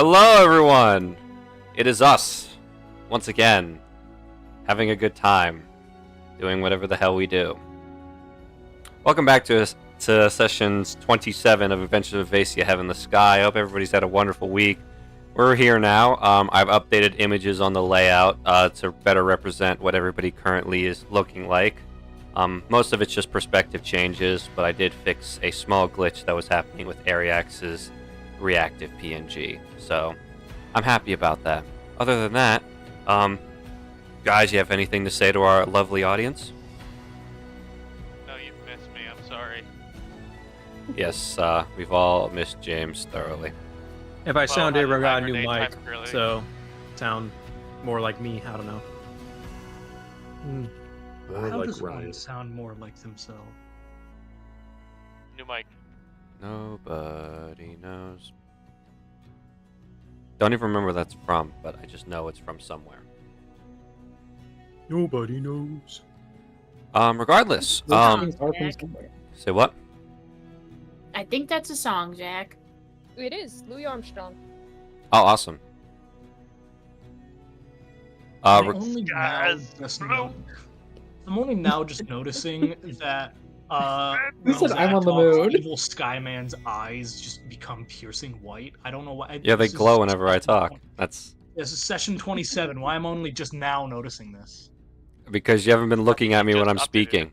Hello, everyone! It is us, once again, having a good time, doing whatever the hell we do. Welcome back to sessions 27 of Adventures of Avacia, Heavenless Sky. I hope everybody's had a wonderful week. We're here now. I've updated images on the layout to better represent what everybody currently is looking like. Most of it's just perspective changes, but I did fix a small glitch that was happening with Ariax's reactive PNG. So I'm happy about that. Other than that, guys, you have anything to say to our lovely audience? No, you've missed me. I'm sorry. Yes, we've all missed James thoroughly. If I sound I got a new rename mic, time earlier. so sound more like me. I don't know. How like does Ryan. one sound more like themselves? New mic. Nobody knows. Don't even remember where that's from, but I just know it's from somewhere. Nobody knows. Regardless, say what? I think that's a song, Jack. It is Louis Armstrong. Oh, awesome. I'm Re- only now Guys, just bro. I'm only now just noticing that Who said I'm on the Zach talks, moon? Evil Skyman's eyes just become piercing white. I don't know why. yeah, they this is glow whenever I talk. This is session 27. Why am I only just now noticing this? Because you haven't been looking at me when Just I'm updated speaking.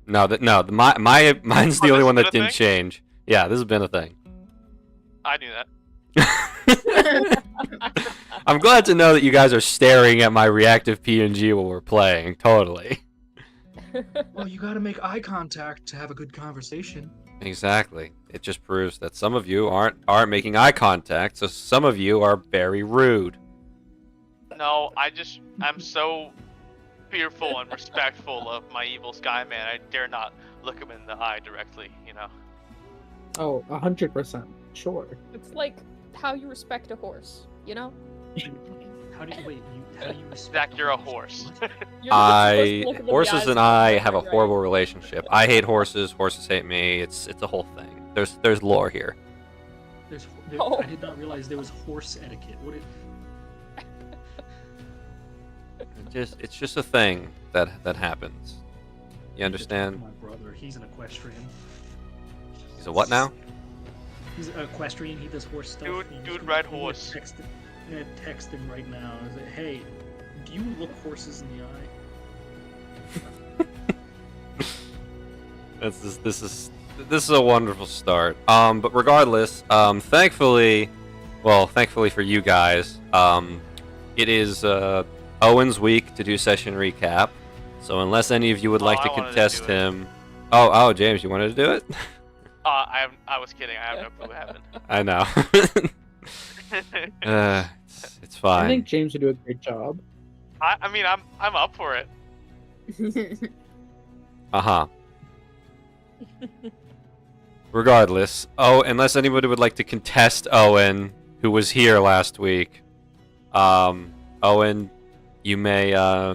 No, mine's the Oh, only this one has that been a didn't thing? change. Yeah, this has been a thing. I knew that. I'm glad to know that you guys are staring at my reactive PNG while we're playing. Totally. Well, you gotta make eye contact to have a good conversation. Exactly. It just proves that some of you aren't making eye contact, so some of you are very rude. No, I'm so fearful and respectful of my evil Skyman. I dare not look him in the eye directly, you know. Oh, 100%. Sure. It's like how you respect a horse, you know? How do you Zach, you're a horse. You're not supposed to look them in the Horses eyes and I and have a right? horrible relationship. I hate horses. Horses hate me. It's a whole thing. There's lore here. Oh. I did not realize there was horse etiquette. It's just a thing that happens. You understand? My brother, he's an equestrian. He's a what now? He's an equestrian. He does horse stuff. Dude- I'm dude just ride I'm gonna horse. I'm gonna text him right now. I say, hey, do you look horses in the eye? This is a wonderful start. But regardless, thankfully for you guys, it is Owen's week to do session recap. So unless any of you would like Oh, to I wanted to contest do it. him, oh, James, you wanted to do it? I was kidding. I have no clue what happened. I know. It's I fine. think James would do a great job. I mean, I'm up for it. Regardless, unless anybody would like to contest Owen, who was here last week, Owen, you may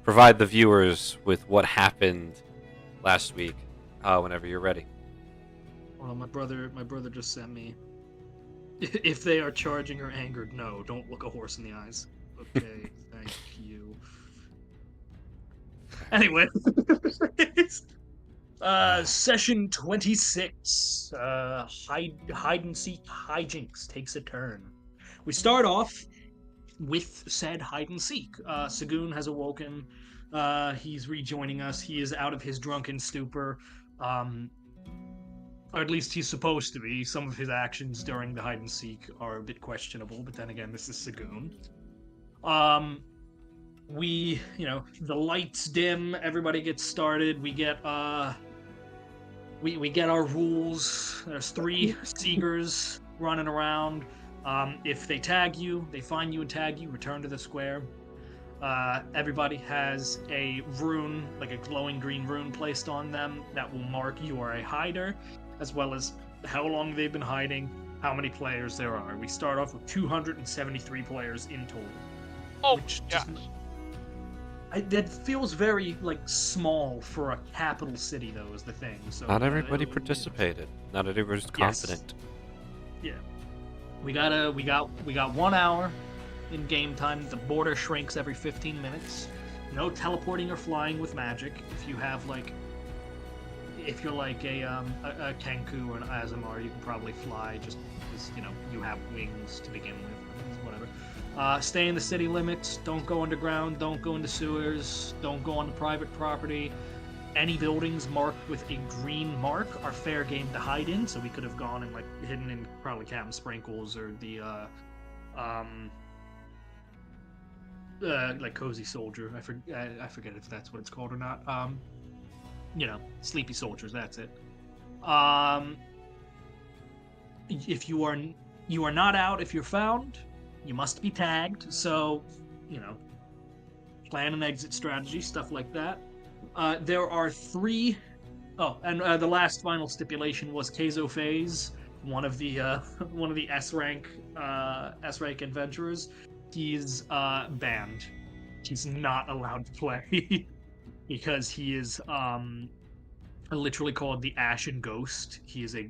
provide the viewers with what happened last week, whenever you're ready. Well, my brother just sent me. If they are charging or angered, no, don't look a horse in the eyes. Okay, thank you. Anyway, session 26. Hide and seek hijinks takes a turn. We start off with said hide and seek. Saghoon has awoken. He's rejoining us. He is out of his drunken stupor. Or at least he's supposed to be. Some of his actions during the hide and seek are a bit questionable, but then again, this is Saghoon. The lights dim, everybody gets started. We get we get our rules. There's 3 Seegers running around. If they tag you, they find you and tag you, return to the square. Everybody has a rune, like a glowing green rune placed on them that will mark you are a hider, as well as how long they've been hiding, how many players there are. We start off with 273 players in total. Oh, Which gosh. that feels very, small for a capital city, though, is the thing. So Not everybody it'll- participated. Not everybody's confident. Yeah. We got 1 hour in game time. The border shrinks every 15 minutes. No teleporting or flying with magic. If you have like, if you're like a Kenku or an Azamar, you can probably fly just because you have wings to begin with. Whatever. Stay in the city limits. Don't go underground. Don't go into sewers. Don't go onto private property. Any buildings marked with a green mark are fair game to hide in. So we could have gone and like hidden in probably Captain Sprinkles or the like Cozy Soldier. I forget if that's what it's called or not. Sleepy Soldiers. That's it. If you are not out, if you're found, you must be tagged. So, plan an exit strategy, stuff like that. There are 3. Oh, and the last final stipulation was Keizo Phase, one of the S rank adventurers. He's banned. He's not allowed to play because he is literally called the Ashen Ghost. He's a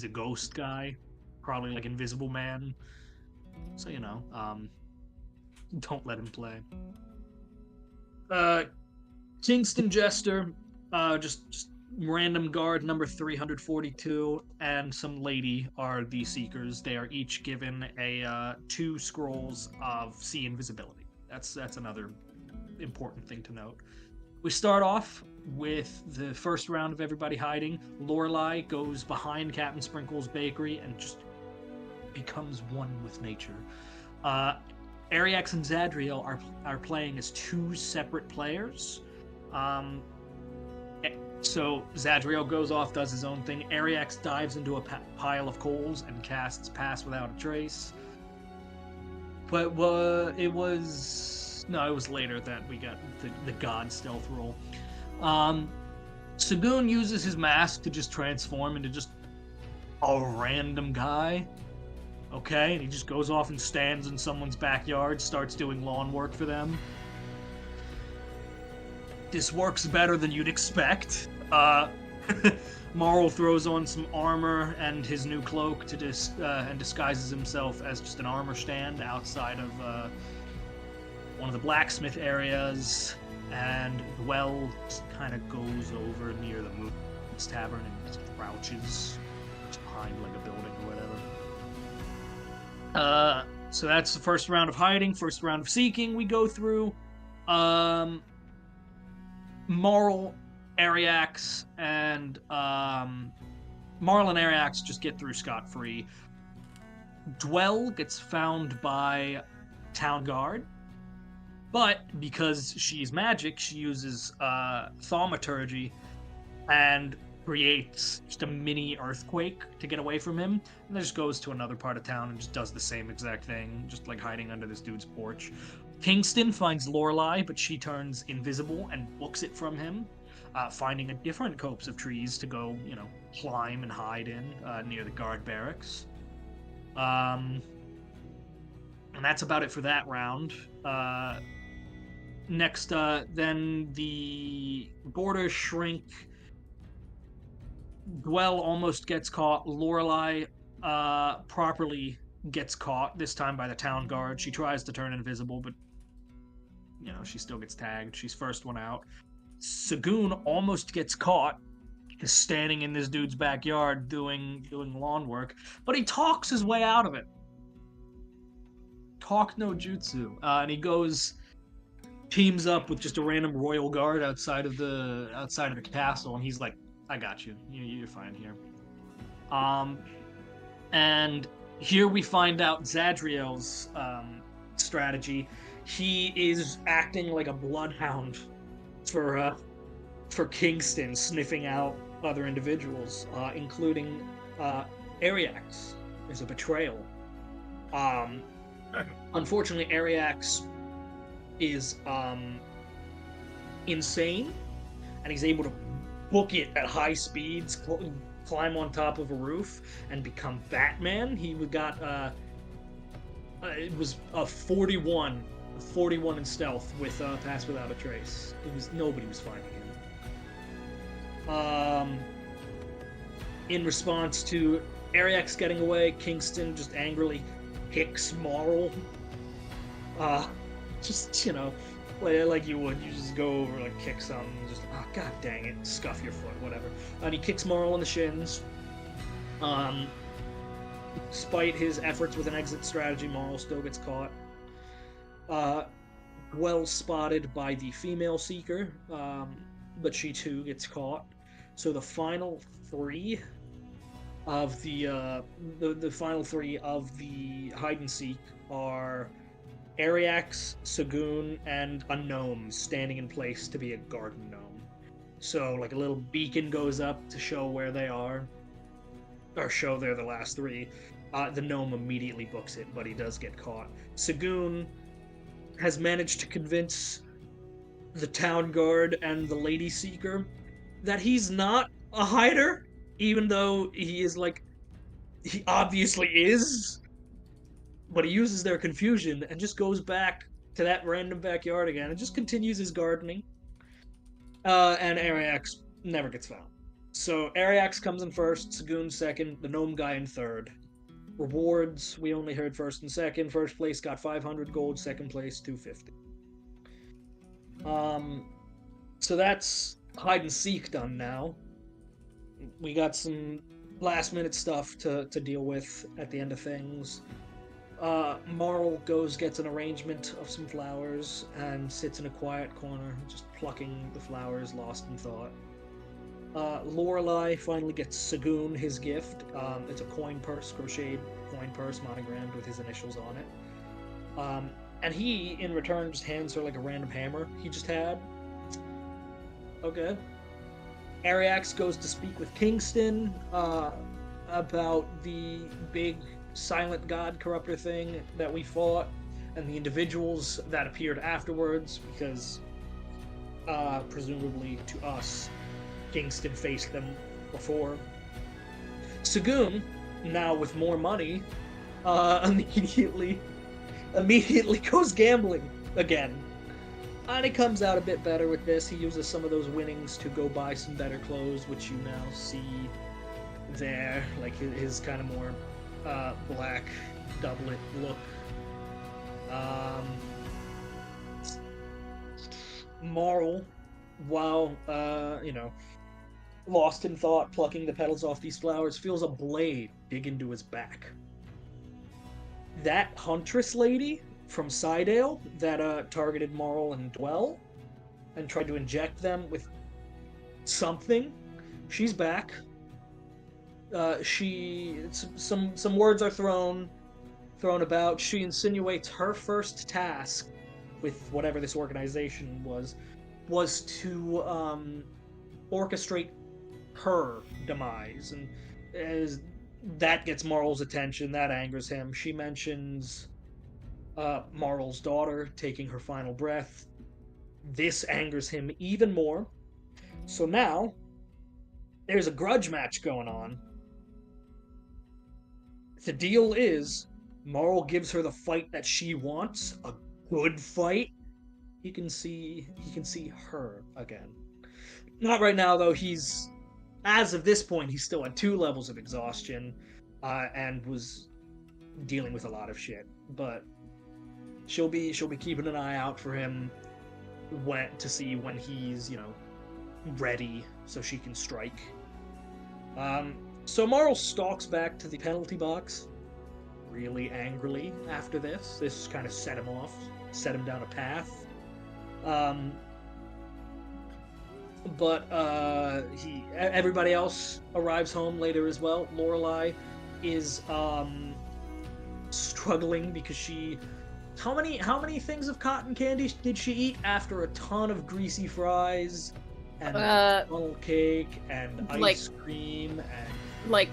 ghost guy, probably like Invisible Man. So don't let him play. Kingston Jester, just random guard number 342, and some lady are the seekers. They are each given 2 scrolls of sea invisibility. That's another important thing to note. We start off with the first round of everybody hiding. Lorelei goes behind Captain Sprinkle's bakery and just becomes one with nature. Ariax and Zadriel are playing as 2 separate players. So Zadriel goes off, does his own thing. Ariax dives into a pile of coals and casts Pass Without a Trace. But it was later that we got the God stealth roll. Saghoon uses his mask to just transform into just a random guy. Okay, and he just goes off and stands in someone's backyard, starts doing lawn work for them. This works better than you'd expect. Marl throws on some armor and his new cloak and disguises himself as just an armor stand outside of one of the blacksmith areas, and Dwell kind of goes over near the Moon's Tavern and just crouches behind like a building or whatever. So that's the first round of hiding. First round of seeking we go through. Marl, Ariax, and just get through scot-free. Dwell gets found by Town Guard, but because she's magic, she uses thaumaturgy and creates just a mini earthquake to get away from him, and then just goes to another part of town and just does the same exact thing, just like hiding under this dude's porch. Kingston finds Lorelei, but she turns invisible and books it from him, finding a different copse of trees to go, climb and hide in near the guard barracks. And that's about it for that round. Next, then the borders shrink. Dwell almost gets caught. Lorelei properly gets caught, this time by the town guard. She tries to turn invisible, but she still gets tagged. She's first one out. Saghoon almost gets caught, just standing in this dude's backyard doing lawn work, but he talks his way out of it. Talk no jutsu. And he teams up with just a random royal guard outside of the castle, and he's like, I got you. You're fine here. And here we find out Zadriel's strategy. He is acting like a bloodhound for Kingston, sniffing out other individuals, including Ariax. There's a betrayal. Unfortunately, Ariax is insane, and he's able to book it at high speeds, climb on top of a roof, and become Batman. He got it was a 41 in stealth with Pass Without a Trace. Nobody was finding him. In response to Ariak's getting away. Kingston just angrily kicks Marl. Just, like you would. You just go over, like, kick some, just, god dang it, scuff your foot, whatever. And he kicks Marl in the shins. Despite his efforts with an exit strategy, Marl still gets caught. Well spotted by the female seeker, but she too gets caught. So the final three of the final three of the hide and seek are Ariax, Saghoon, and a gnome standing in place to be a garden gnome. So like a little beacon goes up to show where they are, or show they're the last three. The gnome immediately books it, but he does get caught. Saghoon has managed to convince the town guard and the lady seeker that he's not a hider, even though he obviously is. But he uses their confusion and just goes back to that random backyard again and just continues his gardening. And Ariax never gets found. So Ariax comes in first, Saghoon second, the gnome guy in third. Rewards, we only heard first and second. First place got 500 gold, second place 250. So that's hide and seek done now. We got some last minute stuff to deal with at the end of things. Marl gets an arrangement of some flowers and sits in a quiet corner, just plucking the flowers, lost in thought. Lorelei finally gets Saghoon his gift. It's a coin purse, crocheted coin purse, monogrammed with his initials on it. And he, in return, just hands her like a random hammer he just had. Okay. Ariax goes to speak with Kingston about the big silent god corruptor thing that we fought and the individuals that appeared afterwards, because presumably to us, Kingston faced them before. Saghoon, now with more money, immediately goes gambling again. And he comes out a bit better with this. He uses some of those winnings to go buy some better clothes, which you now see there, like his kind of more black doublet look. Marl, while lost in thought, plucking the petals off these flowers, feels a blade dig into his back. That huntress lady from Sidale that targeted Marl and Dwell and tried to inject them with something, she's back. Some words are thrown about. She insinuates her first task with whatever this organization was to orchestrate her demise, and as that gets Marl's attention, that angers him. She mentions Marl's daughter taking her final breath. This angers him even more. So now there's a grudge match going on. The deal is Marl gives her the fight that she wants, a good fight. He can see her again. Not right now, though. As of this point, he's still at 2 levels of exhaustion, and was dealing with a lot of shit. But she'll be keeping an eye out for him to see when he's ready, so she can strike. So Marl stalks back to the penalty box, really angrily after this. This kind of set him off, set him down a path. But everybody else arrives home later as well. Lorelei is struggling because how many things of cotton candy did she eat after a ton of greasy fries and funnel cake and ice cream and like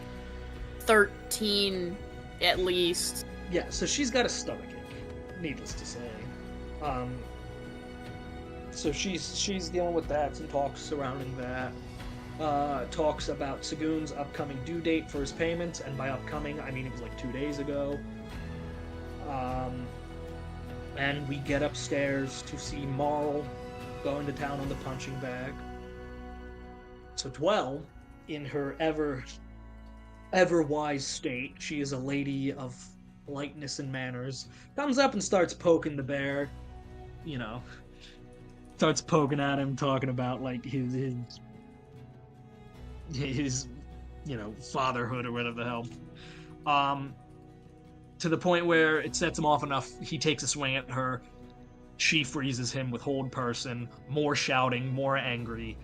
13 at least. Yeah, so she's got a stomachache, needless to say. So she's dealing with that, some talks surrounding that. Talks about Saghoon's upcoming due date for his payment, and by upcoming, I mean it was like 2 days ago. And we get upstairs to see Marl going to town on the punching bag. So Dwell, in her ever ever-wise state. She is a lady of politeness and manners. Comes up and starts poking the bear. You know, starts poking at him, talking about like his fatherhood or whatever the hell. To the point where it sets him off enough, he takes a swing at her. She freezes him with hold person, more shouting, more angry,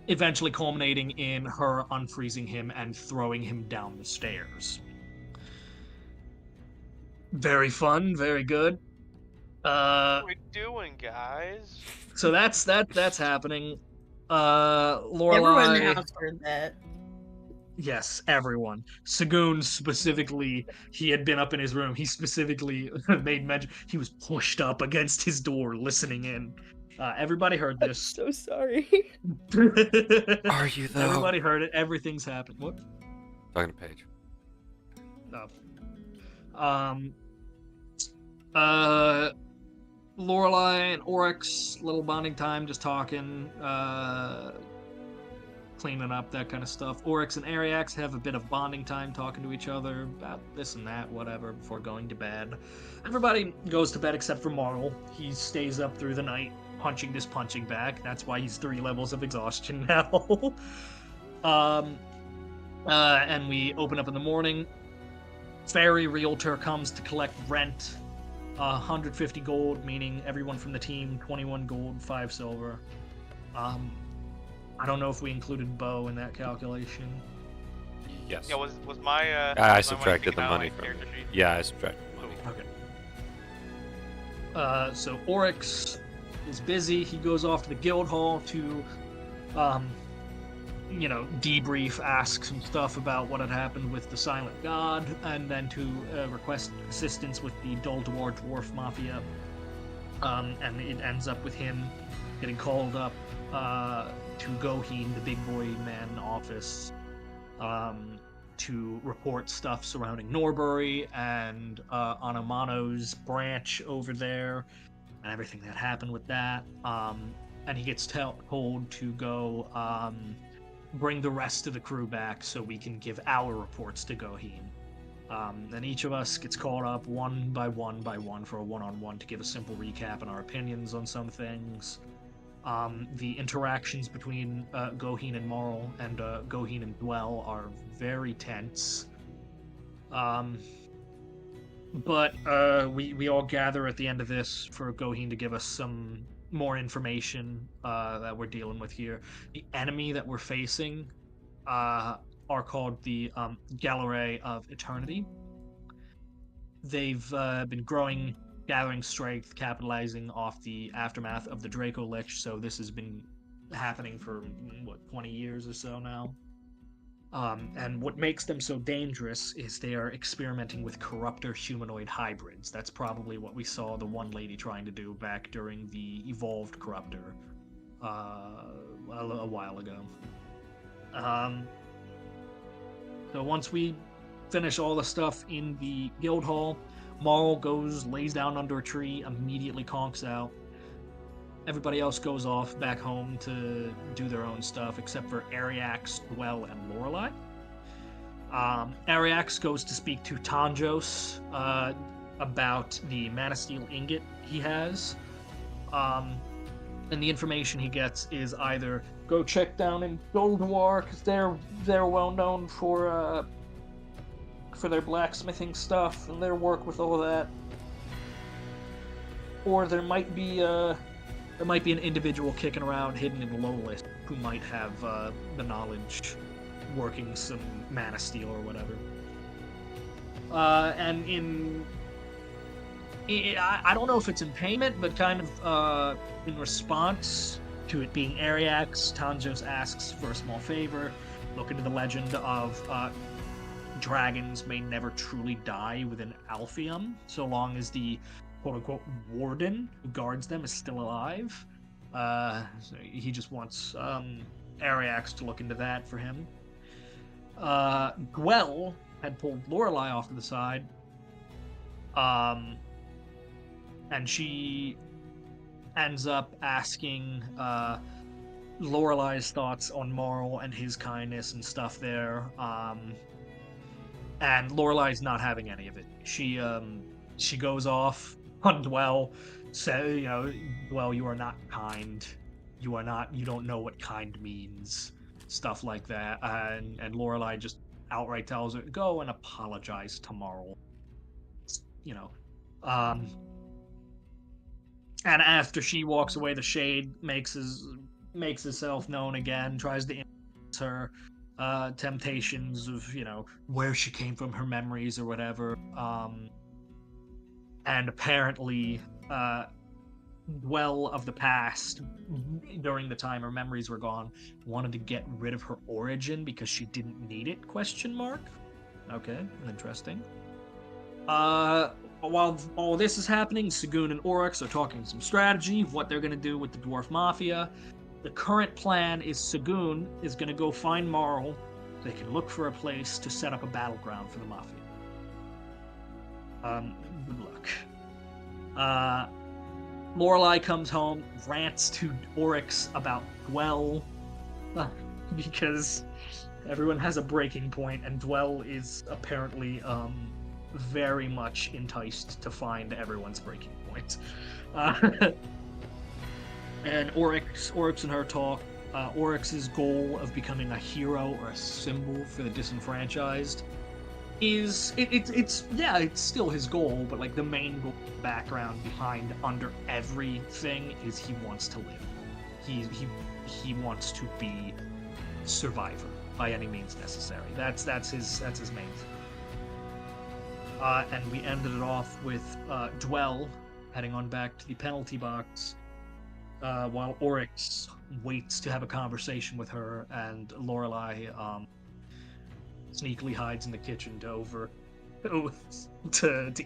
eventually culminating in her unfreezing him and throwing him down the stairs. Very fun, very good. What are we doing, guys? So that's happening. Everyone in Lorelai. the house heard that. Yes, everyone. Saghoon specifically, he had been up in his room. He specifically made mention. He was pushed up against his door, listening in. Everybody heard I'm this. so sorry. Are you though? Everybody heard it. Everything's happened. What? Talking to Paige. No. Lorelai and Oryx, little bonding time, just talking, cleaning up, that kind of stuff. Oryx and Ariax have a bit of bonding time, talking to each other about this and that, whatever, before going to bed. Everybody goes to bed except for Marl. He stays up through the night, punching this, punching back. That's why he's 3 levels of exhaustion now. And we open up in the morning. Fairy Realtor comes to collect rent. 150 gold, meaning everyone from the team, 21 gold, 5 silver. I don't know if we included Bo in that calculation. Yes. Yeah, was my I was my subtracted the taken out of money my from character it. sheet? Yeah, I subtracted the money. Okay. So Oryx is busy. He goes off to the guild hall to, debrief, ask some stuff about what had happened with the Silent God, and then to request assistance with the Dulduar Mafia. And it ends up with him getting called up to Goheen, the big boy man office, to report stuff surrounding Norbury and Anamano's branch over there, and everything that happened with that. And he gets told to go bring the rest of the crew back so we can give our reports to Goheen. And each of us gets called up one by one for a one-on-one to give a simple recap and our opinions on some things. The interactions between Goheen and Marl and Goheen and Dwell are very tense. But we all gather at the end of this for Goheen to give us some more information that we're dealing with here. The enemy that we're facing are called the Gallery of Eternity. They've been gathering strength, capitalizing off the aftermath of the Draco Lich, so this has been happening for, 20 years or so now. And what makes them so dangerous is they are experimenting with corruptor humanoid hybrids. That's probably what we saw the one lady trying to do back during the evolved corruptor a while ago. So once we finish all the stuff in the guild hall, Marl goes, lays down under a tree, immediately conks out. Everybody else goes off back home to do their own stuff, except for Ariax, Dwell, and Lorelai. Ariax goes to speak to Tanjos about the Mana Steel ingot he has. And the information he gets is either go check down in Dulduar, because they're well known for their blacksmithing stuff and their work with all that. Or there might be an individual kicking around hidden in Lowlist who might have the knowledge working some Mana Steel or whatever. And I don't know if it's in payment, but kind of in response to it being Ariax, Tanjos asks for a small favor. Look into the legend of dragons may never truly die within Alpheum, so long as the quote-unquote warden who guards them is still alive. So he just wants Ariax to look into that for him. Gwell had pulled Lorelai off to the side, and she ends up asking Lorelai's thoughts on Marl and his kindness and stuff there. And Lorelai's not having any of it. She goes off on Dwell, say, Dwell, you are not kind. You don't know what kind means. Stuff like that. And Lorelai just outright tells her, go and apologize to Marl. And after she walks away, the Shade makes himself known again, tries to influence her temptations of, where she came from, her memories or whatever. And apparently, Dwell of the past, during the time her memories were gone, wanted to get rid of her origin because she didn't need it, ? Okay, interesting. While all this is happening, Saghoon and Oryx are talking some strategy of what they're going to do with the Dwarf Mafia. The current plan is Saghoon is going to go find Marl. They can look for a place to set up a battleground for the Mafia. Good luck. Lorelai comes home, rants to Oryx about Dwell, because everyone has a breaking point, and Dwell is apparently very much enticed to find everyone's breaking point. And Oryx and her talk. Oryx's goal of becoming a hero or a symbol for the disenfranchised is it's still his goal, but like the main goal, background behind under everything is he wants to live. He wants to be survivor by any means necessary. That's his main thing. And we ended it off with Dwell heading on back to the penalty box, while Oryx waits to have a conversation with her, and Lorelai sneakily hides in the kitchen to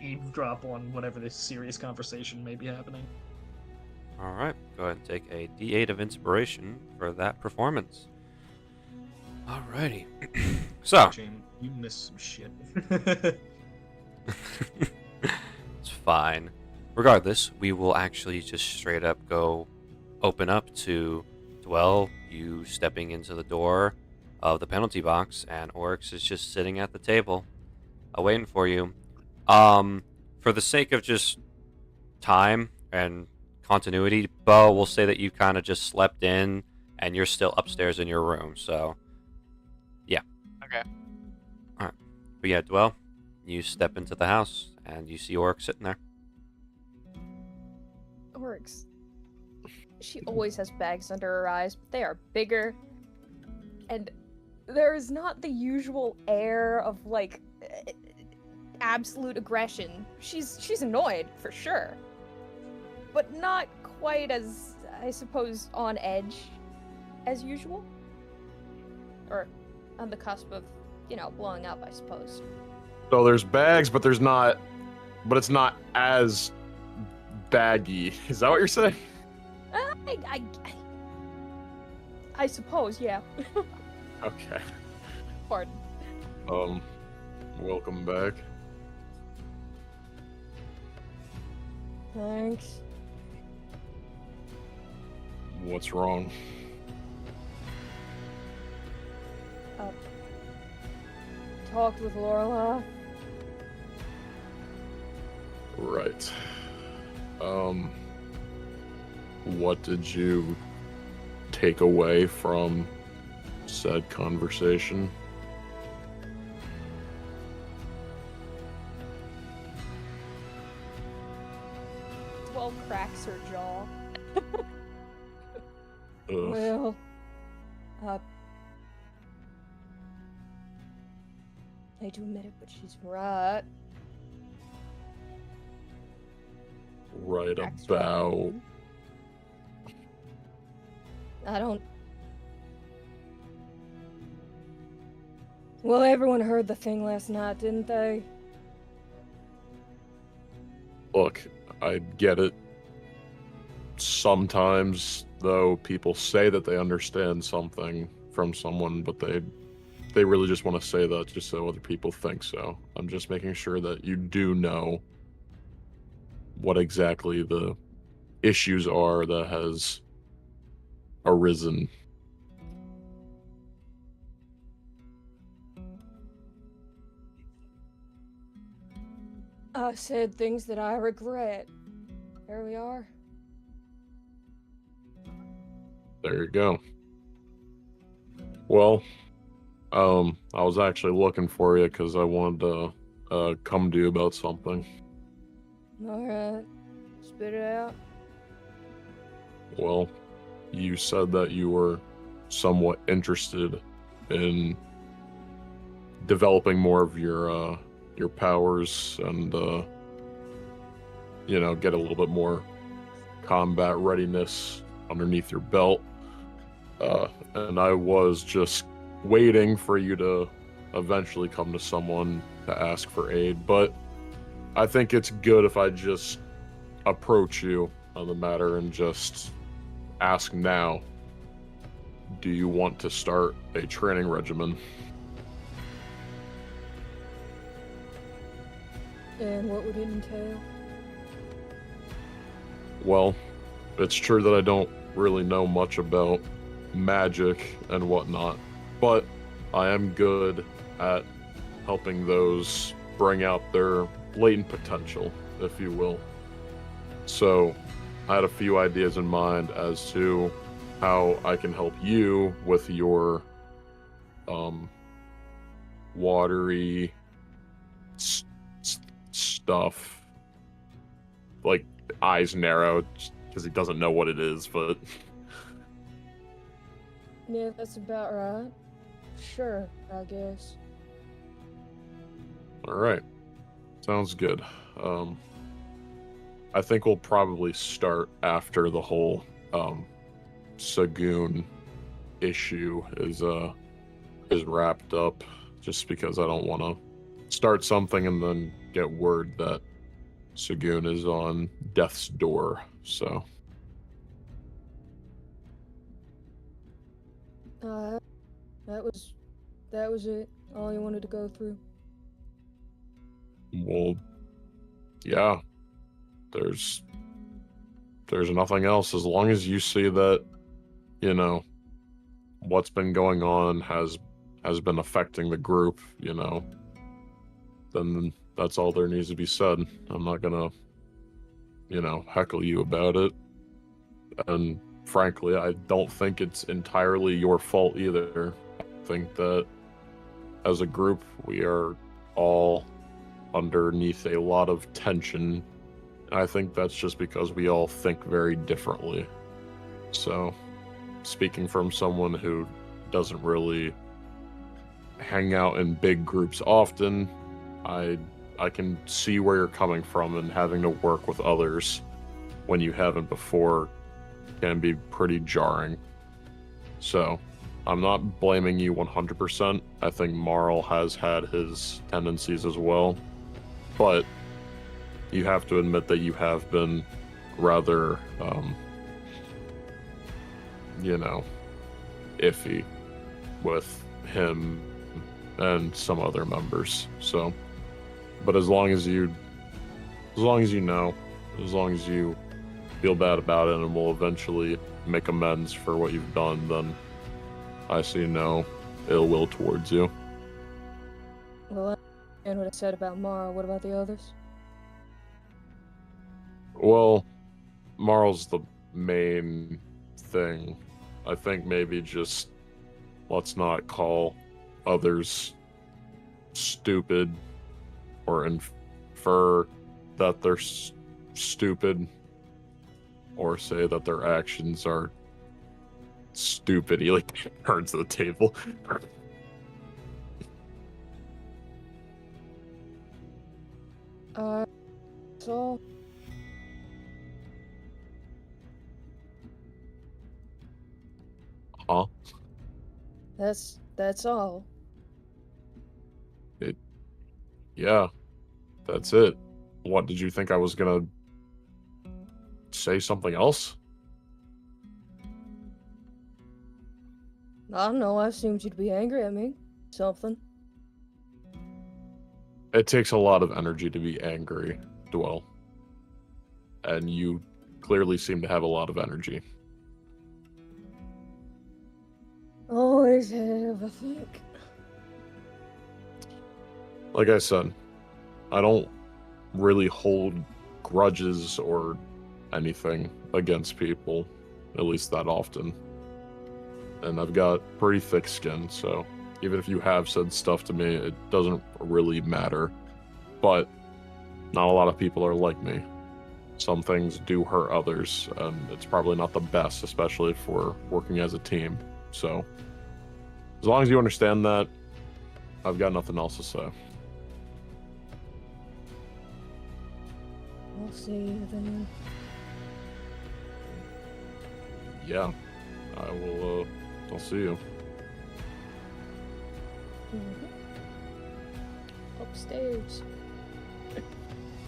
eavesdrop on whatever this serious conversation may be happening. All right, go ahead and take a D8 of inspiration for that performance. Alrighty. So, Shame, you missed some shit. it's fine. Regardless, we will actually just straight up go open up to Dwell, you stepping into the door of the penalty box, and Oryx is just sitting at the table, waiting for you. For the sake of just time and continuity, Bo, we'll say that you kind of just slept in, and you're still upstairs in your room, so, yeah. Okay. Alright. But yeah, Dwell, you step into the house, and you see Oryx sitting there. Oryx. She always has bags under her eyes, but they are bigger, and there is not the usual air of, like, absolute aggression. She's annoyed, for sure, but not quite as, I suppose, on edge as usual. Or on the cusp of, blowing up, I suppose. So there's bags, but it's not as baggy. Is that what you're saying? I suppose, yeah. Okay. Pardon. Welcome back. Thanks. What's wrong? Talked with Lorelai. Right. What did you take away from said conversation? Well, cracks her jaw. Ugh. Well, I hate to admit it, but she's right. Right Cracks about. right. I don't. Well, everyone heard the thing last night, didn't they? Look, I get it. Sometimes, though, people say that they understand something from someone, but they really just want to say that just so other people think so. I'm just making sure that you do know what exactly the issues are that arisen. I said things that I regret. There we are. There you go. Well, I was actually looking for you because I wanted to come to you about something. Alright. Spit it out. Well, you said that you were somewhat interested in developing more of your powers and get a little bit more combat readiness underneath your belt. And I was just waiting for you to eventually come to someone to ask for aid, but I think it's good if I just approach you on the matter and just ask now. Do you want to start a training regimen? And what would it entail? Well, it's true that I don't really know much about magic and whatnot, but I am good at helping those bring out their latent potential, if you will. So I had a few ideas in mind as to how I can help you with your watery stuff. Like, eyes narrow because he doesn't know what it is, but Yeah, that's about right. Sure, I guess. all right, sounds good. I think we'll probably start after the whole Saghoon issue is wrapped up, just because I don't want to start something and then get word that Saghoon is on death's door. So That was it. All you wanted to go through. well, yeah, there's nothing else. As long as you see that, what's been going on has been affecting the group, then that's all there needs to be said. I'm not gonna, heckle you about it. And frankly, I don't think it's entirely your fault either. I think that as a group, we are all underneath a lot of tension. And I think that's just because we all think very differently. So, speaking from someone who doesn't really hang out in big groups often, I can see where you're coming from, and having to work with others when you haven't before can be pretty jarring. So, I'm not blaming you 100%. I think Marl has had his tendencies as well. But you have to admit that you have been rather, iffy with him and some other members. So, but as long as you know, as long as you feel bad about it and will eventually make amends for what you've done, then I see no ill will towards you. Well, I understand what I said about Mara. What about the others? Well, Marl's the main thing. I think maybe just let's not call others stupid or infer that they're stupid, or say that their actions are stupid. He turns to the table. So Huh? that's all. Yeah, that's it. What, did you think I was gonna say something else? I don't know. I assumed you'd be angry at me. Something. It takes a lot of energy to be angry, Dwell. And you clearly seem to have a lot of energy. always have a think. Like I said, I don't really hold grudges or anything against people, at least that often. And I've got pretty thick skin, so even if you have said stuff to me, it doesn't really matter. But not a lot of people are like me. Some things do hurt others, and it's probably not the best, especially if we're working as a team. So, as long as you understand that, I've got nothing else to say. We'll see you then. Yeah, I'll see you. Upstairs.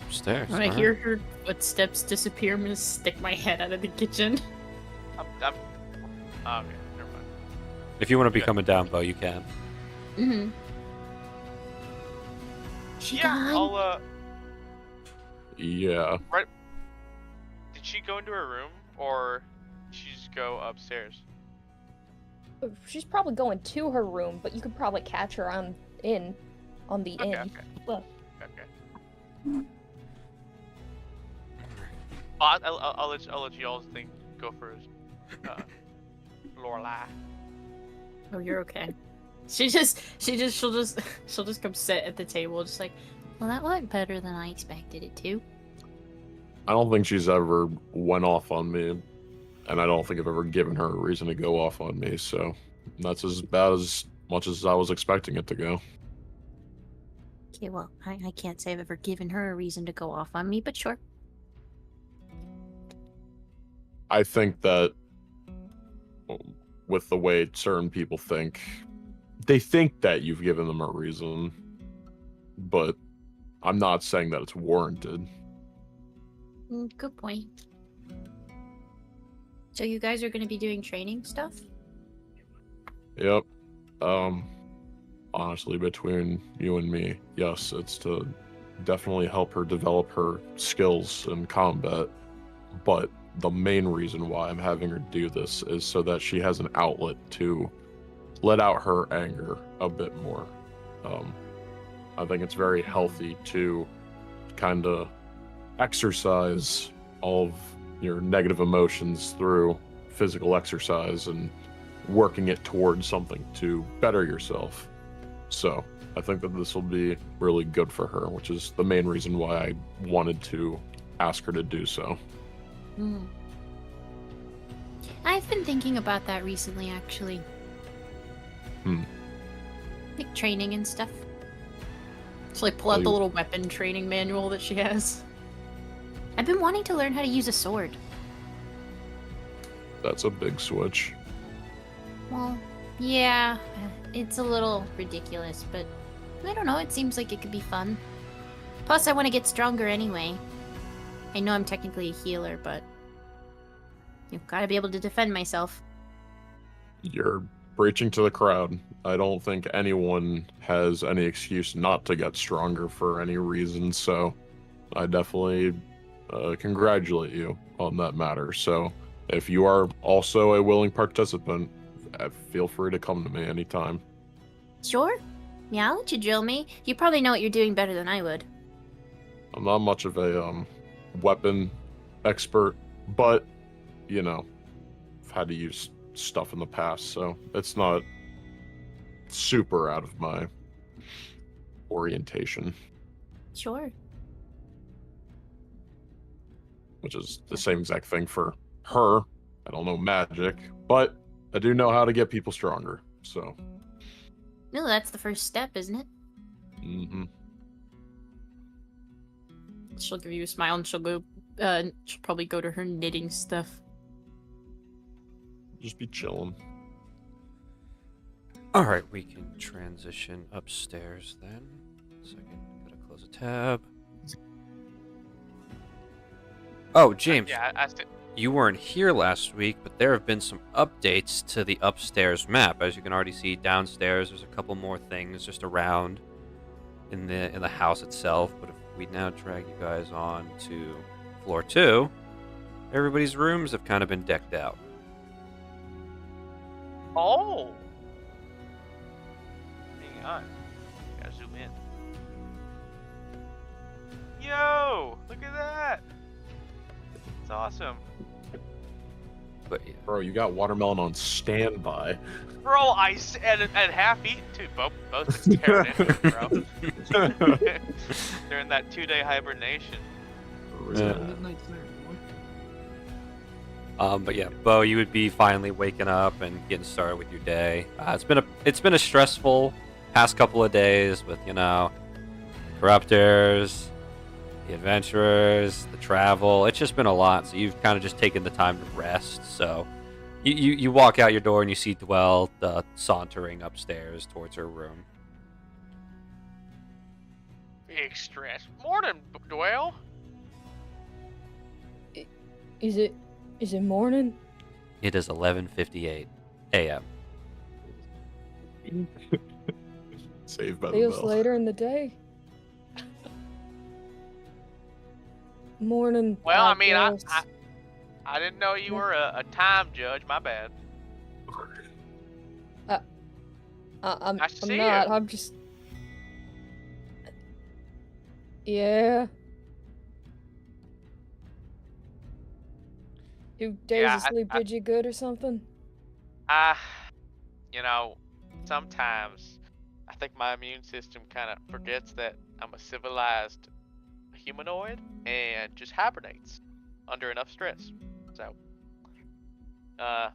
Upstairs. When I alright. hear her footsteps disappear, I'm gonna stick my head out of the kitchen. Okay, never mind. If you want to be coming down, Bo, you can. Mm-hmm. Yeah, I'll Yeah. Did she go into her room or did she just go upstairs? She's probably going to her room, but you could probably catch her on the Okay, inn. okay. Well, Okay. I'll let you all think go first. Lorelai. Oh, you're okay. She'll just come sit at the table, just like, well, that went better than I expected it to. I don't think she's ever went off on me, and I don't think I've ever given her a reason to go off on me, so that's about as much as I was expecting it to go. Okay, well, I can't say I've ever given her a reason to go off on me, but sure. I think that with the way certain people think, they think that you've given them a reason, but I'm not saying that it's warranted. Good point. So you guys are going to be doing training stuff? Yep. Honestly, between you and me, yes, it's to definitely help her develop her skills in combat, but the main reason why I'm having her do this is so that she has an outlet to let out her anger a bit more. I think it's very healthy to kind of exercise all of your negative emotions through physical exercise and working it towards something to better yourself. So I think that this will be really good for her, which is the main reason why I wanted to ask her to do so. I've been thinking about that recently, actually. Like training and stuff. So like pull out the little weapon training manual that she has. I've been wanting to learn how to use a sword. That's a big switch. Well, yeah, it's a little ridiculous, but I don't know, it seems like it could be fun. Plus, I want to get stronger anyway. I know I'm technically a healer, but you've got to be able to defend myself. You're preaching to the crowd. I don't think anyone has any excuse not to get stronger for any reason, so I definitely congratulate you on that matter. So if you are also a willing participant, feel free to come to me anytime. Sure. Yeah, I'll let you drill me. You probably know what you're doing better than I would. I'm not much of a weapon expert, but, you know, I've had to use stuff in the past, so it's not super out of my orientation. Sure. Which is the same exact thing for her. I don't know magic, but I do know how to get people stronger, so. No, that's the first step, isn't it? Mm-hmm. She'll give you a smile and she'll probably go to her knitting stuff. Just be chilling. Alright, we can transition upstairs then. Second, gotta close a tab. Oh, James, Yeah, you weren't here last week, but there have been some updates to the upstairs map. As you can already see downstairs, there's a couple more things just around in the house itself. But if we now drag you guys on to floor 2, everybody's rooms have kind of been decked out. Oh, going on. Gotta zoom in. Yo! Look at that! It's awesome. But yeah. Bro, you got watermelon on standby. Bro, and half eaten too. Both been staring into it, bro. They're in that 2-day hibernation. But yeah, Bo, you would be finally waking up and getting started with your day. It's been a stressful past couple of days with corruptors, the adventurers, the travel. It's just been a lot, so you've kind of just taken the time to rest. So you walk out your door and you see Dwell sauntering upstairs towards her room. Big stress. Morning, Dwell. Is it morning? It is 11:58 a.m. Saved by the Feels bell. later in the day. Morning. Well, I mean, guess. I didn't know you were a time judge. My bad. I'm Nice to I'm see not. you. I'm just. Yeah. Do days Yeah, of sleep did you good or something? Sometimes I think my immune system kind of forgets that I'm a civilized humanoid and just hibernates under enough stress. So, I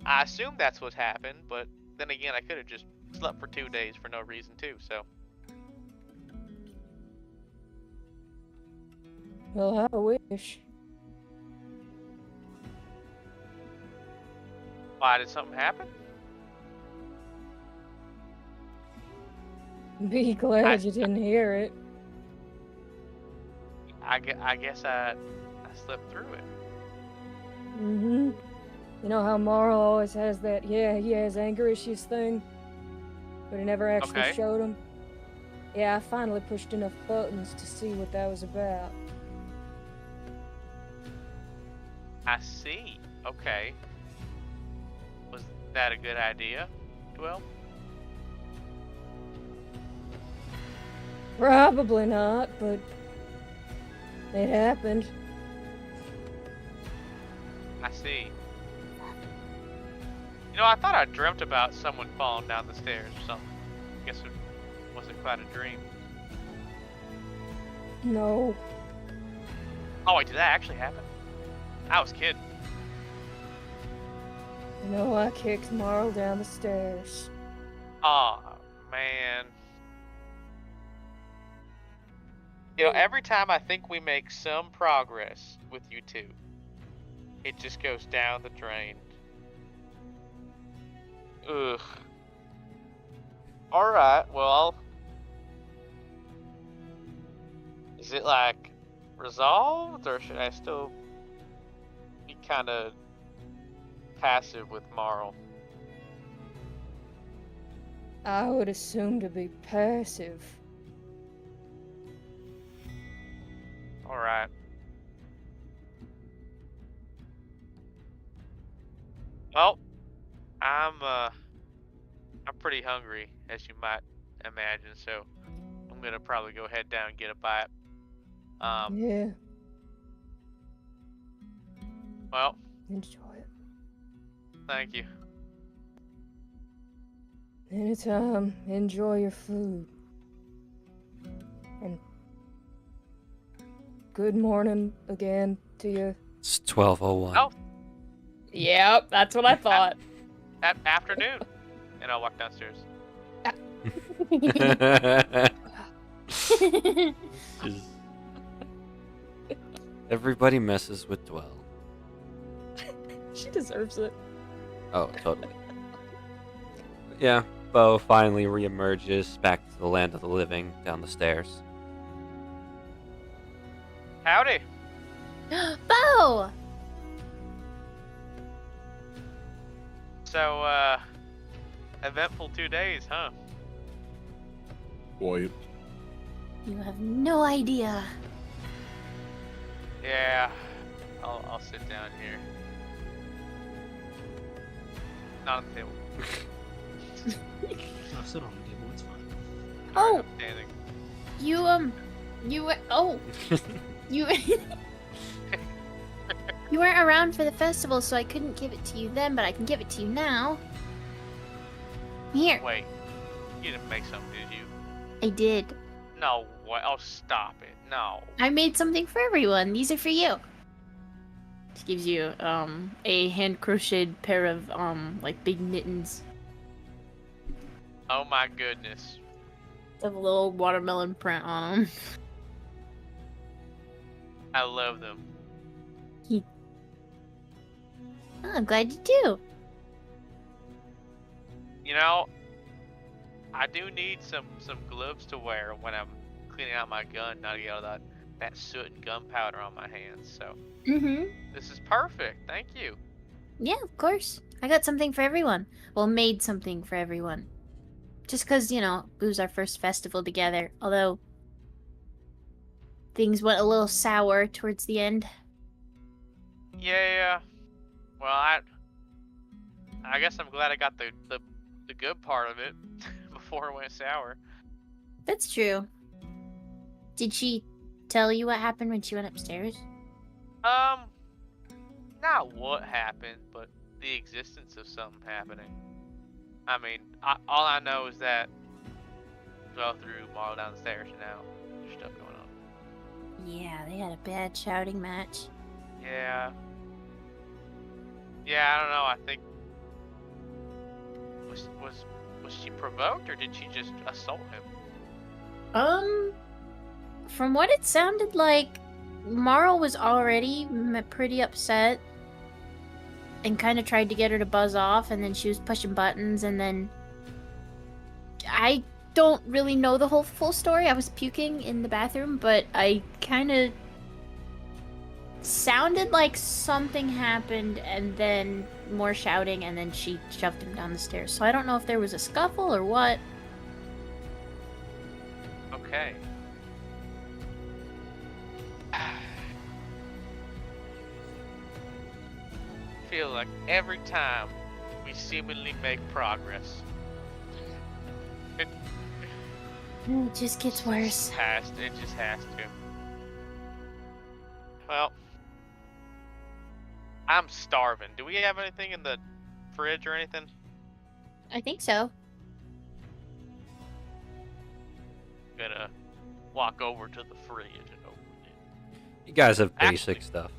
assume that's what happened, but then again, I could have just slept for 2 days for no reason too. So, Well, I wish. why did something happen? Be glad you didn't hear it. I guess I slept through it. Mm-hmm. You know how Marl always has that, he has anger issues thing? But he never actually Okay. showed them? Yeah, I finally pushed enough buttons to see what that was about. I see. Okay. Was that a good idea, Dwell? Probably not, but it happened. I see. I thought I dreamt about someone falling down the stairs or something. I guess it wasn't quite a dream. No. Oh wait, did that actually happen? I was kidding. No, I kicked Marl down the stairs. Oh man. Every time I think we make some progress with you two, it just goes down the drain. Ugh. Alright, well. Is it like resolved, or should I still be kind of passive with Marl? I would assume to be passive. Alright. Well, I'm pretty hungry, as you might imagine, so I'm gonna probably go head down and get a bite. Yeah, Well, enjoy it. thank you. Anytime, enjoy your food. And good morning again to you. It's 12:01. Oh. Yep, that's what I thought. Afternoon. And I'll walk downstairs. Just- Everybody messes with Dwell. She deserves it. Oh, totally. Yeah, Bo finally reemerges back to the land of the living down the stairs. Howdy. Bo! So, eventful 2 days, huh? Boy, You have no idea. Yeah. I'll sit down here. Not on the table. I'll sit on the table. it's fine. Oh, Outstanding. you you weren't around for the festival, so I couldn't give it to you then, but I can give it to you now. Here, Wait, you didn't make something, did you? I did. No way. Oh, stop it. No. I made something for everyone. These are for you. She gives you a hand crocheted pair of like big mittens. Oh my goodness. Have a little watermelon print on them. I love them. Oh, I'm glad you do. You know, I do need some gloves to wear when I'm cleaning out my gun, not to get all that soot and gunpowder on my hands. So this is perfect. Thank you. Yeah, of course. I got something for everyone. Well, made something for everyone. Just because, you know, it was our first festival together. Although, things went a little sour towards the end. Yeah. Well, I guess I'm glad I got the good part of it before it went sour. That's true. Did she tell you what happened when she went upstairs? Not what happened, but the existence of something happening. I mean, all I know is that fell through Marl downstairs now. There's stuff going on. Yeah, they had a bad shouting match. Yeah. Yeah, I don't know. I think was she provoked or did she just assault him? From what it sounded like, Marl was already pretty upset and kind of tried to get her to buzz off, and then she was pushing buttons, and then I don't really know the whole full story. I was puking in the bathroom, but I kind of sounded like something happened, and then more shouting, and then she shoved him down the stairs. So I don't know if there was a scuffle or what. Okay. Feel like every time we seemingly make progress, it just gets worse. it just has to. Well, I'm starving. Do we have anything in the fridge or anything? I think so. Gonna walk over to the fridge and open it. You guys have Actually- basic stuff.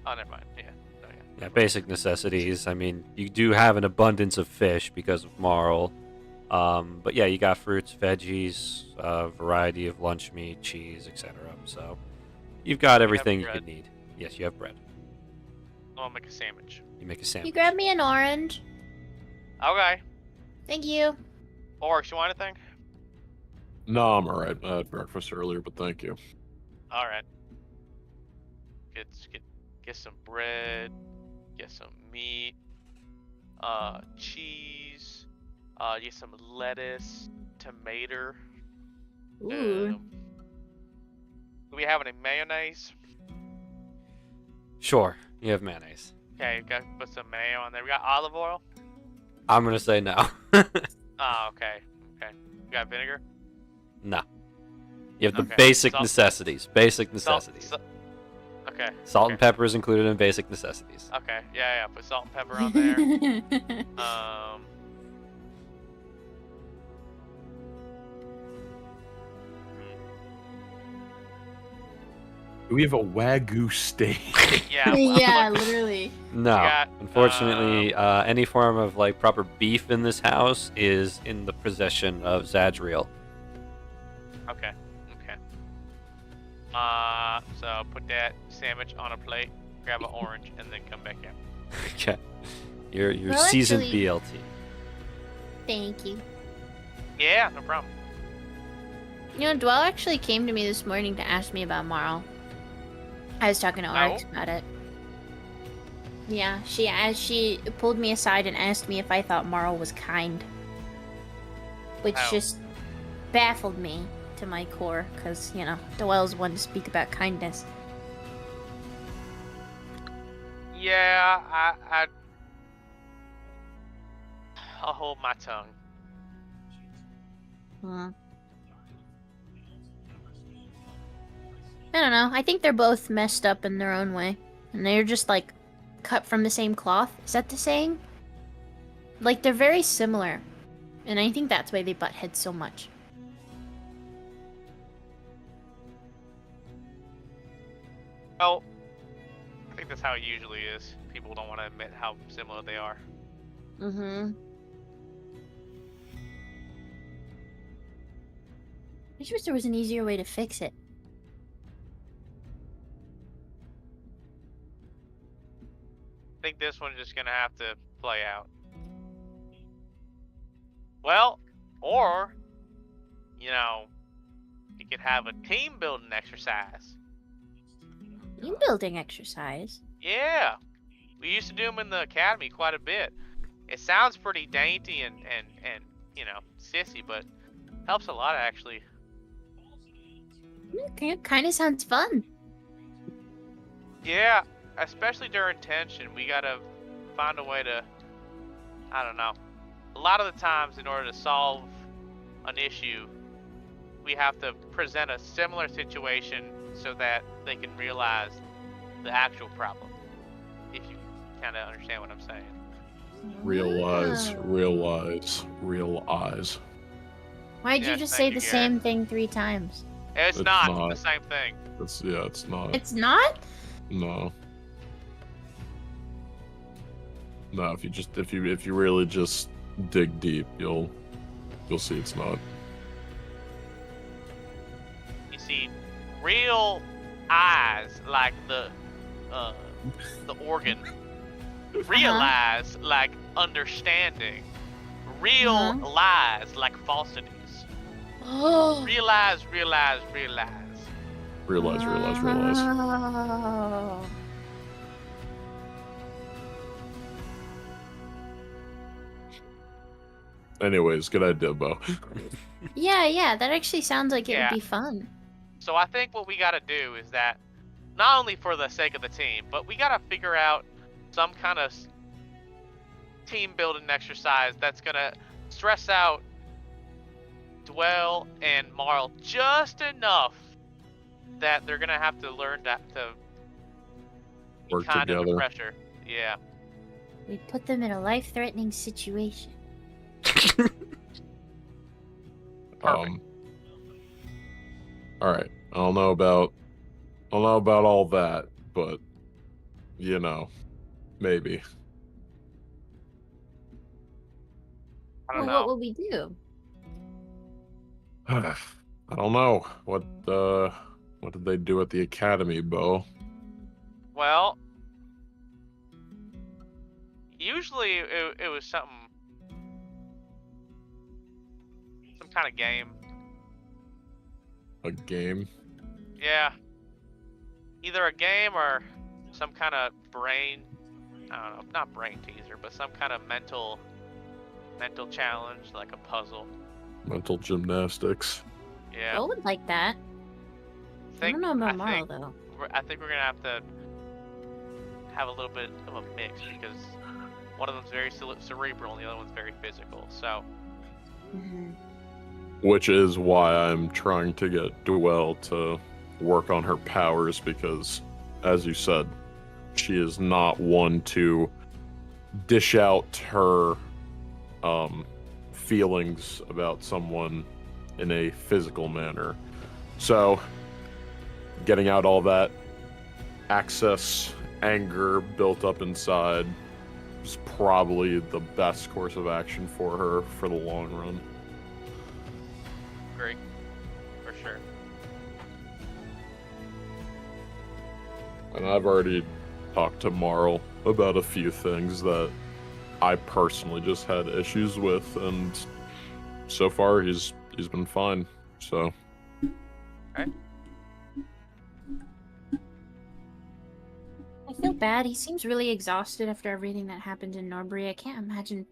Oh, never mind. Yeah. Oh, yeah. Yeah, basic necessities. I mean, you do have an abundance of fish because of Marl. But yeah, you got fruits, veggies, a variety of lunch meat, cheese, etc. So you've got everything you bread. could need. Yes, you have bread. I'll make a sandwich. You make a sandwich. You grab me an orange. Okay. Thank you. Oryx, you want anything? No, I'm alright. I had breakfast earlier, but thank you. All right. Get some bread. Get some meat. Cheese. Get some lettuce. Tomato. Ooh. Do we have any mayonnaise? Sure, you have mayonnaise. Okay, you got put some mayo on there. We got olive oil. I'm gonna say no. Oh, okay. Okay. You got vinegar? No. You have the Okay. basic Salt- necessities. Basic necessities. Okay. Salt okay. and pepper is included in basic necessities. Okay. Yeah. Put salt and pepper on there. Do we have a Wagyu steak? Yeah. Yeah, literally. No. got, Unfortunately, any form of like proper beef in this house is in the possession of Zadriel. Okay. Okay. So put that sandwich on a plate, grab an orange, and then come back in. Okay. Your Well, seasoned actually- BLT. Thank you. Yeah, no problem. You know, Dwell actually came to me this morning to ask me about Marl. I was talking to Arx about it. Yeah, she pulled me aside and asked me if I thought Marl was kind. Which Oh. just baffled me to my core, because, you know, Dwell's one to speak about kindness. Yeah, I'll hold my tongue. Hmm. I don't know. I think they're both messed up in their own way. And they're just, like, cut from the same cloth. Is that the saying? Like, they're very similar. And I think that's why they butt heads so much. Well, I think that's how it usually is. People don't want to admit how similar they are. Mm-hmm. I just wish there was an easier way to fix it. I think this one's just gonna have to play out. Well, or, you know, you could have a team building exercise. Team building exercise. Yeah, we used to do them in the academy quite a bit. It sounds pretty dainty and you know, sissy, but helps a lot actually. Okay, kind of sounds fun. Yeah, especially during tension, we gotta find a way to, I don't know. A lot of the times, in order to solve an issue, we have to present a similar situation so that they can realize the actual problem. If you kind of understand what I'm saying. Realize, Oh. realize, realize. Why'd Yes, you just thank say you, the Garrett. same thing 3 times? It's It's not not. the same thing. It's not. It's not? No. No, if you really just dig deep, you'll see it's not. You see, real eyes like the organ. Realize like understanding. Real lies like falsities. Oh. Realize, realize, realize. Realize. Oh. Anyways, good idea, Bo. Yeah, that actually sounds like it Yeah. would be fun. So I think what we gotta do is that, not only for the sake of the team, but we gotta figure out some kind of team building exercise that's gonna stress out Dwell and Marl just enough that they're gonna have to learn to be Work kind under together. pressure. Yeah. We put them in a life-threatening situation. Perfect. All right. I don't know about all that, but you know, maybe. I don't Well, know. what will we do? I don't know what did they do at the academy, Bo? Well, usually it was some kind of game. A game? Yeah. Either a game or some kind of brain, I don't know, not brain teaser, but some kind of mental challenge, like a puzzle. Mental gymnastics. Yeah. I would like that. I don't know about Marl, though. I think we're gonna have to have a little bit of a mix because one of them's very cerebral and the other one's very physical. So Which is why I'm trying to get Duel to work on her powers because, as you said, she is not one to dish out her feelings about someone in a physical manner. So, getting out all that excess anger built up inside is probably the best course of action for her for the long run. agree, for sure. And I've already talked to Marl about a few things that I personally just had issues with, and so far he's been fine. So Okay. I feel bad. He seems really exhausted after everything that happened in Norbury. I can't imagine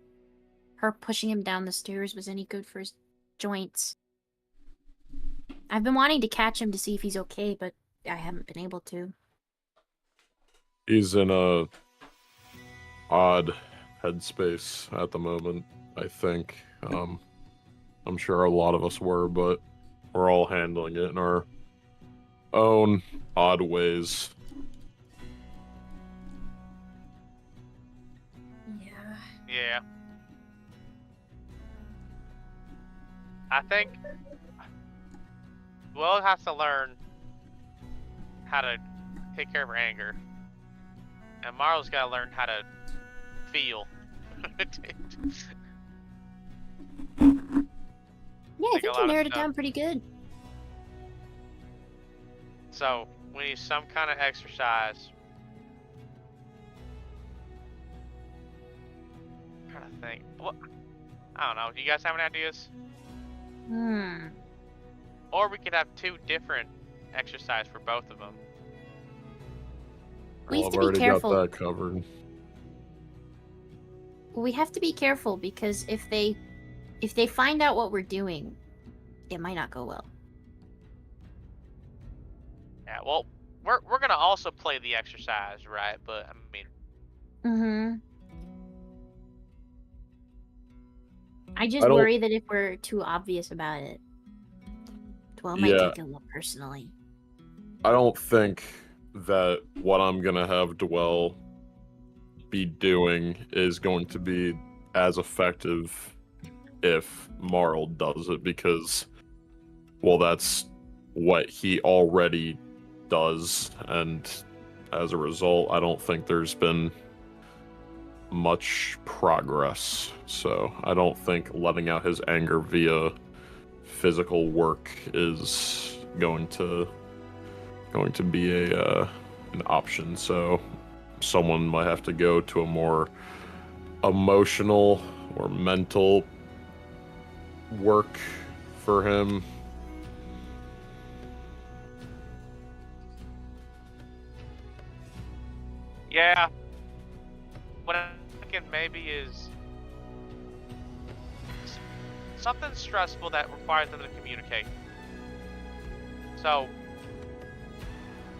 her pushing him down the stairs was any good for his joints. I've been wanting to catch him to see if he's okay, but I haven't been able to. he's in a odd headspace at the moment, I think. I'm sure a lot of us were, but we're all handling it in our own odd ways. Yeah. Yeah. I think Will has to learn how to take care of her anger. And Marlo's got to learn how to feel. Yeah, I Like a think lot you of narrowed it stuff. down pretty good. So, we need some kind of exercise. I'm trying to think. What? I don't know. Do you guys have any ideas? Or we could have 2 different exercise for both of them. We have I've to be already careful. got that covered. We have to be careful because if they find out what we're doing, it might not go well. Yeah, well, we're gonna also play the exercise, right? But I mean, I just I don't- worry that if we're too obvious about it, Dwell might Yeah. take it a little personally. I don't think that what I'm gonna have Dwell be doing is going to be as effective if Marl does it, because, well, that's what he already does, and as a result, I don't think there's been much progress. So I don't think letting out his anger via physical work is going to be an option. So someone might have to go to a more emotional or mental work for him. yeah. What I'm thinking maybe is something stressful that requires them to communicate. So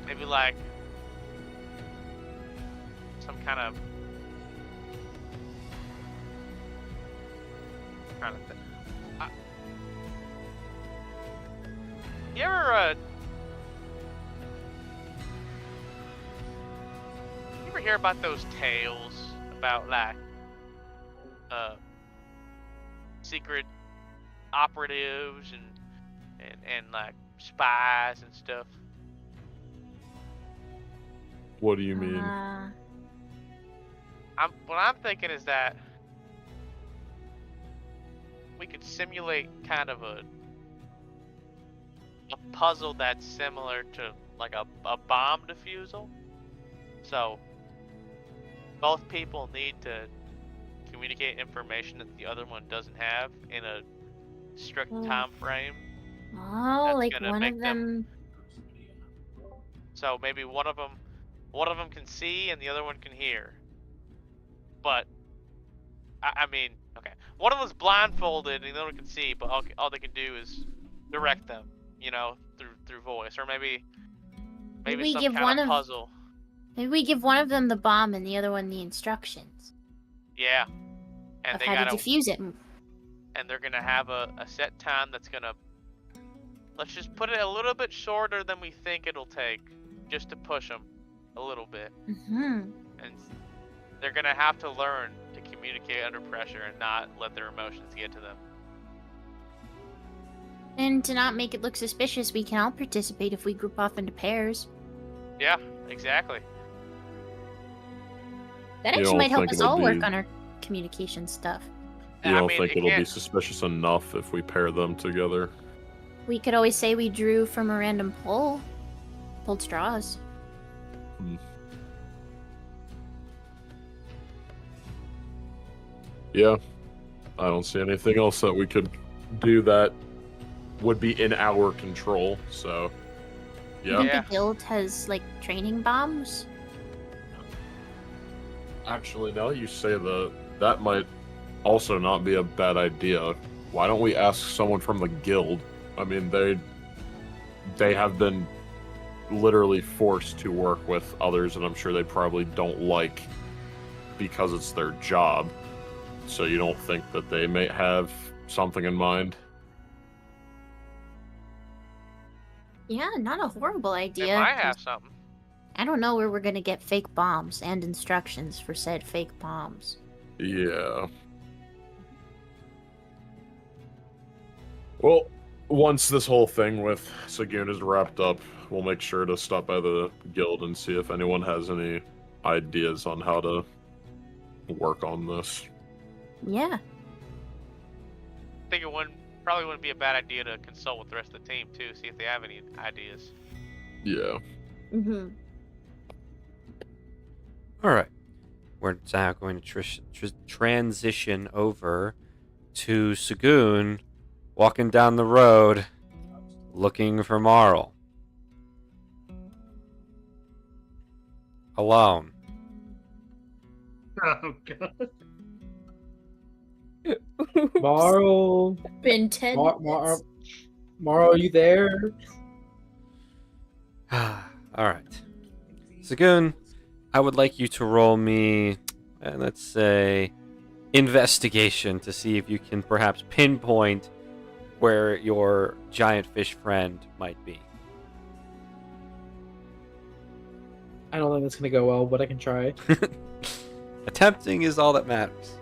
maybe like some kind of thing. You ever hear about those tales about like secret operatives and like spies and stuff? What do you mean? What I'm thinking is that we could simulate kind of a puzzle that's similar to like a bomb defusal. So both people need to communicate information that the other one doesn't have in a strict time frame. Oh, That's like gonna one make of them. So maybe one of them can see and the other one can hear. But I mean, okay, one of them's blindfolded and the other one can see, but all they can do is direct them, you know, through voice, or maybe we some give kind one of of- puzzle. Maybe we give one of them the bomb and the other one the instructions Yeah, and of they how gotta to defuse it. and they're gonna have a set time that's gonna, let's just put it a little bit shorter than we think it'll take, just to push them a little bit. Mm-hmm. And they're gonna have to learn to communicate under pressure and not let their emotions get to them. And to not make it look suspicious, we can all participate if we group off into pairs. Yeah, exactly. That You actually don't might help think us it'll all work be- on our communication stuff. You I don't mean, think it it'll be can't- suspicious enough if we pair them together? We could always say we drew from a random poll. Pulled straws. Yeah. I don't see anything else that we could do that would be in our control, so You yeah. think Yeah. the guild has, like, training bombs? Actually, now that you say that might also not be a bad idea. Why don't we ask someone from the guild? I mean, they have been literally forced to work with others, and I'm sure they probably don't like because it's their job. So you don't think that they may have something in mind? Yeah, not a horrible They idea. might have 'cause something. I don't know where we're gonna get fake bombs and instructions for said fake bombs. Yeah. Well, once this whole thing with Saghoon is wrapped up, we'll make sure to stop by the guild and see if anyone has any ideas on how to work on this. Yeah. I think probably wouldn't be a bad idea to consult with the rest of the team too, see if they have any ideas. Yeah. Mm-hmm. All right. We're now going to transition over to Saghoon walking down the road looking for Marl. Alone. Oh god. Marl, Been 10 minutes. Marl, are you there? All right. Saghoon, I would like you to roll me, let's say, investigation to see if you can perhaps pinpoint where your giant fish friend might be. I don't think that's gonna go well, but I can try. Attempting is all that matters.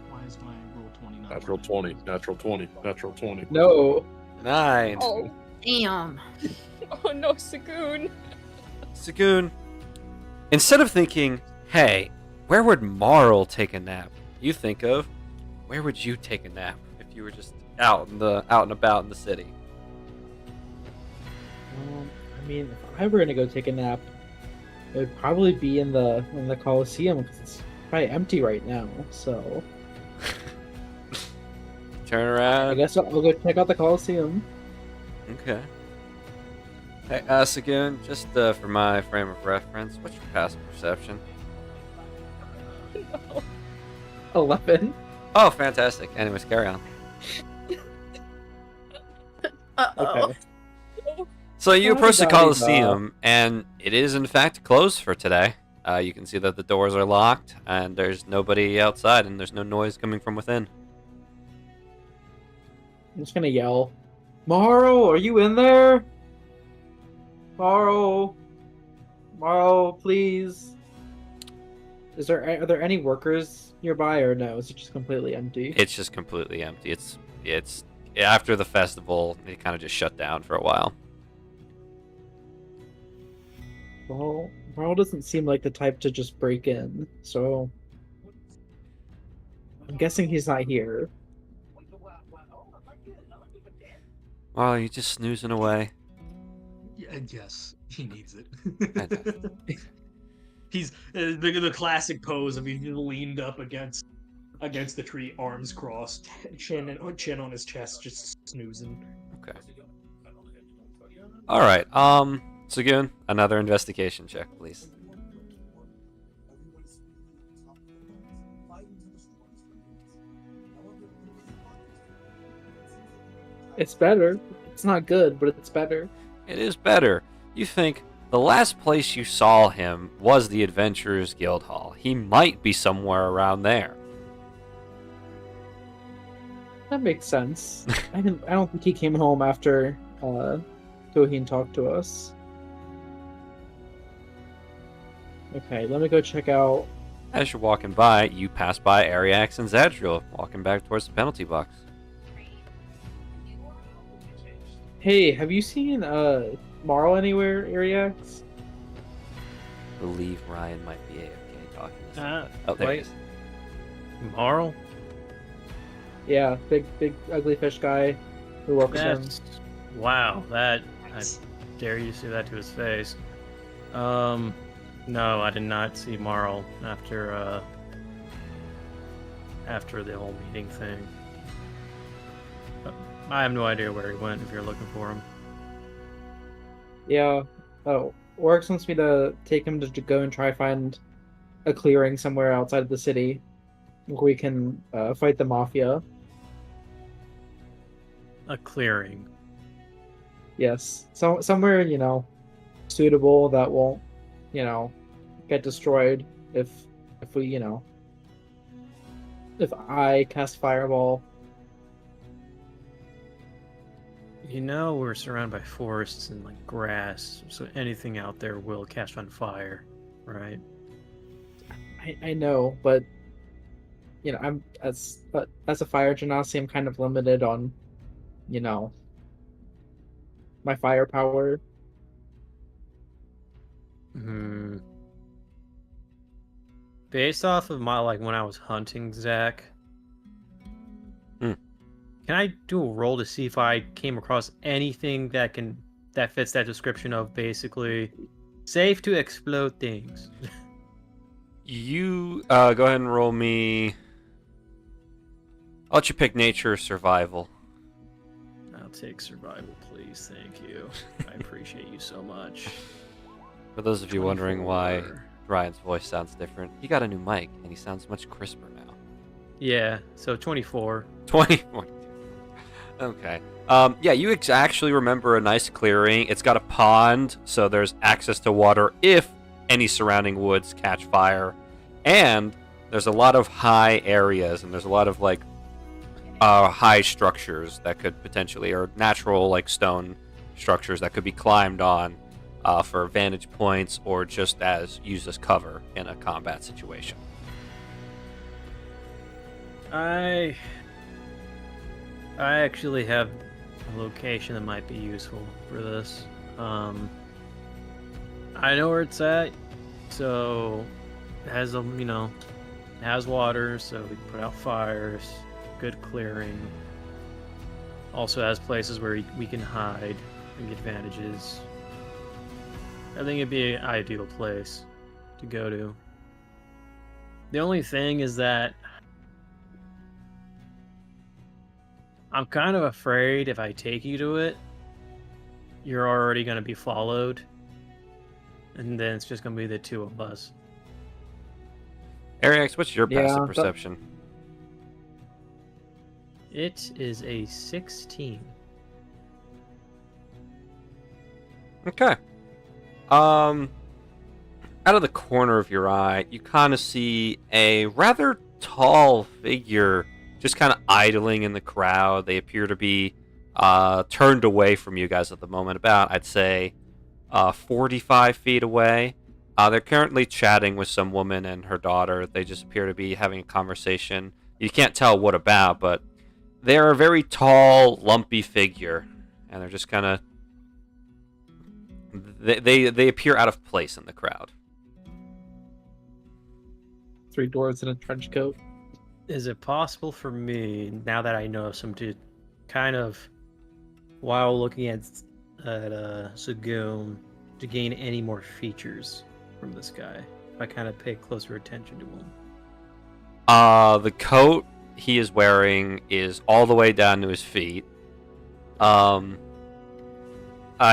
Why is my roll 20 not Natural working? 20, natural 20, natural 20. No. 9. Oh, Damn. oh no, Saghoon. Saghoon, instead of thinking, hey, where would Marl take a nap? You think of, where would you take a nap if you were just out and about in the city? I mean, if I were gonna go take a nap, it would probably be in the Coliseum because it's probably empty right now. So Turn I around. guess I'll go check out the Coliseum. Okay. Hey, Saghoon, just for my frame of reference, what's your passive perception? 11. Oh, fantastic. Anyways, carry on. Uh-oh. Okay. So you approach the Da-di-da-di-da. Coliseum, and it is in fact closed for today. You can see that the doors are locked, and there's nobody outside, and there's no noise coming from within. I'm just gonna yell, Marl, are you in there? Marl, please. Are there any workers nearby, or no? Is it just completely empty? It's just completely empty. It's after the festival, it kind of just shut down for a while. Well, Marl doesn't seem like the type to just break in, so I'm guessing he's not here. Oh, you just snoozing away. Yeah, yes, he needs it. Fantastic. He's the classic pose of he's leaned up against the tree, arms crossed, chin on his chest, just snoozing. Okay. All right. Saghoon, another investigation check, please. It's better. It's not good, but it's better. It is better. You think the last place you saw him was the Adventurers Guild Hall. He might be somewhere around there. That makes sense. I don't think he came home after Goheen talked to us. Okay, let me go check out. As you're walking by, you pass by Ariax and Zadriel, walking back towards the penalty box. Hey, have you seen Marl anywhere, Ariax? I believe Ryan might be AFK talking to Uh, somebody. Oh, there he wait. is. Marl? Yeah, big ugly fish guy who works him. That's... Wow, that... I dare you to say that to his face. No, I did not see Marl after the whole meeting thing. I have no idea where he went if you're looking for him. Yeah. Oh, Oryx wants me to take him to go and try find a clearing somewhere outside of the city where we can fight the Mafia. A clearing. Yes. So somewhere, suitable that won't, get destroyed if we, if I cast Fireball. You know we're surrounded by forests and like grass, so anything out there will catch on fire, right? I know, but I'm as a fire genasi, I'm kind of limited on, my firepower. Hmm. Based off of my when I was hunting Zach, can I do a roll to see if I came across anything that fits that description of basically safe to explode things? You go ahead and roll me. I'll let you pick nature or survival. I'll take survival, please. Thank you. I appreciate you so much. For those of you wondering why 24. Ryan's voice sounds different, he got a new mic and he sounds much crisper now. Yeah, so 24. 20. Okay. Yeah, you actually remember a nice clearing. It's got a pond, so there's access to water if any surrounding woods catch fire. And there's a lot of high areas, and there's a lot of high structures that could potentially, or natural stone structures that could be climbed on for vantage points or just as used as cover in a combat situation. I actually have a location that might be useful for this. I know where it's at, so it has it has water, so we can put out fires, good clearing. Also has places where we can hide and get advantages. I think it'd be an ideal place to go to. The only thing is that I'm kind of afraid if I take you to it, you're already going to be followed. And then it's just going to be the two of us. Ariax, what's your passive Yeah, perception? It is a 16. Okay. Out of the corner of your eye, you kind of see a rather tall figure just kind of idling in the crowd. They appear to be turned away from you guys at the moment, about, I'd say, 45 feet away. They're currently chatting with some woman and her daughter. They just appear to be having a conversation. You can't tell what about, but they're a very tall, lumpy figure, and they're just kind of... They appear out of place in the crowd. 3 dwarves in a trench coat. Is it possible for me, now that I know some, to kind of, while looking at Saghoon, to gain any more features from this guy? If I kind of pay closer attention to him. The coat he is wearing is all the way down to his feet.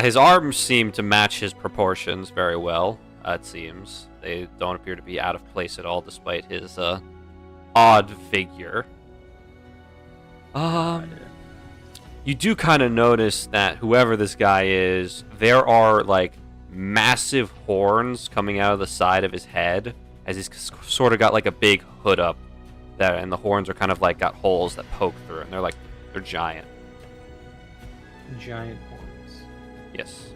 His arms seem to match his proportions very well, it seems. They don't appear to be out of place at all, despite his odd figure. You do kind of notice that whoever this guy is, there are massive horns coming out of the side of his head, as he's sort of got a big hood up, and the horns are kind of got holes that poke through, and they're giant. Giant horns. Yes.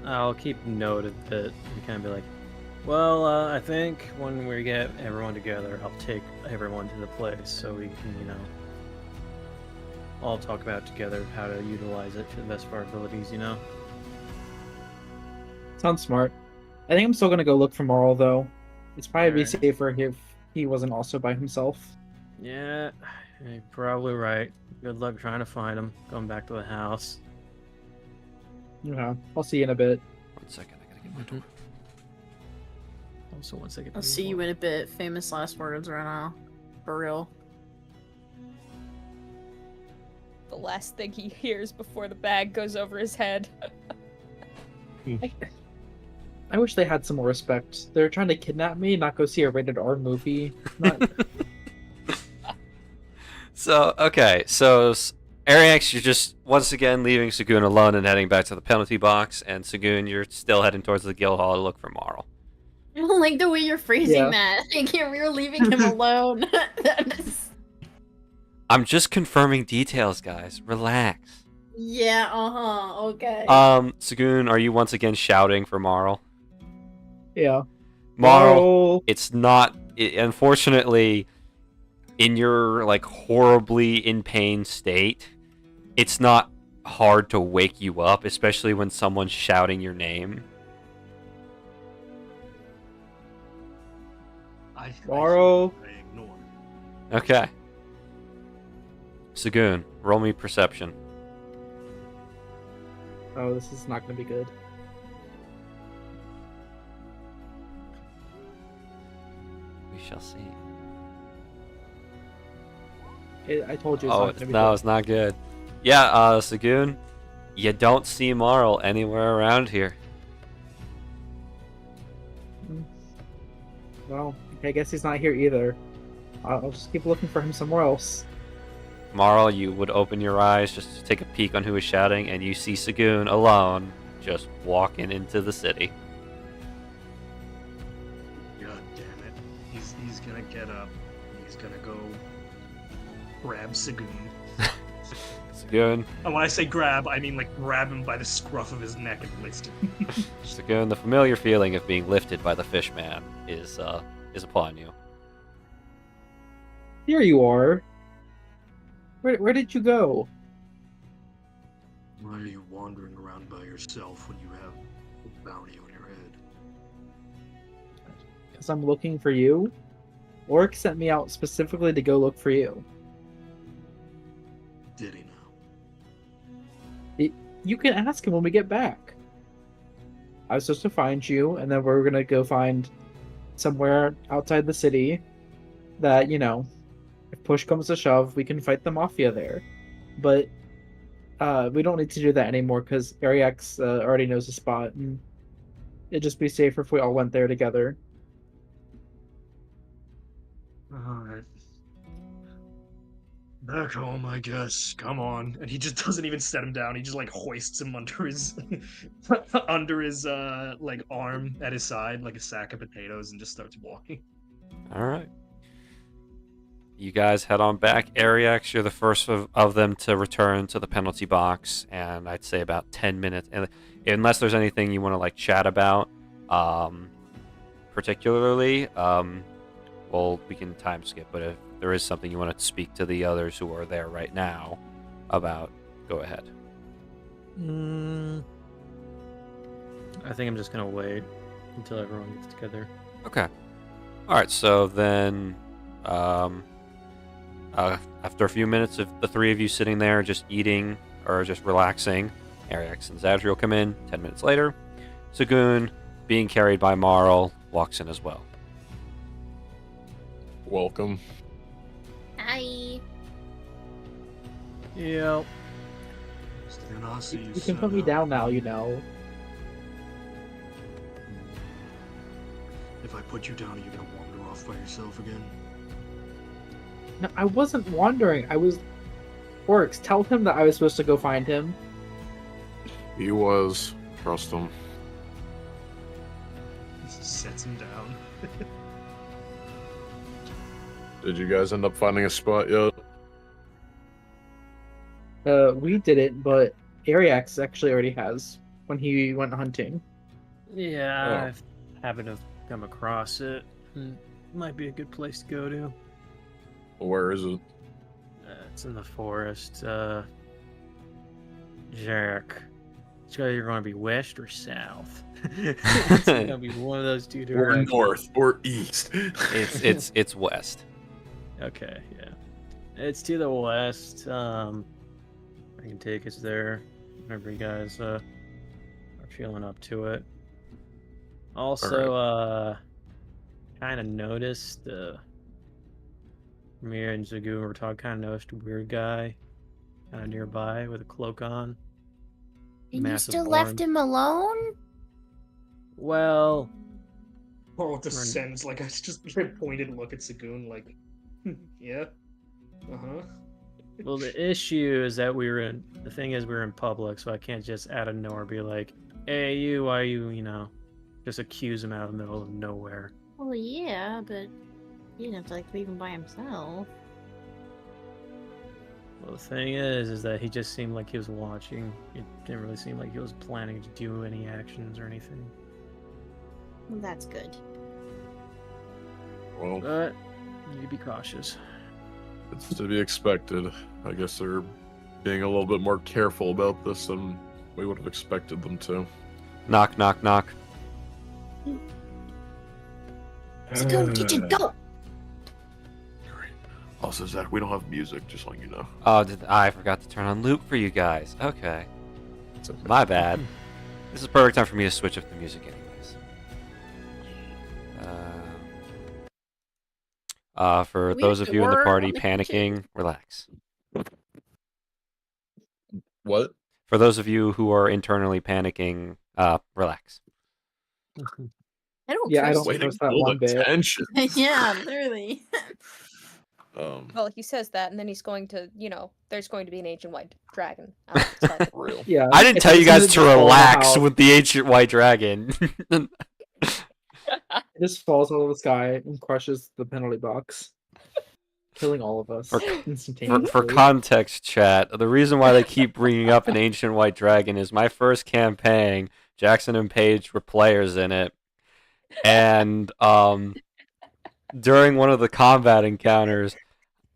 I'll keep note of it and kind of be like, well, I think when we get everyone together, I'll take everyone to the place so we can, all talk about together how to utilize it to the best of our abilities, Sounds smart. I think I'm still gonna go look for Marl, though. It's probably be Alright. safer if he wasn't also by himself. Yeah, you're probably right. Good luck trying to find him. Going back to the house. Yeah, I'll see you in a bit. 1 second, I gotta get my door. Also, 1 second. I'll see you in a bit. Famous last words right now. For real. The last thing he hears before the bag goes over his head. I wish they had some more respect. They're trying to kidnap me, not go see a rated R movie. Not... So Ariax, you're just once again leaving Saghoon alone and heading back to the penalty box, and Saghoon, you're still heading towards the guild hall to look for Marl. I don't like the way you're phrasing Yeah. that. Like, you're leaving him alone. That is... I'm just confirming details, guys. Relax. Yeah, okay. Saghoon, are you once again shouting for Marl? Yeah. Marl, it's not. Unfortunately, in your like horribly in pain state, it's not hard to wake you up, especially when someone's shouting your name. Morrow. I ignore. Okay. Saghoon, roll me perception. Oh, this is not going to be good. We shall see. I told you it's not going to be no, good. it's not good. Yeah, Saghoon, you don't see Marl anywhere around here. Well, I guess he's not here either. I'll just keep looking for him somewhere else. Marl, you would open your eyes just to take a peek on who is shouting, and you see Saghoon alone, just walking into the city. God damn it. He's gonna get up. He's gonna go grab Saghoon. Saghoon, And when I say grab, I mean like grab him by the scruff of his neck and lift him. Saghoon, the familiar feeling of being lifted by the fish man is upon you. Here you are. Where did you go? Why are you wandering around by yourself when you have a bounty on your head? Because I'm looking for you. Orc sent me out specifically to go look for you. Did he now? You can ask him when we get back. I was supposed to find you, and then we're gonna go find somewhere outside the city that, you know, if push comes to shove, we can fight the Mafia there. But we don't need to do that anymore because Ariax already knows the spot, and it'd just be safer if we all went there together. Alright. Back home, I guess. Come on. And he just doesn't even set him down. He just like hoists him under his under his like arm at his side, like a sack of potatoes, and just starts walking. All right. You guys head on back. Ariax, you're the first of them to return to the penalty box, and I'd say about 10 minutes. And unless there's anything you want to like chat about, particularly, well, we can time skip. But if there is something you want to speak to the others who are there right now about, go ahead. I think I'm just gonna wait until everyone gets together. Okay. All right. So then, after a few minutes of the three of you sitting there just eating or just relaxing, Ariax and Zadriel come in. 10 minutes later, Saghoon, being carried by Marl, walks in as well. Welcome. Hi. Yep. You can put me down now, you know. If I put you down, are you gonna wander off by yourself again? No, I wasn't wandering. I was... Orcs, tell him that I was supposed to go find him. He was. Trust him. Sets him down. Did you guys end up finding a spot yet? We didn't, but Ariax actually already has when he went hunting. Yeah, I happen to have come across it. Might be a good place to go to. Where is it? It's in the forest. Jarek. It's either going to be west or south. It's going to be one of those two Or directions. north or east. It's west. Okay, yeah. It's to the west. I can take us there whenever you guys are feeling up to it. Also, kind of noticed me and Saghoon were talking. Kind of noticed a weird guy, kind of nearby with a cloak on. And you Massive still left horns. him alone? Well, Pearl descends like a just pointed look at Saghoon, like, yeah, well, the issue is that we were in public, so I can't just out of nowhere be like, "Hey, you, why you, just accuse him out of the middle of nowhere." Well, yeah, but he didn't have to leave him by himself. Well, the thing is that he just seemed like he was watching. It didn't really seem like he was planning to do any actions or anything. Well, that's good. Well, But you need to be cautious. it's to be expected. I guess they're being a little bit more careful about this than we would have expected them to. Knock, knock, knock. Saghoon, kitchen, go! Also, Zach, we don't have music, just letting you know. Oh, I forgot to turn on loop for you guys. Okay. It's okay. My bad. This is a perfect time for me to switch up the music anyways. For We those have of you in the door party on the kitchen. panicking, relax. What? For those of you who are internally panicking, relax. I don't Yeah, I trust don't Way to trust that build one bit. attention. you. Yeah, literally. Well, he says that, and then he's going to, there's going to be an ancient white dragon. Outside. Real. Yeah. I didn't if tell you listen guys this to fall in the relax house, with the ancient white dragon. It just falls out of the sky and crushes the penalty box, killing all of us For instantaneously. context, chat, the reason why they keep bringing up an ancient white dragon is my first campaign. Jackson and Paige were players in it, and during one of the combat encounters,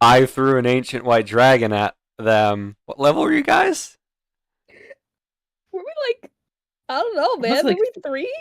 I threw an ancient white dragon at them. What level were you guys? Were we like, I don't know, It was man. like- Were we 3?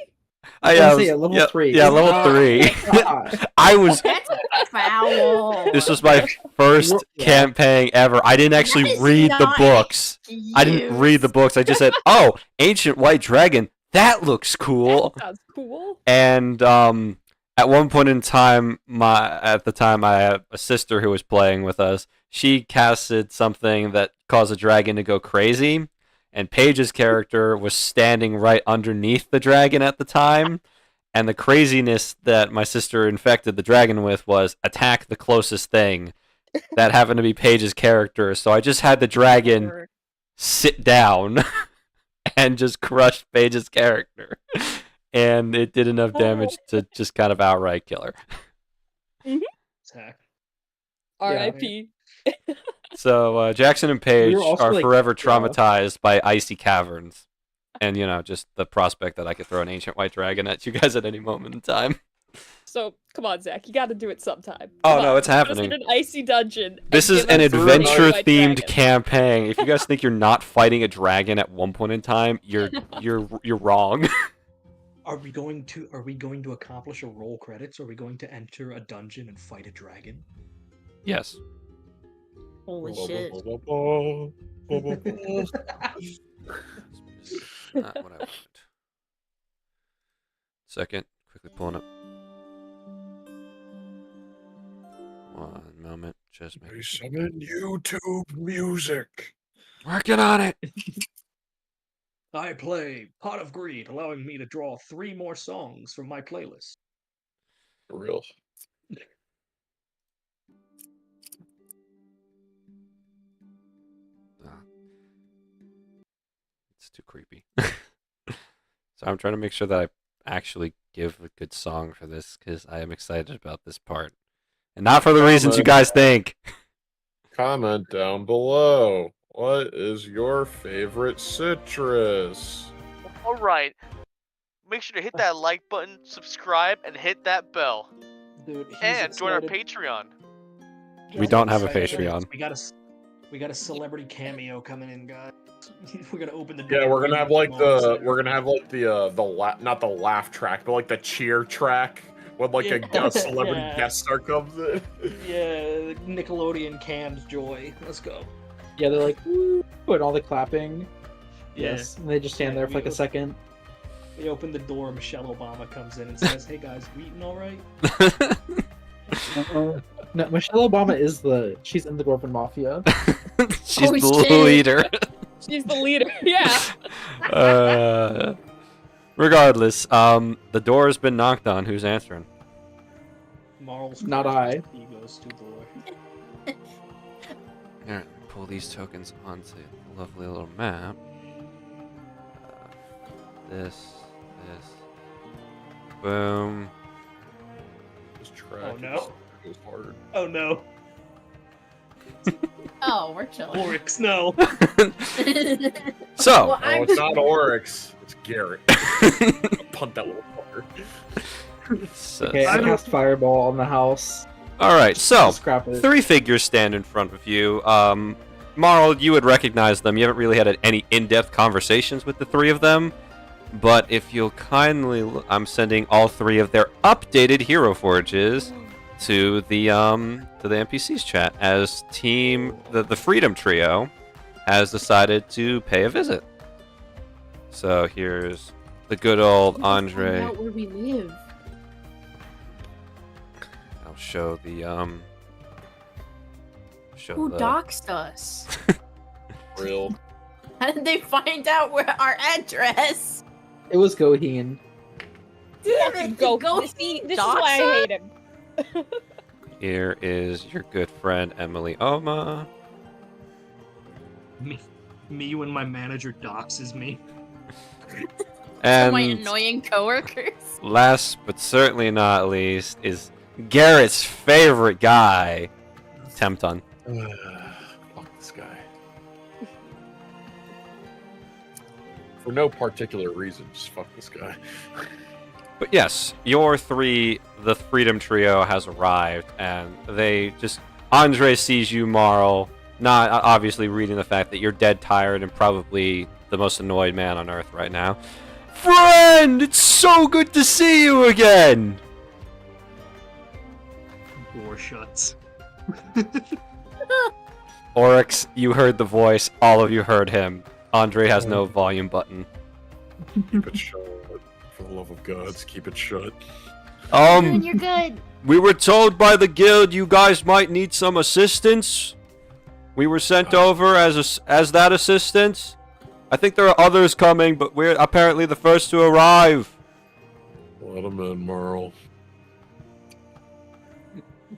Oh, I was it gonna say, level 3. Yeah, level Ah, 3. God. I was. That's foul. This was my first Yeah. campaign ever. I didn't actually That is read the not books. I didn't read the books. I just said, "Oh, ancient white dragon. That looks cool." That sounds cool. And at one point in time, I had a sister who was playing with us. She casted something that caused the dragon to go crazy, and Paige's character was standing right underneath the dragon at the time. And the craziness that my sister infected the dragon with was attack the closest thing. That happened to be Paige's character, so I just had the dragon sit down and just crushed Paige's character. And it did enough damage to just kind of outright kill her. Zach. R.I.P. So Jackson and Paige also, are like, forever traumatized by icy caverns. And, just the prospect that I could throw an ancient white dragon at you guys at any moment in time. So, come on, Zach. You got to do it sometime. Oh, Come no, on. it's Put us happening. in an icy dungeon. This and is give an us adventure-themed white dragon. campaign. If you guys think you're not fighting a dragon at one point in time, you're wrong. Are we going to accomplish a roll credits? Are we going to enter a dungeon and fight a dragon? Yes. Holy shit. Not what I wanted. Second, quickly pulling up. One moment, just make Summon YouTube music. working on it. I play Pot of Greed, allowing me to draw 3 more songs from my playlist. For real. It's too creepy. So I'm trying to make sure that I actually give a good song for this because I am excited about this part, and not for the reasons you guys think. Comment down below. What is your favorite citrus? All right. Make sure to hit that like button, subscribe, and hit that bell. Dude, he's And join our excited. Patreon. We don't have a Excited. Patreon. We got a celebrity cameo coming in, guys. We're gonna open the door. Yeah, we're gonna have like the not the laugh track, but like the cheer track when like Yeah. a celebrity Yeah. guest star comes in. Yeah, Nickelodeon canned joy. Let's go. Yeah, they're like, woo, and all the clapping. Yeah. Yes, and they just stand there for like a second. We open the door. Michelle Obama comes in and says, "Hey guys, we eating all right?" No, Michelle Obama she's in the Dulduar Mafia. She's Oh, the shit. leader. She's the leader. Yeah. Regardless, the door has been knocked on. Who's answering? Marl's Not first I. He goes to the door. Alright, pull these tokens onto the lovely little map. This. Boom. This track Oh, no. goes hard. Oh no. Oh, we're chilling. Oryx, no. So, Well, Oh, it's not Oryx. It's Garrett. Punt that little fucker. Okay, I cast Fireball on the house. all right. So, Scrap it. 3 figures stand in front of you. Marl, you would recognize them. You haven't really had any in-depth conversations with the 3 of them. But if you'll kindly, I'm sending all 3 of their updated hero forges to the NPCs chat as the Freedom Trio has decided to pay a visit. So here's the good old Andre. Find out where we live. I'll show the Who doxed us? Real. How did they find out where our address? It was Goheen. Damn it! Go See, this is why I hate him. Here is your good friend Emily Oma. Me when my manager doxes me. And my annoying coworkers. last but certainly not least is Garrett's favorite guy, Tempton. Fuck this guy. For no particular reason, just fuck this guy. But yes, the Freedom Trio has arrived, and they just... Andre sees you, Marl, not obviously reading the fact that you're dead tired and probably the most annoyed man on Earth right now. Friend! It's so good to see you again! Door shuts. Oryx, you heard the voice. All of you heard him. Andre has no volume button. Keep it shut. For the love of gods, keep it shut. You're good. We were told by the guild you guys might need some assistance. We were sent over as that assistance. I think there are others coming, but we're apparently the first to arrive. Let him in, Merle.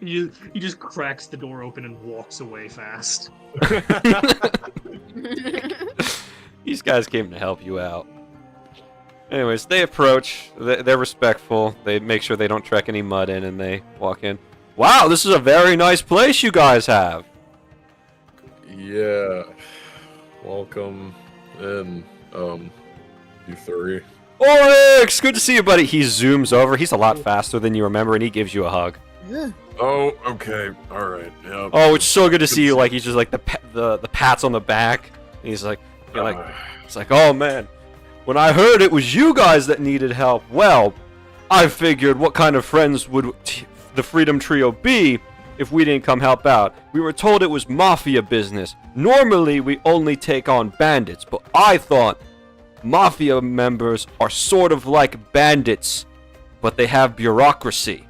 He just cracks the door open and walks away fast. These guys came to help you out. Anyways, they approach. They're respectful. They make sure they don't trek any mud in, and they walk in. Wow, this is a very nice place you guys have. Yeah. Welcome in, you 3. Oryx, good to see you, buddy. He zooms over. He's a lot faster than you remember, and he gives you a hug. Oh, okay. Alright, yeah. Oh, it's so good to see you. Like, he's just like the pats on the back. And he's like, it's like, oh man. When I heard it was you guys that needed help, well, I figured what kind of friends would the Freedom Trio be if we didn't come help out. We were told it was mafia business. Normally, we only take on bandits, but I thought mafia members are sort of like bandits, but they have bureaucracy.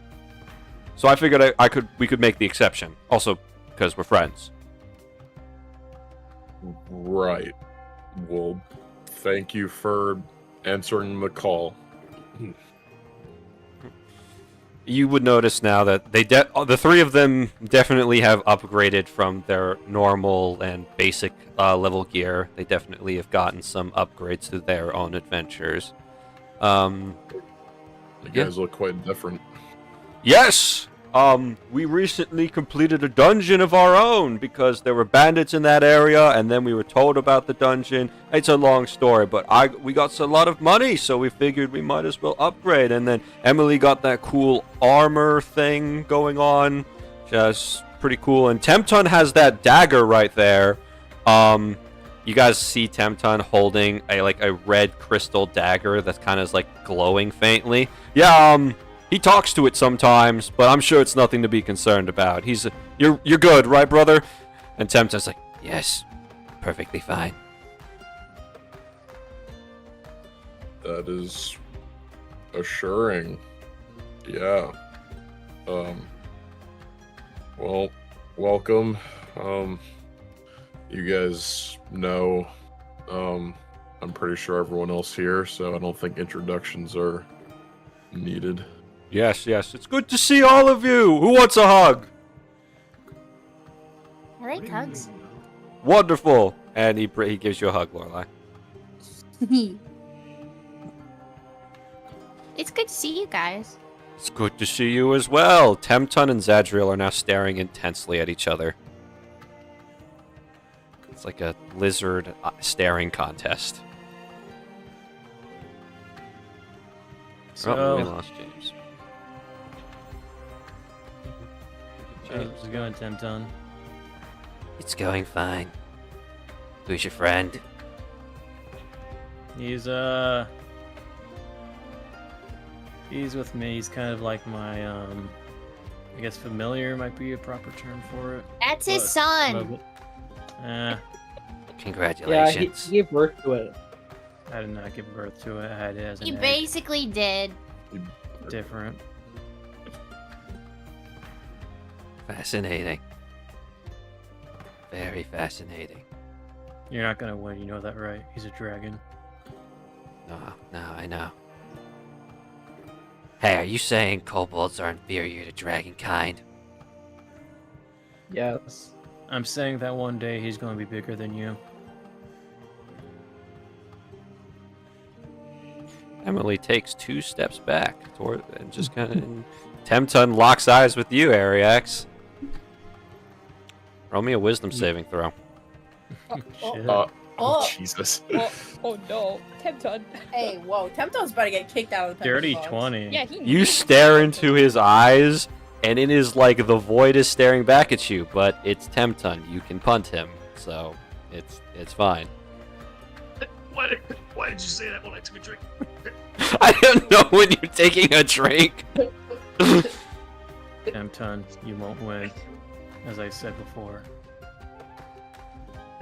So I figured we could make the exception. Also, because we're friends. Right. Well, thank you for answering the call. You would notice now that the 3 of them definitely have upgraded from their normal and basic level gear. They definitely have gotten some upgrades to their own adventures. You guys look quite different. Yes! We recently completed a dungeon of our own because there were bandits in that area, and then we were told about the dungeon. It's a long story, but we got a lot of money, so we figured we might as well upgrade. And then Emily got that cool armor thing going on, just pretty cool. And Tempton has that dagger right there. You guys see Tempton holding a red crystal dagger that's kind of like glowing faintly. Yeah, he talks to it sometimes, but I'm sure it's nothing to be concerned about. You're good, right, brother? And Tempton's like, yes, perfectly fine. That is assuring. Yeah. Well, welcome. You guys know, I'm pretty sure everyone else here, so I don't think introductions are needed. Yes, it's good to see all of you. Who wants a hug? I like hugs. Wonderful. And he gives you a hug, Lorelai. It's good to see you guys. It's good to see you as well. Tempton and Zadriel are now staring intensely at each other. It's like a lizard staring contest. Oh, we So, lost James. how's it going, Tempton? It's going fine. Who's your friend? He's with me. He's kind of like my I guess familiar might be a proper term for it. That's his but- son. Eh, Congratulations. he gave birth to it. I did not give birth to it. I had it as an He egg. basically did. Different. Fascinating. Very fascinating. You're not gonna win. You know that, right? He's a dragon. No, I know. Hey, are you saying kobolds are inferior to dragonkind? Yes. I'm saying that one day he's gonna be bigger than you. Emily takes 2 steps back toward and just kind of. Tempton locks eyes with you, Ariax. Roll me a wisdom saving throw. Shit. Oh, Jesus. Oh no, Tempton. hey, whoa. Tempton's about to get kicked out of the Dirty Pepper Box. 20. Yeah, he. You stare into his eyes, and it is like the void is staring back at you, but it's Tempton. You can punt him, so it's fine. Why did you say that when I took a drink? I don't know when you're taking a drink. Tempton, you won't win. As I said before.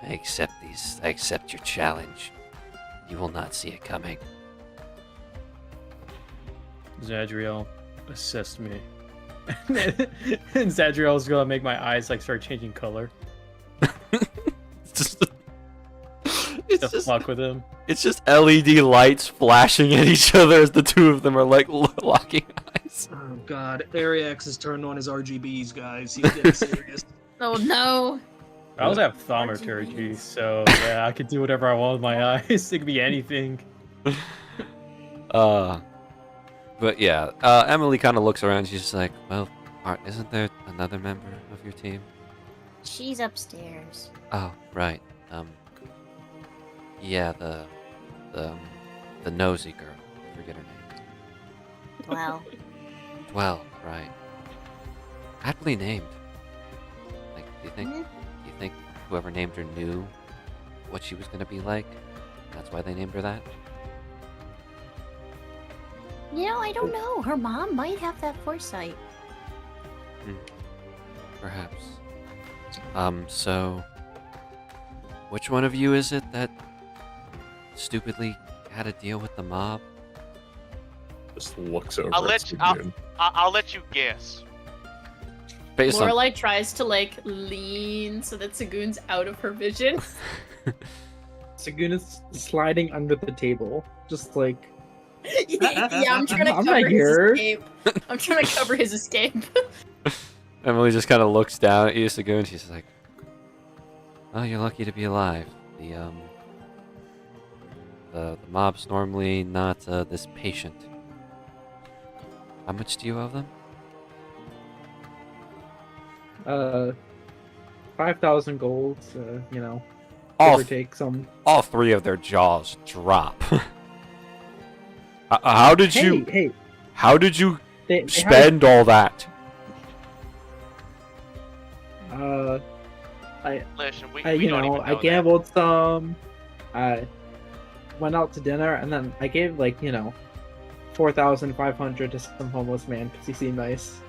I accept your challenge. You will not see it coming. Zadriel, assist me. And Zadriel's gonna make my eyes like start changing color. To fuck with him. It's just LED lights flashing at each other as the two of them are like locking eyes. Oh god, Ariax has turned on his RGBs, guys. He's getting serious. Oh no. I also have thaumaturgy, so yeah, I could do whatever I want with my eyes. It could be anything. But yeah, Emily kind of looks around. She's just like, well, isn't there another member of your team? She's upstairs. Oh, right. Yeah, the nosy girl. I forget her name. Well, Well, right. Aptly named. Like, do you Mhm. think whoever named her knew what she was gonna be like? That's why they named her that? I don't know. Her mom might have that foresight. Perhaps. So which one of you is it that stupidly had to deal with the mob? Just looks over. I'll at let you- Saghoon. I'll let you guess. Based on Lorelai tries to like lean so that Saghoon's out of her vision. Saghoon is sliding under the table, just like Yeah, I'm trying to I'm cover not his here. escape. I'm trying to cover his escape. Emily just kind of looks down at you, Saghoon. She's like, "Oh, you're lucky to be alive. The mob's normally not this patient. How much do you owe them?" 5,000 gold. Give All, or take some. all 3 of their jaws drop. How did you? Hey, How did you they have- spend all that? Listen, we I don't even know I that. gambled some. I went out to dinner, and then I gave 4,500 to some homeless man because he seemed nice.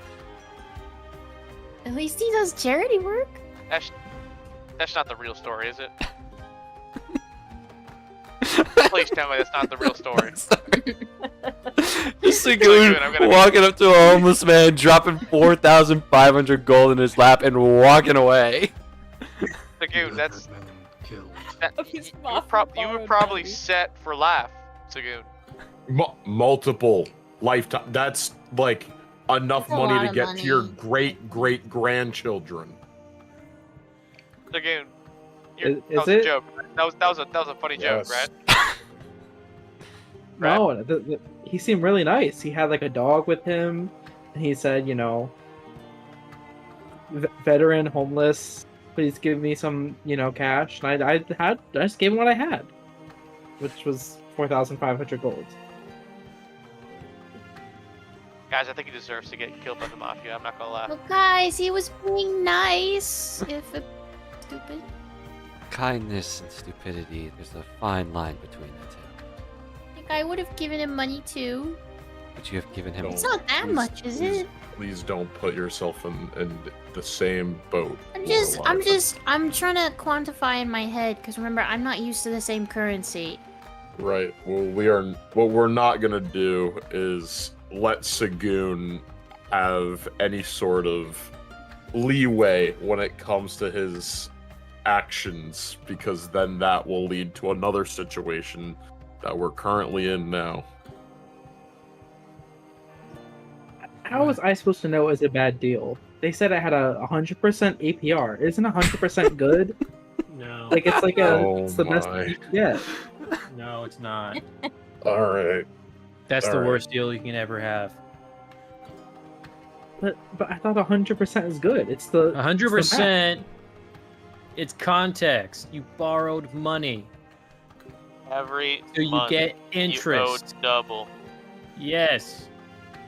At least he does charity work. That's not the real story, is it? Please tell me that's not the real story. Just Saghoon, I'm gonna- walking up to a homeless man, dropping 4,500 gold in his lap, and walking away. Saghoon, that's Of his you mafia were borrowed probably money. set for life, Saghoon. Multiple lifetime. That's like enough That's a lot money to of get to your money. great grandchildren. Saghoon, Is that was it? a joke. That was a funny joke, Yes. right? No, he seemed really nice. He had a dog with him, and he said, veteran, homeless, please give me some, cash. And I just gave him what I had, which was 4,500 gold. Guys, I think he deserves to get killed by the Mafia. I'm not gonna lie. Well, guys, he was being nice. If it... stupid. Kindness and stupidity, there's a fine line between the two. Like, I would have given him money too. But you have given him... It's not that much, is it? Please don't put yourself in the same boat. I'm Laura. I'm trying to quantify in my head, because remember, I'm not used to the same currency. Right. Well, what we're not gonna do is let Saghoon have any sort of leeway when it comes to his actions, because then that will lead to another situation that we're currently in now. How was I supposed to know it was a bad deal? They said I had a 100% APR. Isn't 100% good? No. Like it's like it's the best my. you can get. No, it's not. All right. That's the Alright. worst deal you can ever have. But I thought 100% is good. It's the 100%. It's context. You borrowed money, Every so you month, get you owed interest. double. Yes.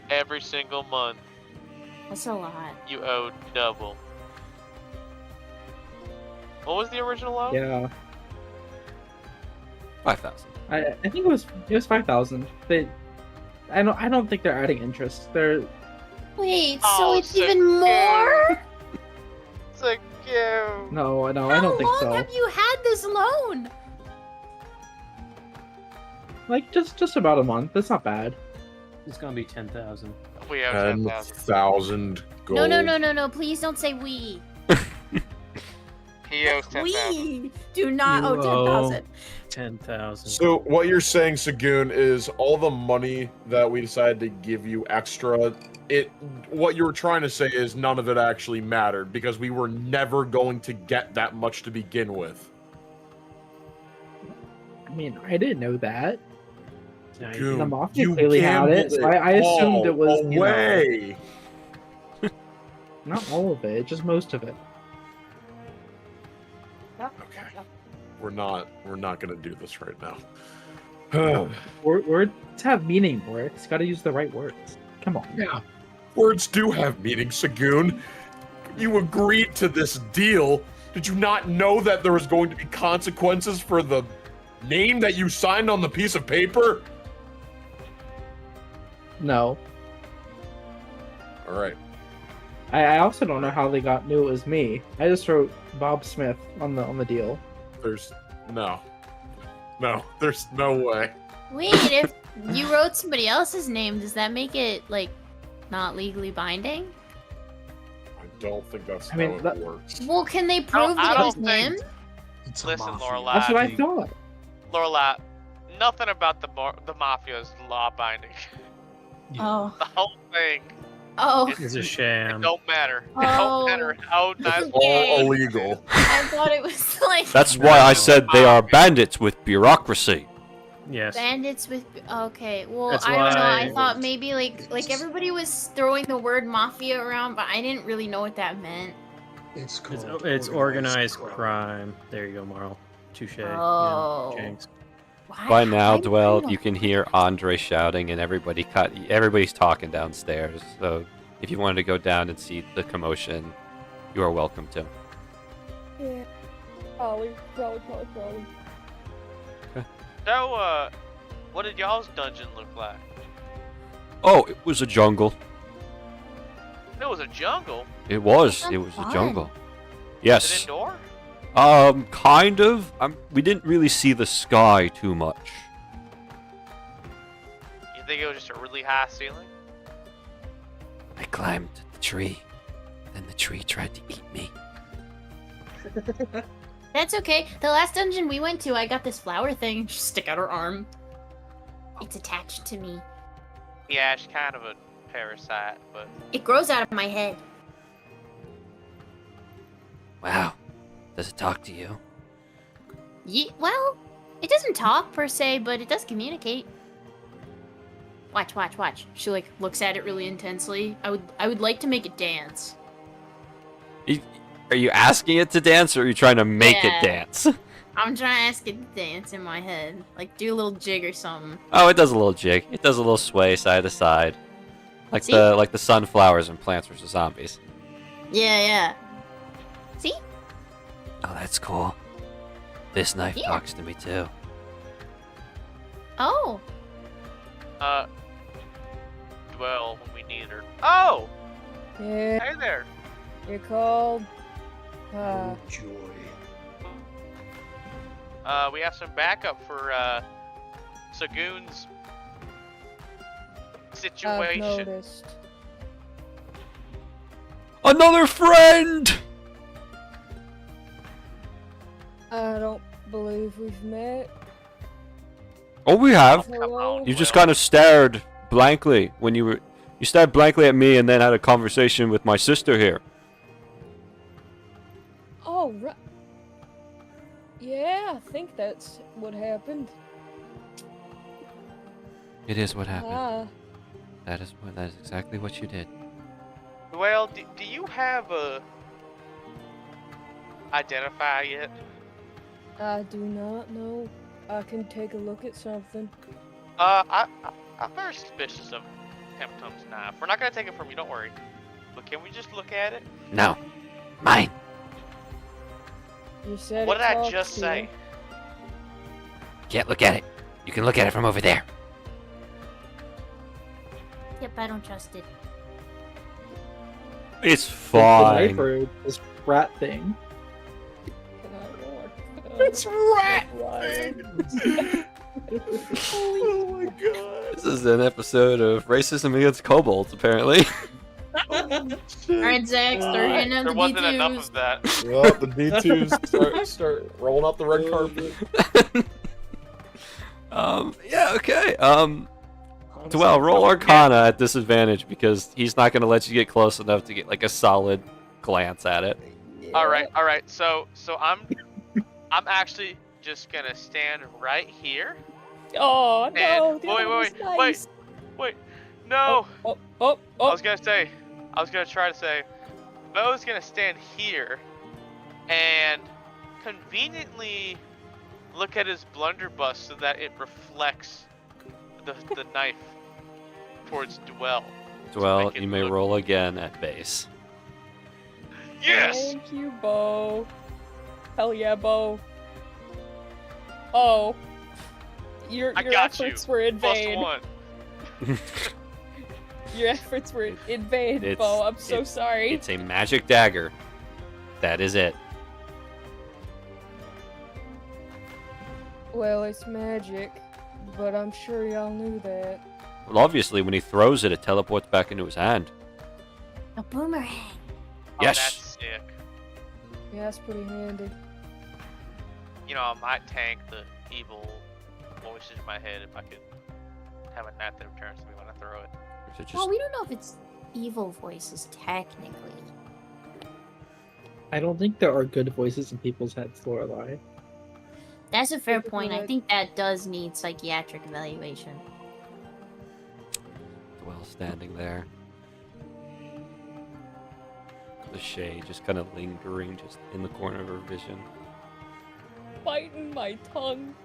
Every single month, That's a lot. you owed double. What was the original loan? Yeah. 5,000. I think it was 5,000. I don't think they're adding interest. They're Wait, so Oh, it's even Saghoon. more? Saghoon. no, I How don't think long so. have you had this loan? Like just about a month. That's not bad. It's gonna be 10,000. We have 10,000. 10,000 gold. No, please don't say we. He owes 10,000. We do not owe You 10,000. 10,000. So what you're saying, Saghoon, is all the money that we decided to give you extra, what you were trying to say is none of it actually mattered because we were never going to get that much to begin with. I mean, I didn't know that. Now you- Goon, The Mafia you clearly had it, gambled so I assumed it was, all away. Not all of it, just most of it. Okay. We're not gonna do this right now. Words have meaning, Boris. Got to use the right words. Come on. Yeah. Words do have meaning, Saghoon. You agreed to this deal. Did you not know that there was going to be consequences for the name that you signed on the piece of paper? No. All right. I also don't know how they knew it was me. I just wrote Bob Smith on the deal. There's no, there's no way. Wait, if you wrote somebody else's name, does that make it, like, not legally binding? I don't think that's I mean, how that- it works. Well, can they prove I that it was don't think- him? It's a Listen, mafia. Lorelai. That's what I thought. Lorelai, nothing about the Mafia is law binding. Oh. The whole thing, Oh, It's a it sham. don't matter. It Oh. don't matter how nice. Okay. All illegal. I thought it was like That's why I said they are bandits with bureaucracy. Yes. bandits with. Okay, well, That's I don't know. I why- thought maybe like everybody was throwing the word mafia around, but I didn't really know what that meant. It's called It's organized crime. There you go, Marl. Touche. Oh. Jinx. Why- By now, I don't Dwell, know. you can hear Andre shouting and everybody's talking downstairs. So if you wanted to go down and see the commotion, you are welcome to. Yeah. Probably. So, what did y'all's dungeon look like? Oh, it was a jungle. It was a jungle. It was. Sounds It was a fun. jungle. Is it Yes. indoor? Kind of. We didn't really see the sky too much. You think it was just a really high ceiling? I climbed the tree, then the tree tried to eat me. That's okay. The last dungeon we went to, I got this flower thing. Just stick out her arm. It's attached to me. Yeah, it's kind of a parasite, but It grows out of my head. Wow. Does it talk to you? Well, it doesn't talk per se, but it does communicate. Watch. She like looks at it really intensely. I would like to make it dance. Are Are you asking it to dance, or are you trying to make Yeah. it dance? I'm trying to ask it to dance in my head. Like, do a little jig or something. Oh, it does a little jig. It does a little sway side to side, like See? the sunflowers in Plants vs Zombies. Yeah. See? Oh, that's cool. This knife Yeah. talks to me too. Oh. Dwell when we need her. Oh! Yeah, Hey there. you're called. Joy. We have some backup for Saghoon's I've situation. noticed. Another friend! I don't believe we've met. Oh, we have. Come Hello? on, You just Will. kind of stared blankly when you stared blankly at me and then had a conversation with my sister here. Oh, right. Yeah, I think that's what happened. It is what happened. Ah, That is exactly what you did. Well, do you have a identify yet? I do not know. I can take a look at something. I'm very suspicious of Temptum's knife. We're not gonna take it from you, don't worry. But can we just look at it? No. Mine. You said What it did I talks just to say? you. Can't look at it. You can look at it from over there. Yep, I don't trust it. It's The fine. knife or this rat thing. Can I walk? It's rat Ryan. Oh my god. This is an episode of racism against kobolds, apparently. Alright, Zach, start hitting out There the wasn't enough D2s. of that. Yeah, the D2s start rolling out the red carpet. Yeah, okay. Well, roll Arcana at disadvantage because he's not gonna let you get close enough to get like a solid glance at it. All right. So I'm actually just gonna stand right here. Oh no! And the other one was nice. wait. No. Oh! I was gonna try to say, Bo's gonna stand here and conveniently look at his blunderbuss so that it reflects the knife towards Dwell. Well, make it you may look- roll again at base. Yes! Thank you, Bo. Hell yeah, Bo. Oh. Your I got efforts you. were in Plus vain. 1. Your efforts were in vain, It's- Bo. I'm so it's- sorry. It's a magic dagger. That is it. Well, it's magic, but I'm sure y'all knew that. Well, obviously, when he throws it, it teleports back into his hand. A boomerang. Yes. Oh, that's sick. Yeah, that's pretty handy. You know, I might tank the evil voices in my head if I could have a knife that returns to me when I throw it. Or is it just- Well, we don't know if it's evil voices, technically. I don't think there are good voices in people's heads, Lorelai. That's a fair Good point. I point. think that does need psychiatric evaluation. Well, standing there. The shade just kind of lingering just in the corner of her vision. Biting my tongue.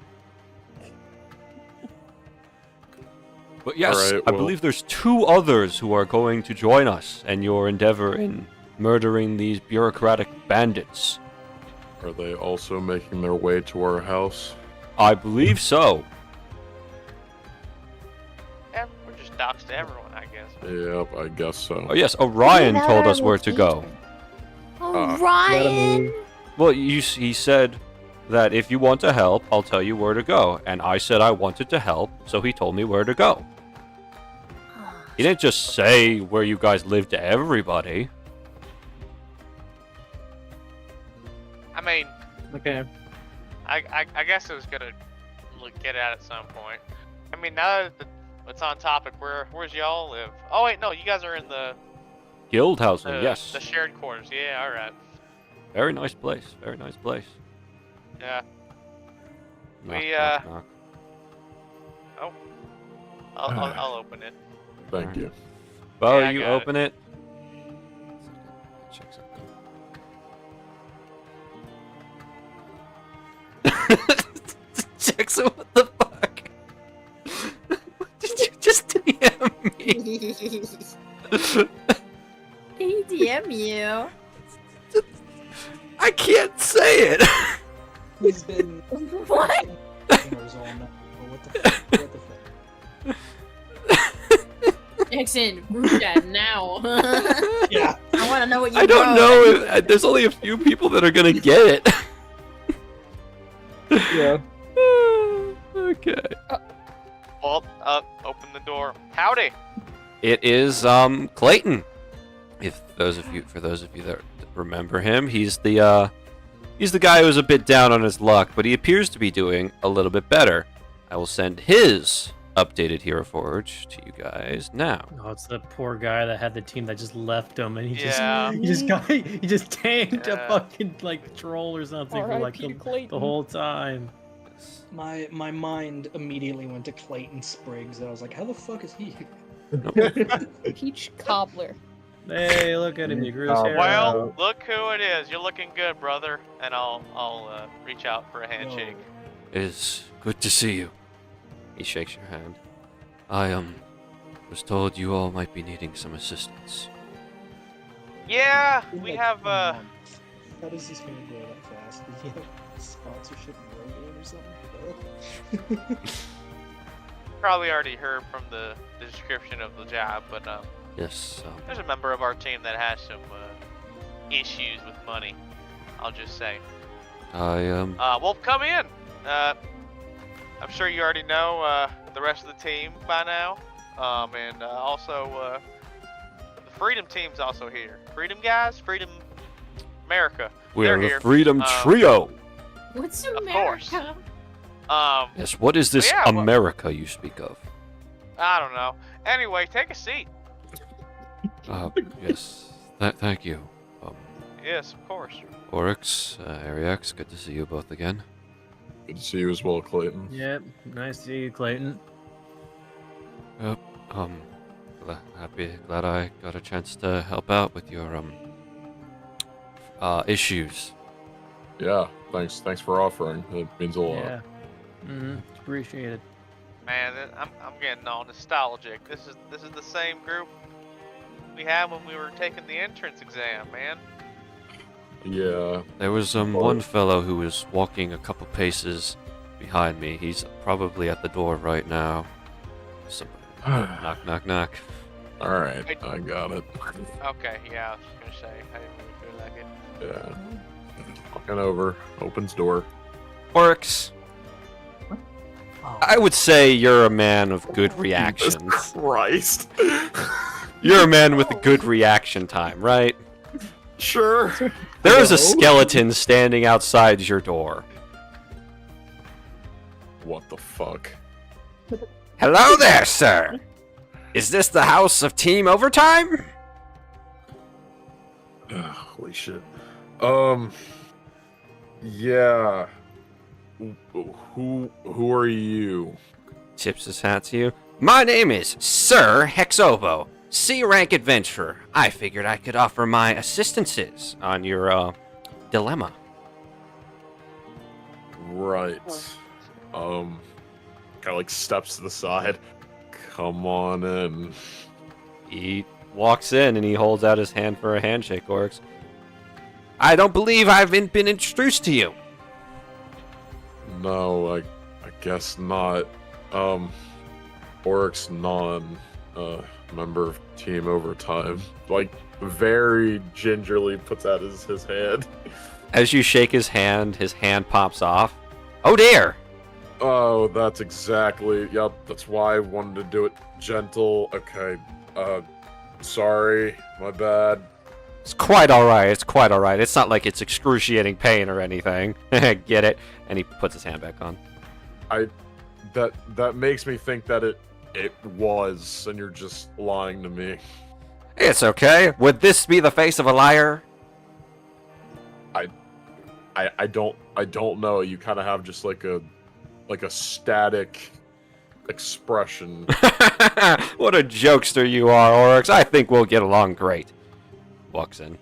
But yes, Alright, I well- believe there's 2 others who are going to join us in your endeavor in murdering these bureaucratic bandits. Are they also making their way to our house? I believe so. Yeah, we're just docs to everyone, I guess. Yep, I guess so. Oh yes, Orion told us where to go. Orion! Well, he said that if you want to help, I'll tell you where to go. And I said I wanted to help, so he told me where to go. He didn't just say where you guys live to everybody. I mean, Okay. I guess it was gonna get at some point. I mean, now that it's on topic, where's y'all live? Oh wait, no, you guys are in the Guildhausen, yes. the shared quarters. Yeah, all right. Very nice place. Very nice place. Yeah, Knock, We, knock, knock. I'll open it. Thank you. Well, Yeah, I you got it. open it. Check something. Jackson, what the fuck? Did you just DM me? He DM you. I can't say it. He's been. What? What the fuck? Jackson, group chat now. Yeah. I want to know what you I don't know. There's only a few people that are gonna get it. Yeah. Okay. Well, open the door. Howdy. It is Clayton. For those of you that remember him, he's the guy who was a bit down on his luck, but he appears to be doing a little bit better. I will send his updated Hero Forge to you guys now. Oh, it's the poor guy that had the team that just left him, and he Yeah. just tanked a Yeah. fucking like troll or something for like R.I.P. Clayton. the whole time. My mind immediately went to Clayton Spriggs, and I was like, how the fuck is he? Peach cobbler. Hey, look at him! He grew his Oh, hair Well, out. look who it is. You're looking good, brother. And I'll reach out for a handshake. It is good to see you. He shakes your hand. I was told you all might be needing some assistance. Yeah, we have How does this man grow that fast? Does he have sponsorship in Rogan or something? probably already heard from the description of the job, but Yes. there's a member of our team that has some issues with money. I'll just say. Well, come in. I'm sure you already know the rest of the team by now, and also the Freedom team's also here. Freedom guys, Freedom America. We are They're the here. Freedom Trio. What's Of course. America? Yes. What is this yeah, well- America you speak of? I don't know. Anyway, take a seat. Yes. Thank you. Yes, of course. Oryx, Ariax, good to see you both again. Good to see you as well, Clayton. Yep, nice to see you, Clayton. Glad I got a chance to help out with your issues. Yeah, thanks for offering. It means a lot. Yeah. Appreciate it. Man, I'm getting all nostalgic. This is the same group we had when we were taking the entrance exam, man. Yeah. There was one fellow who was walking a couple paces behind me. He's probably at the door right now. Somebody. Knock, knock, knock. All right, I got it. Okay, yeah, I was just gonna say I didn't really feel like it. Yeah. Walking over, opens door. Oryx, I would say you're a man of good reactions. Christ. You're a man with a good reaction time, right? Sure. There is a skeleton standing outside your door. What the fuck? Hello there, sir. Is this the house of Team Overtime? Holy shit. Yeah. Who are you? Tips his hat to you. My name is Sir Hexobo, C-rank adventurer. I figured I could offer my assistances on your dilemma. Right. Kind of like steps to the side. Come on in. He walks in and he holds out his hand for a handshake, Oryx. I don't believe I've been introduced to you. No, I guess not. Oryx member of Team Overtime. Like, very gingerly puts out his hand. As you shake his hand pops off. Oh dear! Oh, that's exactly. Yep, that's why I wanted to do it gentle. Okay, sorry, my bad. It's quite alright, It's not like it's excruciating pain or anything. Get it? And he puts his hand back on. That makes me think that it was, and you're just lying to me. It's okay. Would this be the face of a liar? I don't know. You kind of have just like a static expression. What a jokester you are, Oryx. I think we'll get along great. Walks in.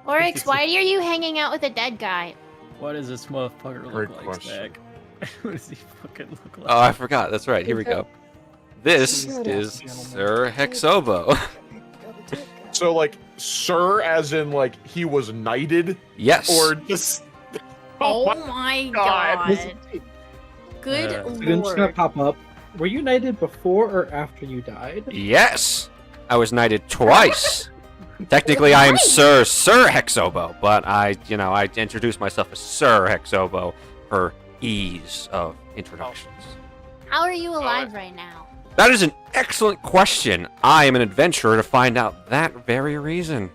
Oryx, why are you hanging out with a dead guy? What does this motherfucker Great look like, question. Zach? What does he fucking look like? Oh, I forgot. That's right. Here we go. This Please, is gentlemen. Sir Hexobo. So, like, sir, as in, like, he was knighted? Yes. Or just... Oh my my God. god. Good I'm just gonna lord. pop up. Were you knighted before or after you died? Yes. I was knighted twice. Technically, I am Sir Hexobo, but I introduced myself as Sir Hexobo for ease of introductions. How are you alive right now? That is an excellent question. I am an adventurer to find out that very reason.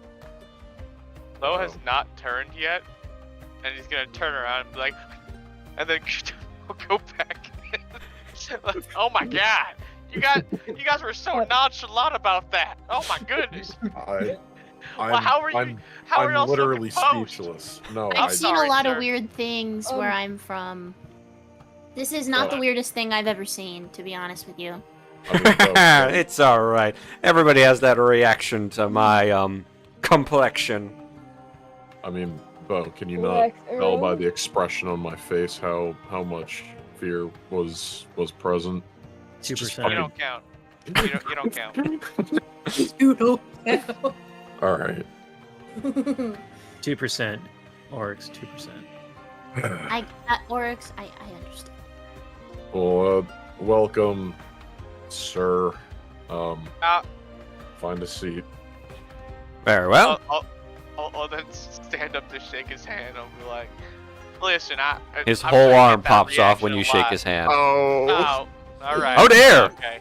Lo has not turned yet, and he's gonna turn around and be like, and then we'll go back. Like, oh my god, you guys were so nonchalant about that. Oh my goodness. Well, how are you? How are I'm y'all so literally composed? speechless. No, I've I'm seen sorry, a lot sir. of weird things where I'm from. This is not the What? weirdest thing I've ever seen, to be honest with you. I mean, It's all right. Everybody has that reaction to my complexion. Bo, can you not tell by the expression on my face how much fear was present? 2%. You don't count. You don't count. You don't know. All right. 2%. Oryx, 2%. Oryx, I understand. Well, welcome, sir. Find a seat. Very well. I'll then stand up to shake his hand. I'll be like, listen, His I'm whole gonna arm get that pops off when reaction you a shake lot. his hand. Oh, all right. Oh, dear. Okay.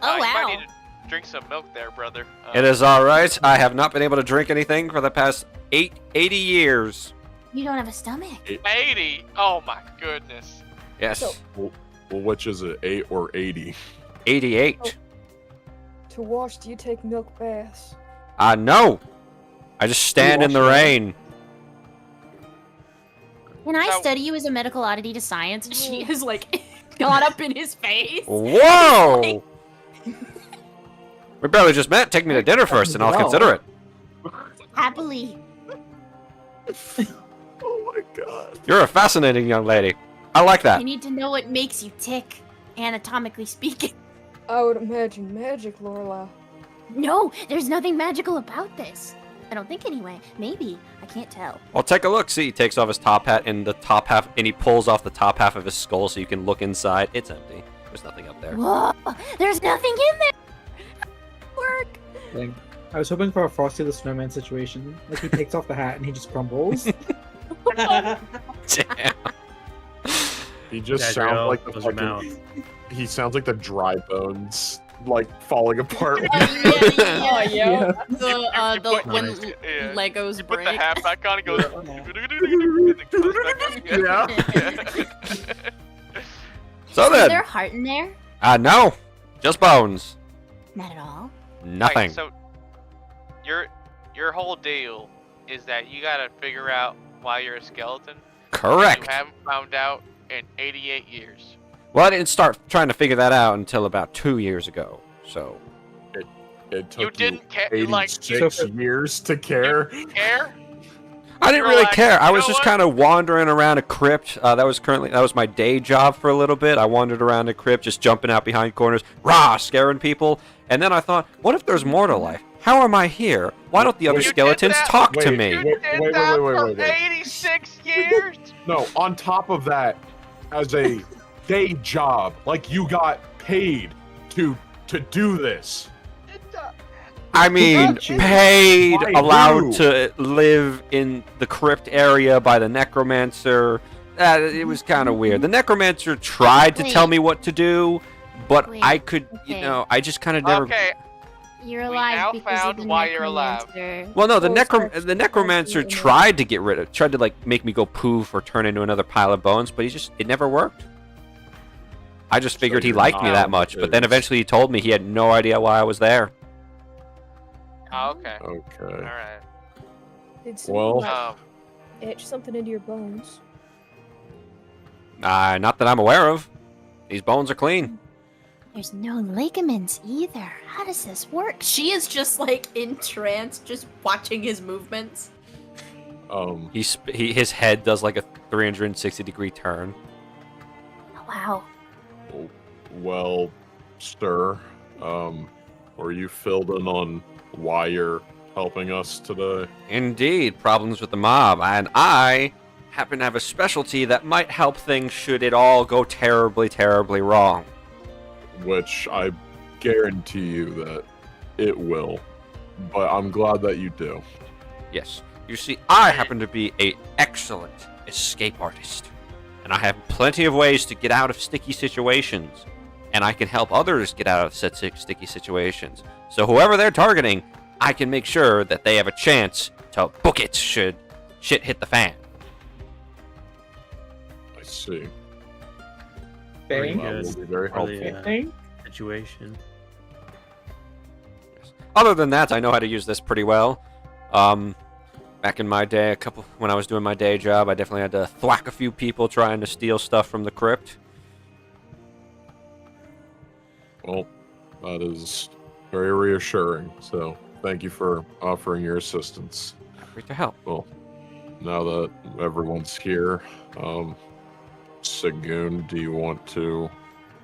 Oh, You might wow. need to drink some milk there, brother. It is all right. I have not been able to drink anything for the past 80 years. You don't have a stomach. 80. Oh my goodness. Yes. So- Well, which is it, 8 or 80? 88. To wash, do you take milk baths? No. I just stand in the wash it. rain. Can I So- study you as a medical oddity to science? She is like got up in his face. Whoa! We barely just met. Take me to dinner first, and I'll Wow. consider it. Happily. Oh my god. You're a fascinating young lady. I like I that. need to know what makes you tick, anatomically speaking. I would imagine magic, Lorla. No, there's nothing magical about this. I don't think anyway. Maybe. I can't tell. Well, take a look. See, he takes off his top hat, and the top half, and he pulls off the top half of his skull so you can look inside. It's empty. There's nothing up there. Whoa! There's nothing in there! Work! Like, I was hoping for a Frosty the Snowman situation. Like he takes off the hat and he just crumbles. Damn. He just Gabrielle, sounds like the close your fucking... He sounds like the dry bones, like, falling apart. Oh Yeah. The when Yeah. Legos You put the break. hat back on and goes. So Is then, there heart in there? no, just bones. Not at all. Nothing. Right, so your whole deal is that you gotta figure out why you're a skeleton. Correct. You haven't found out in 88 years. Well, I didn't start trying to figure that out until about 2 years ago. So, It took You didn't care. 86 years to care. Care? I didn't You're really like, care. I you was know just what? kind of wandering around a crypt. That was my day job for a little bit. I wandered around a crypt, just jumping out behind corners, rah, scaring people. And then I thought, what if there's more to life? How am I here? Why don't the other You did skeletons that? talk to Wait, me? You Wait, did wait, that wait, for wait, wait. 86 years? No, on top of that, as a day job, like you got paid to do this. I mean, got you. paid, By allowed who? to live in the crypt area by the necromancer. It was kind of weird. The necromancer tried to tell Wait. me what to do, but Wait, I could, okay. I just kind of never. Okay, You're We alive now because found of the why you're alive. necromancer. Well, no, the Well, it's the necromancer actually- tried to get rid of, tried to like make me go poof or turn into another pile of bones, but it never worked. I just figured he you're liked me not that much, but then is- eventually he told me he had no idea why I was there. oh, okay. Okay. Alright. Did Well- someone etch something into your bones? Not that I'm aware of. These bones are clean. There's no ligaments either. How does this work? She is just like entranced, just watching his movements. His head does like a 360-degree turn. Oh, wow. Well, sir, were you filled in on why you're helping us today? Indeed, problems with the mob, and I happen to have a specialty that might help things should it all go terribly, terribly wrong. Which I guarantee you that it will. But I'm glad that you do. Yes. You see, I happen to be an excellent escape artist, and I have plenty of ways to get out of sticky situations, and I can help others get out of sticky situations. So whoever they're targeting, I can make sure that they have a chance to book it should shit hit the fan. I see. Pretty Bang. That good will be very for the, helpful. Bang. situation. Other than that, I know how to use this pretty well. Back in my day, when I was doing my day job, I definitely had to thwack a few people trying to steal stuff from the crypt. Well, that is very reassuring. So thank you for offering your assistance. Happy to help. Well, now that everyone's here, Saghoon, do you want to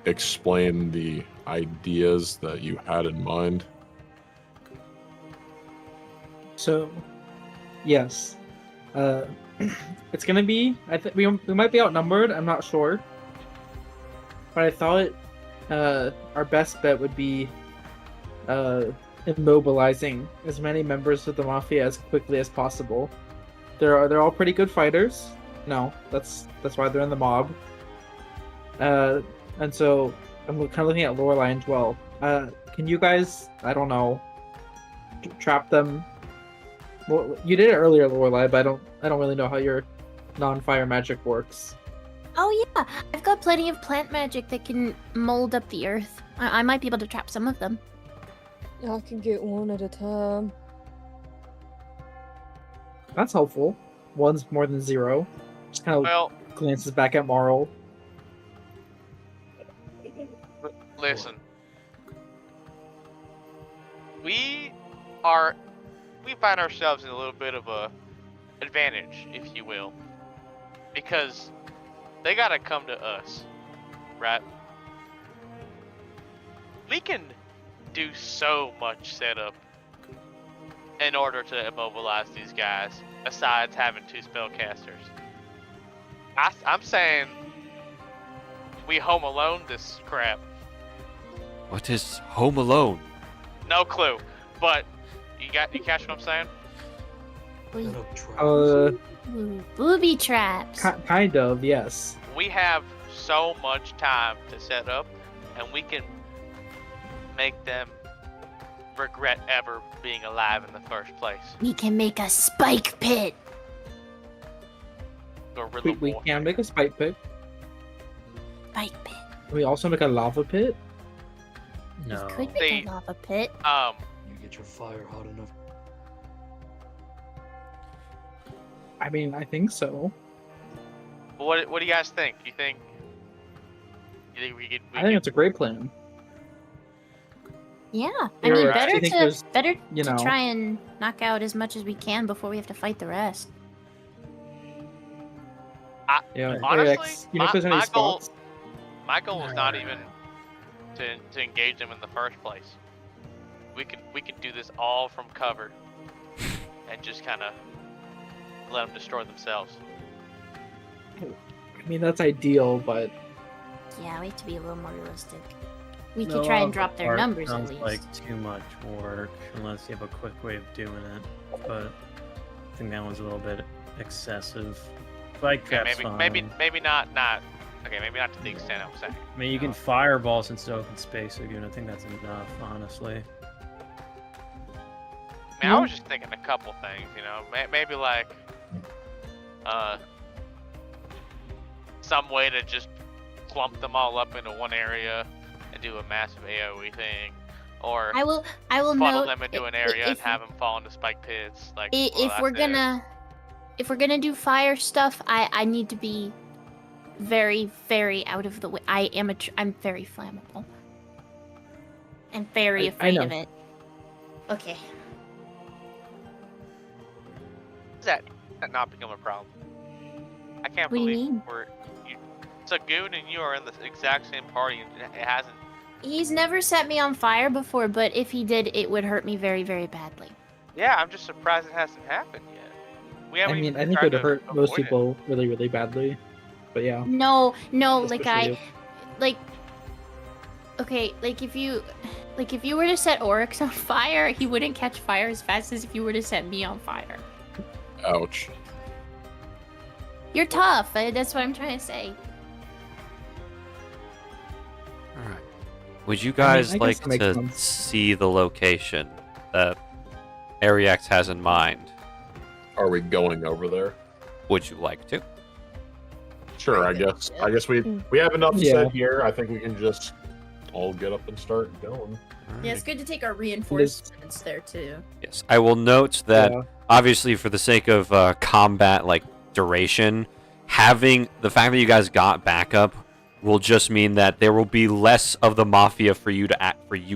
explain the ideas that you had in mind? So, yes, it's gonna be. I think we might be outnumbered. I'm not sure, but I thought our best bet would be immobilizing as many members of the mafia as quickly as possible. They're all pretty good fighters. No, that's why they're in the mob. And so I'm kind of looking at Lorelei and Dwell. Can you guys, I don't know, trap them? Well, you did it earlier, Lorelei, but I don't really know how your non-fire magic works. Oh yeah, I've got plenty of plant magic that can mold up the earth. I might be able to trap some of them. I can get one at a time. That's helpful. One's more than zero. Just kind of Well, glances back at Marl. listen. We find ourselves in a little bit of a advantage, if you will, because they gotta come to us, right? We can do so much setup in order to immobilize these guys, besides having two spellcasters. I'm saying we Home Alone this crap. What is Home Alone? No clue, but you catch what I'm saying? Ooh, booby traps. Kind of, yes. We have so much time to set up, and we can make them regret ever being alive in the first place. We can make a spike pit. Gorilla We can make a spike pit. Spike pit. Can we also make a lava pit? No. Could make a lava pit. You get your fire hot enough. I mean, I think so. What do you guys think? You think we could? I think it's a great plan. Yeah, I Yeah, mean, I think there's, better you to know- try and knock out as much as we can before we have to fight the rest. Yeah. Honestly, Alex, you know if there's any my goal- spots? My goal is not even to engage them in the first place. We could do this all from cover, and just kind of let them destroy themselves. I mean, that's ideal, but Yeah, we have to be a little more realistic. We could try and drop their numbers at sounds least. like too much work unless you have a quick way of doing it. But I think that one's a little bit excessive. Spike Yeah, trap's fine. maybe not. Okay, maybe not to the extent I was saying. I mean, you can fireball since it's open space again. I think that's enough, honestly. I mean, I was just thinking a couple things, you know, maybe like, some way to just clump them all up into one area and do a massive AOE thing, or I will funnel note them into an area and have them fall into spike pits. Like, if we're gonna do fire stuff, I need to be very, very out of the way. I'm very flammable. I'm very I afraid know. of it. Okay. that not become a problem? I can't What do you believe mean? Saghoon and you are in the exact same party, and it hasn't. He's never set me on fire before, but if he did, it would hurt me very, very badly. Yeah, I'm just surprised it hasn't happened yet. We I haven't mean, even I think it tried would to hurt most avoid it. people really, really badly. But yeah. No, Especially okay, if you were to set Oryx on fire, he wouldn't catch fire as fast as if you were to set me on fire. Ouch. You're tough. That's what I'm trying to say. All right. Would you guys I like guess that makes to sense. see the location that Ariax has in mind? Are we going over there? Would you like to? Sure, I guess. I guess we have enough Yeah. said here. I think we can just all get up and start going. Yeah, it's good to take our reinforcements there too. Yes, I will note that Yeah. obviously for the sake of combat duration, having the fact that you guys got backup will just mean that there will be less of the mafia for you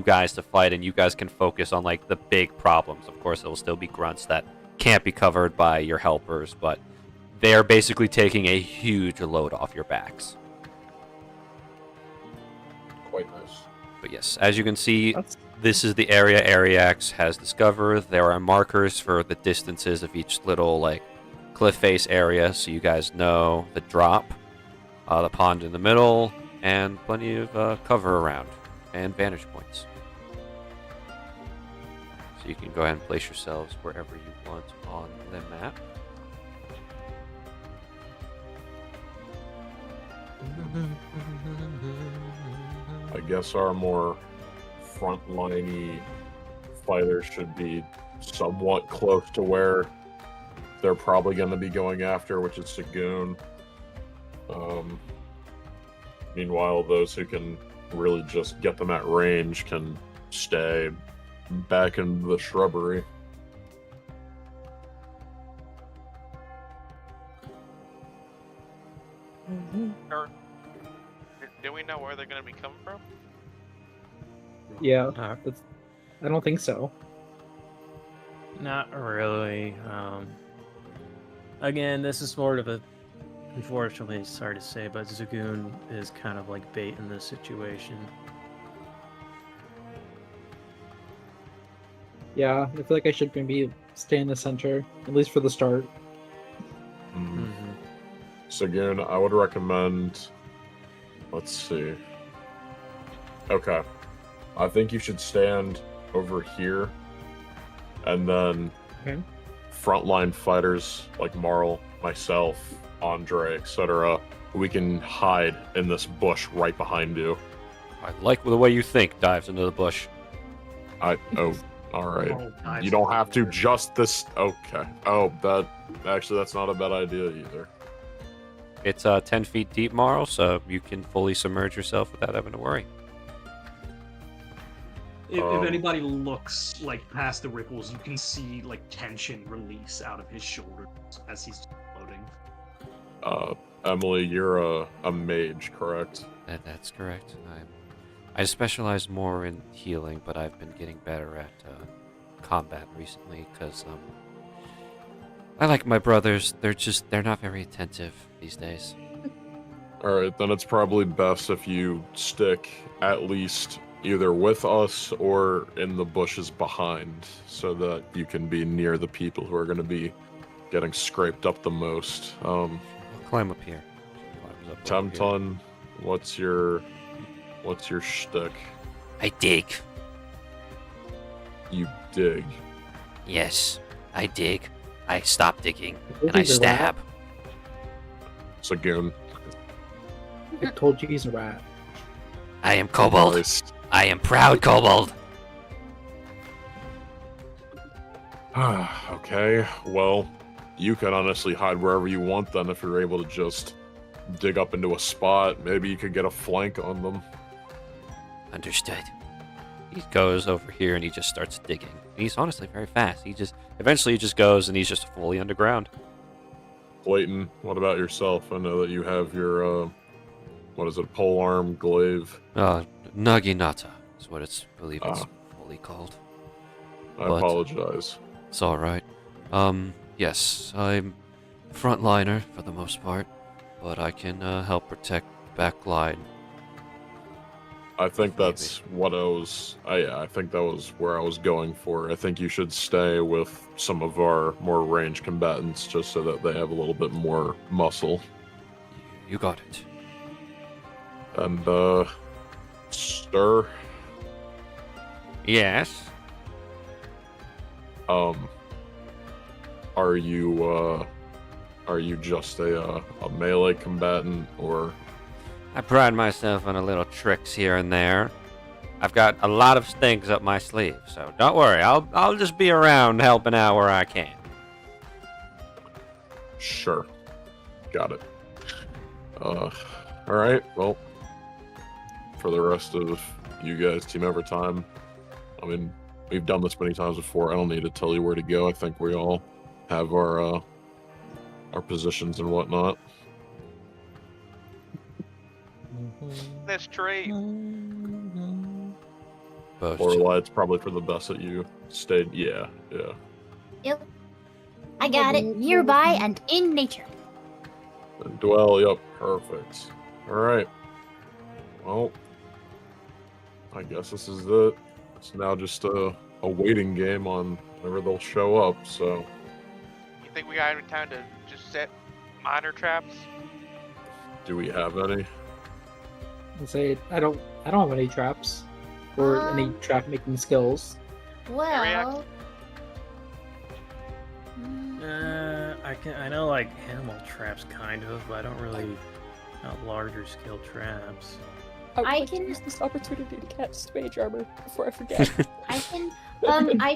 guys to fight, and you guys can focus on the big problems. Of course, there will still be grunts that can't be covered by your helpers, but they're basically taking a huge load off your backs. Quite nice. But yes, as you can see, That's this is the area Ariax has discovered. There are markers for the distances of each little cliff face area, so you guys know the drop, the pond in the middle, and plenty of cover around and vantage points. So you can go ahead and place yourselves wherever you want on the map. I guess our more front-liney fighters should be somewhat close to where they're probably going to be going after, which is Saghoon. Meanwhile, those who can really just get them at range can stay back in the shrubbery. Or do we know where they're going to be coming from? Yeah. Not, I don't think so. not really. Again, this is sort of a, unfortunately, sorry to say, but Saghoon is kind of like bait in this situation. Yeah, I feel like I should maybe stay in the center, at least for the start. Mm. Saghoon, I would recommend. Let's see. Okay. I think you should stand over here, and then Okay. frontline fighters like Marl, myself, Andre, etc. We can hide in this bush right behind you. I like the way you think, dives into the bush. All right. Oh, nice. You don't have to just this. Okay. Oh, that's not a bad idea either. It's 10 feet deep, Marl, so you can fully submerge yourself without having to worry. If Um, anybody looks past the ripples, you can see tension release out of his shoulders as he's floating. Emily, you're a mage, correct? That's correct. I specialize more in healing, but I've been getting better at combat recently because I like my brothers. They're not very attentive these days. All right, then it's probably best if you stick at least either with us or in the bushes behind, so that you can be near the people who are going to be getting scraped up the most. I'll climb up here. Climbs up over here. Temton, what's your shtick? I dig. You dig. Yes, I dig. I stop digging told and I you he's a rat. stab. Saghoon. I told you he's a rat. I am kobold. Nice. I am proud kobold. Okay, well, you can honestly hide wherever you want then if you're able to just dig up into a spot. Maybe you could get a flank on them. Understood. He goes over here and he just starts digging. He's honestly very fast. He eventually just goes and he's just fully underground. Clayton, what about yourself? I know that you have your, what is it, polearm glaive? Naginata is what it's fully called. I But- apologize. It's all right. Yes, I'm frontliner for the most part, but I can help protect back line. I think Maybe. that's what I think that was where I was going for. I think you should stay with some of our more ranged combatants just so that they have a little bit more muscle. You got it. And, sir, Yes. are you just a melee combatant, or I pride myself on a little tricks here and there. I've got a lot of things up my sleeve, so don't worry. I'll just be around helping out where I can. sure, got it. All right, well, for the rest of you guys, Team Evertime, I mean, we've done this many times before. I don't need to tell you where to go. I think we all have our positions and whatnot. This tree. Both. Lorelai, it's probably for the best that you stayed. Yeah. Yep. I got it. Nearby and in nature. And Dwell, yep, perfect. All right. Well, I guess this is it. It's now just a waiting game on whenever they'll show up. So You think we got any time to just set minor traps? do we have any? I'll say I don't have any traps or any trap making skills. Well. I know like animal traps kind of, but I don't really not larger scale traps. I would I like to can- use this opportunity to cast mage armor before I forget. I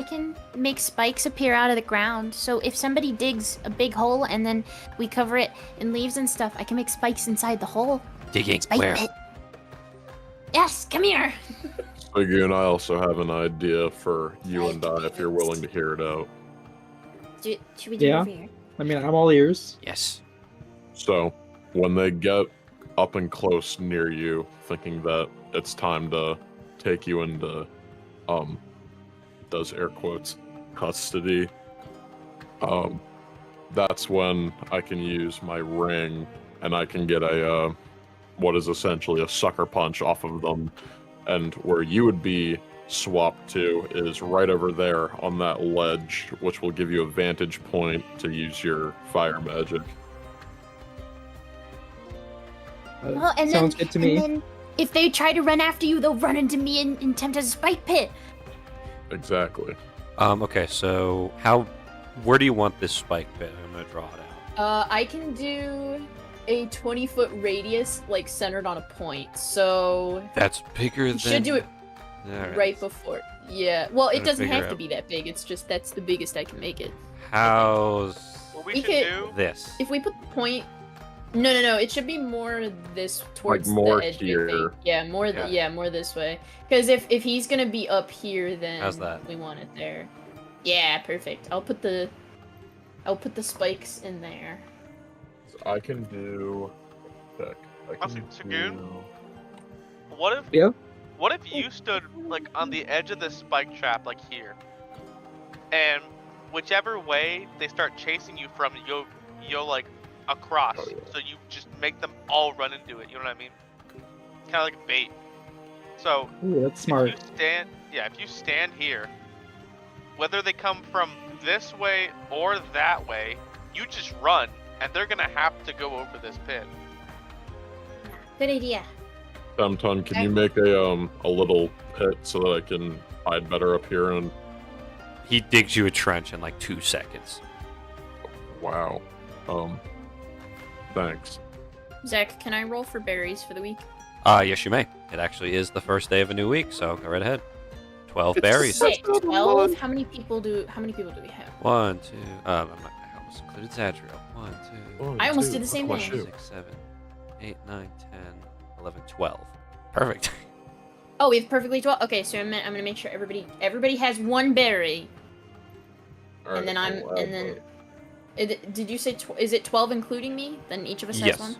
can make spikes appear out of the ground. So if somebody digs a big hole and then we cover it in leaves and stuff, I can make spikes inside the hole. Digging Spike where? pit. Yes, come here. Siggy and I also have an idea for you and Spike I if you're willing to hear it out. Should we do Yeah. it over here? I mean, I'm all ears. Yes. So when they get up and close near you, thinking that it's time to take you into, does air quotes, custody, that's when I can use my ring and I can get a, what is essentially a sucker punch off of them. And where you would be swapped to is right over there on that ledge, which will give you a vantage point to use your fire magic. Well, and Sounds then, good to me. And then if they try to run after you, they'll run into me and tempt as a spike pit. Exactly. Okay, so where do you want this spike pit? I'm gonna draw it out. I can do a 20-foot radius, like centered on a point. So That's bigger you than. should do it Alright. right before. Yeah. Well, it Gotta doesn't figure have to out. be that big. It's just that's the biggest I can make it. How's What we We should could- do? this? If we put the point. No. It should be more this towards more the edge. I here. think. Yeah, more. Yeah. Yeah, more this way. Because if he's gonna be up here, then How's that? we want it there. Yeah, perfect. I'll put the spikes in there. I can do. Heck, I Also, can Saghoon? do. What if? Yeah? What if you stood like on the edge of this spike trap, like here, and whichever way they start chasing you from, you'll like across, Oh, yeah. so you just make them all run into it. You know what I mean? Kind of like bait. So Ooh, that's smart. if you stand here, whether they come from this way or that way, you just run, and they're gonna have to go over this pit. Good idea. Samton, can you make a little pit so that I can hide better up here? And He digs you a trench in like 2 seconds. wow, thanks. Zach, can I roll for berries for the week? Yes, you may. It actually is the first day of a new week, so go right ahead. 12 berries. Wait, 12? How many people do we have? 1, 2. I almost included Zadriel. 1, 2. I almost did the same thing. 6, 7, 8, 9, 10, 11, 12. Perfect. Oh, we have perfectly 12. Okay, so I'm gonna make sure everybody has one berry, All and then right, I'm I'll add and then. that. Did you say is it 12 including me? Then each of us Yes. has one.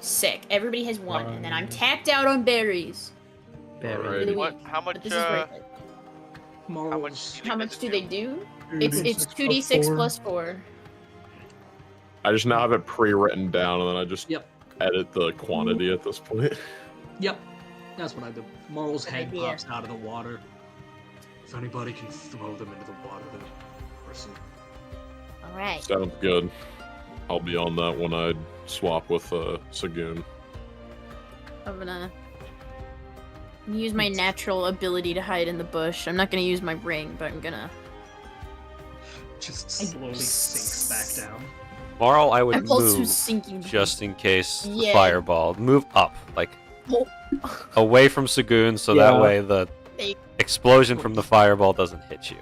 Sick. Everybody has one, and then I'm One. tapped out on berries. Berry. Alright. For the What? week. How much? But this is worth it. Morals. do you How think much they do they do? It's 2d6 2d6 plus 4. I just now have it pre-written down, and then I just Yep. edit the quantity at this point. Yep. That's what I do. Moral's Good head idea. pops out of the water. If anybody can throw them into the water, then person. All right. Sounds good. I'll be on that when I swap with Saghoon. I'm gonna use my natural ability to hide in the bush. I'm not gonna use my ring, but I'm gonna. Just slowly sinks back down. Moral, I would I'm also move sinking. just in case the Yeah. fireball. Move up, like Oh. away from Saghoon, so Yeah. that way the Thank- explosion from the fireball doesn't hit you.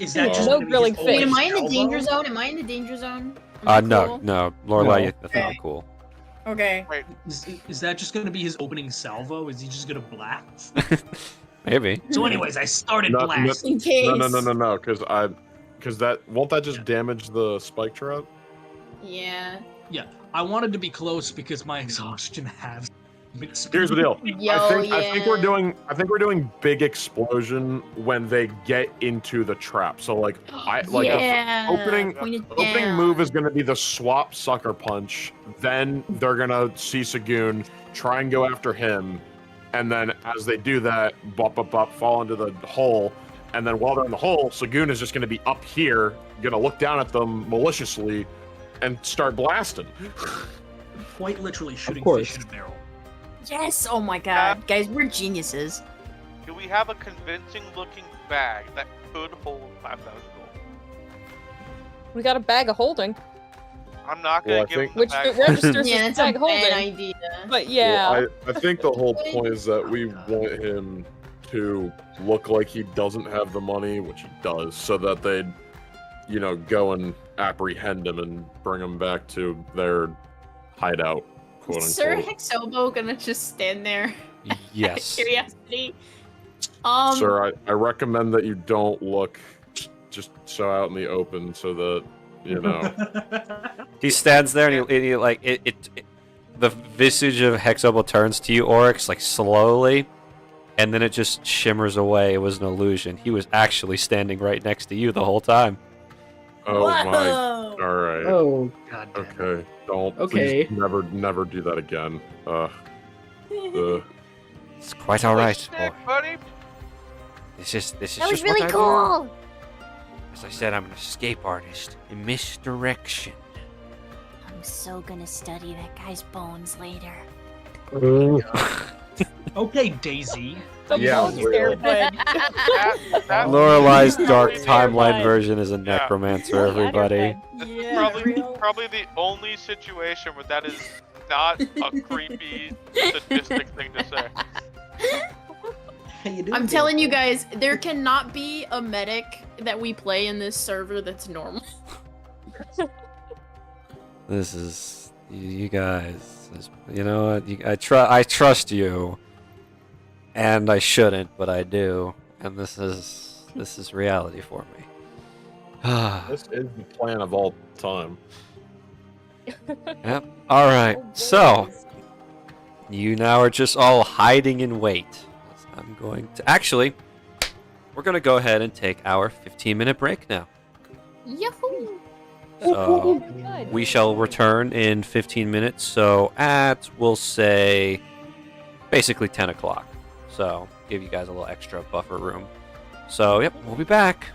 Is that just No gonna be grilling his fish. Wait, am open I in the elbow? danger zone? Am I in the danger zone? Am I No, cool? no, Lorelai, No. I think you're cool. Okay. Is that just gonna be his opening salvo? Is he just gonna blast? Maybe. So, anyways, I started No, no, blasting. In case. No, because that won't that just damage the spike trap? Yeah. Yeah, I wanted to be close because my exhaustion has. Here's the deal. Yo, I think we're yeah. doing big explosion when they get into the trap. So like the Yeah. opening Point it opening down. move is gonna be the swap sucker punch. Then they're gonna see Saghoon, try and go after him, and then as they do that, fall into the hole. And then while they're in the hole, Saghoon is just gonna be up here, gonna look down at them maliciously, and start blasting. Quite literally shooting course. fish in a barrel. Yes. Oh my god, guys, we're geniuses. Do we have a convincing looking bag that could hold 5,000 gold? We got a bag of holding, I'm not Well, gonna I give think- him the which bag. it registers Yeah, as that's a bag bad holding. idea. But yeah, Well, I think the whole point is that we want him to look like he doesn't have the money, which he does, so that they'd, go and apprehend him and bring him back to their hideout, quote Sir unquote. Hexobo gonna just stand there? Yes. Curiosity. Sir, I recommend that you don't look just so out in the open, so that He stands there and he like the visage of Hexobo turns to you, Oryx, like slowly, and then it just shimmers away. It was an illusion. He was actually standing right next to you the whole time. Oh my! All right. Oh, God damn it. Okay. Don't. Okay. Please never do that again. It's quite all right, boy. Stick, buddy. This is That was just really what I do. cool. As I said, I'm an escape artist in misdirection. I'm so gonna study that guy's bones later. Okay, Daisy. the Yeah, bones we're- terrified. That Lorelai's dark Yeah. timeline version is a Yeah. necromancer, everybody. This is Yeah, real. probably the only situation where that is not a creepy, sadistic thing to say. How you doing, I'm there? telling you guys, there cannot be a medic that we play in this server that's normal. This is you guys. You know what? I trust you, and I shouldn't, but I do. And this is reality for me. This is the plan of all time. Yep. All right. So you now are just all hiding in wait. I'm going to actually. We're gonna go ahead and take our 15-minute break now. Yahoo! So Good. we shall return in 15 minutes. So at, we'll say, basically 10 o'clock. So give you guys a little extra buffer room. So yep, we'll be back.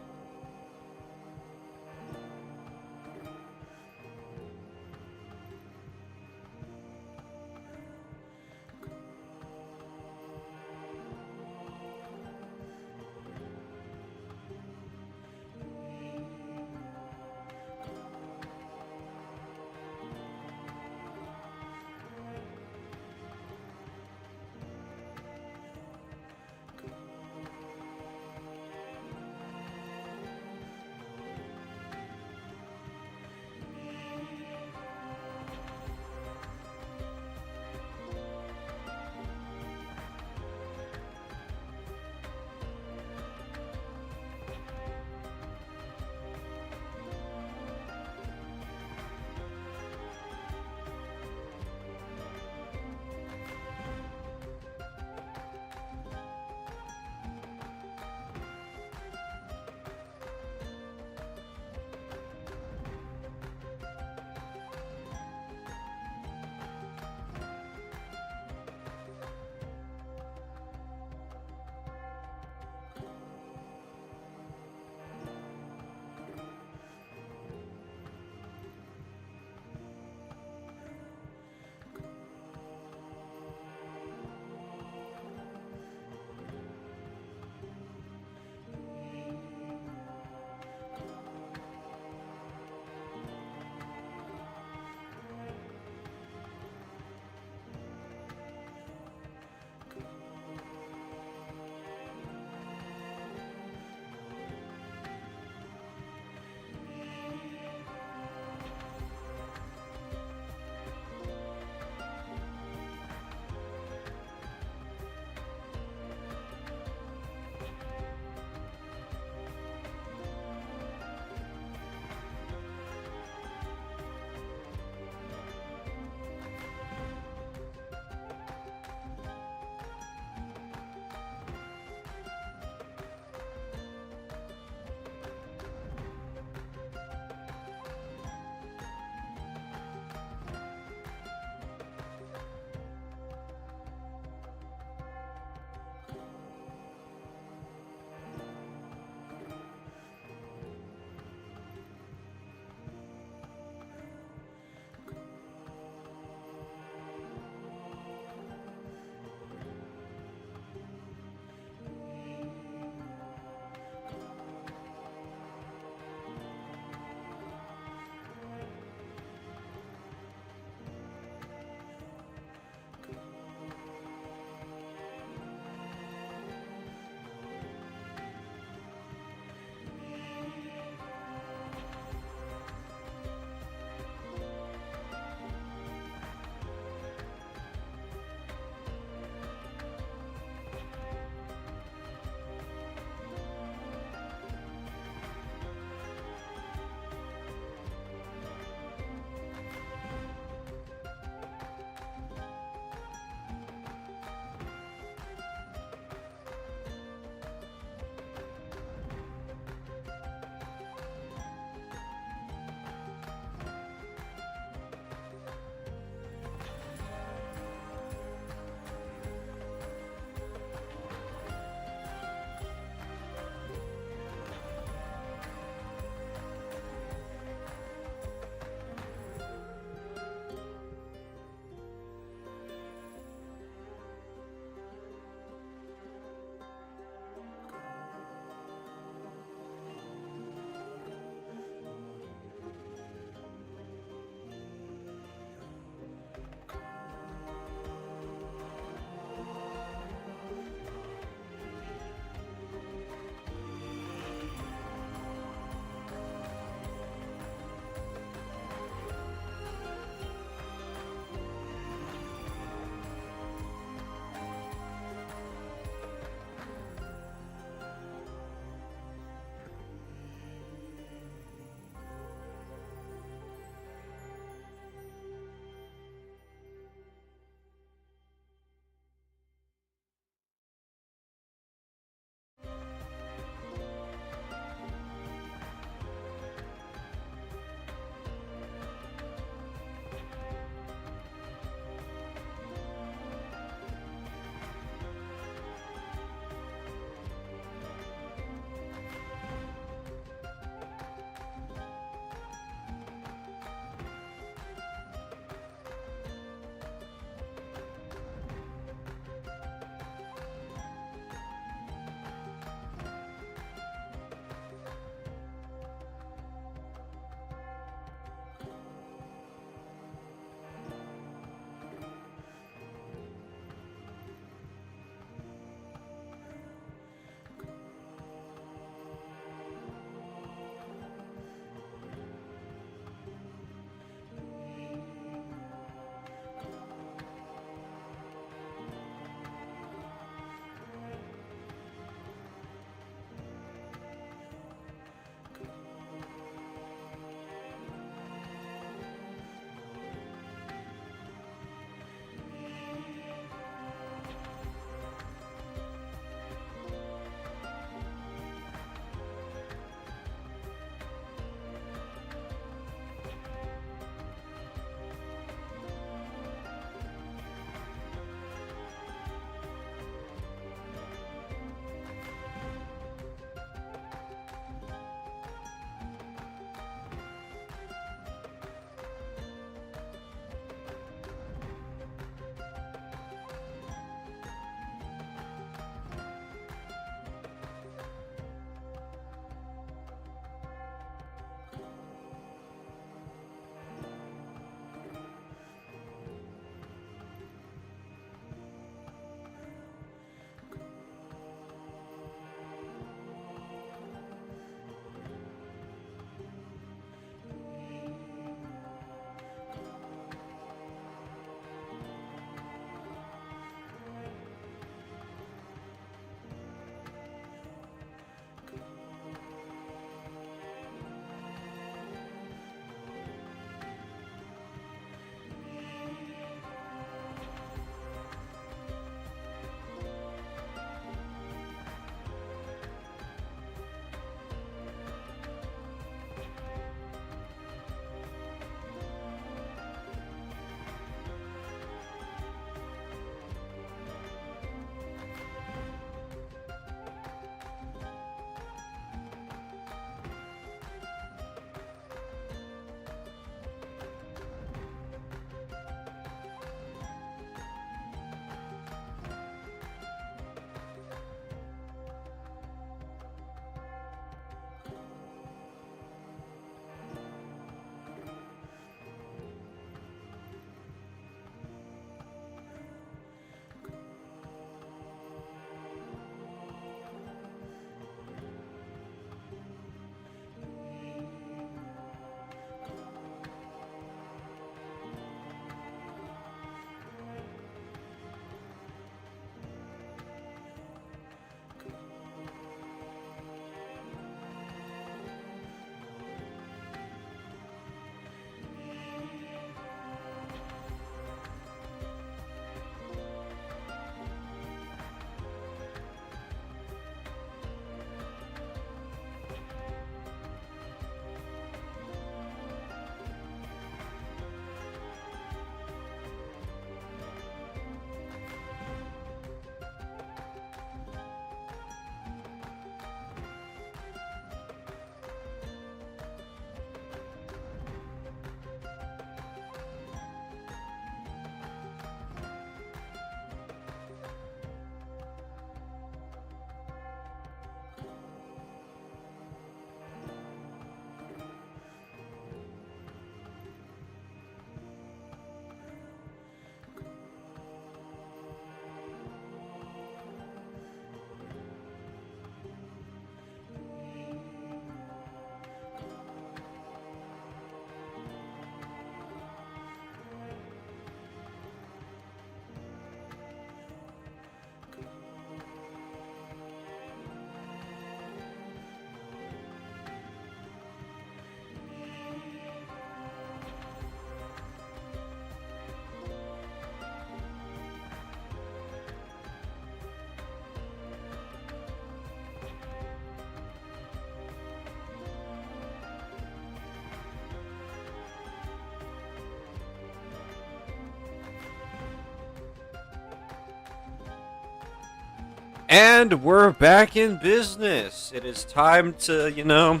And we're back in business. It is time to,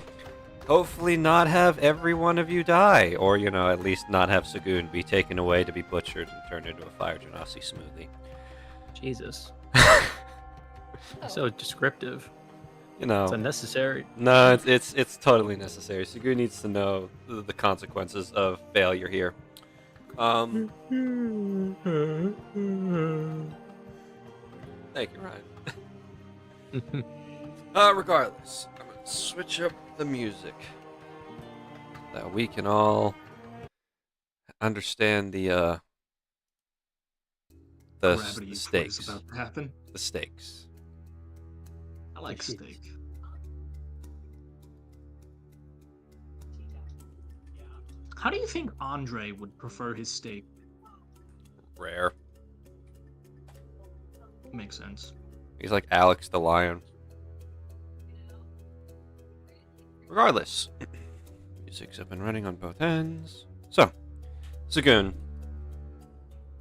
hopefully not have every one of you die. Or, at least not have Saghoon be taken away to be butchered and turned into a fire genasi smoothie. Jesus. So descriptive. You know. It's unnecessary. No, it's totally necessary. Saghoon needs to know the consequences of failure here. Thank you, Ryan. Regardless, I'm gonna switch up the music that we can all understand the Gravity is what stakes. is about to happen. The stakes. I like steak. How do you think Andre would prefer his steak? Rare. Makes sense. He's like Alex the Lion. Regardless, music's up and running on both ends. So, Saghoon.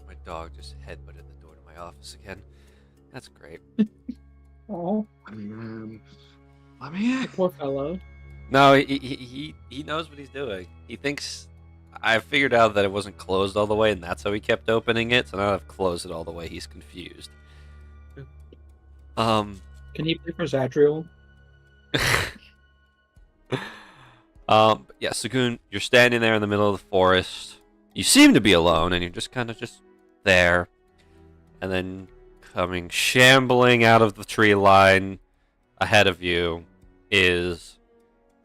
My dog just headbutted the door to my office again. That's great. Oh, I mean, poor fellow. No, he knows what he's doing. He thinks I figured out that it wasn't closed all the way, and that's how he kept opening it. So now that I've closed it all the way, he's confused. Can he play for Zadriel? Yeah, Saghoon, you're standing there in the middle of the forest. You seem to be alone, and you're just kind of just there. And then coming shambling out of the tree line ahead of you is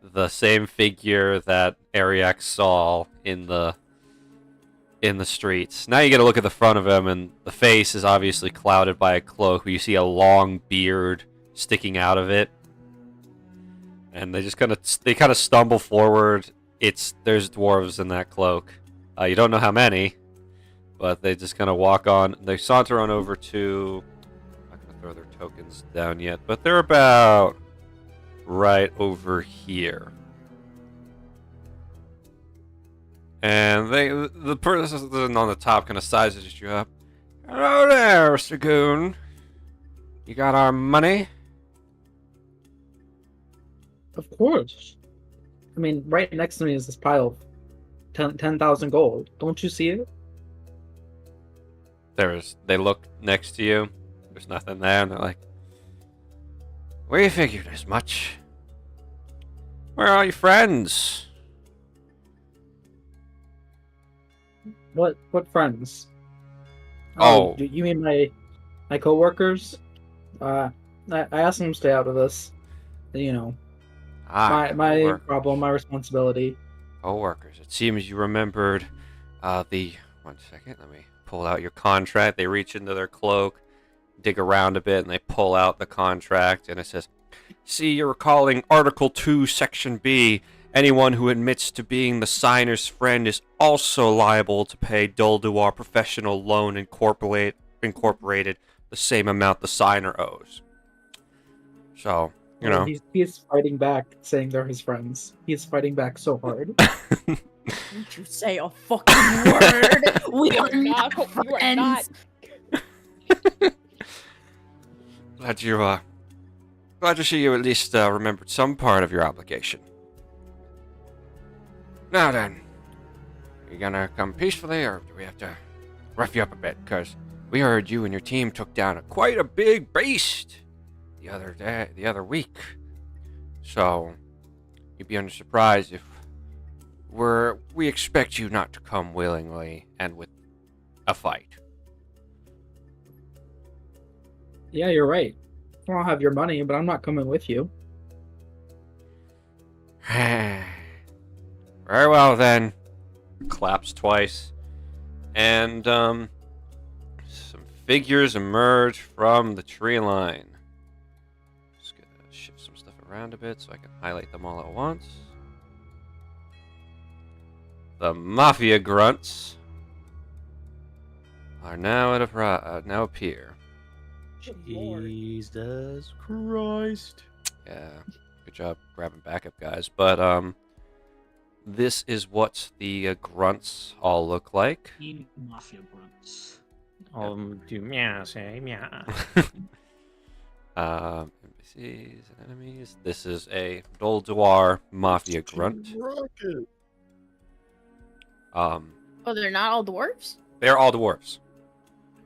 the same figure that Ariak saw in the streets. Now you get a look at the front of him, and the face is obviously clouded by a cloak where you see a long beard sticking out of it. And they just kind of stumble forward. There's dwarves in that cloak. You don't know how many, but they just kind of walk on. They saunter on over to. I'm not gonna throw their tokens down yet, but they're about right over here. And the person on the top kind of sizes you up. Hello there, Saghoon. You got our money? Of course. I mean, right next to me is this pile of 10,000 gold. Don't you see it? They look next to you. There's nothing there, and they're like, "We figured as much. Where are your friends?" What friends? Oh. Do you mean my coworkers? I asked them to stay out of this. My problem, my responsibility. Co-workers. It seems you remembered the... 1 second, let me pull out your contract. They reach into their cloak, dig around a bit, and they pull out the contract, and it says, "See, you're recalling Article 2, Section B. Anyone who admits to being the signer's friend is also liable to pay Dulduar Professional Loan Incorporated the same amount the signer owes." So... He's fighting back, saying they're his friends. He's fighting back so hard. Don't you say a fucking word. We are not You are not. friends. Glad to see you at least remembered some part of your obligation. Now then, are you gonna come peacefully, or do we have to rough you up a bit? Because we heard you and your team took down quite a big beast the other week. So you'd be under surprise if we expect you not to come willingly and with a fight. Yeah, you're right. I'll have your money, but I'm not coming with you. Very well then. Claps twice, and some figures emerge from the tree line. Just gonna shift some stuff around a bit so I can highlight them all at once. The Mafia grunts are now appear. Jesus Christ. Yeah, good job grabbing backup, guys. But this is what the grunts all look like. Mafia grunts. Do meow, say meow. NPCs and enemies. This is a Dulduar Mafia grunt. Rocket. Oh, they're not all dwarves? They're all dwarves.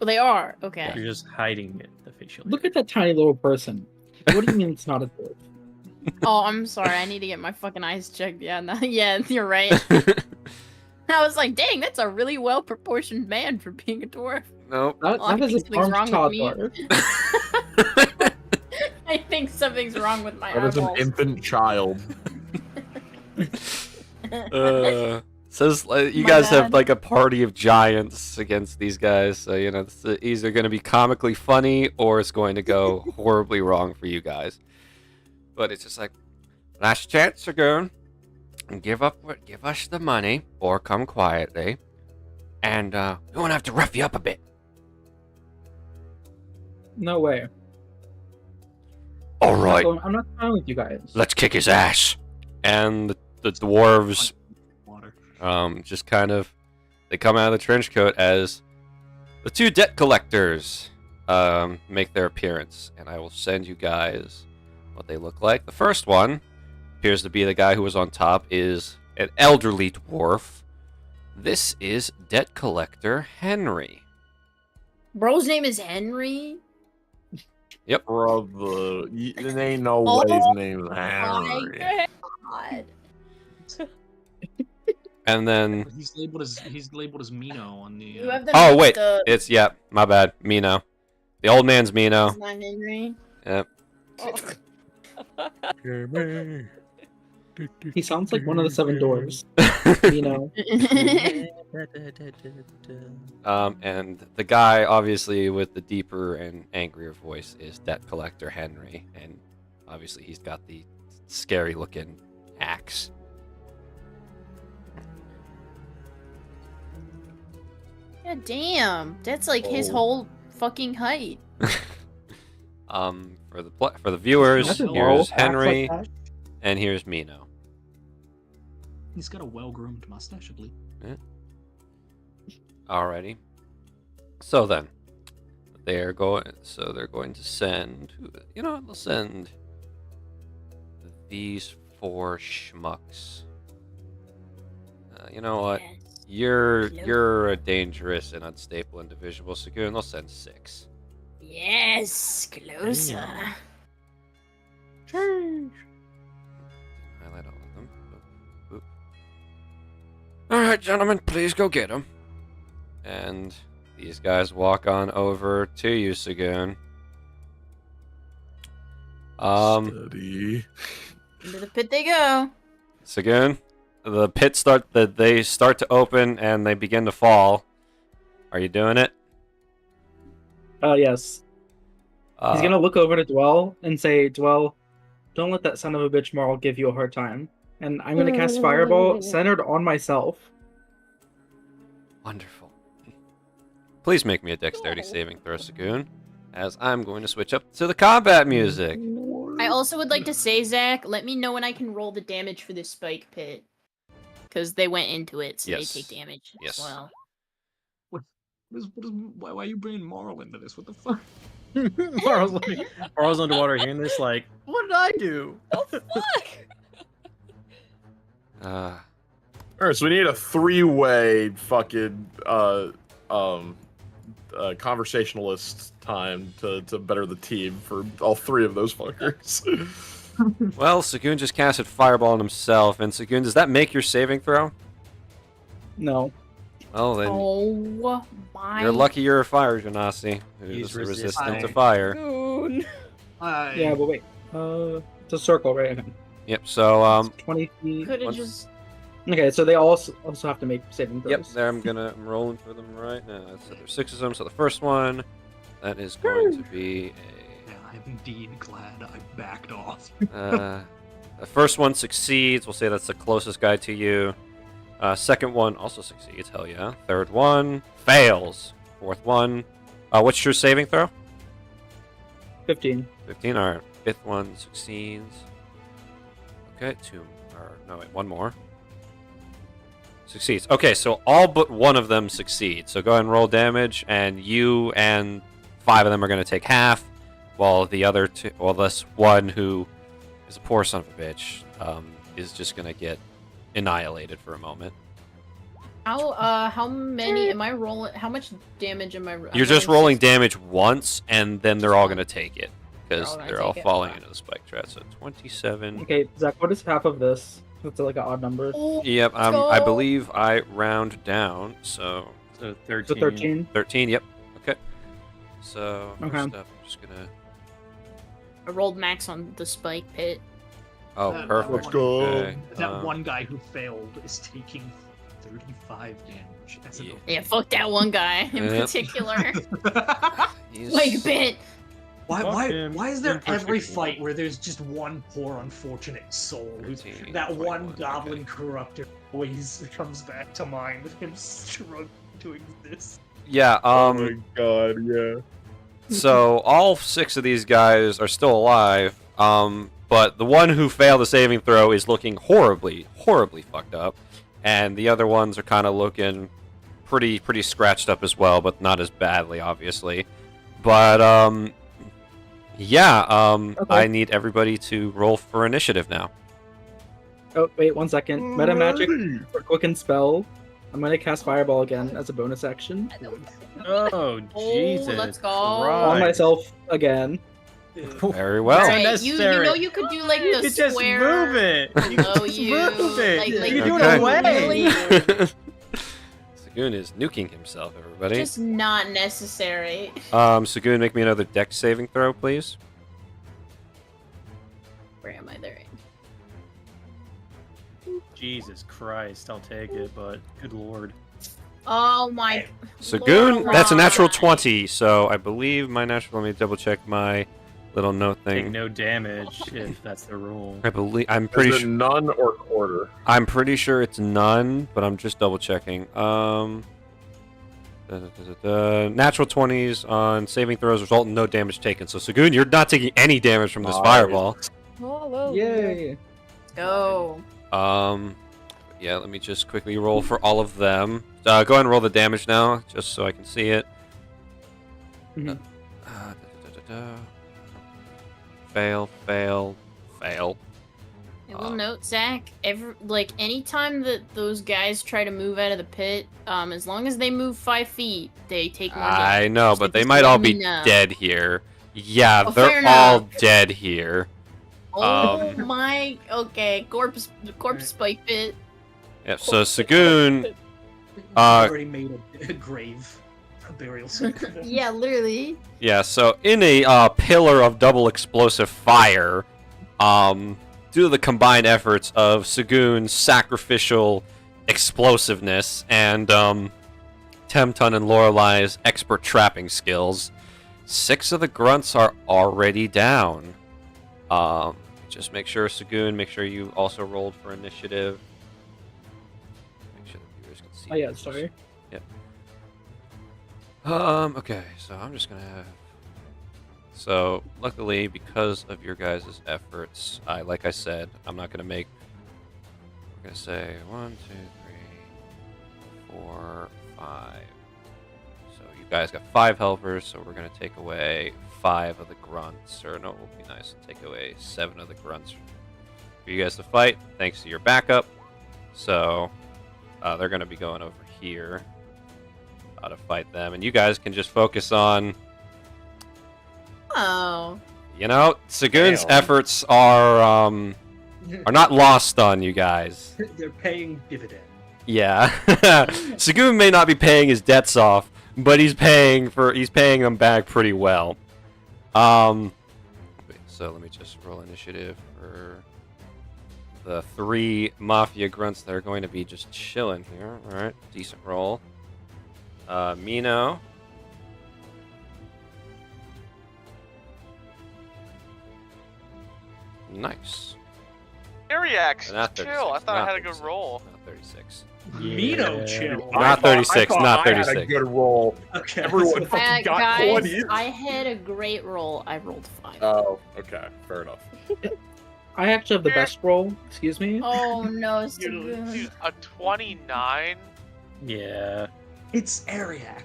Well, they are. Okay. You're just hiding it officially. Look at that tiny little person. What do you mean it's not a dwarf? Oh, I'm sorry. I need to get my fucking eyes checked. Yeah, no, yeah, you're right. I was like, dang, that's a really well proportioned man for being a dwarf. Nope. That, Well, I that is think a armed something's wrong with toddler. I think something's wrong with my That is an eyeballs. infant child. Says you My guys have bad. like a party of giants against these guys, so you know it's either going to be comically funny or it's going to go horribly wrong for you guys. But it's just like, last chance, Saghoon. Give us the money, or come quietly, and we won't have to rough you up a bit. No way. All right, I'm not fine with you guys. let's kick his ass. And the dwarves Water. just kind of they come out of the trench coat as the two debt collectors make their appearance, and I will send you guys what they look like. The first one appears to be the guy who was on top, is an elderly dwarf. This is debt collector Henry. Bro's name is Henry. Brother, there ain't no Oh way his name's My Henry. God. And then He's labeled as Mino on the. You have them oh wait, the- it's my bad, Mino. The old man's Mino. It's not Henry. Yep. Oh. He sounds like one of the seven dwarves. You know. And the guy, obviously, with the deeper and angrier voice is debt collector Henry, and obviously he's got the scary-looking axe. Yeah, damn. That's like his Oh. whole fucking height. For the viewers, That's a here's dwarf, act Henry, like that. and here's Mino. He's got a well-groomed mustache, I believe. Alrighty. So then, they're going to send. They'll send these four schmucks. You know what? Yes. You're a dangerous and unstable individual, Saghoon. They'll send 6. Yes, closer. Highlight all of them. Boop, boop. All right, gentlemen, please go get them. And these guys walk on over to you, Saghoon. Steady. Into the pit they go. Saghoon, they start to open and they begin to fall. Are you doing it? Yes. He's gonna look over to Dwell and say, Dwell, don't let that son of a bitch Marl give you a hard time. And I'm gonna cast Fireball centered on myself. Wonderful. Please make me a dexterity saving throw, Saghoon, as I'm going to switch up to the combat music. I also would like to say, Zach, let me know when I can roll the damage for this spike pit. Because they went into it, so Yes. they take damage Yes. as well. Why are you bringing Marl into this? What the fuck? Marl's underwater hearing this, like, what did I do? Oh fuck! Uh, Alright, so we need a 3-way fucking conversationalist time to better the team for all 3 of those fuckers. well, Saghoon just casted Fireball on himself, and Saghoon, does that make your saving throw? No. Well, then Oh my. you're lucky you're a fire genasi, He's who's resistant to resistant. fire. Goon. Yeah, but wait. It's a circle, right? Okay. Yep. So 20 feet. Could have One- just. Okay, so they also have to make saving throws. Yep, there I'm rolling for them right now. So there's 6 of them. So the first one, that is going to be Yeah, I'm indeed glad I backed off. the first one succeeds. We'll say that's the closest guy to you. Second one also succeeds. Hell yeah. Third one fails. Fourth one. What's your saving throw? 15. 15. All right. Fifth one succeeds. Okay, 2. Or no, wait, 1 more. Succeeds. Okay, so all but 1 of them succeed. So go ahead and roll damage, and you and 5 of them are going to take half. while the other two, well, this one who is a poor son of a bitch, is just gonna get annihilated for a moment. How many am I rolling? How much damage am I? You're just rolling damage once, and then they're all gonna take it because They're all they're all take it. falling into the spike trap. So 27. Okay, Zach, what is half of this? That's like an odd number. Yep. I go. believe I round down. So So So 13. 13. Yep. Okay. So Okay. first up, I'm just gonna. I rolled max on the spike pit. Oh, That perfect. Let's go. Okay, That one guy who failed is taking 35 damage. As an Yeah, fuck that one guy in Yep. particular. he's- Wait a bit. Why is there in every particular. fight where there's just one poor unfortunate soul who's 13, that one 21, goblin okay. corruptor always comes back to mind with him struggling to exist. Yeah. oh my god, yeah. So all 6 of these guys are still alive. But the one who failed the saving throw is looking horribly fucked up, and the other ones are kind of looking pretty scratched up as well, but not as badly, obviously. But yeah. Okay. I need everybody to roll for initiative now. Oh, wait, 1 second. Meta magic for quicken spell. I'm gonna cast Fireball again as a bonus action. Oh, Jesus. let's go. On Christ. myself again. Very well. Right. Right, you unnecessary. know you could do like the You just square move it. You below just you. move it. Like You do Okay. it away. Really? Sagoon is nuking himself, everybody. Just not necessary. Sagoon, make me another dex saving throw, please. Where am I there? Jesus Christ, I'll take it, but good lord. Oh my. Sagoon, Lord. that's a natural 20, so I believe my natural, let me double check my little note Take thing. no damage if that's the rule. I'm Is pretty it sure none or quarter? I'm pretty sure it's none, but I'm just double checking. Natural 20s on saving throws result in no damage taken. So Sagoon, you're not taking any damage from this Nice. fireball. Yay! Let's go. Yeah, let me just quickly roll for all of them. Go ahead and roll the damage now, just so I can see it. Mhm. Fail, fail, fail. I will note, Zach. Anytime that those guys try to move out of the pit, as long as they move 5 feet, they take more I damage. know, So but they just might let all me be know. dead here. Yeah, Oh, fair they're all enough. dead here. Oh my. Okay, corpse spike pit. Yep, so Sagoon, already made a grave, a burial site. Yeah, literally. yeah, so in a pillar of double explosive fire, due to the combined efforts of Sagoon's sacrificial explosiveness and Temton and Lorelai's expert trapping skills, 6 of the grunts are already down. Just make sure, Sagoon, make sure you also rolled for initiative. Make sure the viewers can see. Oh yeah, this. sorry. Yep. Okay, so I'm just gonna have. So luckily, because of your guys' efforts, like I said, I'm not gonna make. We're gonna say 1, 2, 3, 4, 5. So you guys got 5 helpers, so we're gonna take away 5 of the grunts, or no, it would be nice to take away 7 of the grunts for you guys to fight, thanks to your backup. So they're gonna be going over here to fight them, and you guys can just focus on. Oh. You know, Sagoon's Damn. efforts are not lost on you guys. They're paying dividend. Yeah, Saghoon may not be paying his debts off, but he's paying them back pretty well. Wait, so let me just roll initiative for the 3 Mafia grunts that are going to be just chilling here. All right, decent roll. Mino. Nice. Ariax, Not chill. 36, I thought I not had a good 36, roll. Not 36. Mino chill. Not 36, not I had a 36. good roll. Okay. Everyone fucking got Guys, 20s. I had a great roll. I rolled 5. Oh, okay, fair enough. I actually have the best roll. Excuse me. Oh no, Dude, Sagoon. a 29? Yeah. It's Ariac.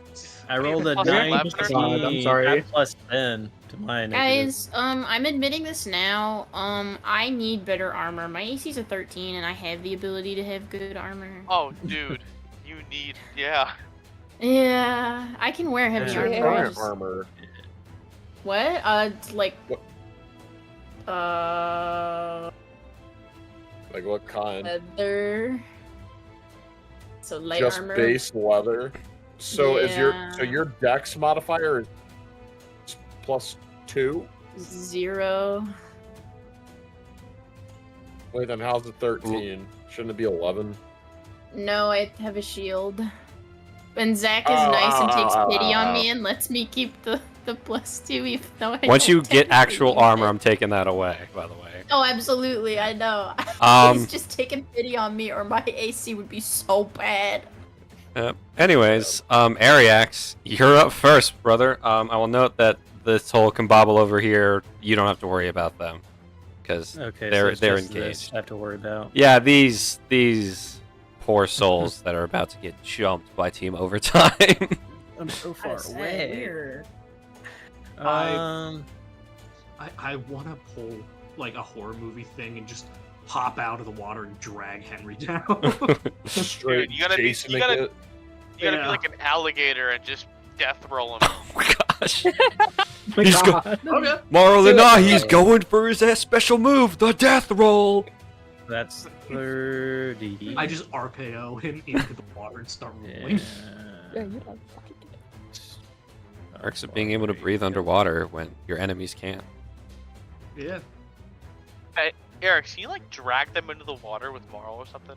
I rolled a Plus 19. 11 I'm sorry. I plus 10 to my initiative. Guys, I'm admitting this now. I need better armor. My AC's a 13, and I have the ability to have good armor. Oh, dude, you need, yeah. Yeah, I can wear heavy Yeah. armor. I Current just- armor. What? It's like. What? Like what kind? Leather. So light Just armor. base leather. So is your dex modifier is +2? 0. Wait, then how's it 13? Shouldn't it be 11? No, I have a shield. And Zach is nice and takes pity on me and lets me keep the +2, even though I Once don't you get technically actual use armor, it. I'm taking that away, by the way. Oh, absolutely, I know. Um, He's just taking pity on me, or my AC would be so bad. Anyways, Ariax, you're up first, brother. I will note that this whole Kimbobble over here, you don't have to worry about them. Because Okay, they're so it's just engaged. this I have to worry about. Yeah, these poor souls that are about to get jumped by Team Overtime. I'm so How far is that away. weird? Um, I want to pull like a horror movie thing and just hop out of the water and drag Henry down. Straight you gotta be- Jason you gotta- it. You gotta Yeah. be like an alligator and just death roll him. Oh my gosh. My He's go- God. Okay. Moral Do or it. not, he's going for his special move, the death roll. that's 30. I just RKO him into the water and start Yeah. rolling. Yeah, you don't fucking Perks of being able to breathe underwater when your enemies can't. Yeah. Eric, can you like drag them into the water with Marl or something?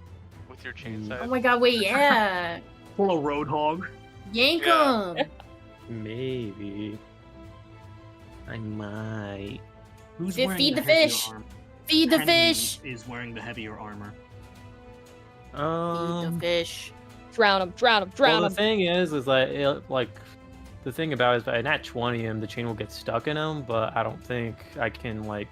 With your chainsaw? Oh my god, wait, yeah. Pull a roadhog. Yank Yeah. him! Maybe. I might. Who's Feed wearing the heavier fish. armor? Feed the Henry fish! is wearing the heavier armor. Feed the Um, fish. drown him, drown him, well, drown the him. thing is like, the thing about it is by nat 20 him, the chain will get stuck in him, but I don't think I can, like,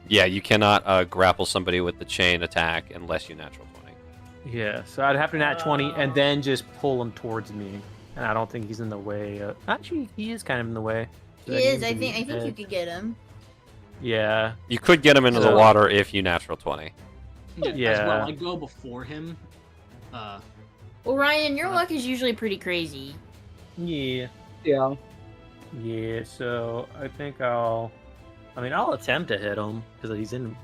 Yeah, you cannot grapple somebody with the chain attack unless you natural 20. yeah, so I'd have to nat 20 and then just pull him towards me. And I don't think he's in the way. Actually, he is kind of in the way. He So is, I can think be you dead. could get him. Yeah, You could get him into the So- water if you natural 20. As Yeah. well, I go before him. Well, Ryan, your luck is usually pretty crazy. yeah, Yeah. yeah. So I think I'll attempt to hit him because he's in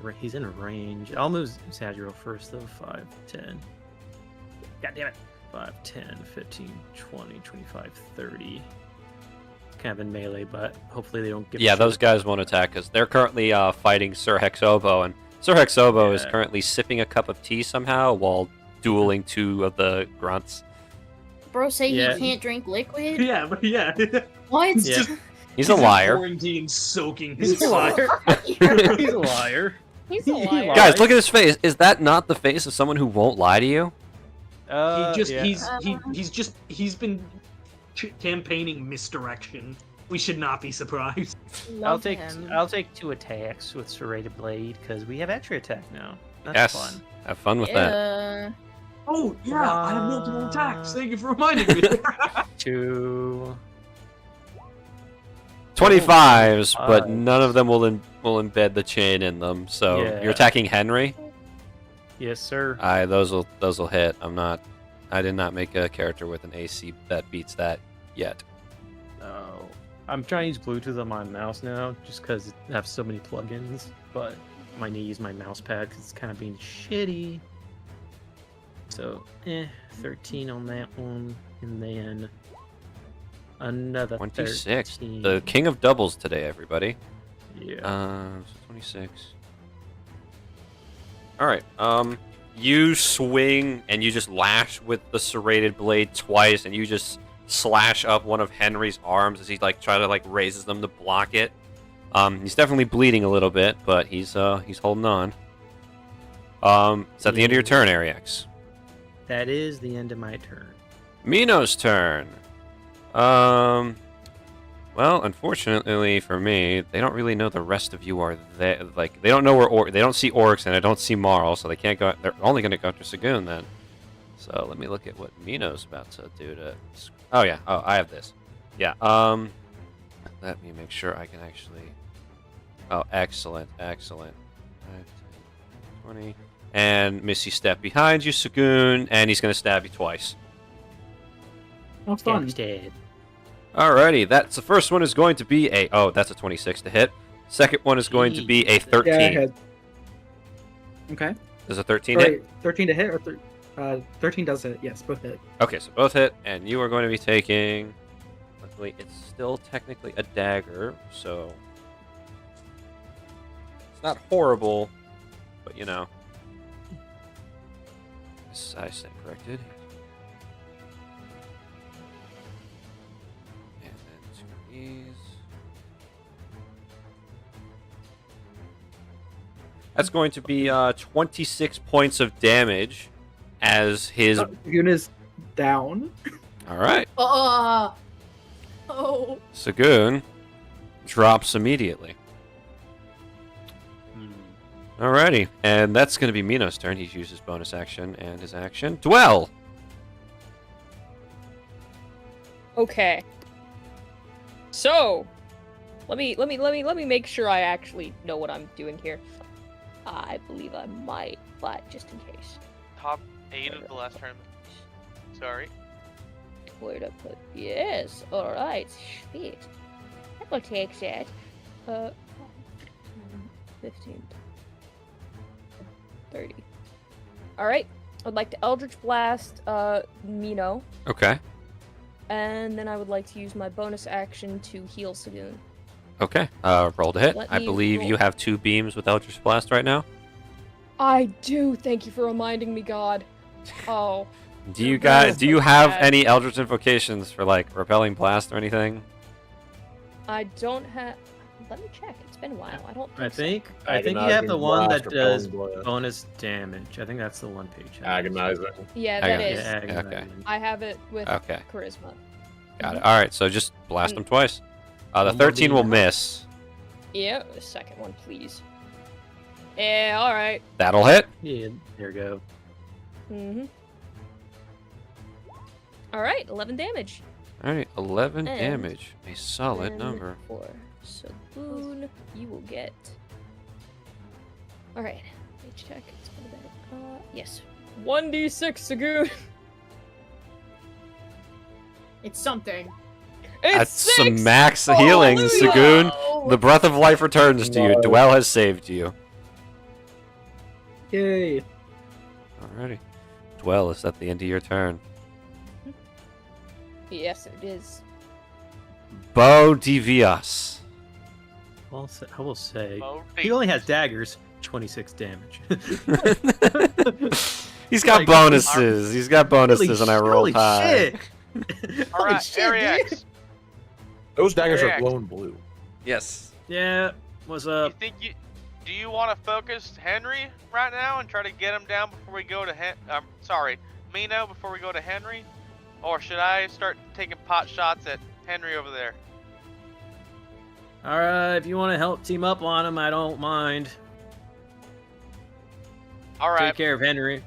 range. I'll move Sagiro first though. 5, 10. God damn it. 5, 10, 15, 20, 25, 30. Kind of in melee, but hopefully they don't give. a Yeah, shit. those guys won't attack because they're currently fighting Sir Hexobo, and Sir Hexobo is Yeah. currently sipping a cup of tea somehow while dueling 2 of the grunts. Bro, say Yeah. he can't drink liquid? Yeah, but yeah. What? Yeah. He's a liar. Pouring tea and soaking his He's a liar. He's a liar. He's a He liar. lied. Guys, look at his face. Is that not the face of someone who won't lie to you? Yeah. He's been campaigning misdirection. We should not be surprised. I'll Love take him. 2 attacks with Serrated Blade because we have extra attack now. That's Yes. fun. Have fun with that. Yeah. Oh yeah, I have multiple attacks. Thank you for reminding me. 2. 25s, but Five. none of them will embed the chain in them. So Yeah. you're attacking Henry. Yes, sir. Those will hit. I did not make a character with an AC that beats that yet. Oh, I'm trying to use Bluetooth on my mouse now, just because I have so many plugins. But I might need to use my mouse pad because it's kind of being shitty. So, 13 on that one, and then another 26. 13. The king of doubles today, everybody. Yeah. So 26. All right. You swing and you just lash with the serrated blade twice, and you just slash up one of Henry's arms as he raises them to block it. He's definitely bleeding a little bit, but he's holding on. It's at the end of your turn, Ariax. That is the end of my turn. Mino's turn. Well, unfortunately for me, they don't really know the rest of you are there. They don't know where they don't see Oryx and I don't see Marl, so they can't go. They're only going to go after Saghoon then. So let me look at what Mino's about to do to. Oh yeah. Oh, I have this. Yeah. Let me make sure I can actually. Oh, excellent, excellent. 20. And Missy step behind you, Saghoon, and he's gonna stab you twice. Oh, fun. Devastated. Alrighty, that's the first one is going to be a. Oh, that's a 26 to hit. Second one is going to be a 13. Yeah, hit. Okay. Does a 13 Wait, hit? 13 to hit or 13 does hit. Yes, both hit. Okay, so both hit, and you are going to be taking. Luckily, it's still technically a dagger, so it's not horrible, but you know. I stand corrected. And then 2 of these. That's going to be 26 points of damage as his. Saghoon is down. All right. Oh. Saghoon drops immediately. Alrighty, and that's going to be Mino's turn. He's used his bonus action and his action. Dwell! Okay. So, let me make sure I actually know what I'm doing here. I believe I might, but just in case. Top 8 of the last tournament. Sorry. Where'd I put? Yes. All right. Sweet. I will take that. 15. 30. All right. I'd like to Eldritch Blast Mino, Okay. and then I would like to use my bonus action to heal Saghoon. Okay. Roll to hit. Let I me believe roll. you have 2 beams with Eldritch Blast right now. I do. Thank you for reminding me, God. Oh. Do you guys? Do you have bad. any Eldritch invocations for like repelling blast or anything? I don't have. Let me check. It's been a while. I don't. I Think think you have Agonizing the one blast, that does repelling blast. bonus damage. I think that's the one page. Agonizing. so. Yeah, that Agonizing. is. Yeah, Okay. agonizing. I have it with Okay. charisma. Got it. All right. So just blast them twice. The One more 13 will beam. miss. Yeah, the second one, please. Yeah, all right. That'll hit. Yeah, there we go. Mhm. All right, 11 damage. All right. 11 And damage. A solid Then number. For Saghoon, you will get. All right, H check. It's been a bit. Yes. 1d6 Saghoon. It's something. It's That's 6! some max healing, Hallelujah! Saghoon. The breath of life returns to you. Nice. Dwell has saved you. Yay. Alrighty. Dwell, is that the end of your turn? Yes, it is. Bo Divias. I will say Oh, he only has daggers. 26 damage. He's got Like, bonuses. He's got bonuses, and I rolled high. Shit. All Holy right, shit, Area dude. X. Those daggers are Correct. glowing blue. Yes. Yeah, what's up? Do you want to focus Henry right now and try to get him down before we go to Mino before we go to Henry, or should I start taking pot shots at Henry over there? Alright, if you want to help team up on him, I don't mind. All right. Take care of Henry.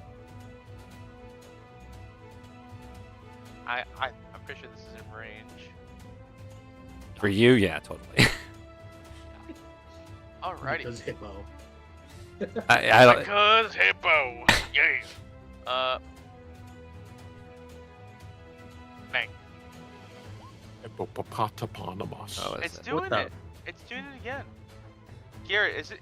I'm pretty sure this is in range. For you, yeah, totally. Alrighty. Because hippo. I don't. Because hippo. Yeah. Bang. Hippopotamus. Oh, It's is it? doing the- it. It's doing it again. Garrett, is it?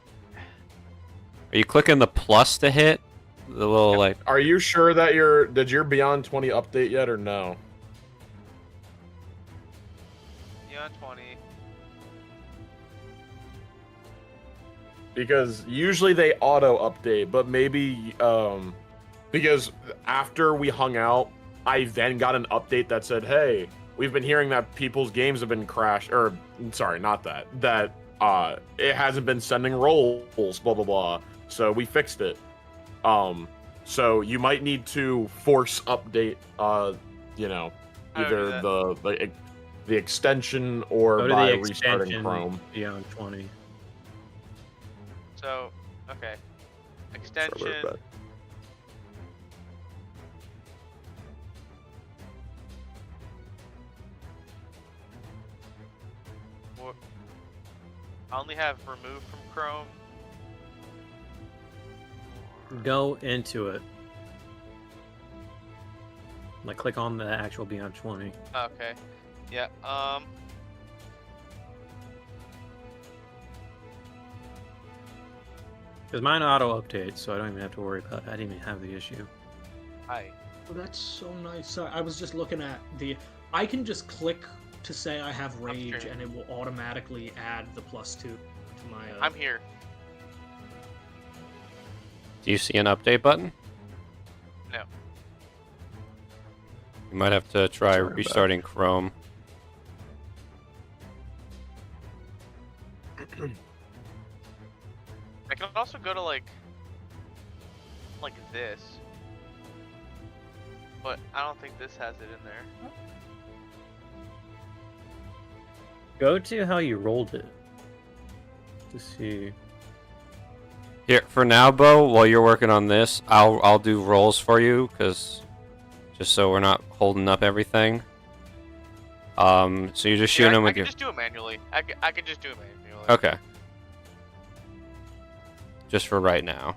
Are you clicking the plus to hit? The little like. Are you sure that did your Beyond 20 update yet or no? Beyond 20. Because usually they auto update, but maybe because after we hung out, I then got an update that said, "Hey, we've been hearing that people's games have been crashed." Or sorry, not that. That it hasn't been sending rolls, blah blah blah. So we fixed it. So you might need to force update. You know, How do I do either that? the extension or Go to by the restarting extension Chrome. beyond 20. So, okay. Sorry Extension. about that. I only have remove from Chrome. Go into it. Like, click on the actual Beyond 20. Okay. Yeah. Because mine auto updates, so I don't even have to worry about. I didn't even have the issue. Hi. Oh, that's so nice. Sorry, I was just looking at the. I can just click to say I have rage, Upgrade. and it will automatically add the +2 to my. I'm here. Do you see an update button? No. You might have to try Sorry about restarting Chrome. I can also go to like this, but I don't think this has it in there. Go to how you rolled it. To see. Here, for now, Bo, while you're working on this, I'll do rolls for you, because just so we're not holding up everything. So you're just shooting them I with can your... just do it manually. I can just do it manually. Okay. Just for right now.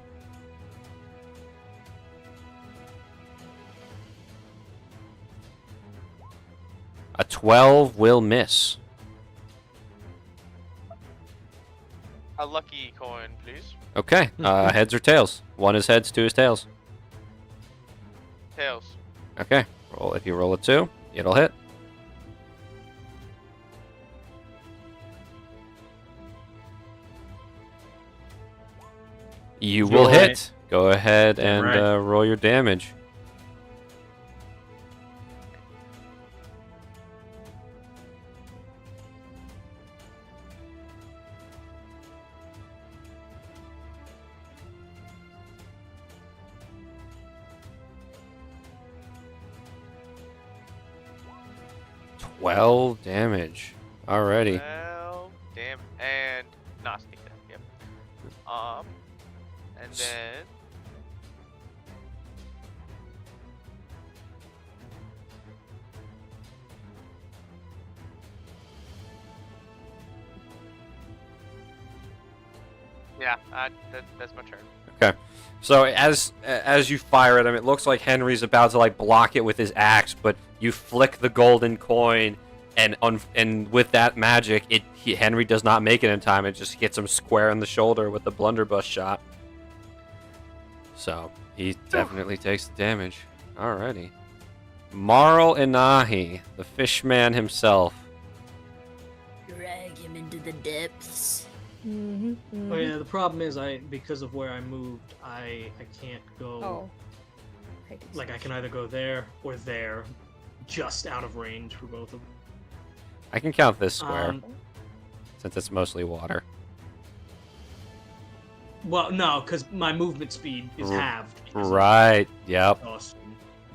A 12 will miss. A lucky coin, please. Okay, heads or tails? One is heads, two is tails. Tails. Okay, roll. If you roll a 2, it'll hit. You will Roll it. hit. Go ahead and Right. roll your damage. Well, damage. Alrighty. Well, damn, and not sneak attack. Yep. And then yeah, that's my turn. Okay. So as you fire at him, it looks like Henry's about to like block it with his axe, but you flick the golden coin, and with that magic, Henry does not make it in time. It just hits him square in the shoulder with the blunderbuss shot. So he definitely takes the damage. Alrighty. Marl Inahi, the fishman himself. Drag him into the depths. Oh yeah, the problem is because of where I moved, I can't go. Oh. Like I can either go there or there, just out of range for both of them. I can count this square Um, since it's mostly water. Well, no, because my movement speed is halved. because of Right. Yep. exhaustion.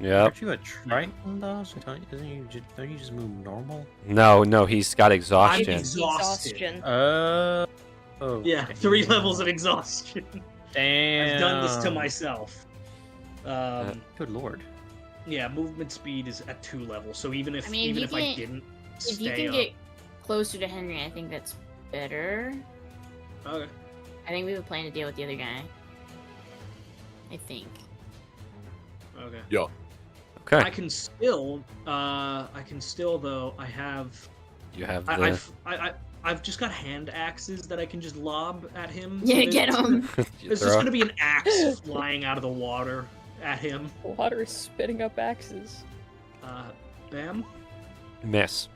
Yep. Aren't you a Triton though? So don't you just move normal? No, he's got I'm exhaustion. exhausted. Oh. Yeah, 3 levels of exhaustion. Damn. I've done this to myself. Good lord. Yeah, movement speed is at 2 levels, so even if I mean, even if if you I can- didn't If stay you can up. get closer to Henry, I think that's better. Okay. I think we have a plan to deal with the other guy. I think. Okay. Yeah. Okay. I can still though. I have. You have I, the. I've just got hand axes that I can just lob at him. Yeah, so get there's- him. There's just gonna be an axe flying out of the water at him. Water is spitting up axes. Bam. Miss.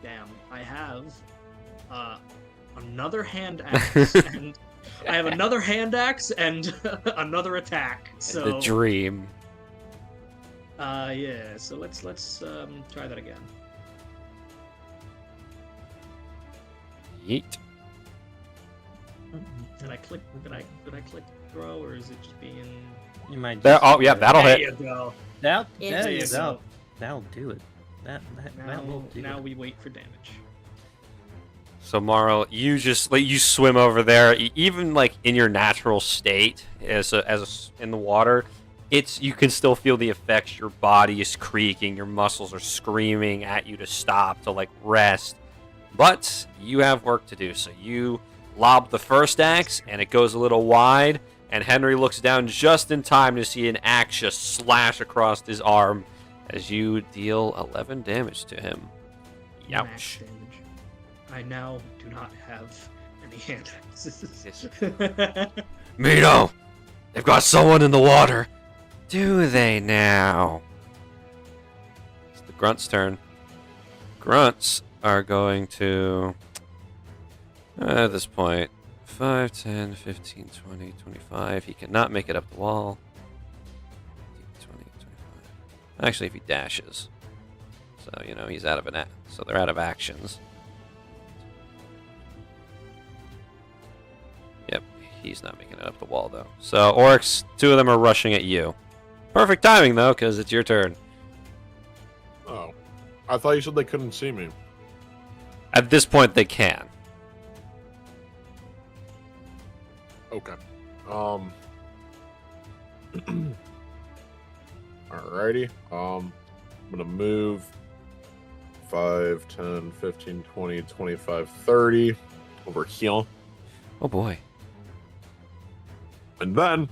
Damn. I have another hand axe, and I have another hand axe and another attack. So The dream. yeah. So let's try that again. Yeet. Did I click? Did I click throw, or is it just being? You might. There, Just, oh yeah, that'll There hit. you go. That'll There you go. That'll do it. That will do Now it. we wait for damage. So Marl, you just like you swim over there, even like in your natural state in the water. You can still feel the effects. Your body is creaking, your muscles are screaming at you to stop, to like rest. But you have work to do, so you lob the first axe, and it goes a little wide, and Henry looks down just in time to see an axe just slash across his arm as you deal 11 damage to him. Max Youch. damage. I now do not have any hand axes. Mino! They've got someone in the water! Do they now? It's the Grunt's turn. Grunts are going to... at this point, 5, 10, 15, 20, 25. He cannot make it up the wall. 20, 25. Actually, if he dashes. So, he's out of so they're out of actions. Yep, he's not making it up the wall, though. So, Oryx, 2 of them are rushing at you. Perfect timing, though, because it's your turn. Oh. I thought you said they couldn't see me. At this point, they can. Okay. Alrighty. I'm gonna move 5, 10, 15, 20, 25, 30 over here. Oh boy. And then,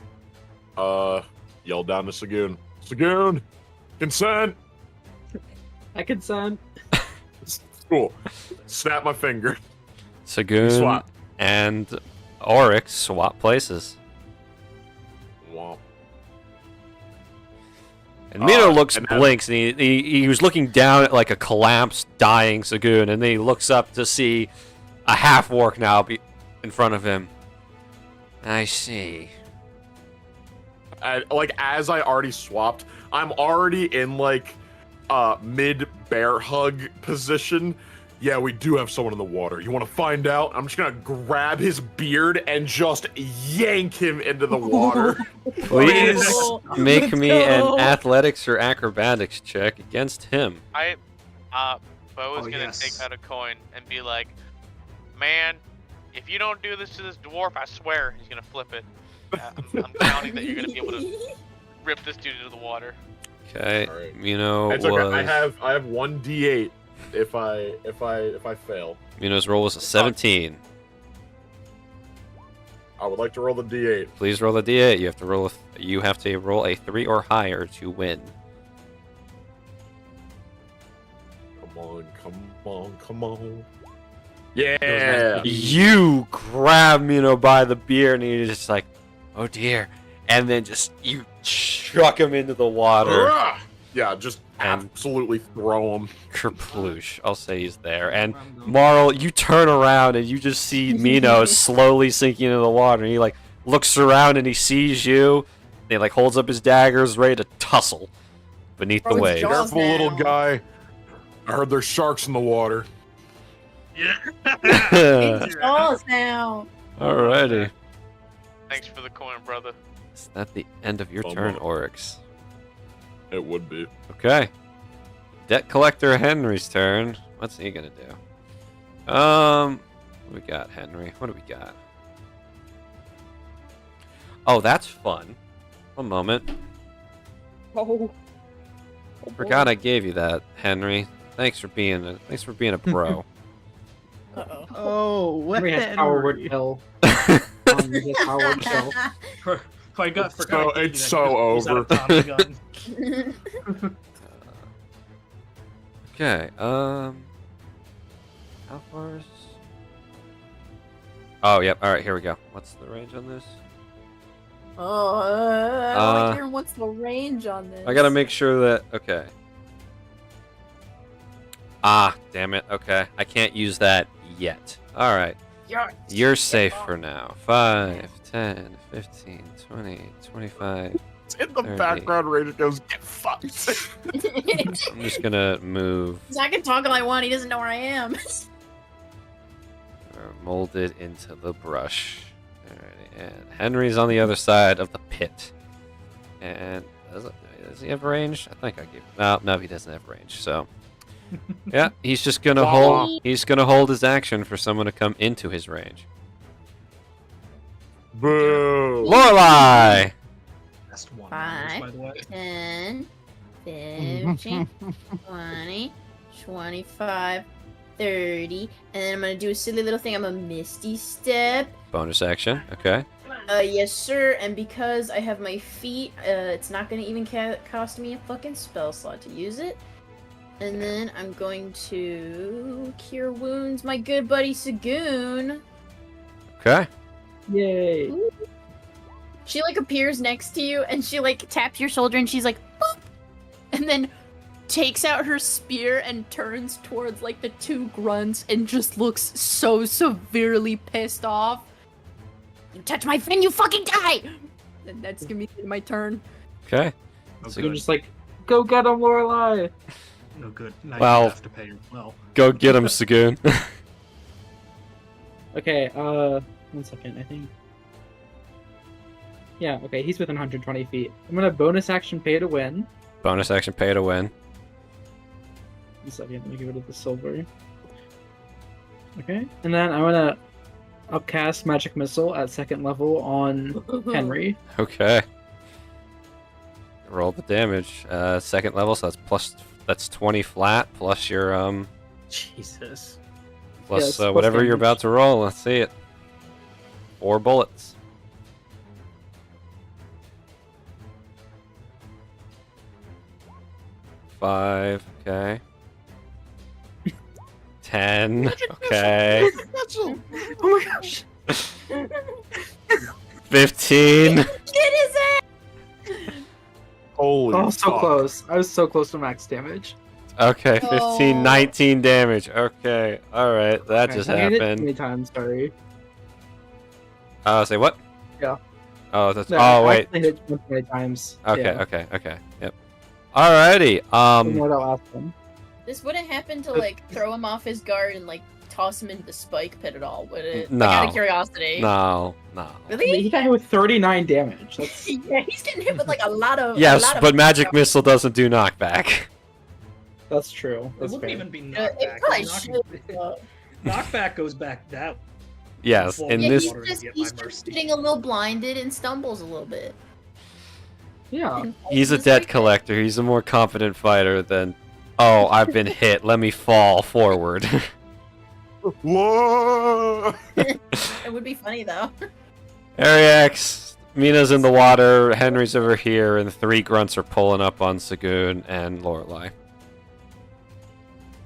yell down to Saghoon. Saghoon! Consent! I consent. Cool. Snap my finger. Saghoon Swap. and Oryx swap places. Wow. And Mino and then- blinks, and he was looking down at like a collapsed, dying Saghoon, and then he looks up to see a half-orc now in front of him. I see. As I already swapped, I'm already in mid bear hug position. Yeah, we do have someone in the water. You want to find out? I'm just gonna grab his beard and just yank him into the water. Please make Let's me go. an athletics or acrobatics check against him. Bo is gonna take out a coin and be like, "Man, if you don't do this to this dwarf, I swear he's gonna flip it. I'm counting that you're gonna be able to rip this dude into the water." Okay, All right. Mino It's was okay. I have 1d8 if I fail. Mino's roll was a 17. I would like to roll the d8. Please roll a d8. You have to roll a 3 or higher to win. Come on. Yeah. You grab Mino by the beard, and you're just like, "Oh dear," and then you chuck him into the water. Yeah, just And- absolutely throw him. Kerploosh. I'll say he's there. And Marl, you turn around and you just see Mino slowly sinking into the water. And he looks around and he sees you. And he holds up his daggers, ready to tussle beneath the Bro, it's waves. Jaws Careful, little now. guy. I heard there's sharks in the water. It's Jaws now. Alrighty. Thanks for the coin, brother. Is that the end of your Bummer. turn, Oryx? It would be. Okay. Debt collector Henry's turn. What's he gonna do? What do we got, Henry? What do we got? Oh, that's fun. One moment. Oh. Forgot I gave you that, Henry. Thanks for being a pro. Uh-oh. Oh, what? Henry has power word kill. He has power word kill. I forgot. It's so He's out of over. Tommy gun. Okay, how far is... Oh, yep, alright, here we go. What's the range on this? Oh, I don't like hearing what's the range on this. I gotta make sure that... Okay. Ah, damn it, okay. I can't use that yet. Alright. You're safe for now. 5, 10, 15, 20, 25... It's in the 30. background, Rage goes, get fucked. I'm just gonna move... I can talk all I want. He doesn't know where I am. molded into the brush. Alrighty, and Henry's on the other side of the pit. And does he have range? I think I gave. No, he doesn't have range. So, yeah, he's just gonna hold. He's gonna hold his action for someone to come into his range. Boo. Lorelai. Best one, 5, by the way. 10, 15, 20, 25, 30, and then I'm gonna do a silly little thing. I'm a Misty Step. Bonus action. Okay. Yes, sir. And because I have my feet, it's not gonna even cost me a fucking spell slot to use it. And then I'm going to cure wounds, my good buddy Saghoon. Okay. Yay! She like appears next to you, and she like taps your shoulder, and she's like, boop, and then takes out her spear and turns towards like the two grunts, and just looks so severely pissed off. You touch my friend, you fucking die! And that's gonna be my turn. Okay. Oh, You're good. just like, go get him, Lorelai. No good. Now Well- you have to pay him well. Go get him, Saghoon. Okay, 1 second, I think. Yeah, okay, he's within 120 feet. I'm gonna bonus action pay to win. Bonus action pay to win. 1 second, let me get rid of the silver. Okay, and then I'm gonna upcast Magic Missile at 2nd level on Henry. Okay. Roll the damage. 2nd level, so that's 20 flat plus your Jesus. plus Yes, plus whatever you're damage. about to roll. Let's see it. 4 bullets. 5, okay. 10, okay. Oh my gosh! 15. Get his ass! Holy Oh, so fuck. close. I was so close to max damage. Okay, 15, Oh. 19 damage. Okay, alright, that Okay, just I hit it happened. 20 times, sorry. Say what? Yeah. Oh, that's. No, Oh, I wait. actually hit it 20 times. Okay, Yeah. okay. Yep. Alrighty. Ignore that last one. This wouldn't happen to like throw him off his guard and like toss him into the spike pit at all, would it? No. Like, out of curiosity. No. Really? He got hit with 39 damage. That's Yeah, he's getting hit with like a lot of. Yes, a lot but of magic missile doesn't do knockback. that's true. It That's wouldn't fair. even be It knockback. probably Knock- knockback goes back down. Yes, Before in we Yeah, this. he's water just, to get he's my just mercy. getting a little blinded and stumbles a little bit. Yeah. And He's a falls debt right collector. He's a more confident fighter than. Oh, I've been hit. Let me fall forward. Whoa! there. It would be funny though. Ariax, Mina's in the water, Henry's over here, and 3 grunts are pulling up on Saghoon and Lorelai.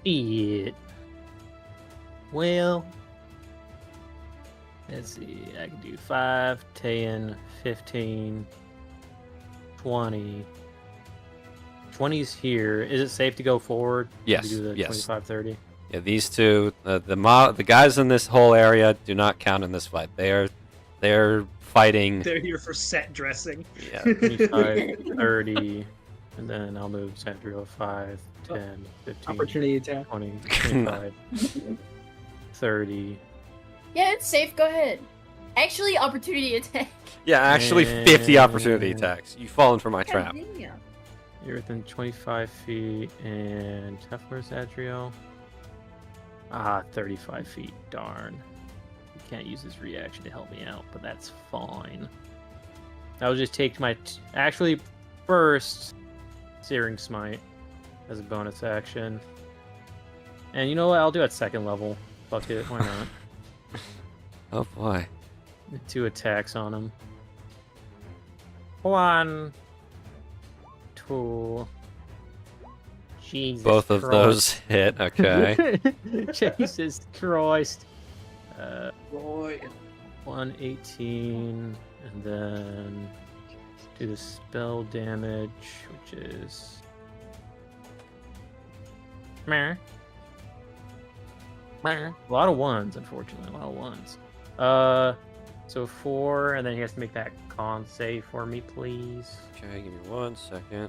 Shit. Well, let's see. I can do 5, 10, 15, 20. 20's here. Is it safe to go forward? Yes, We do the yes. 25, 30. Yeah, these two, the guys in this whole area do not count in this fight. They're fighting. They're here for set dressing. Yeah. 25, 30, and then I'll move Sandrio 5, 10, 15, Opportunity attack. 20, 25, 30. Yeah, it's safe. Go ahead. Actually, opportunity attack. Yeah, actually 50 opportunity And- attacks. You've fallen for my trap. Yeah. You're within 25 feet, and where's Adriel? 35 feet. Darn. He can't use his reaction to help me out, but that's fine. I'll just take my actually first Searing Smite as a bonus action. And you know what? I'll do it 2nd level. Fuck it, why not? Oh boy. 2 attacks on him. 1, 2. Jesus Both of Christ. those hit. Okay. Jesus Christ. Boy, 118, and then do the spell damage, which is. Meh. Meh. A lot of ones, unfortunately. A lot of ones. So 4, and then he has to make that con save for me, please. Okay, give me 1 second.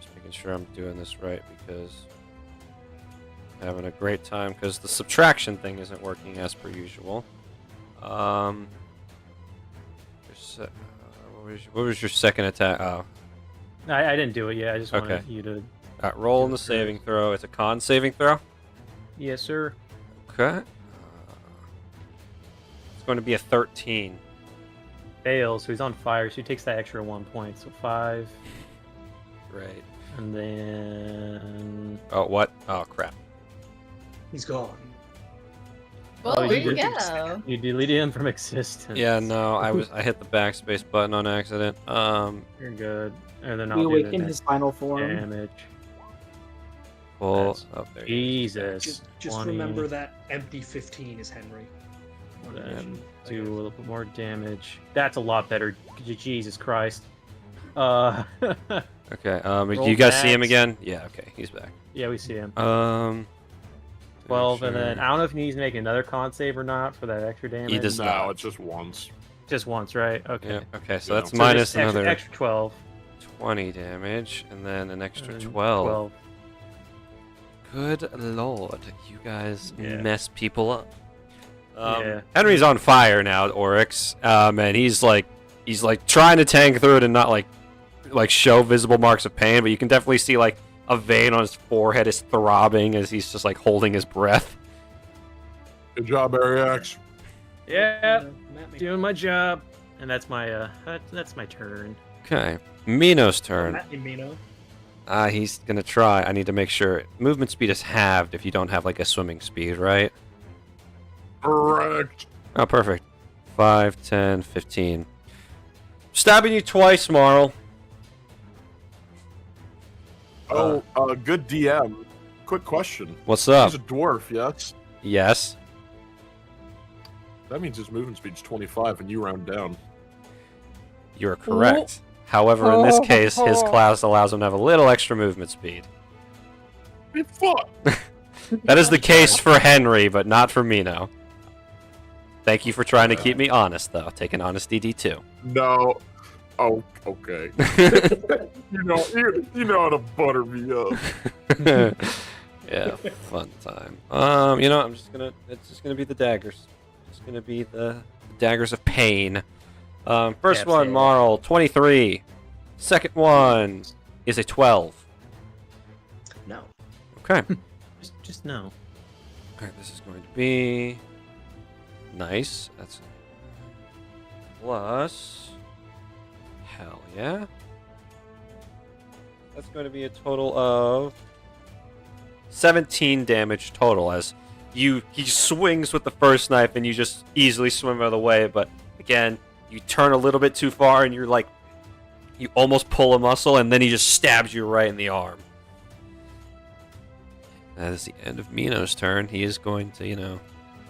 Just making sure I'm doing this right because I'm having a great time because the subtraction thing isn't working as per usual. What was your second attack? Oh, I didn't do it yet. I just wanted Okay. you to. roll in the saving throw. It's a con saving throw. Yes, sir. Okay. It's going to be a 13. Fails, so he's on fire, so he takes that extra 1 point. So 5. Right. And then. Oh, what? Oh, crap. He's gone. Well, Oh, there you you did- go. You deleted him from existence. Yeah, no, I hit the backspace button on accident. You're good. And then We I'll do awaken the his final form. damage. Pull That's up there. you Jesus. Just 20, remember that empty 15 is Henry. Then do a little bit more damage. That's a lot better. Jesus Christ. Uh, go. Okay. Roll You guys see him max. again? Yeah. Okay. He's back. yeah, we see him. 12 12, and then I don't know if he needs to make another con save or not for that extra damage. He does No, not. it's just once. Just once, right? Okay. Yeah. Okay. So Yeah. that's So minus just extra, another extra 12. 20 damage, and then an extra and 12. Good lord, you guys Yeah. mess people up. Yeah. Henry's on fire now, Oryx, and he's like trying to tank through it and not like show visible marks of pain, but you can definitely see like a vein on his forehead is throbbing as he's just like holding his breath. Good job, Ariax. Yeah, Matt made- doing my job. And that's my that's my turn. Okay, Mino's turn. Matt made Mino. He's gonna try. I need to make sure movement speed is halved if you don't have like a swimming speed, right? Correct. Oh, perfect. 5, 10, 15. Stabbing you twice, Marl. Oh, good DM. Quick question. What's up? He's a dwarf, yes? Yes. That means his movement speed's 25 and you round down. You're correct. However, in this case, his class allows him to have a little extra movement speed. Hey, fuck! That is the case for Henry, but not for Mino. Thank you for trying to keep me honest, though. Take an honesty D2. No. Oh, okay. you know how to butter me up. Yeah, fun time. You know, it's just gonna be the daggers. It's gonna be the daggers of pain. First one, Marl, 23. Second one is a 12. No. Okay. Just no. Okay, this is going to be nice. That's plus. Hell yeah. That's going to be a total of 17 damage total as he swings with the first knife and you just easily swim out of the way, but again, you turn a little bit too far and you're like you almost pull a muscle and then he just stabs you right in the arm. That is the end of Mino's turn. He is going to,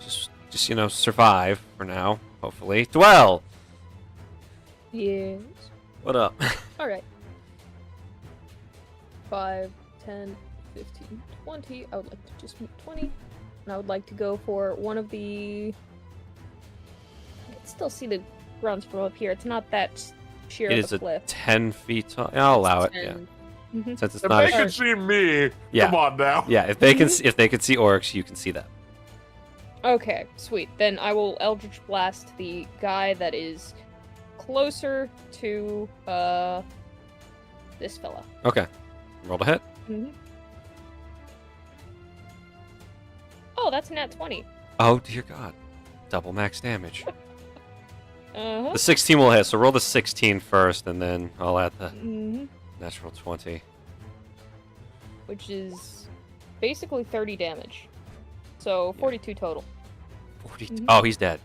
just survive for now, hopefully. Dwell! Yes. What up? Alright. 5, 10, 15, 20. I would like to just move 20. And I would like to go for one of the... I can still see the grunts from up here. It's not that sheer It of is a a cliff. 10 feet tall. I'll allow it, yeah. Mhm. Since it's If not they a can see me, Yeah. come on now. Yeah, if they can see Oryx, you can see that. Okay, sweet. Then I will Eldritch Blast the guy that is closer to this fella. Okay. Roll to hit. Mm-hmm. Oh, that's a nat 20. Oh dear god. Double max damage. Uh-huh. The 16 will hit, so roll the 16 first and then I'll add the Mm-hmm. natural 20. Which is basically 30 damage. So 42 total. 40. Oh, he's dead.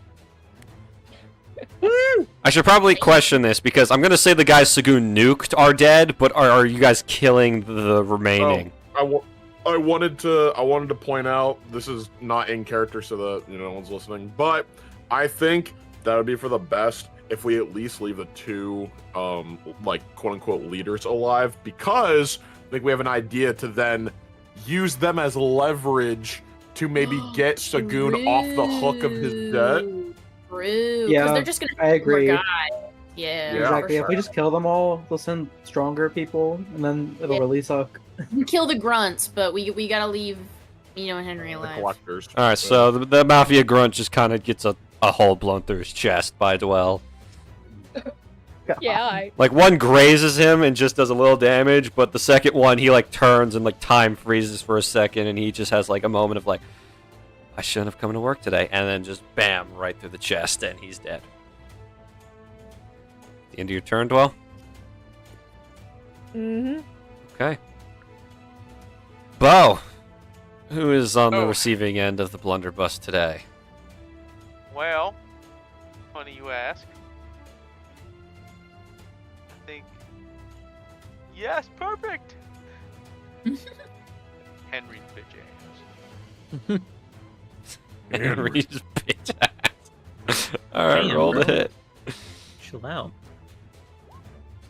I should probably question this because I'm gonna say the guys Saghoon nuked are dead, but are you guys killing the remaining? I wanted to point out this is not in character, so that no one's listening. But I think that would be for the best if we at least leave the two, like quote unquote leaders alive, because I think we have an idea to then use them as leverage to maybe get Saghoon off the hook of his debt. True. Yeah, Because they're just gonna I agree. More guys. Yeah. Yeah. Exactly. For If we sure. just kill them all, they'll send stronger people, and then it'll Yeah. really suck. We can kill the grunts, but we gotta leave Mino and Henry The alive. collectors. All right, so the mafia grunt just kind of gets a hole blown through his chest by Dwell. Yeah, I... Like one grazes him and just does a little damage, but the second one he like turns and like time freezes for a second, and he just has like a moment of like, I shouldn't have come to work today, and then just bam right through the chest, and he's dead. The end of your turn, Dwell. Mm-hmm. Okay, Bo, who is on the Oh. receiving end of the blunderbuss today? Well, funny you ask. I think. Yes, perfect! Henry's bitch ass. Henry's bitch ass. Alright, Damn, roll bro. the hit. Chill out.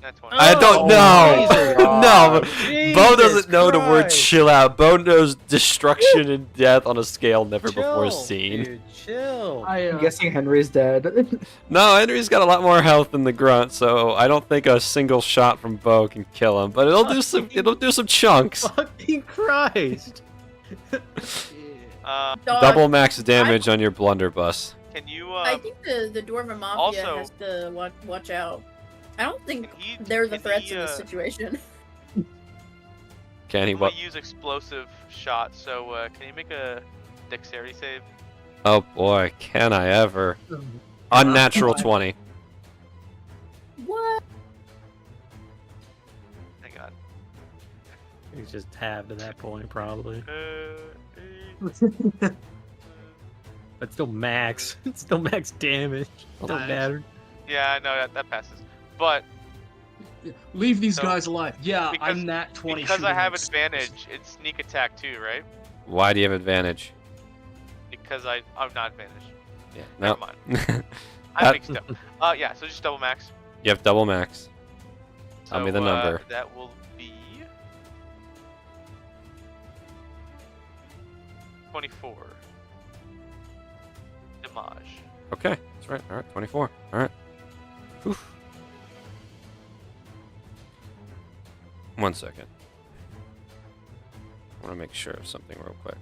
That's one. I don't Oh, know. Jesus. No, Bo doesn't Jesus know the word Christ. chill out. Bo knows destruction and death on a scale never before Chill, seen. Dude, chill. I'm guessing Henry's dead. No, Henry's got a lot more health than the grunt, so I don't think a single shot from Bo can kill him. But it'll do some chunks. Fucking Christ. Uh, Dog, Double max damage on your blunderbuss. can you I think the Dwarven Mafia Also- has to watch out. I don't think Can he- they're the can threats he, in this situation. Can he I'm what? gonna use explosive shot, so can you make a dexterity save? Oh boy, can I ever? Unnatural 20. What? Hang on. He's just tabbed at that point, probably. But still max. It's still max damage. Don't Nice. matter. Yeah, I know that passes. But Leave these So, guys alive. Yeah, because- I'm nat 20. because I shooting have ex- advantage, it's sneak attack too, right? Why do you have advantage? Because I'm not advantage. Yeah, Never no. mind. I That- mixed up. Yeah, so just double max. You have double max. Tell me So, the number. That will be 24. Damage. Okay, that's right. All right, 24. All right. Oof. 1 second. I want to make sure of something real quick.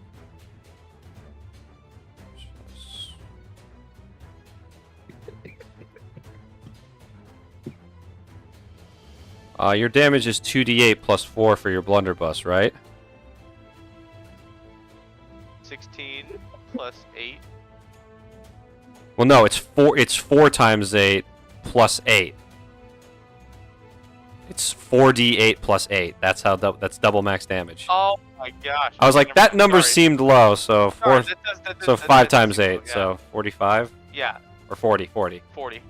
Your damage is 2d8 plus 4 for your blunderbuss, right? 16 plus 8. Well, no, it's 4. It's 4 times 8 plus 8. It's 4d8 plus 8. That's how that's double max damage. Oh my gosh. I was like, Never that mind, number sorry. seemed low, so Sorry, 4. that So does 5 times seem 8, low, yeah. so 45 Yeah, or 40. 40. 40.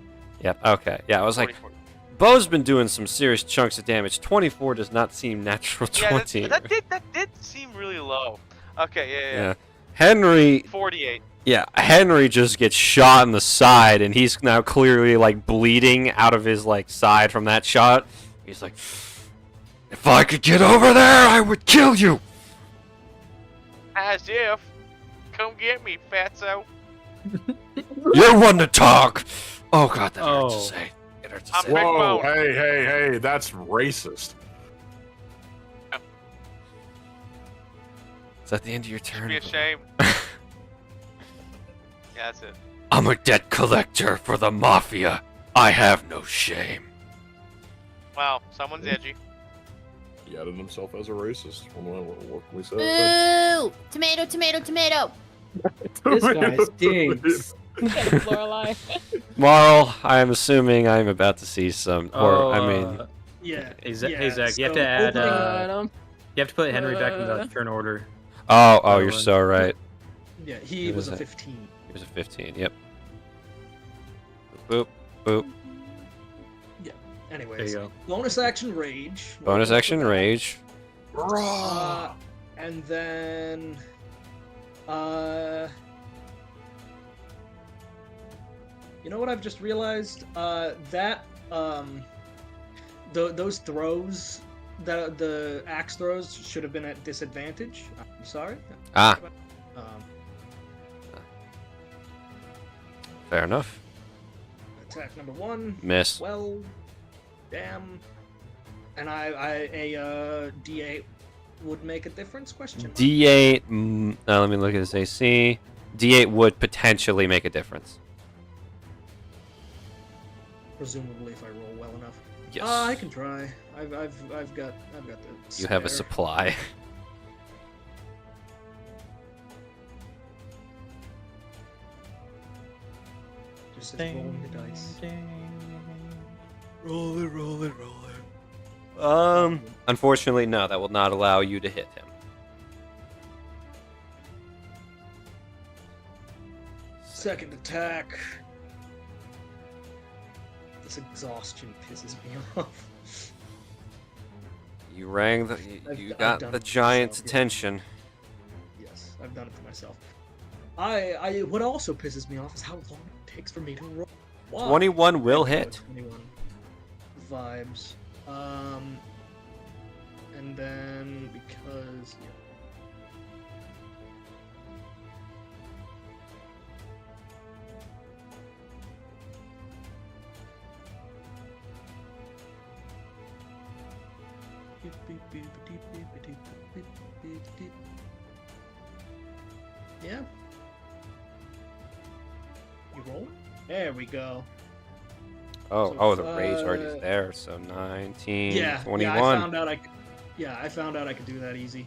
Yep. Okay. Yeah, I was 40, like, 40. Bo's been doing some serious chunks of damage. 24 does not seem natural. Yeah, 20. that did seem really low. Okay, yeah. Yeah. Henry. 48. Yeah, Henry just gets shot in the side, and he's now clearly like bleeding out of his like side from that shot. He's like, if I could get over there, I would kill you. As if. Come get me, fatso. You're one to talk. Oh god, that hurts to Oh. say. It hurts to I'm say. Big Whoa, Bone. hey, that's racist. Is that the end of your turn? Be ashamed. Yeah, that's it. I'm a debt collector for the Mafia. I have no shame. Wow, someone's edgy. He outed himself as a racist. What can we say? Boo! Tomato, tomato, tomato. This guy stinks. Lorelai. Marl, I'm assuming I'm about to see some. Or I mean, Yeah. Hey, Zach, yeah, hey, Zach, you have so to add. opening- You have to put Henry back in the turn order. oh, you're so right. yeah, he What was is a that? 15. It was a 15. Yep. Boop, boop. Anyways, There you go. bonus action rage. Bonus action rage. And then, you know what I've just realized? Those throws, the axe throws should have been at disadvantage. I'm sorry. Ah. Um, Fair enough. attack number 1. Miss. Well, damn. And a D8 would make a difference? Question mark? D8. Let me look at this AC. D8 would potentially make a difference. Presumably, if I roll well enough. Yes. I can try. I've got the. You have a spare. supply. Just says rolling the dice. Roll it, roll it, roll it. Unfortunately, no. That will not allow you to hit him. Second attack. This exhaustion pisses me off. You rang the. You got the giant's attention. Yes, I've done it to myself. What also pisses me off is how long it takes for me to roll. Wow. 21 will hit. 21 vibes. And then because yeah. You roll? There we go. Oh, the rage already there. So 19, Yeah, 21. yeah, I found out I could do that easy.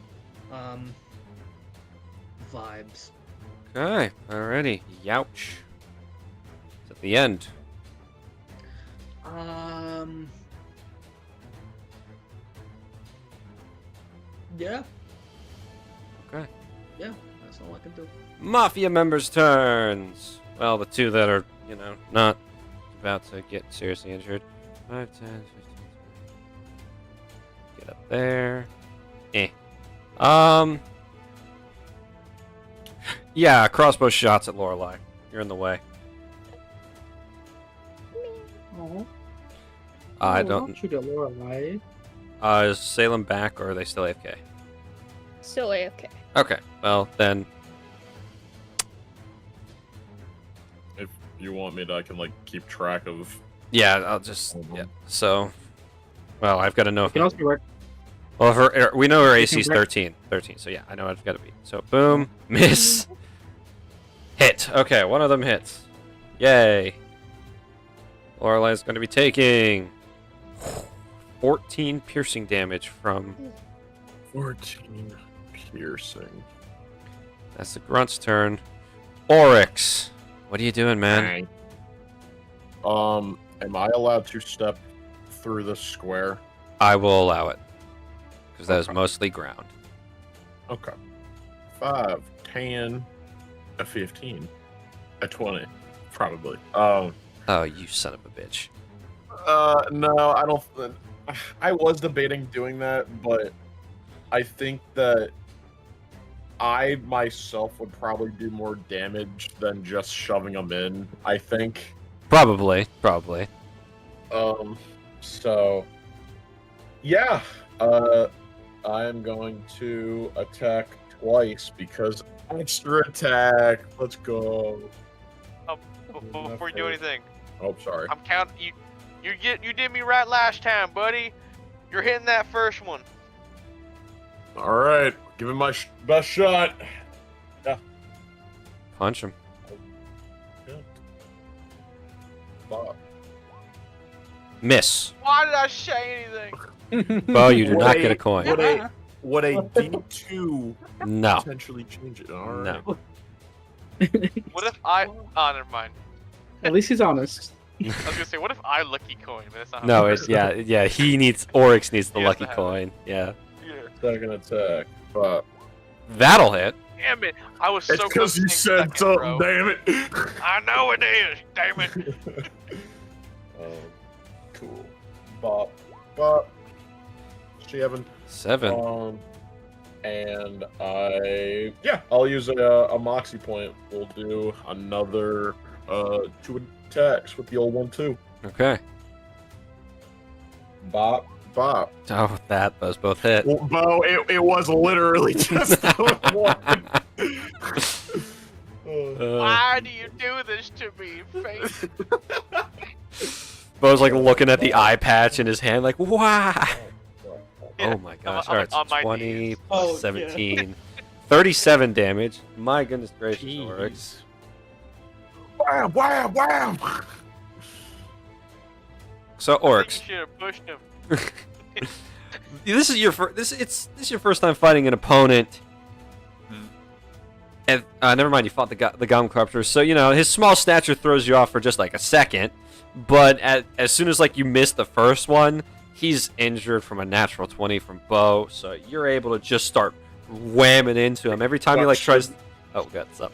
Vibes. Okay, alrighty. Youch. It's at the end. Yeah. Okay. Yeah, that's all I can do. Mafia members' turns. Well, the two that are, not about to get seriously injured. 5, 10, 15. Get up there. Yeah, crossbow shots at Lorelei. You're in the way. Oh. I don't. shoot at Lorelei. Is Salem back or are they still AFK? Still AFK. Okay, well then. If you want me to, I can keep track of. Yeah, I'll just. Yeah. So. Well, I've got to know You if. can also work. Well, we know her You AC can is rec- 13. 13, so yeah, I know I've got to be. So, boom, miss, hit. Okay, one of them hits. Yay. Lorelei's going to be taking 14 piercing damage from... 14 piercing. That's the grunt's turn. Oryx, what are you doing, man? Am I allowed to step through the square? I will allow it. Because that is Okay. mostly ground. Okay. 5, 10, a 15, a 20, probably. Oh, you son of a bitch. No, I don't. I was debating doing that, but I think that I myself would probably do more damage than just shoving them in. I think. Probably. So, yeah. I am going to attack twice because extra attack. Let's go. Before you do anything, Oh, sorry. I'm counting you. You did me right last time, buddy. You're hitting that first one. All right, give him my best shot. Punch him. Bob. Miss. Why did I say anything? Bo, you do not get a coin. Would a D2 No. potentially change it? All right. No. What if I? Oh, never mind. At least he's honest. I was gonna say, what if I lucky coin? But that's not how No, it it's works. yeah. Oryx needs the He has lucky to have coin. Yeah. Yeah. Second attack. But That'll hit. Damn it! I was it's so because close you to saying said second, something, bro. damn it. I know it is. Damn it. Cool. Bop. She having 7. and I'll use a moxie point. We'll do another 2 attacks with the old one too. Okay. Bop. Oh, those both hit. Well, Bo, it was literally just the one. Why do you do this to me, Faith? Bo's looking at the eye patch in his hand, wow. Yeah, Oh my gosh! I'm All right, so on my 20 knees. plus Oh, yeah. 17, 37 damage. My goodness gracious, Jeez. Oryx. Wham! So Oryx, You should have pushed him. this is your this is your first time fighting an opponent. And never mind, you fought the Gum Corruptor, so his small stature throws you off for just a second. But as soon as you miss the first one, he's injured from a natural 20 from Bo, so you're able to just start whamming into him every time he tries. Oh, what's up?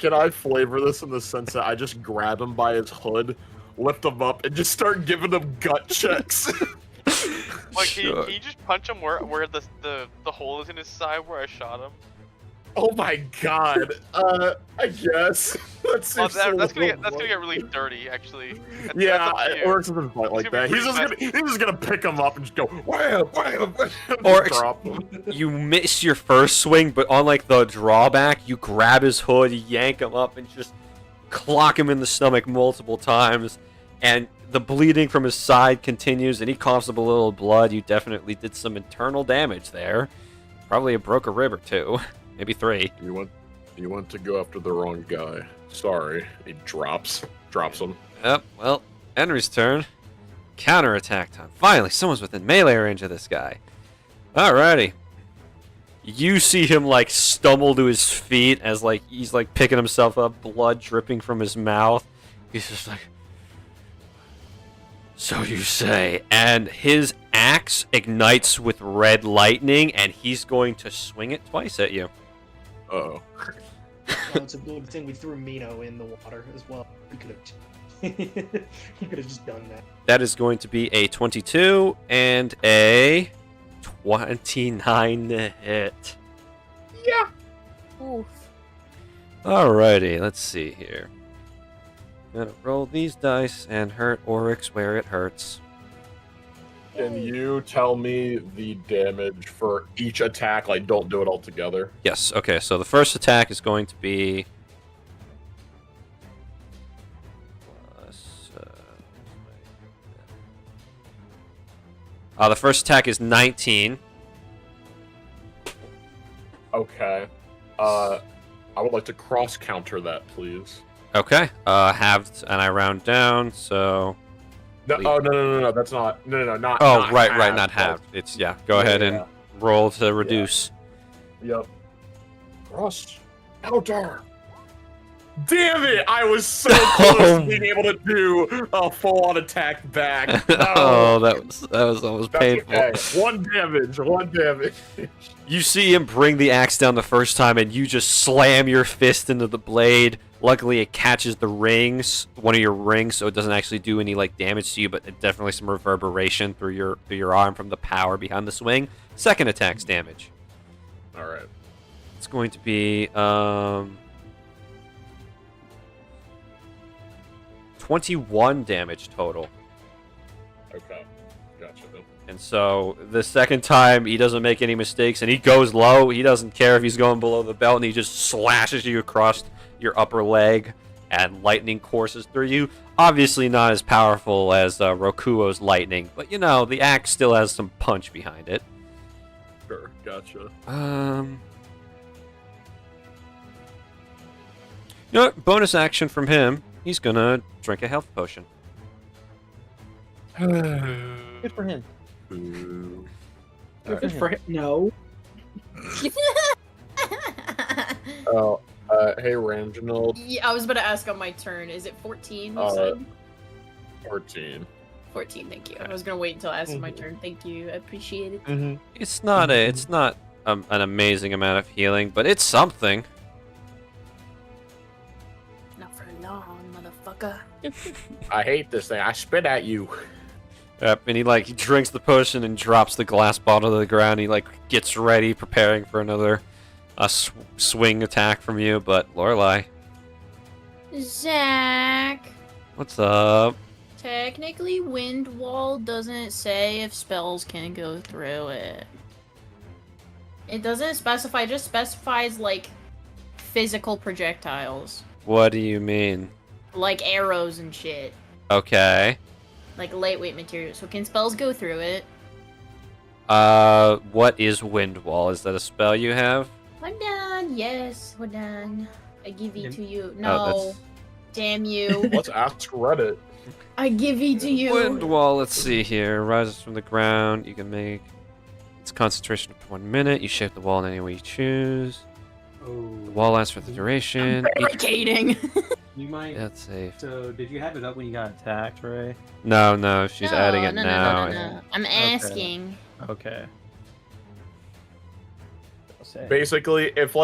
can I flavor this in the sense that I just grab him by his hood, lift him up, and just start giving him gut checks? Like, Sure. can you just punch him where the hole is in his side where I shot him? Oh my god. I guess. That's Oh, that's gonna get really dirty, actually. Yeah, That's up to you. or something like It's that. gonna be He's just gonna pick him up and just go wham, wham, wham, Or drop him. You miss your first swing, but on like the drawback, you grab his hood, yank him up, and just clock him in the stomach multiple times, and the bleeding from his side continues, and he coughs up a little blood. You definitely did some internal damage there. Probably broke a rib or two, maybe 3. You want to go after the wrong guy. Sorry. He drops him. Yep, well, Henry's turn. Counterattack time. Finally, someone's within melee range of this guy. Alrighty. You see him, like, stumble to his feet as, like, he's, like, picking himself up, blood dripping from his mouth. He's just like, so you say. And his axe ignites with red lightning, and he's going to swing it twice at you. Uh-oh. Well, it's a good thing we threw Mino in the water as well. We could have. He could have just done that. That is going to be a 22 and a 29 to hit. Oof. Alrighty, let's see here. Gonna roll these dice and hurt Oryx where it hurts. Can you tell me the damage for each attack? Like, don't do it all together. Yes, okay, so the first attack is going to be... the first attack is 19. Okay. I would like to cross-counter that, please. Okay, halved, and I round down, so... No, oh, no, that's not... No, not... Oh, not right, halved. not halved. It's, yeah, go ahead and roll to reduce. Yep. Cross-counter! Damn it! I was so close to being able to do a full-on attack back. No. Oh, that was almost That's painful. okay. One damage. You see him bring the axe down the first time, and you just slam your fist into the blade. Luckily, it catches the rings, one of your rings, so it doesn't actually do any like damage to you, but definitely some reverberation through your arm from the power behind the swing. Second attack's damage. All right. It's going to be 21 damage total. Okay. Gotcha. And so the second time, he doesn't make any mistakes, and he goes low. He doesn't care if he's going below the belt, and he just slashes you across your upper leg, and lightning courses through you. Obviously not as powerful as Rokuo's lightning, but you know, the axe still has some punch behind it. Sure. Gotcha. You know what? Bonus action from him. He's gonna drink a health potion. Good for him. Ooh. Good for him. No. Oh, hey, Reginald. Yeah, I was about to ask on my turn. Is it 14? You Uh, said? 14. 14, thank you. I was gonna wait until I asked my turn. Thank you, I appreciate it. Mm-hmm. It's not an amazing amount of healing, but it's something. Not for long, motherfucker. I hate this thing. I spit at you. Yep, and he drinks the potion and drops the glass bottle to the ground. He gets ready, preparing for another swing attack from you. But Lorelai, Zach. what's up? Technically, Wind Wall doesn't say if spells can go through it. It doesn't specify, it just specifies, like, physical projectiles. What do you mean? Like arrows and shit. Okay. Like lightweight material. So can spells go through it? What is Wind Wall? Is that a spell you have? Hold on, yes, hold on. I give it to you. Oh, No. that's- Damn you. Let's ask Reddit. I give it to you. Wind Wall, let's see here. Rises from the ground. You can make its concentration up to 1 minute. You shape the wall in any way you choose. Oh. The wall lasts for the duration. Barricading. You might. That's safe. So, did you have it up when you got attacked, Ray? No, she's adding it no, now. No. I'm asking. Okay. say? Basically, if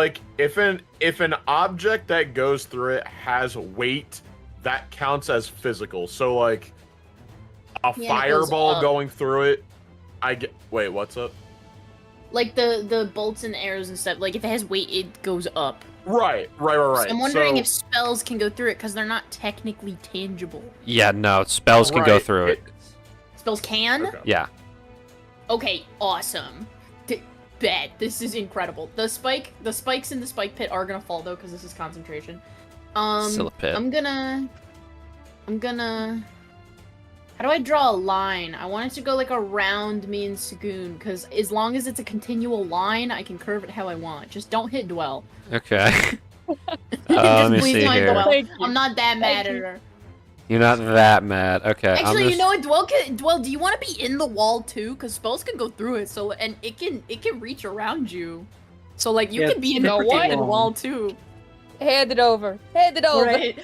an object that goes through it has weight, that counts as physical. So like a Yeah, it goes fireball up. going through it, wait, what's up? Like the bolts and arrows and stuff. Like if it has weight, it goes up. Right. So I'm wondering So- if spells can go through it because they're not technically tangible. Yeah, no, spells can go Right, through it. Spells can? Okay. Yeah. Okay, awesome. Bet. This is incredible. The spikes in the spike pit are gonna fall though, because this is concentration. Still a pit. I'm gonna. How do I draw a line? I want it to go like around me and Saghoon, because as long as it's a continual line, I can curve it how I want. Just don't hit Dwell. Okay. Just let me please see don't hit here. Dwell. Thank you. I'm not that mad at you. her. You're not that mad. Okay. I'm Actually, just... you know what, Dwell, do you want to be in the wall too? Because spells can go through it, so and it can reach around you. So like you Yeah, can be in it's the pretty protected long. wall too. Hand it over. Hand it over. Right.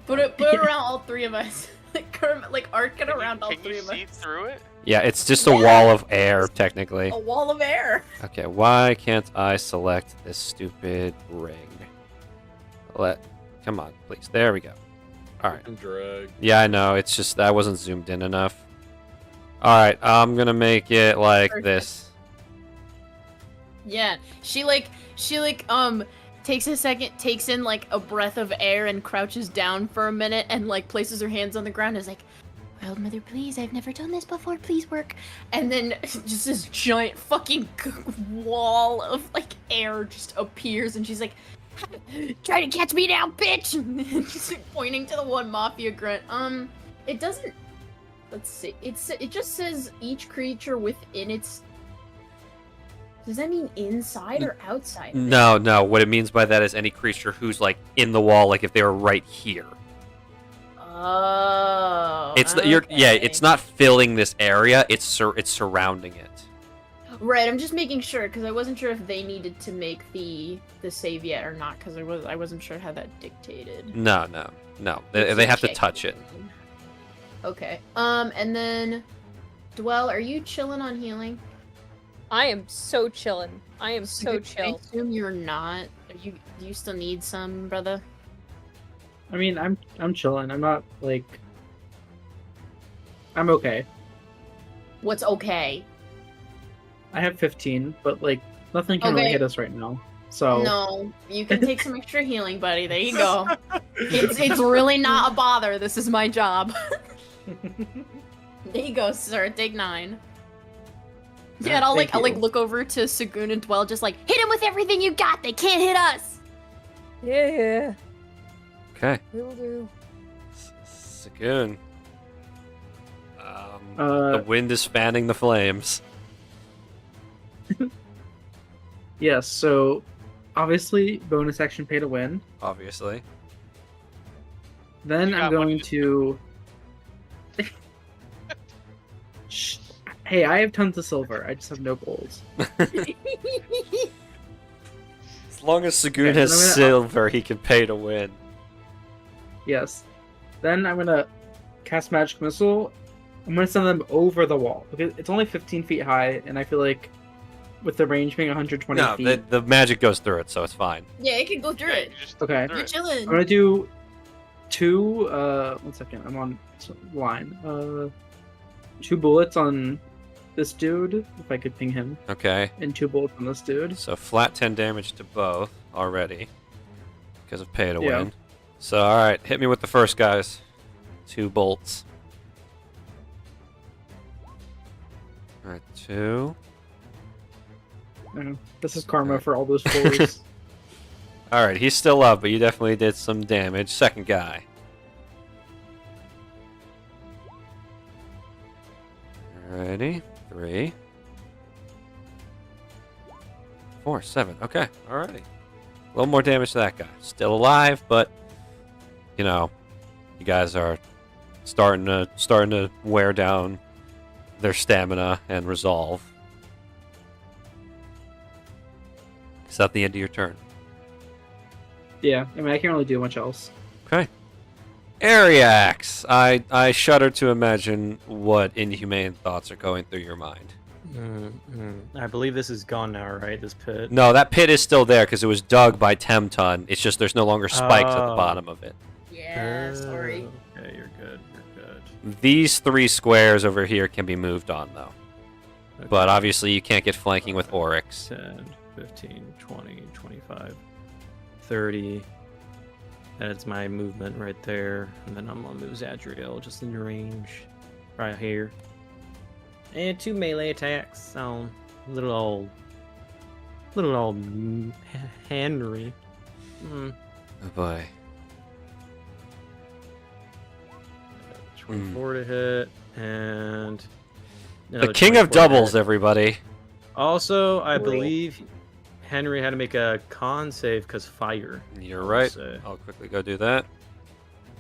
Put it around all three of us. like arc it around all Can three you of see us. through it? Yeah, it's just a wall of air, technically. A wall of air. Okay, why can't I select this stupid ring? Come on, please. There we go. Alright. And drag. Yeah, I know. It's just I wasn't zoomed in enough. Alright, I'm gonna make it like Perfect. this. Yeah, she takes a second, takes in like a breath of air and crouches down for a minute and like places her hands on the ground and is like, "Wild Mother, please, I've never done this before, please work." And then just this giant fucking wall of like air just appears and she's like, "Try to catch me now, bitch!" Just like, pointing to the one mafia grunt. It doesn't, let's see, it just says each creature within its. Does that mean inside or outside? of it? No. What it means by that is any creature who's like in the wall, like if they were right here. Oh. It's it's not filling this area. It's surrounding it. Right. I'm just making sure because I wasn't sure if they needed to make the save yet or not because I wasn't sure how that dictated. No. They have to Check. touch it. Okay. And then, Dwell, are you chilling on healing? I am so chillin'. I am so I chill. assume you're not. Do you still need some, brother? I mean, I'm chilling. I'm not like. I'm okay. What's okay? I have 15, but like nothing can really Okay. hit us right now. So No, you can take some extra healing, buddy. There you go. It's really not a bother. This is my job. There you go, sir. Take 9. Yeah, and I'll Thank you. look over to Saghoon and Dwell, just like hit him with everything you got. They can't hit us. Yeah, Okay. will do. Saghoon. The wind is fanning the flames. yes. So obviously, bonus action pay to win. Obviously. You Then got I'm one going to- to. Shh. Hey, I have tons of silver. I just have no gold. As long as Saghoon Okay, has I'm gonna- silver, he can pay to win. Yes. Then I'm gonna cast magic missile. I'm gonna send them over the wall because it's only 15 feet high, and I feel like with the range being 120 No, feet. the magic goes through it, so it's fine. Yeah, it can go through Yeah, it. you just Okay. through You're it. chilling. I'm gonna do 2. 1 second. I'm on line. 2 bullets on this dude, if I could ping him, Okay. and 2 bullets on this dude. So flat 10 damage to both already because of pay to Yeah. win. So alright, hit me with the first guys. 2 bolts. Alright, 2. This is karma for all those 4s. Alright, he's still up, but you definitely did some damage. Second guy. Alrighty. 3. 4, 7. Okay, alrighty. A little more damage to that guy. Still alive, but you know, you guys are starting to wear down their stamina and resolve. Is that the end of your turn? Yeah, I mean, I can't really do much else. Okay. Ariax! I shudder to imagine what inhumane thoughts are going through your mind. I believe this is gone now, right? This pit. No, that pit is still there because it was dug by Temton. It's just there's no longer spikes at the Oh. bottom of it. Yeah, sorry. Okay, you're good. You're good. These 3 squares over here can be moved on, though. Okay. But obviously you can't get flanking with Oryx. 10, 15, 20, 25, 30. That's my movement right there. And then I'm gonna move Zadriel just in range. Right here. And 2 melee attacks on little old Henry. Oh boy. 24 to hit, and The another king of 24 to doubles, hit. everybody. Also, I Cool. believe Henry had to make a con save because fire. You're right. So, I'll quickly go do that.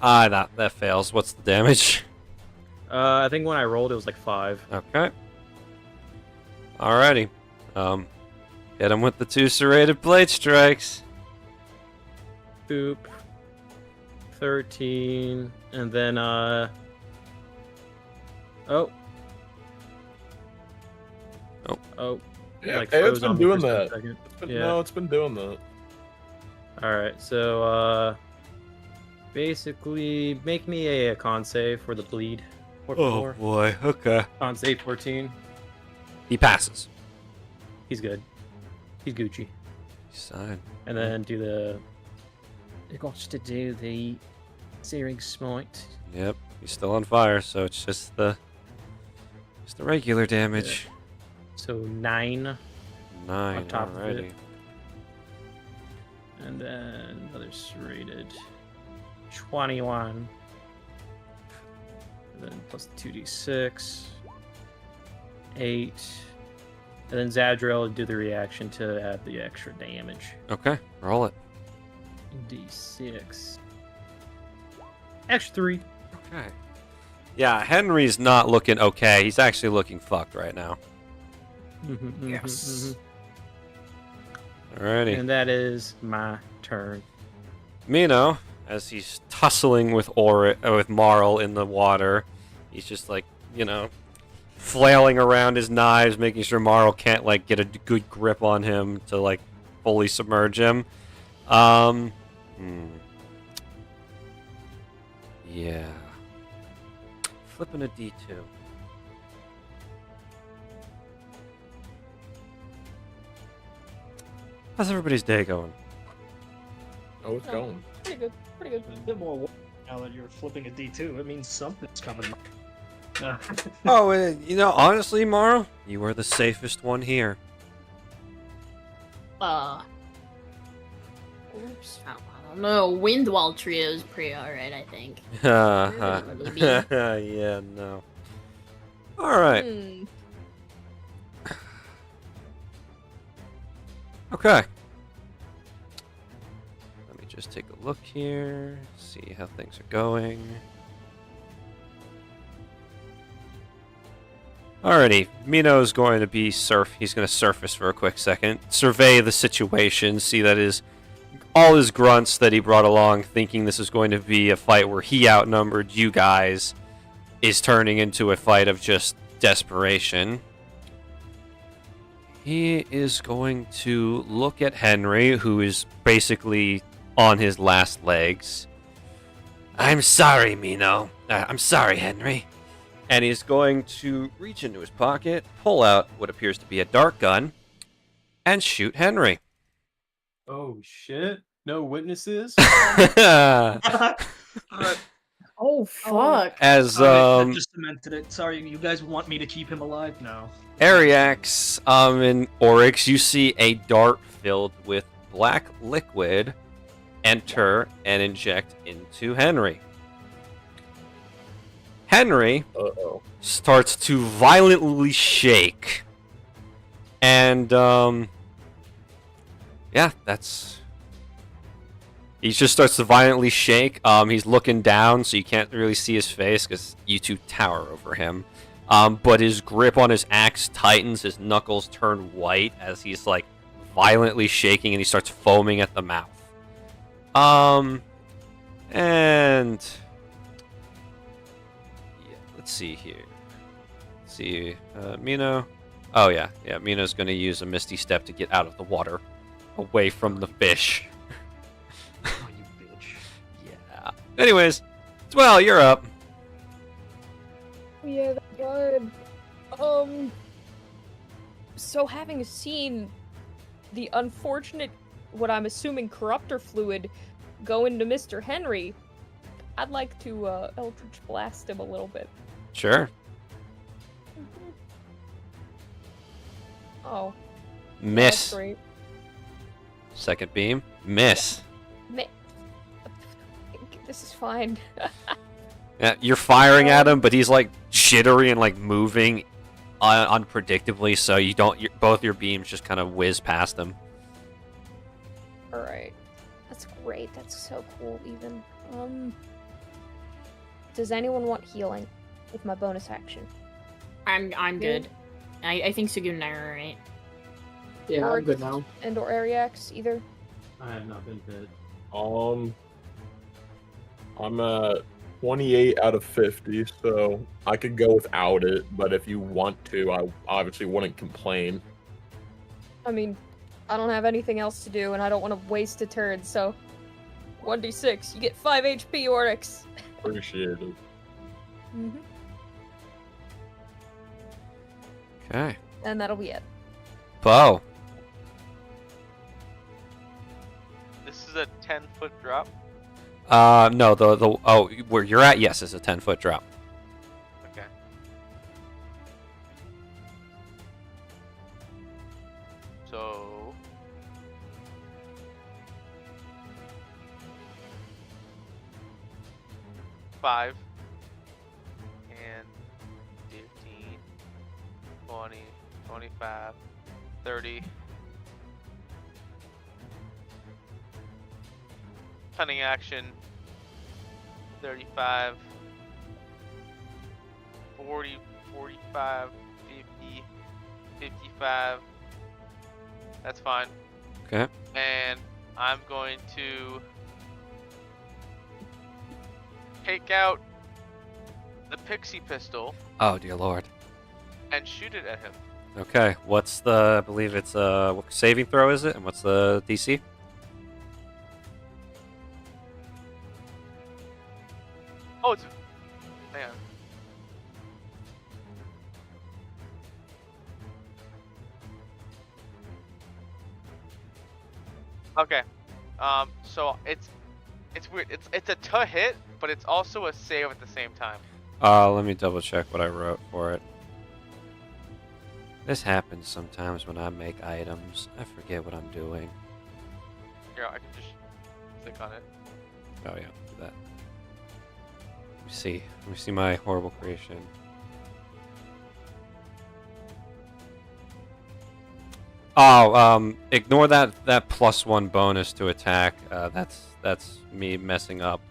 Ah, that fails. What's the damage? I think when I rolled, it was like 5. Okay. Alrighty. Hit him with the 2 serrated blade strikes. Boop. 13, and then Oh. Oh. Oh. Yeah, Like it's froze been on me doing for a that. second. Yeah. No, it's been doing that. Alright, so basically make me a con save for the bleed. Oh boy. Okay. Con save 14. He passes. He's good. He's Gucci. Sign. And then do the. It got to do the searing smite. Yep. He's still on fire, so it's just the regular damage. So 9. 9. On top of it. Alrighty. And then another serrated 21. And then plus 2d6. 8. And then Zadriel will do the reaction to add the extra damage. Okay. Roll it. D6. Extra 3. Okay. Yeah, Henry's not looking okay. He's actually looking fucked right now. Yes. Alrighty. And that is my turn. Mino, as he's tussling with with Marl in the water, he's just like, flailing around his knives, making sure Marl can't like get a good grip on him to like fully submerge him. Yeah. Flipping a D2. How's everybody's day going? Oh, it's going. Pretty good. Pretty good. A bit more now that you're flipping a D2. It means something's coming. Oh, honestly, Marl, you are the safest one here. Oops. I don't know. Windwall trio is pretty alright, I think. Really Yeah, no. Alright. Okay. Let me just take a look here, see how things are going. Alrighty, Mino's going to be he's going to surface for a quick second, survey the situation, see that all his grunts that he brought along, thinking this is going to be a fight where he outnumbered you guys, is turning into a fight of just desperation. He is going to look at Henry, who is basically on his last legs. I'm sorry, Mino. I'm sorry, Henry. And he's going to reach into his pocket, pull out what appears to be a dart gun, and shoot Henry. Oh shit! No witnesses. Oh fuck! As I just cemented it. Sorry, you guys want me to keep him alive? No. Ariax and Oryx, you see a dart filled with black liquid enter and inject into Henry. Henry starts to violently shake. And, yeah, he just starts to violently shake. He's looking down, so you can't really see his face because you two tower over him. But his grip on his axe tightens, his knuckles turn white as he's, like, violently shaking and he starts foaming at the mouth. And... yeah, let's see here. Let's see, Mino. Oh yeah, yeah. Mina's gonna use a Misty Step to get out of the water, away from the fish. Oh, you bitch. Yeah. Anyways, well, you're up. Yeah, that's good. So having seen the unfortunate, what I'm assuming corruptor fluid, go into Mr. Henry, I'd like to Eldritch Blast him a little bit. Sure. Oh. That's Miss. great. Second beam. Miss. This is fine. Yeah, you're firing at him, but he's like jittery and like moving unpredictably, so you don't. Both your beams just kind of whiz past him. Alright. That's great. That's so cool, even. Does anyone want healing with my bonus action? I'm good. I think Saghoon and I are alright. Yeah, I'm good now. And/or Ariax, either? I have not been hit. I'm at 28 out of 50, so I could go without it, but if you want to, I obviously wouldn't complain. I mean, I don't have anything else to do, and I don't want to waste a turn, so 1d6. You get 5 HP, Oryx. Appreciate it. Mm-hmm. Okay. And that'll be it. Bo. This is a 10-foot drop. No, the where you're at, yes, is a 10-foot drop. Okay. So 5 and 15, 20, 25, 30. Cunning action. 35, 40, 45, 50, 55. That's fine. Okay. And I'm going to take out the pixie pistol Oh dear lord. and shoot it at him. Okay. What's the? I believe it's what saving throw is it? And what's the DC? Oh, it's... Hang on. Okay. So it's weird. It's a to hit, but it's also a save at the same time. Let me double check what I wrote for it. This happens sometimes when I make items. I forget what I'm doing. Here, I can just click on it. Oh yeah, do that. Let me see my horrible creation. Oh, ignore that +1 bonus to attack. That's me messing up.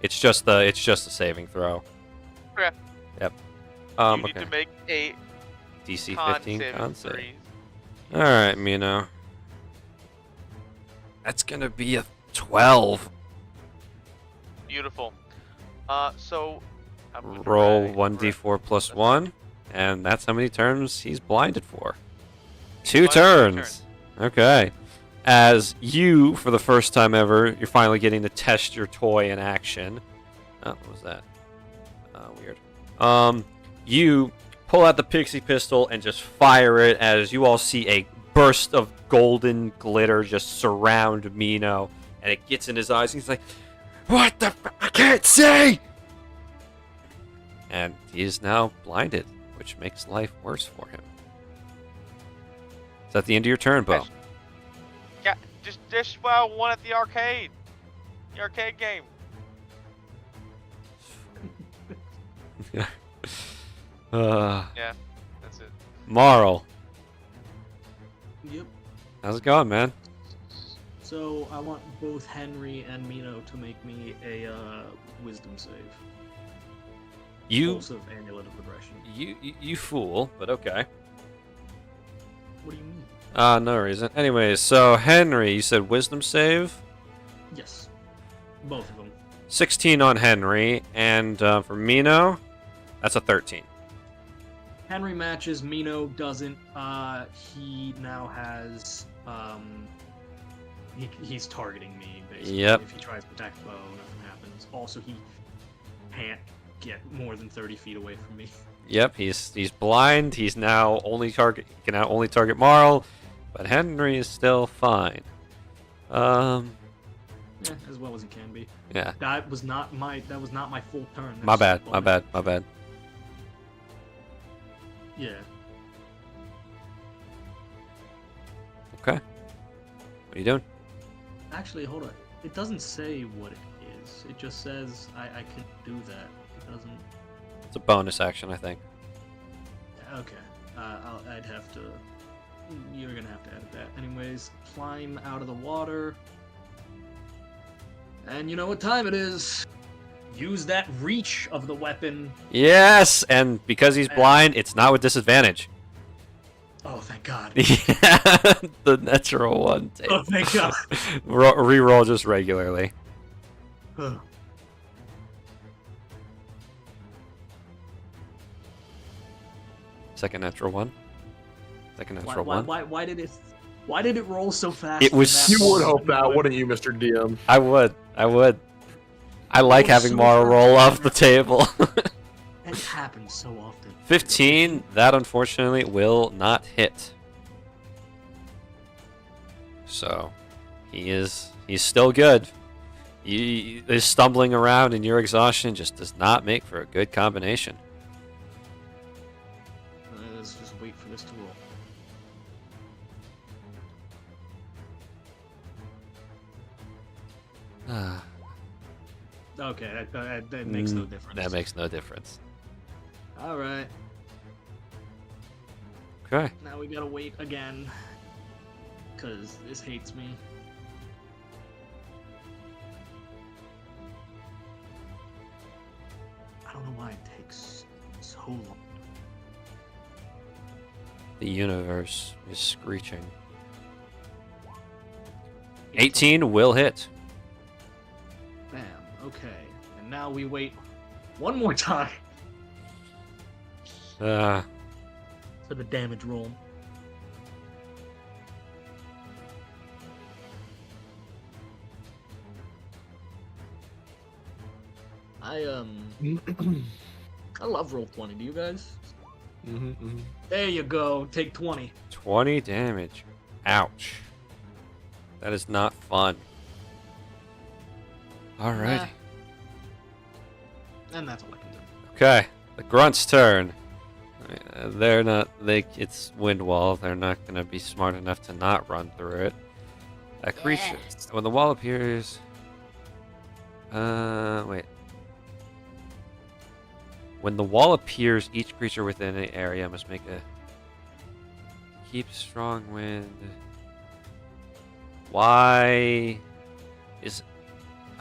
It's just a saving throw. Okay. Yep. You need Okay. to make a DC con 15 saving con save. throws. All right, Mino. That's gonna be a 12. Beautiful. So I'm going to Roll write- 1d4 plus 1, and that's how many turns he's blinded for. He's 2 blinded for 2 turns. Okay. As you, for the first time ever, you're finally getting to test your toy in action. Oh, what was that? Weird. You pull out the pixie pistol and just fire it as you all see a burst of golden glitter just surround Mino, and it gets in his eyes. He's like, "What the? I can't see!" And he is now blinded, which makes life worse for him. Is that the end of your turn, Bo? Yeah, just what I won at the arcade. The arcade game. Yeah, that's it. Marl, Yep. how's it going, man? So I want both Henry and Mino to make me a wisdom save. You, Also Amulet of Aggression. you fool, but okay. What do you mean? No reason. Anyways, so Henry, you said wisdom save? Yes. Both of them. 16 on Henry, and for Mino, that's a 13. Henry matches. Mino doesn't. He now has. He's targeting me basically. Yep. If he tries to attack the bow, nothing happens. Also, he can't get more than 30 feet away from me. Yep, he's blind. He can now only target Marl, but Henry is still fine. As well as he can be. Yeah. That was not my full turn. My That's bad. My bad. Yeah. Okay. What are you doing? Actually, hold on. It doesn't say what it is. It just says I can do that. It doesn't. It's a bonus action, I think. Okay. I'd have to. You're gonna have to edit that. Anyways, climb out of the water. And you know what time it is. Use that reach of the weapon. Yes, and because he's blind, it's not with disadvantage. Oh, thank God. Yeah, the natural one. Oh, thank God. Reroll just regularly. Second natural one. Second natural one. Why did it roll so fast? It was. You would hope that, wouldn't you, Mr. DM? I would. I like having so Mara roll off the table. It happens so often. 15. That unfortunately will not hit. So, he's still good. He is stumbling around, and your exhaustion just does not make for a good combination. Let's just wait for this to roll. Okay, that makes no difference. That makes no difference. All right. Okay. Now we gotta wait again, cause this hates me. I don't know why it takes so long. The universe is screeching. 18 will hit. Bam. Okay. And now we wait one more time for the damage roll. I love Roll20. Do you guys? There you go. Take 20. 20 damage. Ouch. That is not fun. Alrighty. And that's all I can do. Okay. The grunt's turn. They're not. It's wind wall. They're not going to be smart enough to not run through it. A creature. Yes. When the wall appears. Wait. When the wall appears, each creature within an area must make a. Keep strong wind. Why is.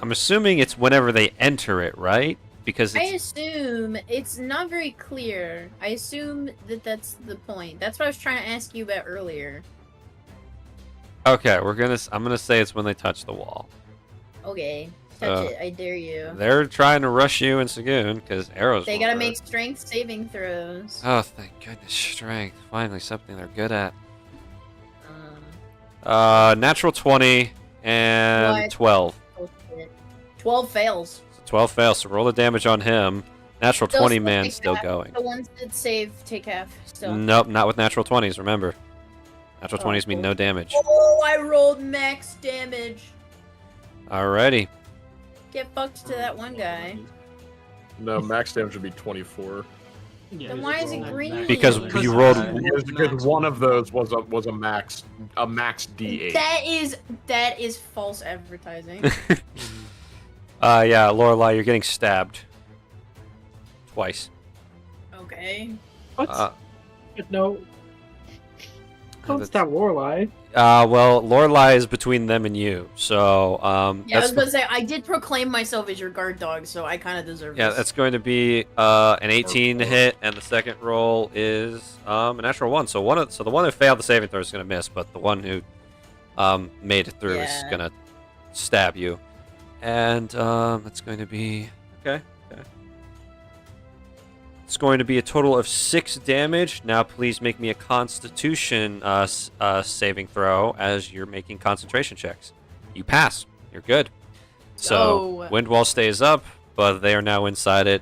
I'm assuming it's whenever they enter it, right? Because I it's. assume it's not very clear. I assume that that's the point. That's what I was trying to ask you about earlier. Okay, I'm gonna say it's when they touch the wall. Okay, touch it. I dare you. They're trying to rush you and Saghoon because arrows. They won't gotta hurt. make strength saving throws. Oh, thank goodness, strength! Finally, something they're good at. Natural 20 and What? 12. Oh, shit. 12 fails. So 12 fails. So roll the damage on him. Natural Still 20 still man take still half. going. The ones that save take half. Still. Nope, not with natural 20s. Remember, natural Oh, 20s mean cool. no damage. Oh, I rolled max damage. Alrighty. Get fucked to that one guy. No, max damage would be 24. Yeah, Then why is it green? Because you rolled. Because one of those was a max D8. That is false advertising. Yeah, Lorelai, you're getting stabbed. Twice. Okay. What? No. Don't stab Lorelai. Well, Lorelai is between them and you, so Yeah, I that's was gonna say I did proclaim myself as your guard dog, so I kind of deserve yeah, this. that's going to be an 18 to hit, and the second roll is a natural 1. So the one who failed the saving throw is going to miss, but the one who made it through is Yeah. going to stab you, and it's going to be okay. It's going to be a total of 6 damage. Now please make me a Constitution saving throw as you're making concentration checks. You pass. You're good. So Oh. Windwall stays up, but they are now inside it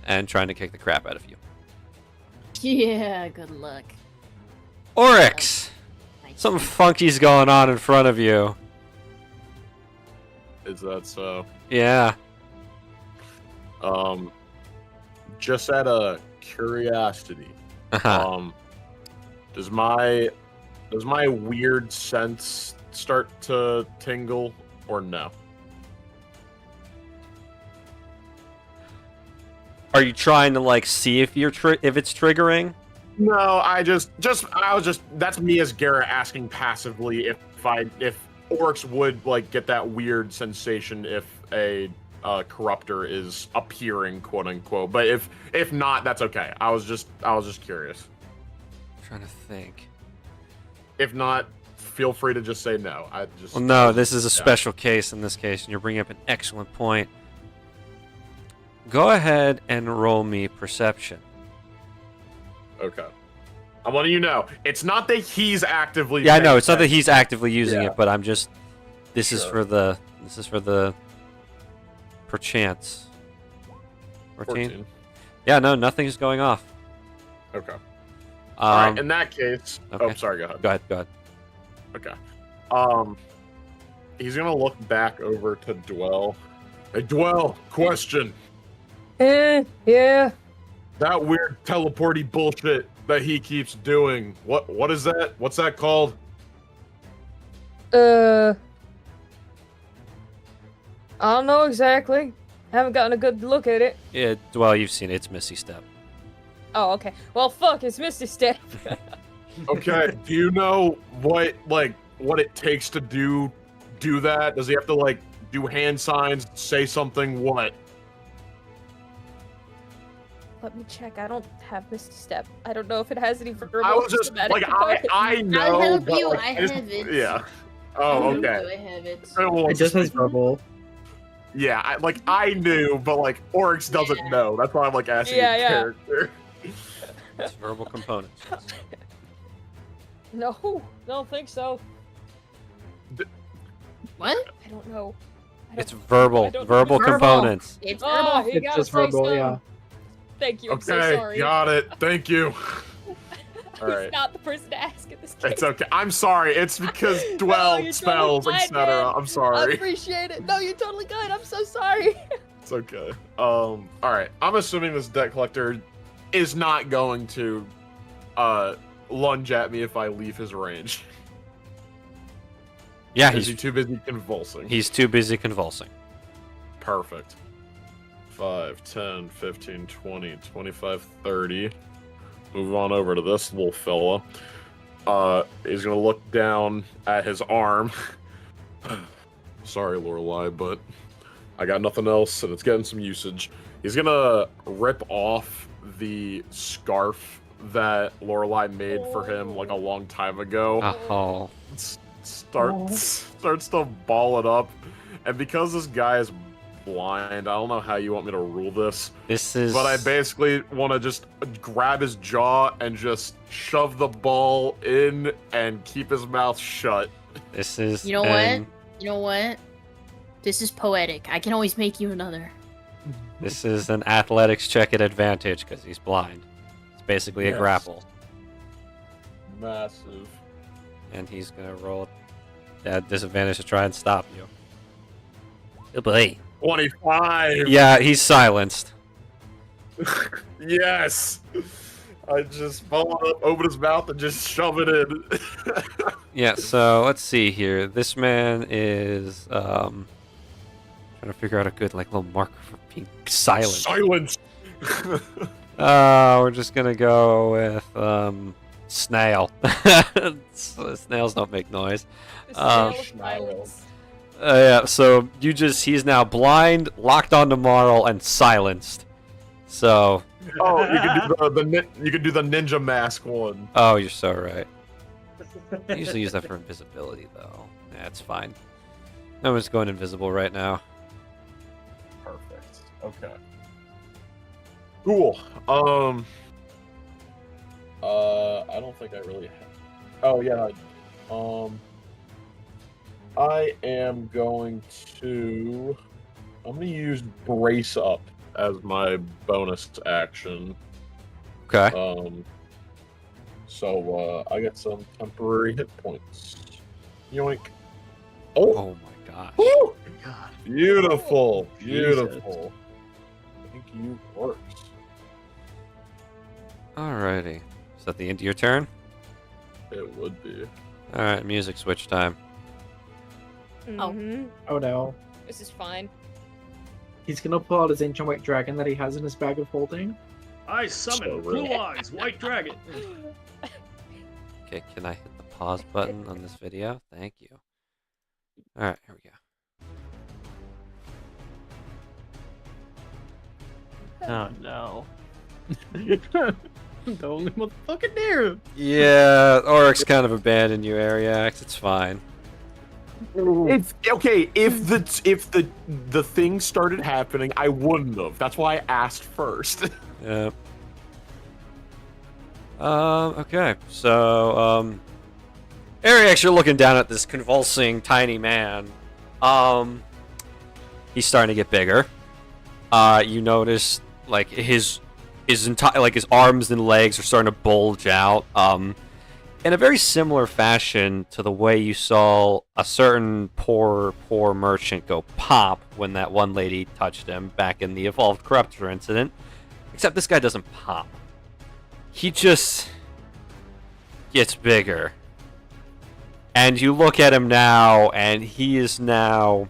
and trying to kick the crap out of you. Yeah, good luck. Oryx! Nice. Something funky's going on in front of you. Is that so? Yeah. Just out of curiosity, Uh-huh. does my weird sense start to tingle or no? Are you trying to like see if you're if it's triggering? No, I was just that's me as Garrett asking passively if orcs would like get that weird sensation if a corruptor is appearing, quote unquote. But if not, that's okay. I was just curious. I'm trying to think. If not, feel free to just say no. Well, no, this is a special case in this case, and you're bringing up an excellent point. Go ahead and roll me perception. Okay. I'm letting you know. It's not that he's actively. Yeah, I know. It's not that he's actively using Yeah. it, but I'm just. This is Sure. for the. Perchance. 14? Yeah, no, nothing's going off. Okay. All right. In Um, that case. okay. Oh, sorry. Go ahead. go ahead. Okay. He's gonna look back over to Dwell. Hey, Dwell. Question. Yeah. That weird teleporty bullshit that he keeps doing. What is that? What's that called? I don't know exactly. Haven't gotten a good look at it. Yeah, well, you've seen it. It's Misty Step. Oh, okay. Well, fuck, it's Misty Step. Okay. Do you know what it takes to do that? Does he have to like do hand signs, say something? What? Let me check. I don't have Misty Step. I don't know if it has any verbal. I was just systematic like components. I know. I'll help but, you. like, I just- have it. Yeah. Oh, okay. I have it. It just has verbal. Yeah, I knew, but like Oryx doesn't Yeah. know. That's why I'm like asking Yeah, a yeah. character. It's verbal components. No, don't think so. What? I don't know. It's verbal. I don't know. Verbal Verbal. components. It's Oh, verbal. you It's gotta just say verbal, so. yeah. Thank you. I'm so Okay, sorry. got it. Thank you. All He's right. not the person to ask in this case. It's okay. I'm sorry. It's because Dwell you're spells, totally fine, etc. man. I'm I sorry. appreciate it. No, you're totally good. I'm so sorry. It's okay. All right. I'm assuming this debt collector is not going to lunge at me if I leave his range. Yeah, Is he he's too busy convulsing? too busy convulsing. Perfect. 5, 10, 15, 20, 25, 30. Move on over to this little fella. He's gonna look down at his arm. Sorry, Lorelei, but I got nothing else, and it's getting some usage. He's gonna rip off the scarf that Lorelei made for him like a long time ago. Oh. Starts to ball it up, and because this guy is blind, I don't know how you want me to rule this, This is. but I basically want to just grab his jaw and just shove the ball in and keep his mouth shut. This is. You know an- what? You know what? This is poetic. I can always make you another. This is an athletics check at advantage because he's blind. It's basically a Yes. grapple, Massive. and he's gonna roll at disadvantage to try and stop you. Oh boy. 25. Yeah, he's silenced. Yes. I just follow up, open his mouth, and just shove it in. Yeah, so let's see here. This man is trying to figure out a good like little marker for being silent. Silence. We're just gonna go with snail. Snails don't make noise. The snail of silence. Yeah, so he's now blind, locked onto Marl, and silenced. So, Oh, you can do the ninja mask one. oh, you're so right. I usually use that for invisibility, though. Yeah, it's fine. No one's going invisible right now. Perfect. Okay. Cool. I don't think I really have. Oh yeah. I am going to. I'm gonna use brace up as my bonus action. Okay. So I get some temporary hit points. Yoink. Oh, Oh my gosh. woo! God. Beautiful, Jesus. beautiful. Thank you, works. Alrighty. Is that the end of your turn? It would be. Alright, music switch time. Oh. Mhm. Oh no. This is fine. He's gonna pull out his ancient white dragon that he has in his bag of holding. I summon So Blue real. Eyes White Dragon. Okay, can I hit the pause button on this video? Thank you. Alright, here we go. Oh no. The only motherfucking there. Yeah, Oryx kind of abandoned you, Ariax. It's fine. It's okay. If the thing started happening, I wouldn't have. That's why I asked first. Yep. Okay. So, Ariax, you're looking down at this convulsing tiny man. He's starting to get bigger. You notice like his entire his arms and legs are starting to bulge out. In a very similar fashion to the way you saw a certain poor merchant go pop when that one lady touched him back in the Evolved Corruptor incident. Except this guy doesn't pop. He just gets bigger. And you look at him now, and he is now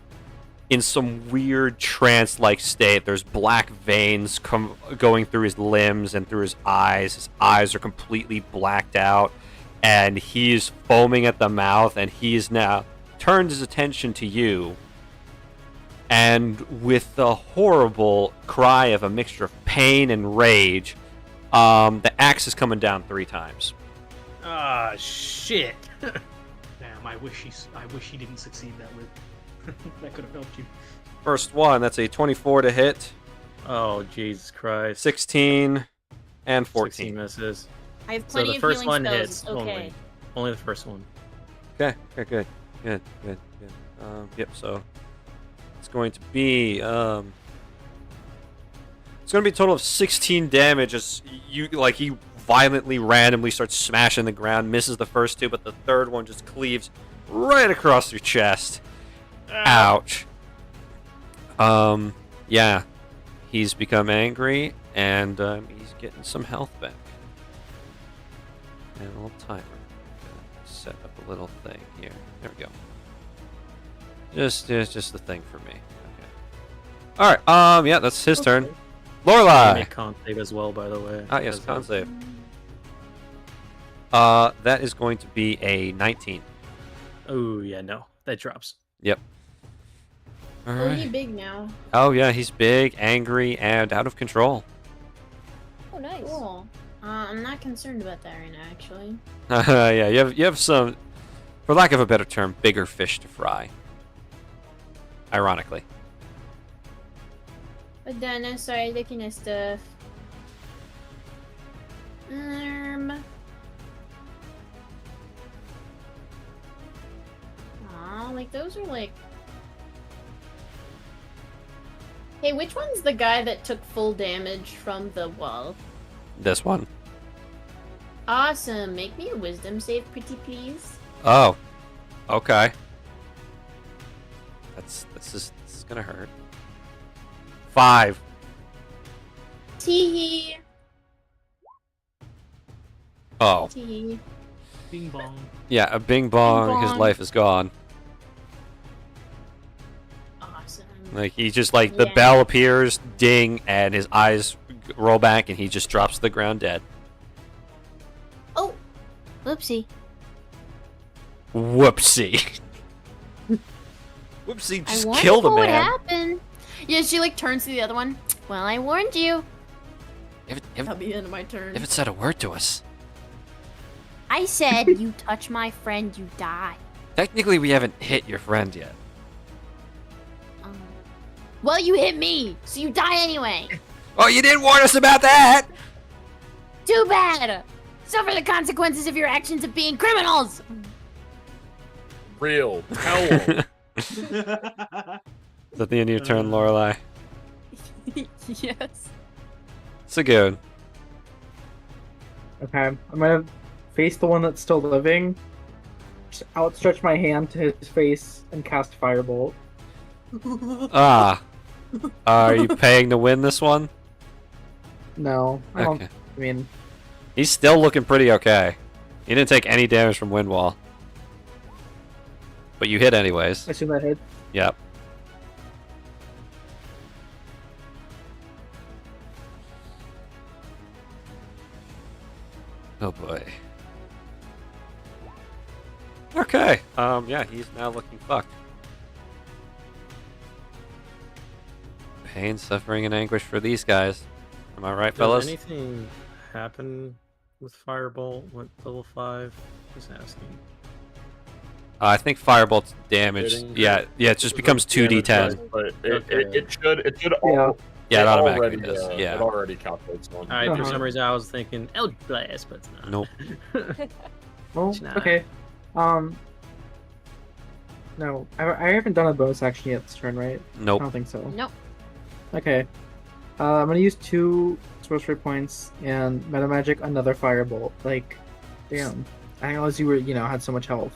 in some weird trance-like state. There's black veins going through his limbs and through his eyes. His eyes are completely blacked out. And he's foaming at the mouth, and he's now turned his attention to you. And with the horrible cry of a mixture of pain and rage, the axe is coming down 3 times. Ah, shit. Damn, I wish he didn't succeed that with. That could have helped you. First one, that's a 24 to hit, Oh, Jesus Christ. 16, and 14. 16 misses. I have So plenty the of first healing one spells. hits It's okay. only. Only the first one. Okay, good. Yep, so it's going to be a total of 16 damage as he violently randomly starts smashing the ground, misses the first 2, but the third one just cleaves right across your chest. Ouch. Yeah. He's become angry and he's getting some health back. And a little timer. Set up a little thing here. There we go. Just the thing for me. Okay. Alright, yeah, that's his turn. Lorelai! Make con save as well, by the way. Ah, yes, Because con of- save. That is going to be a 19. Oh, yeah, no. That drops. Yep. Oh, he Alright. big now. Oh, yeah, he's big, angry, and out of control. Oh, nice. Cool. I'm not concerned about that right now, actually. Yeah, you have some, for lack of a better term, bigger fish to fry. Ironically. But then I started looking at stuff. Aw, like those are like. Hey, which one's the guy that took full damage from the wall? This one. Awesome. Make me a wisdom save, pretty please. Oh. Okay. This is gonna hurt. 5. Tee Oh. hee. Bing bong. Yeah, a bing bong, Bing his bong. life is gone. Awesome. Like, he just, like, the Yeah. bell appears, ding, and his eyes roll back, and he just drops to the ground dead. Oh, whoopsie. Whoopsie. Whoopsie I just wondered killed a what would man. happen. Yeah, she like turns to the other one. Well, I warned you. If That'll be the end of my turn. it said a word to us. I said, you touch my friend, you die. Technically, we haven't hit your friend yet. Well, you hit me, so you die anyway. Oh, you didn't warn us about that! Too bad! Suffer the consequences of your actions of being criminals! Real. Tell them. Is that the end of your turn, Lorelai? Yes. Saghoon. Okay, I'm gonna face the one that's still living, just outstretch my hand to his face, and cast Firebolt. Ah. Are you paying to win this one? No, I don't. Okay. I mean, He's still looking pretty okay. He didn't take any damage from Wind Wall. But you hit anyways. I assume that hit. Yep. Oh boy. Okay. Yeah, he's now looking fucked. Pain, suffering, and anguish for these guys. Am I right, Does fellas? anything happen with Firebolt? What level 5? Just asking. I think Firebolt's damage. Hitting Yeah, it just becomes 2d10. But Okay. it should Yeah. all. Yeah, it automatically already does. It Yeah. already calculates one. Alright, for Uh-huh. some reason I was thinking Eldritch Blast, but it's not. Nope. Oh, It's not. okay. No, I haven't done a bonus action yet this turn, right? I Nope. don't think so. Nope. Okay. I'm gonna use 2 sorcery points and meta magic another firebolt. Like, damn. I didn't realize you were, had so much health.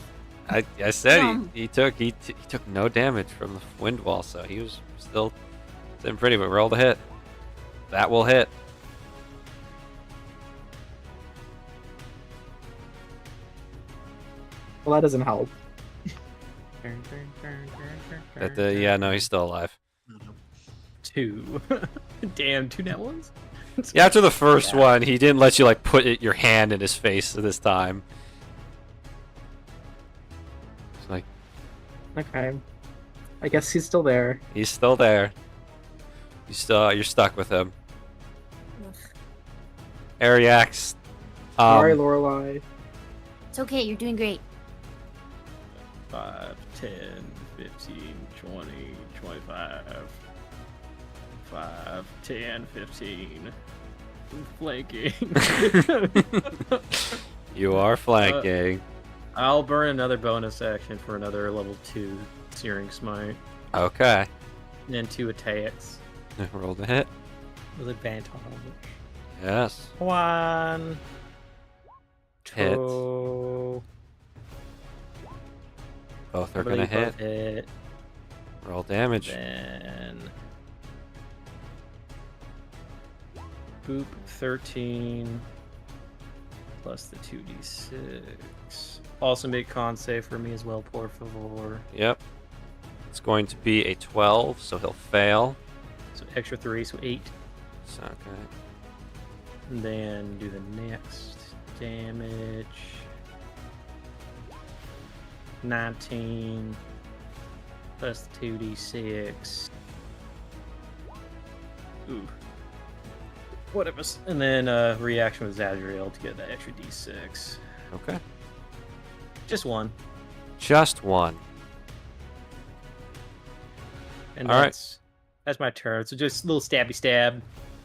I said Um. he took no damage from the Wind Wall, so he was still sitting pretty, but roll the hit. That will hit. Well, that doesn't help. Yeah, no, he's still alive. 2. Damn, 2 net ones? Yeah, after the first one, he didn't let you put your hand in his face this time. It's like Okay. I guess he's still there. he's still there. You're stuck with him. Ariax. Sorry, Lorelai. It's okay, you're doing great. 5, 10, 15, 20, 25. 5, 10, 15. I'm flanking. You are flanking. I'll burn another bonus action for another level 2 Searing Smite. Okay. And then 2 attacks Roll the hit. with advantage. Yes. 1, Hit. 2. Both are I gonna believe both hit. hit. Roll damage. Then boop 13 plus the 2d6. Also make con save for me as well, por favor. Yep. It's going to be a 12, so he'll fail. So extra 3, so 8. So, okay. And then do the next damage. 19 plus the 2d6. Ooh. Whatever. And then reaction with Zadriel to get that extra d6. Okay. Just 1. Just 1. And All right. that's my turn. So just a little stabby stab.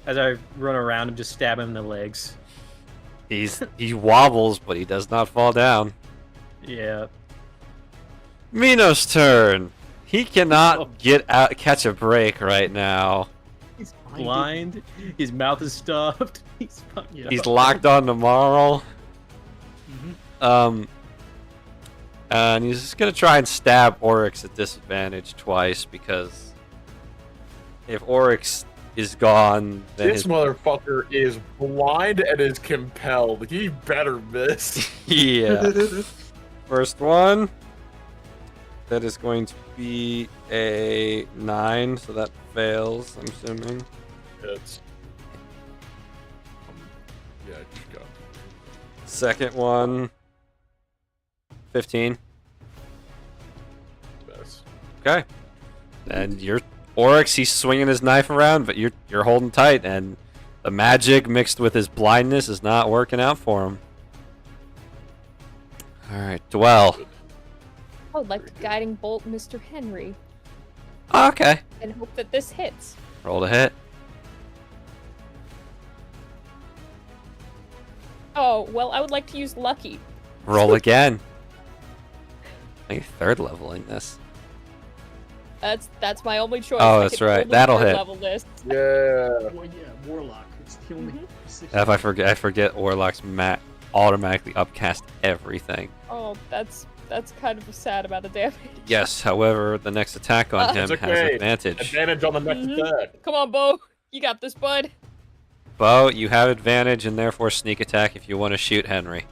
As I run around and just stab him in the legs. He wobbles, but he does not fall down. Yeah. Mino's turn. He cannot catch a break right now. He's blind. His mouth is stuffed. He's fucking He's locked on to Marl. Mhm. And he's just gonna try and stab Oryx at disadvantage twice because if Oryx is gone, then This motherfucker is blind and is compelled. He better miss. yeah. First one. That is going to be a 9, so that fails, I'm assuming. It's. Yeah, just go. Second one. 15. Best. Okay. And your Oryx, he's swinging his knife around, but you're holding tight, and the magic mixed with his blindness is not working out for him. All right, Dwell. I would like to guiding bolt Mr. Henry Okay. and hope that this hits. Roll to hit. Well, I would like to use lucky. Roll again. Like third leveling this. That's my only choice. Oh, I that's can right. only That'll third hit. Level this. Yeah. Well, yeah, warlock. It's the only. If I forget Warlock's automatically upcast everything. Oh, that's kind of a sad amount of damage. Yes, however, the next attack on him It's has okay. advantage. Advantage on the next attack. Come on, Bo. You got this, bud. Bo, you have advantage and therefore sneak attack if you want to shoot Henry.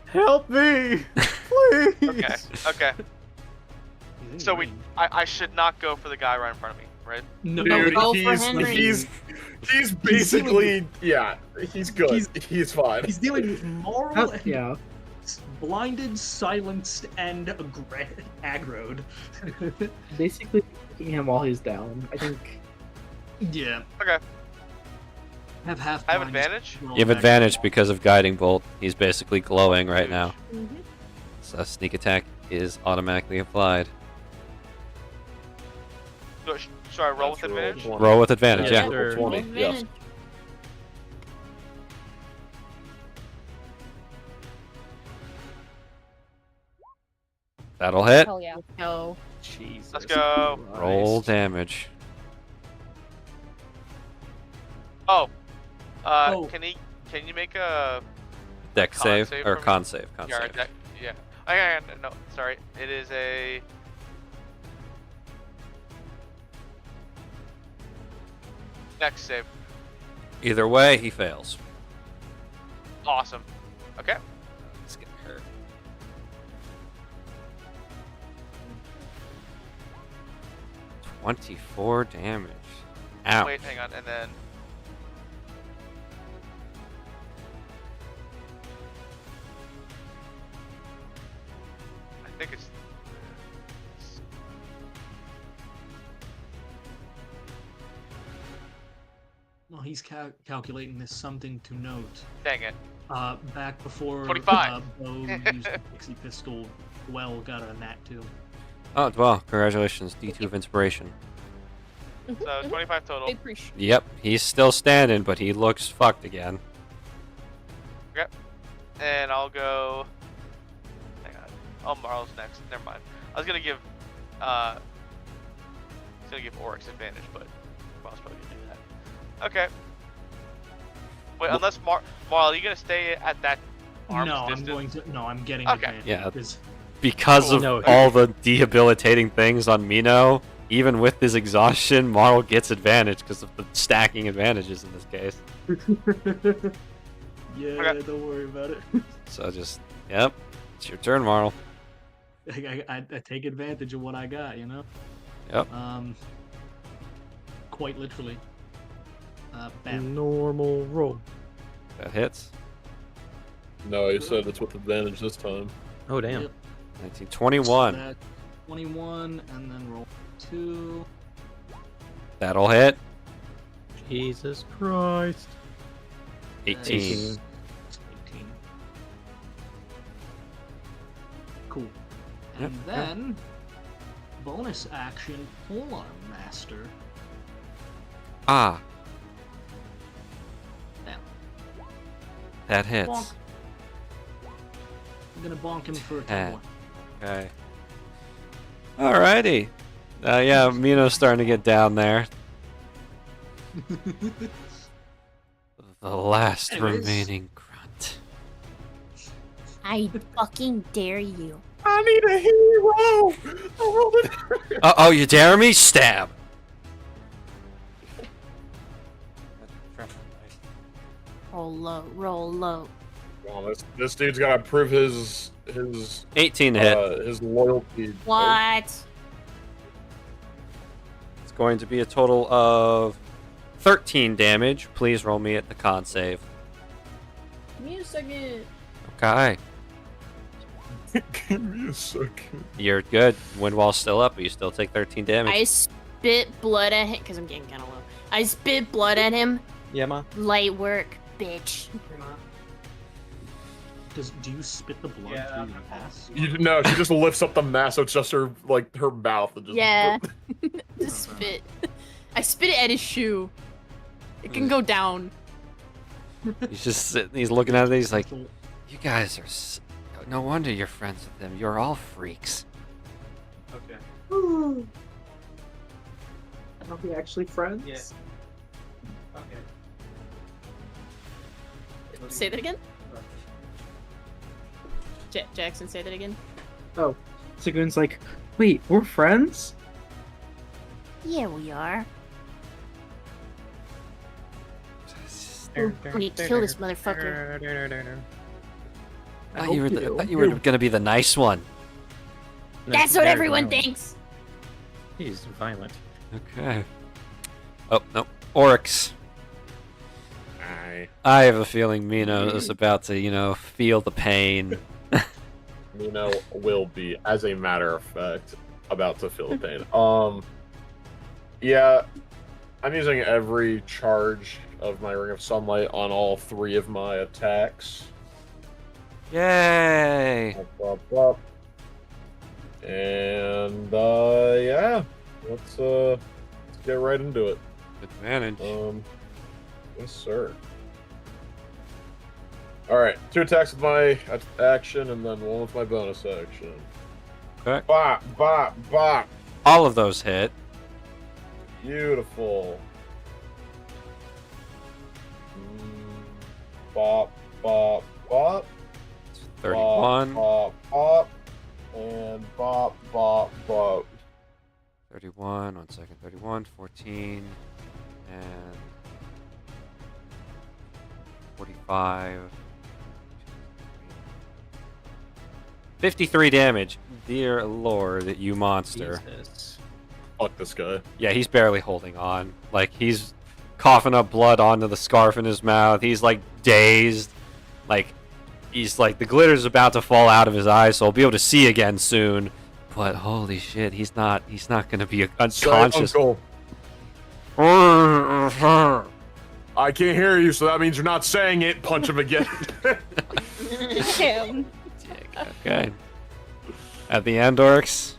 Help me, please. Okay. Okay. So I should not go for the guy right in front of me, right? No, Dude, go for Henry. he's basically he's good. He's fine. he's dealing with moral and Yeah. blinded, silenced, and aggroed. Basically, taking him while he's down. I think. Yeah. Okay. Have half. I have blind, advantage? roll You have back. advantage because of Guiding Bolt. He's basically glowing right now. Mm-hmm. So sneak attack is automatically applied. Should I roll with advantage? Roll with advantage, yeah. Sure. 20, yes. Advantage. That'll hit. Hell yeah. Go. Jesus. Let's go. Roll Christ. damage. Oh. Oh. Can you make a Deck Con save save or for me? con save. Con yeah, save. yeah. I no, sorry. It is a next save. Either way, he fails. Awesome. Okay. Let's get hurt. $24 damage. Ouch. Wait, hang on, and then I think it's Well, he's calculating this something to note. dang it. Back before 25. Bo used the pixie pistol, Dwell got a nat 2. Oh, well, congratulations. D2 of inspiration. So 25 I total. appreciate. Yep, he's still standing, but he looks fucked again. And I'll go. Hang on. Oh, Marl's next. Never mind. I was gonna give. Oryx advantage, but Marl's probably gonna do that. Okay. Wait, unless Marl, are you gonna stay at that arm's No, distance? I'm going to. No, I'm getting Okay. advantage. Yeah. Because Because Oh, of no. all the debilitating things on Mino, even with his exhaustion, Marl gets advantage because of the stacking advantages in this case. yeah, Okay. don't worry about it. So just, yep, it's your turn, Marl. I take advantage of what I got, you know. Yep. Quite literally. Bam. Normal roll. That hits. No, he said it's with advantage this time. Oh damn. Yep. 1921. That 21, and then roll 2. That'll hit. Jesus Christ. 18. 18. Cool. And Yep, yep. then bonus action Polearm Master. Ah, Bam. that hits. Bonk. I'm gonna bonk him for a 10 Eh. more. Okay. Alrighty. Yeah, Mino's starting to get down there. The last Anyways. remaining grunt. I fucking dare you. I need a hero! I rolled it. Oh, you dare me? Stab! Roll low, roll low. Well, this dude's gotta prove his 18 to hit. his loyalty. What? It's going to be a total of 13 damage. Please roll me at the con save. Give me a second. Okay. Give me a second. You're good. Windwall's still up, but you still take 13 damage. I spit blood at him because I'm getting kind of low. I spit blood at him. Yeah, ma. Light work, bitch. Do you spit the blood through your ass? No, she just lifts up the mass, so it's just her mouth. And just, Yeah. Just spit. I spit it at his shoe. It can go down. He's just sitting, he's looking at it, he's like, You guys are. No wonder you're friends with them. You're all freaks. Okay. Are we actually friends? Yeah. Okay. Say that again. Jackson, say that again. Oh, Saghoon's like, wait, we're friends? Yeah, we are. We need to kill this motherfucker. I thought you were, hope you do. thought you were gonna be the nice one. That's what everyone thinks. He's violent. Okay. Oh, no. Oryx. Aye. I have a feeling Mino is about to, feel the pain. Mino will be, as a matter of fact, about to feel the pain. Yeah, I'm using every charge of my Ring of Sunlight on all 3 of my attacks. Yay! Up. And yeah, let's get right into it. Advantage. Yes, sir. All right, 2 attacks with my action, and then 1 with my bonus action. Okay. Bop, bop, bop. All of those hit. Beautiful. Bop, bop, bop. 31. Bop, bop, and bop, bop, bop. 31. 1 second. 31. 14. And 45. 53 damage. Dear Lord, you monster. Jesus. Fuck this guy. Yeah, he's barely holding on. Like, he's coughing up blood onto the scarf in his mouth. He's, like, dazed. Like, he's, like, the glitter's about to fall out of his eyes, so I'll be able to see again soon. But, holy shit, he's not gonna be unconscious. Say, Uncle. I can't hear you, so that means you're not saying it. Punch him again. Damn. Okay. At the end, Oryx?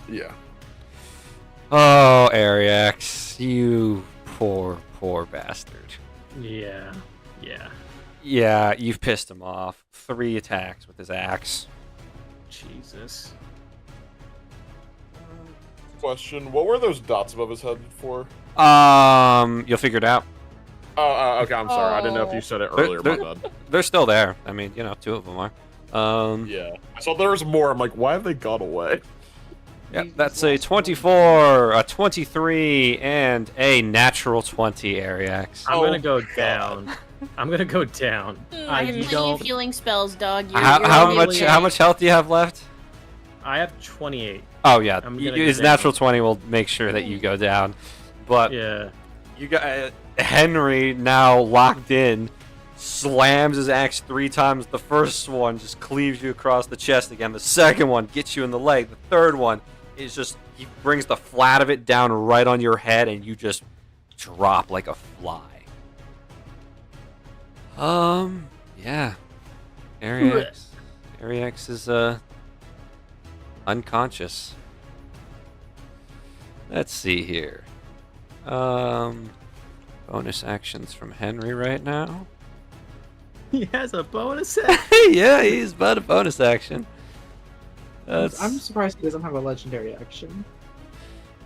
Yeah. Oh, Ariax, you poor bastard. Yeah. Yeah, you've pissed him off. 3 attacks with his axe. Jesus. Question: what were those dots above his head for? You'll figure it out. Oh, okay. I'm sorry. I didn't know if you said it earlier. My bad. They're still there. I mean, 2 of them are. Yeah. I saw there was more. I'm like, why have they gone away? Yep, that's a 24, a 23, and a natural 20, Ariax. I'm gonna go down. I'm gonna go down. I have you plenty don't. of healing spells, dog. How much health do you have left? I have 28. Oh yeah, I'm gonna his go natural down. 20 will make sure that you go down. But Yeah. you got Henry now locked in, slams his axe 3 times. The first one just cleaves you across the chest again. The second one gets you in the leg. The third one is just, he brings the flat of it down right on your head, and you just drop like a fly. Yeah. Ariax is unconscious. Let's see here. Bonus actions from Henry right now. He has a bonus. Yeah, he's about a bonus action. I'm surprised he doesn't have a legendary action.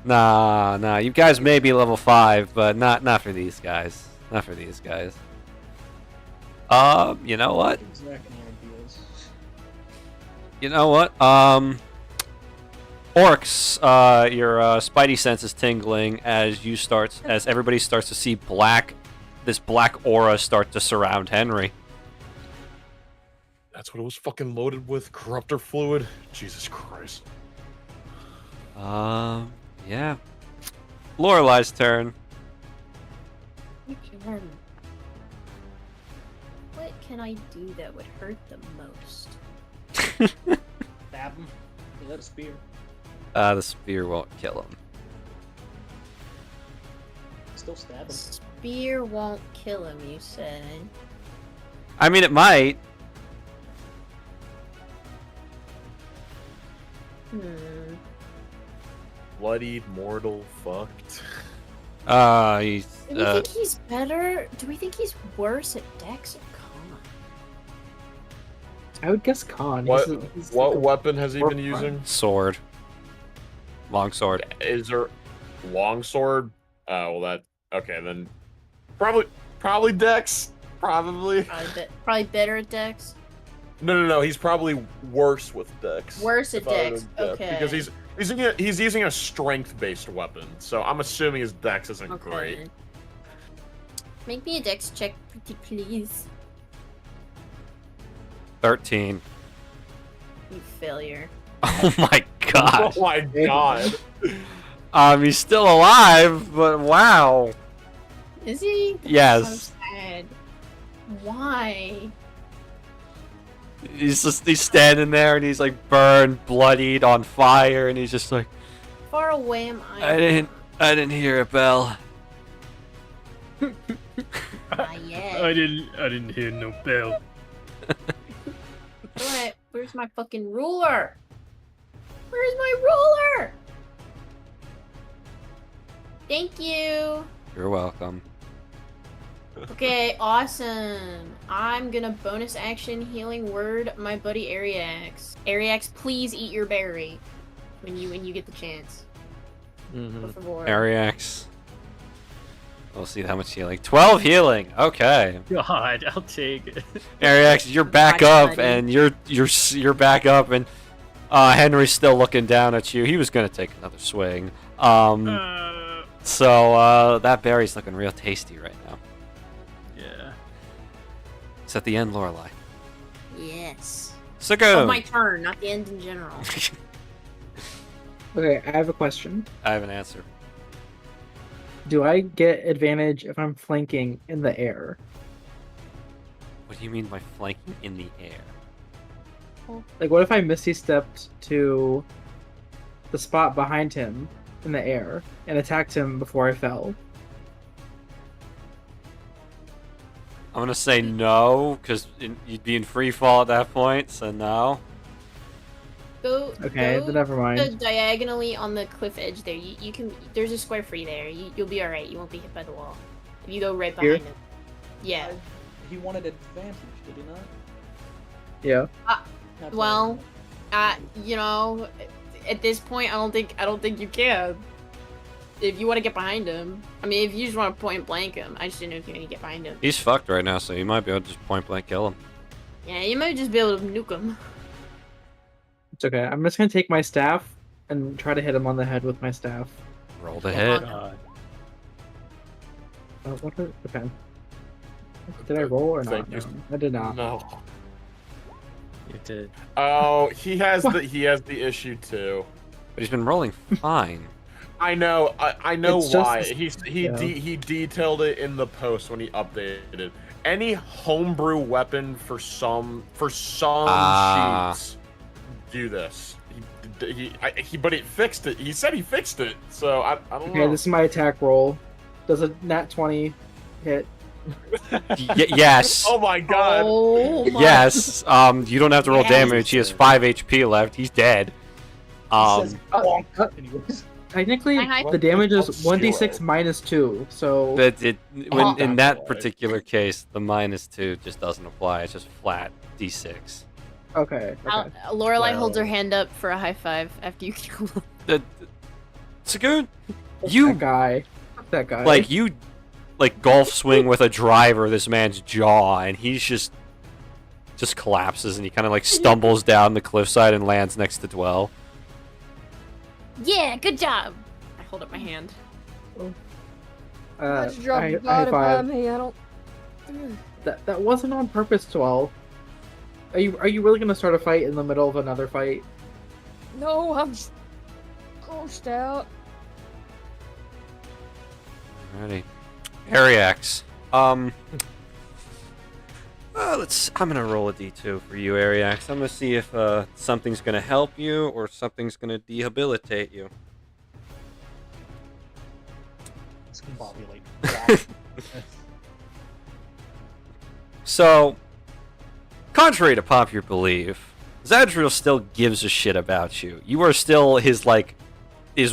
Nah. You guys may be level 5, but not for these guys. Not for these guys. You know what? Orcs, your spidey sense is tingling as everybody starts to see this black aura start to surround Henry. That's what it was fucking loaded with. Corruptor fluid. Jesus Christ. Yeah. Lorelai's turn. What can I do that would hurt the most? Stab him. You let a spear. The spear won't kill him. Still stab him. Spear won't kill him, you said. I mean, it might. Bloodied, mortal, fucked. He's. Do we think he's better? Do we think he's worse at Dex or Con? I would guess Khan. What He's what like a weapon has he war been prime. using? Sword. Long sword. Is there longsword? Oh, well, that okay then. Probably Dex. Probably. Probably better at Dex. No. He's probably worse with Dex. Worse at if I were to Dex. guess, Okay. Because he's using a strength-based weapon, so I'm assuming his Dex isn't Okay. great. Make me a Dex check, pretty please. 13. You failure. Oh my god. Oh my god. He's still alive, but wow. Is he? Yes. So sad. Why? He's standing there and he's like burned, bloodied, on fire, and he's just like, Far away am I? I didn't hear a bell. Not yet. I didn't hear no bell. What? Where's my fucking ruler? Where's my ruler? Thank you. You're welcome. Okay, awesome. I'm gonna bonus action healing word my buddy Ariax. Ariax, please eat your berry when you get the chance. Por favor. Ariax. We'll see how much healing. 12 healing. Okay. God, I'll take it. Ariax, you're back Nice, up, buddy. and you're back up, and Henry's still looking down at you. He was gonna take another swing. So that berry's looking real tasty right now. Yeah. It's at the end, Lorelei. Yes. Saghoon. Oh, my turn, not the end in general. Okay, I have a question. I have an answer. Do I get advantage if I'm flanking in the air? What do you mean by flanking in the air? Like, what if I Misty stepped to the spot behind him in the air and attacked him before I fell? I'm gonna say no, because you'd be in free fall at that point, so no. Go. Okay, go then never mind. diagonally on the cliff edge there. You can. There's a square free there. You'll be all right. You won't be hit by the wall. If you go right Here? behind him. Yeah. He wanted advantage, did he not? Yeah. Not Well, you know, at this point, I don't think you can. If you want to get behind him, I mean, if you just want to point blank him, I just didn't know if you want to get behind him. He's fucked right now, so you might be able to just point blank kill him. Yeah, you might just be able to nuke him. It's okay. I'm just gonna take my staff and try to hit him on the head with my staff. Roll the hit. God. Okay. Did I roll or not? Thank you. No, I did not. No. You did. Oh, he has the issue too. But he's been rolling fine. I know. I know It's just- why. yeah. He detailed it in the post when he updated. Any homebrew weapon for some sheets do this. But it fixed it. He said he fixed it. So I don't Okay, know. this is my attack roll. Does a nat 20 hit? Yes. Oh my god. Oh my. Yes. You don't have to roll Yes. damage. He has 5 HP left. He's dead. Anyways. Technically, Hi, hi. the damage is Obscure. 1d6 minus 2, so... But in that's that why. particular case, the -2 just doesn't apply. It's just flat D6. Okay, okay. Lorelai holds her Well. hand up for a high five after you kill him. Saghoon, That you guy. That guy. you golf swing with a driver this man's jaw, and he's just collapses, and he kind of like stumbles down the cliffside and lands next to Dwell. Yeah, good job. I hold up my hand. Why'd you drop I the high bottom by five. me? I don't. That wasn't on purpose, Dwell. Are you really gonna start a fight in the middle of another fight? No, I'm just grossed out. Alrighty. Ariax. I'm gonna roll a d2 for you, Ariax. I'm gonna see if something's gonna help you or something's gonna debilitate you. Discombobulate. So, contrary to popular belief, Zadriel still gives a shit about you. You are still his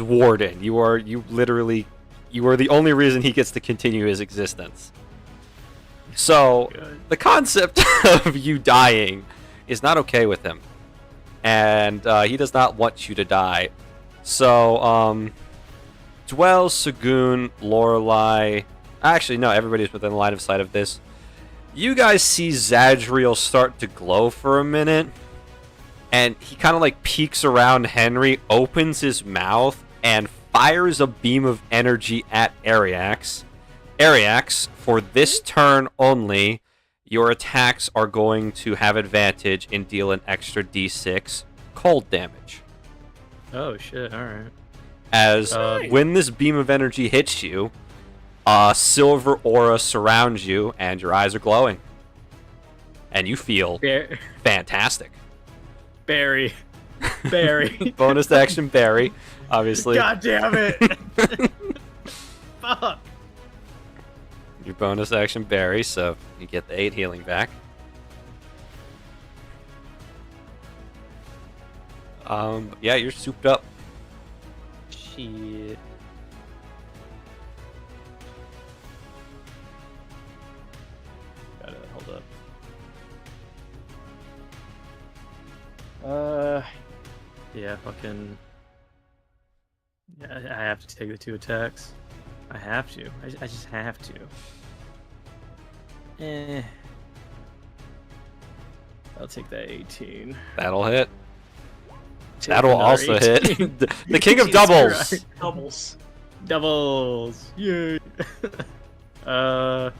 warden. You are the only reason he gets to continue his existence. So, Good. the concept of you dying is not okay with him. And he does not want you to die. So, Dwell, Saghoon, Lorelei... Actually, no, everybody's within line of sight of this. You guys see Zadriel start to glow for a minute. And he kind of like peeks around Henry, opens his mouth, and fires a beam of energy at Ariax. Ariax, for this turn only, your attacks are going to have advantage and deal an extra d6 cold damage. Oh shit! All right. As when this beam of energy hits you, a silver aura surrounds you, and your eyes are glowing, and you feel fantastic. Barry. Bonus action, Barry. Obviously. God damn it! Fuck. Your bonus action, Barry, so you get the 8 healing back. Yeah, you're souped up. Shit. Gotta hold up. Yeah, fucking. Yeah, I have to take the 2 attacks. I have to. I just have to. I'll take that 18. That'll hit. Take That'll another also 18. hit. The king of Jesus doubles. Christ. Doubles. Doubles. Yay. Yeah,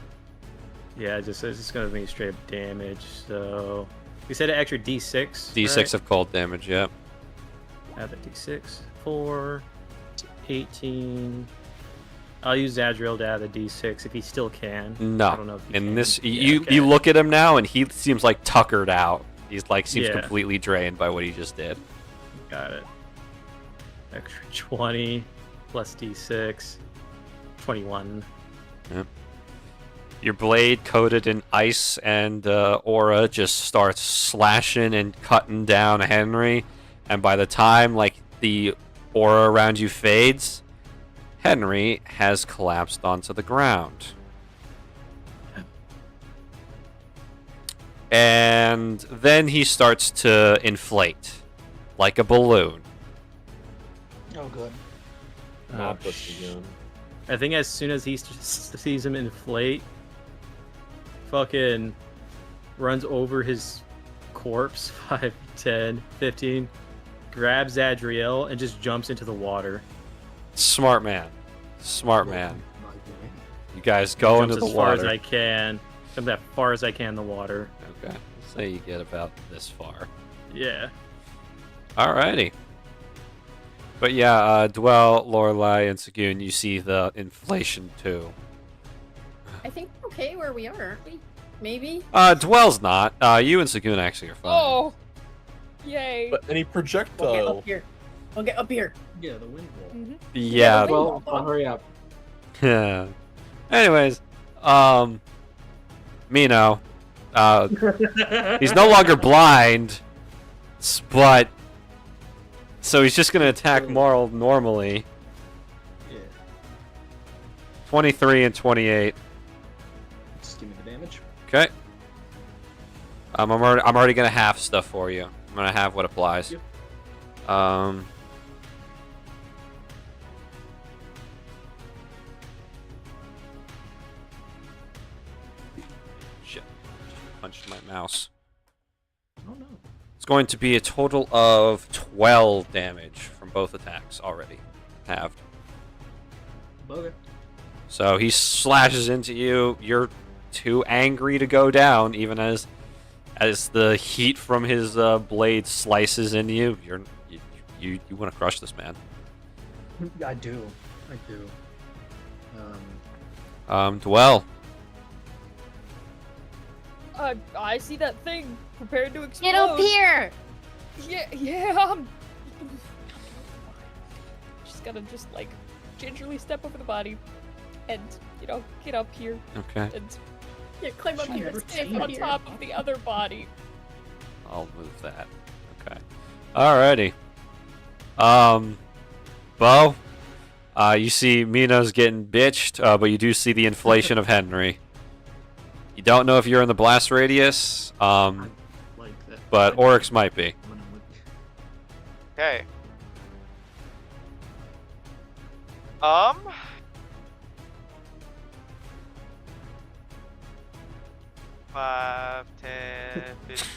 it's just gonna be straight up damage. So you said an extra D6. D6 right? of cold damage, yep. Add the D6. 4, 18. I'll use Zadriel to add a D6 if he still can. No. I don't know if he In can. this, Yeah, okay. you look at him now, and he seems like tuckered out. He's like seems Yeah. completely drained by what he just did. Got it. Extra 20 plus D6. 21. Yep. Your blade, coated in ice and aura, just starts slashing and cutting down Henry. And by the time like the aura around you fades, Henry has collapsed onto the ground. And then he starts to inflate like a balloon. Oh, good. Not this again. I think as soon as he sees him inflate, fucking runs over his corpse 5, 10, 15, grabs Adriel, and just jumps into the water. Smart man. Smart man. You guys go Jumps into the as far as water. I can. Jump as far as I can in the water. Okay. Say you get about this far. Yeah. Alrighty. But yeah, Dwell, Lorelei, and Saghoon, you see the inflation too. I think we're okay where we are, aren't we? Maybe. Dwell's not. You and Saghoon actually are fine. Oh, yay! But any We'll get projectile. up here. We'll get up here. Yeah, the wind wall. Yeah. Well, hurry up. Yeah. Anyways, Mino, he's no longer blind, but so he's just gonna attack Marl normally. Yeah. 23 and 28. Just give me the damage. Okay. I'm already gonna half stuff for you. I'm gonna have what applies. Yep. Shit. Punched my mouse. Oh no. It's going to be a total of 12 damage from both attacks already. Halved. Okay. So he slashes into you. You're too angry to go down, even as the heat from his blade slices into you. You want to crush this man. I do. Dwell. I see that thing prepared to explode. Get up here! Yeah. Just gotta like gingerly step over the body, and get up here Okay. and Yeah, climb up here. stand on top of the other body. I'll move that. Okay. Alrighty. Bo, you see Mino's getting bitched, but you do see the inflation of Henry. You don't know if you're in the blast radius. Like that. but Oryx might be. Okay. 5, 10, 15.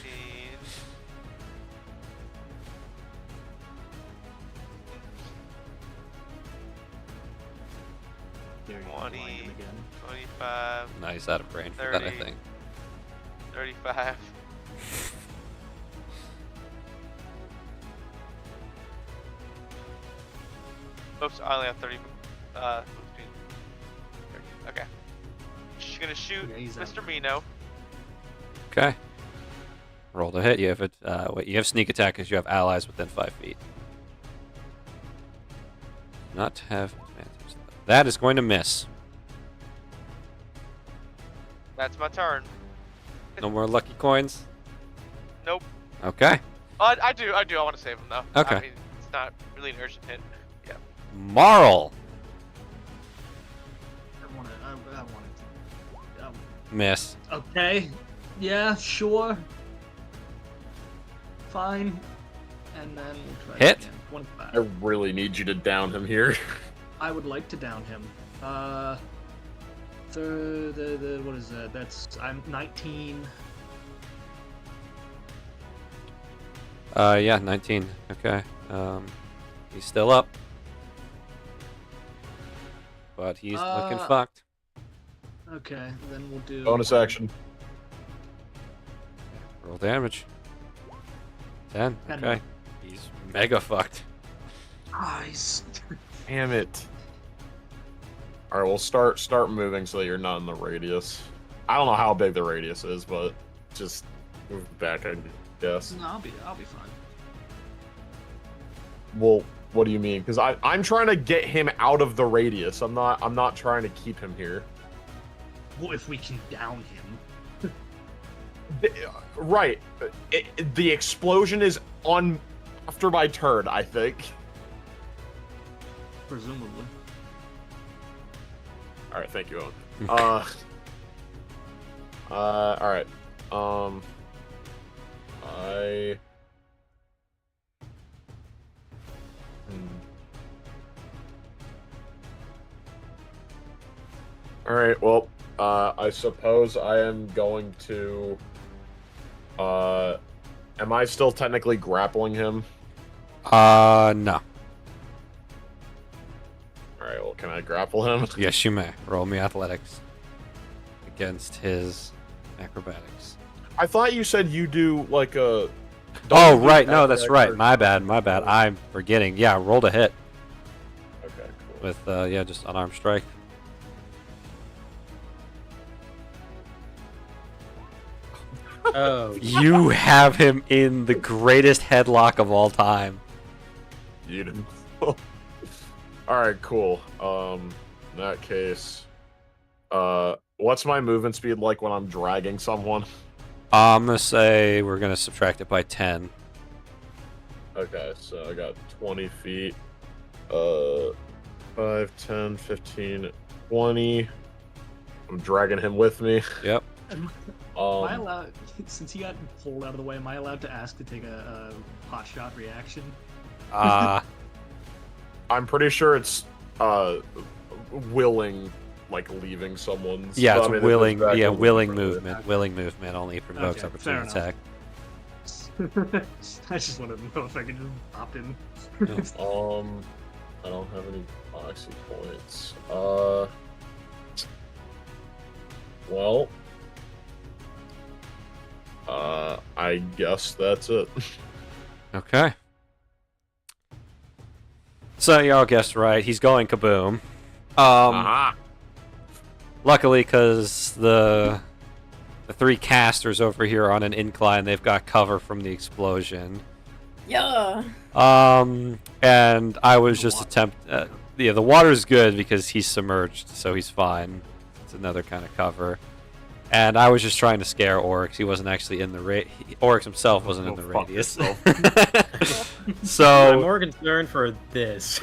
There you go, 20, lying again. 25, No, he's out of range for that, I 30. think. 35. Oops, I only have 30. 15, 30. Okay. She's gonna shoot Yeah, he's out. Mr. Mino. Okay. Roll to hit. You have wait, you have sneak attack because you have allies within 5 feet. Not have advantage. That is going to miss. That's my turn. No more lucky coins. Nope. Okay. I do. I want to save him though. Okay. I mean, it's not really an urgent hit. Yeah. Marl. I want it. Miss. Okay. Yeah, sure. Fine. And then we'll try Hit. Again. 25. I really need you to down him here. I would like to down him. What is that? I'm 19. Yeah, 19. Okay. He's still up. But he's looking fucked. Okay, then we'll do Bonus action. Roll damage. 10. 10. Okay. He's mega fucked. Nice. Damn it. All right, we'll start moving so that you're not in the radius. I don't know how big the radius is, but just move back, I guess. No, I'll be fine. Well, what do you mean? Because I'm trying to get him out of the radius. I'm not trying to keep him here. Well, if we can down him. Right. The explosion is on after my turn, I think. Presumably. All right, thank you, Owen. All right. All right. Well, I suppose I am going to. Am I still technically grappling him? No. Alright, well, can I grapple him? Yes, you may. Roll me athletics against his acrobatics. I thought you said you do, like, a... Oh, right. No, that's right. My bad. I'm forgetting. Yeah, roll to hit Okay, cool. with, yeah, just unarmed strike. Oh, You have him in the greatest headlock of all time. You didn't... Alright, cool. In that case... what's my movement speed like when I'm dragging someone? I'm going to say we're going to subtract it by 10. Okay, so I got 20 feet. 5, 10, 15, 20. I'm dragging him with me. Yep. Am I allowed, since he got pulled out of the way, am I allowed to ask to take a hot shot reaction? I'm pretty sure it's willing, like leaving someone's. Yeah, so, it's I mean, willing. it's Yeah, exactly willing different. movement. Willing movement only provokes Okay, fair opportunity attack. I just wanted to know if I could just hop in. I don't have any oxy points. Well, I guess that's it. Okay. So y'all guessed right. He's going kaboom. Aha! Luckily, because the three casters over here are on an incline, they've got cover from the explosion. Yeah. And I was just yeah, the water's good because he's submerged, so he's fine. It's another kind of cover. And I was just trying to scare Oryx. He wasn't actually in the Oryx himself wasn't in the radius. I'm So more concerned for this.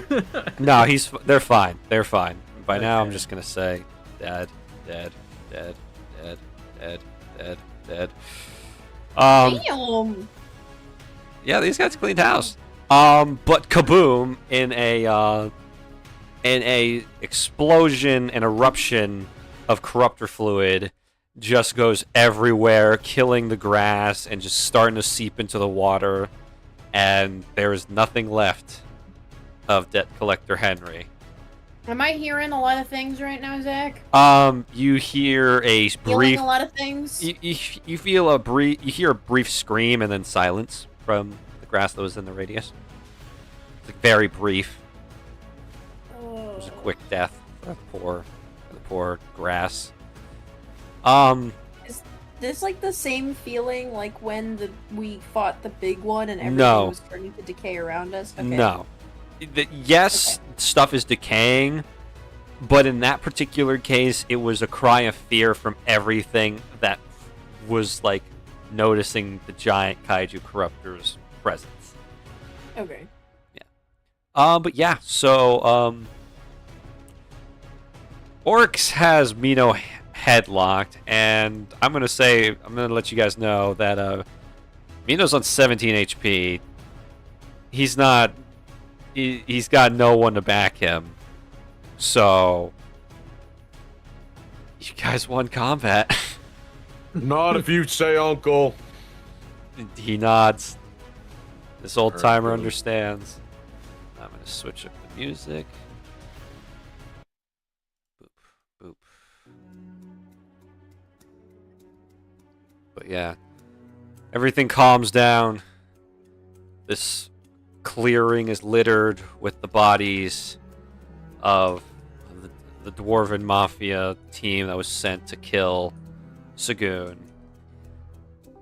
no, they're fine. They're fine. By now, I'm just gonna say, dead. Damn. Yeah, these guys cleaned house. But kaboom! In a explosion and eruption of corruptor fluid, just goes everywhere, killing the grass and just starting to seep into the water, and there is nothing left of Debt Collector Henry. Am I hearing a lot of things right now, Zach? You hear a Feeling brief. a lot of things. You feel a brief. You hear a brief scream and then silence from the grass that was in the radius. It's like very brief. It was a quick death for the poor grass. Is this like the same feeling like when we fought the big one and everything No. was starting to decay around us? Okay. No. Yes, stuff is decaying, but in that particular case, it was a cry of fear from everything that was like noticing the giant kaiju corruptor's presence. Okay. But yeah, so Oryx has Mino headlocked, and I'm gonna let you guys know that Mino's on 17 HP. He's not. He's got no one to back him. So you guys won combat. Not if you say uncle. He nods. This old timer Alright. understands. I'm gonna switch up the music. Boop, boop. But yeah, everything calms down. This clearing is littered with the bodies of the Dwarven Mafia team that was sent to kill Saghoon.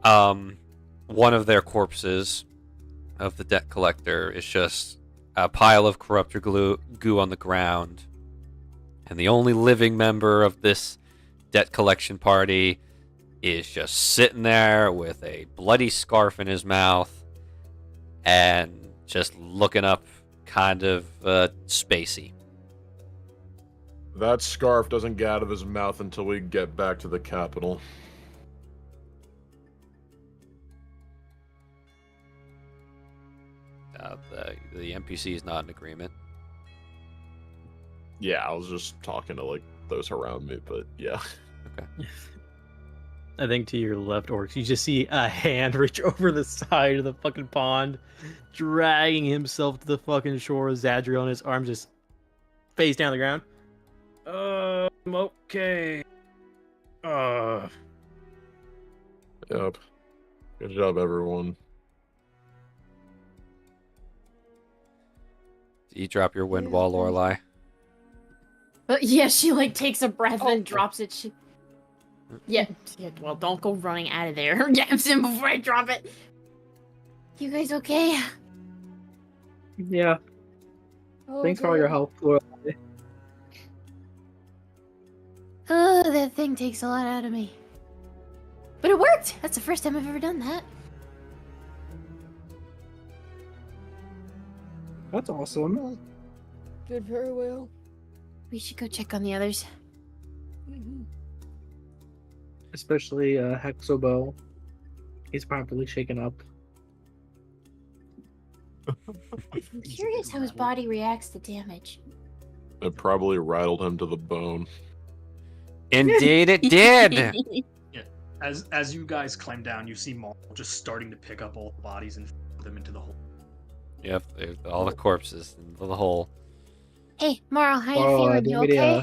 One of their corpses of the debt collector is just a pile of corruptor goo on the ground. And the only living member of this debt collection party is just sitting there with a bloody scarf in his mouth and just looking up kind of spacey. That scarf doesn't get out of his mouth until we get back to the capital. The NPC is not in agreement. Yeah, I was just talking to like those around me, but yeah. Okay. I think to your left, Orcs, you just see a hand reach over the side of the fucking pond, dragging himself to the fucking shore with Zadriel on his arm, just face down the ground. I'm okay. Yep. Good job, everyone. Did you drop your wind wall, Lorelai? But yeah, she like takes a breath and drops it. Yeah, well, don't go running out of there. Yeah, before I drop it. You guys okay? Yeah. Oh, Thanks for all your help, Lorelai. Oh, that thing takes a lot out of me. But it worked! That's the first time I've ever done that. That's awesome. Did very well. We should go check on the others. Especially Hexobo. He's properly shaken up. I'm curious how his body reacts to damage. It probably rattled him to the bone. Indeed it did! Yeah. As you guys climb down, you see Maul just starting to pick up all the bodies and throw them into the hole. Yep, all the corpses in the hole. Hey, Marl, how you feeling? You okay?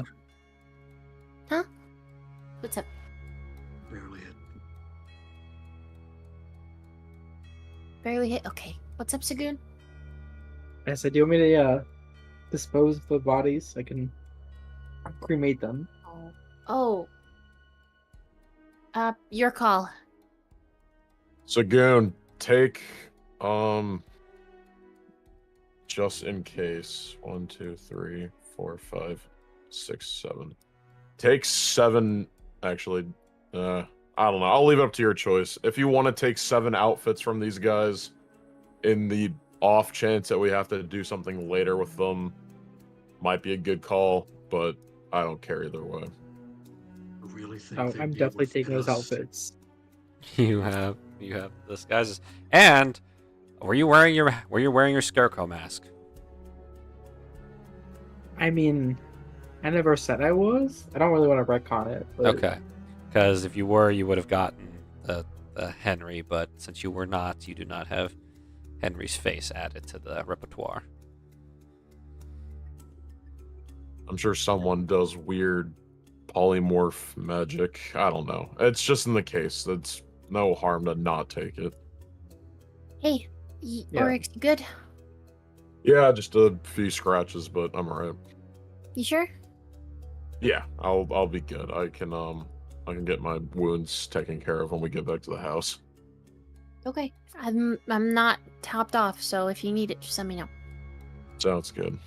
Huh? What's up? Barely hit. Barely hit? Okay. What's up, Saghoon? I said, do you want me to dispose of the bodies? I can cremate them. Oh. Your call. Saghoon, take just in case. 1, 2, 3, 4, 5, 6, 7. Take 7. Actually, I don't know. I'll leave it up to your choice. If you want to take 7 outfits from these guys, in the off chance that we have to do something later with them, might be a good call. But I don't care either way. I really think Oh, they'd I'm be definitely able to taking fit those us. outfits. You have disguises. And Were you wearing your scarecrow mask? I mean, I never said I was. I don't really want to retcon it. But... Okay. Because if you were, you would have gotten the Henry, but since you were not, you do not have Henry's face added to the repertoire. I'm sure someone does weird polymorph magic. I don't know. It's just in the case. It's no harm to not take it. Hey, Yeah. Oryx, you good? Yeah, just a few scratches, but I'm alright. You sure? Yeah, I'll be good. I can get my wounds taken care of when we get back to the house. Okay. I'm not topped off, so if you need it, just let me know. Sounds good.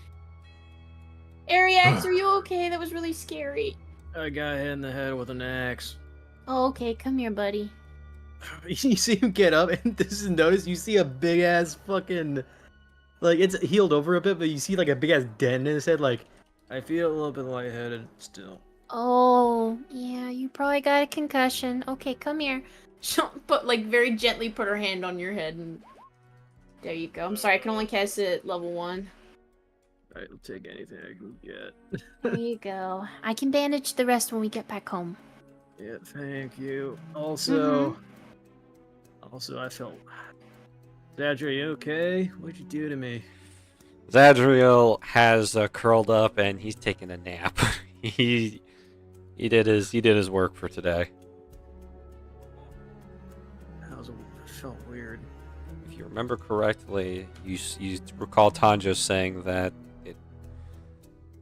Ariax, are you okay? That was really scary. I got hit in the head with an axe. Oh, okay. Come here, buddy. You see him get up, and this is notice. You see a big ass fucking, like it's healed over a bit, but you see like a big ass dent in his head. Like, I feel a little bit lightheaded still. Oh, yeah. You probably got a concussion. Okay, come here. She'll like very gently put her hand on your head and there you go. I'm sorry, I can only cast it at level 1. I'll take anything I can get. There you go. I can bandage the rest when we get back home. Yeah, thank you. Also, Mm-hmm. I felt. Zadra, you okay? What'd you do to me? Zadriel has curled up and he's taking a nap. he did his work for today. It felt weird. If you remember correctly, you recall Tanjo saying that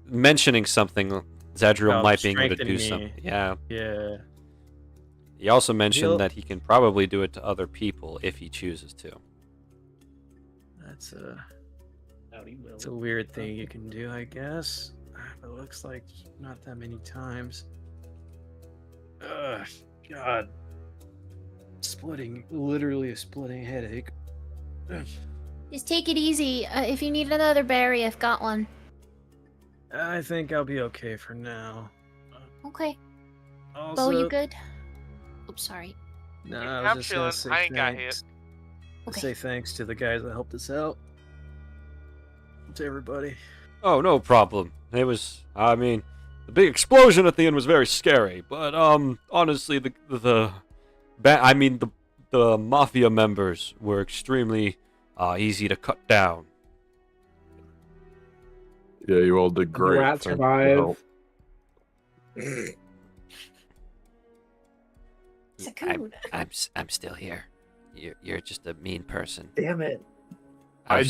mentioning something, Zadriel About might be able to do strengthening something. me. Yeah. Yeah. He also mentioned He'll- that he can probably do it to other people if he chooses to. That's a. Howdy, Will. It's a weird thing you can do, I guess. But it looks like not that many times. Ugh, God. Literally a splitting headache. Ugh. Just take it easy. If you need another berry, I've got one. I think I'll be okay for now. Okay. Also, Bo, you good? Oops, sorry. No, I'm I was just chilling. gonna say I ain't got thanks. hit. Okay. Say thanks to the guys that helped us out. To everybody. Oh, no problem. It was, I mean, the big explosion at the end was very scary, but honestly, the mafia members were extremely easy to cut down. Yeah, you all did great. Rat Thank you for the help. survive. Saghoon. I'm still here. You're just a mean person. Damn it. I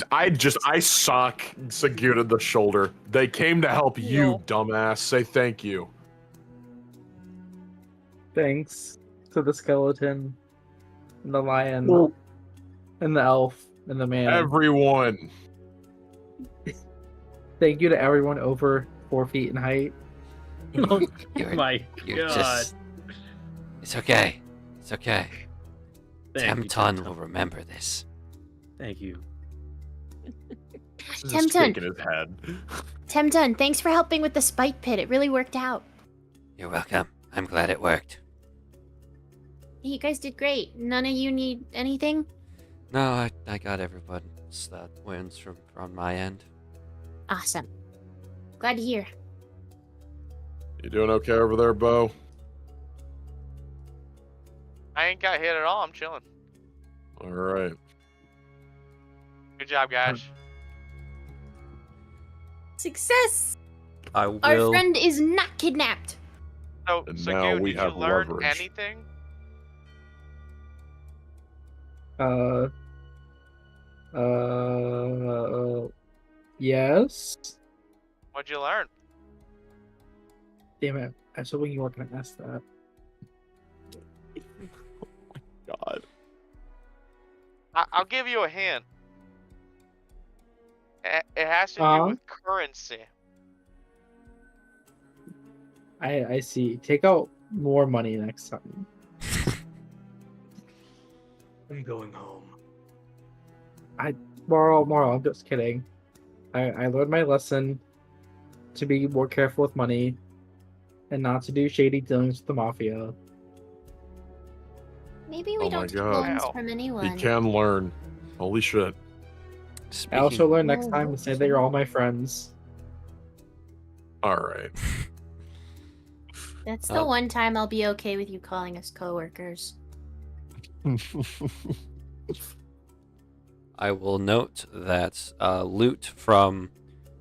sock Saghoon in the shoulder. They came to help you, No. dumbass. Say thank you. Thanks to the skeleton, and the lion, and the elf, and the man. Everyone. Thank you to everyone over 4 feet in height. Oh You're- my You're god. just. It's okay. It's okay. Thank you, Temton will remember this. Thank you. Just Temton. shaking his head. Temton, thanks for helping with the spike pit. It really worked out. You're welcome. I'm glad it worked. You guys did great. None of you need anything? No, I got everyone's wins from my end. Awesome. Glad to hear. You doing okay over there, Bo? I ain't got hit at all. I'm chilling. All right. Good job, guys. Success! I Our will. friend is not kidnapped. So, And Saghoon, now we did have you learn leverage. anything? Yes. What'd you learn? Damn it. I was hoping you weren't gonna ask that. God. I'll give you a hint. It has to do Uh-huh. with currency. I see. Take out more money next time. I'm going home. Moral, I'm just kidding. I learned my lesson to be more careful with money and not to do shady dealings with the mafia. Maybe we Oh my don't take God. loans Wow. from He anyone. can learn. Holy shit. I also learned next Oh, time to say that you're all my friends. Alright. That's the one time I'll be okay with you calling us coworkers. I will note that loot from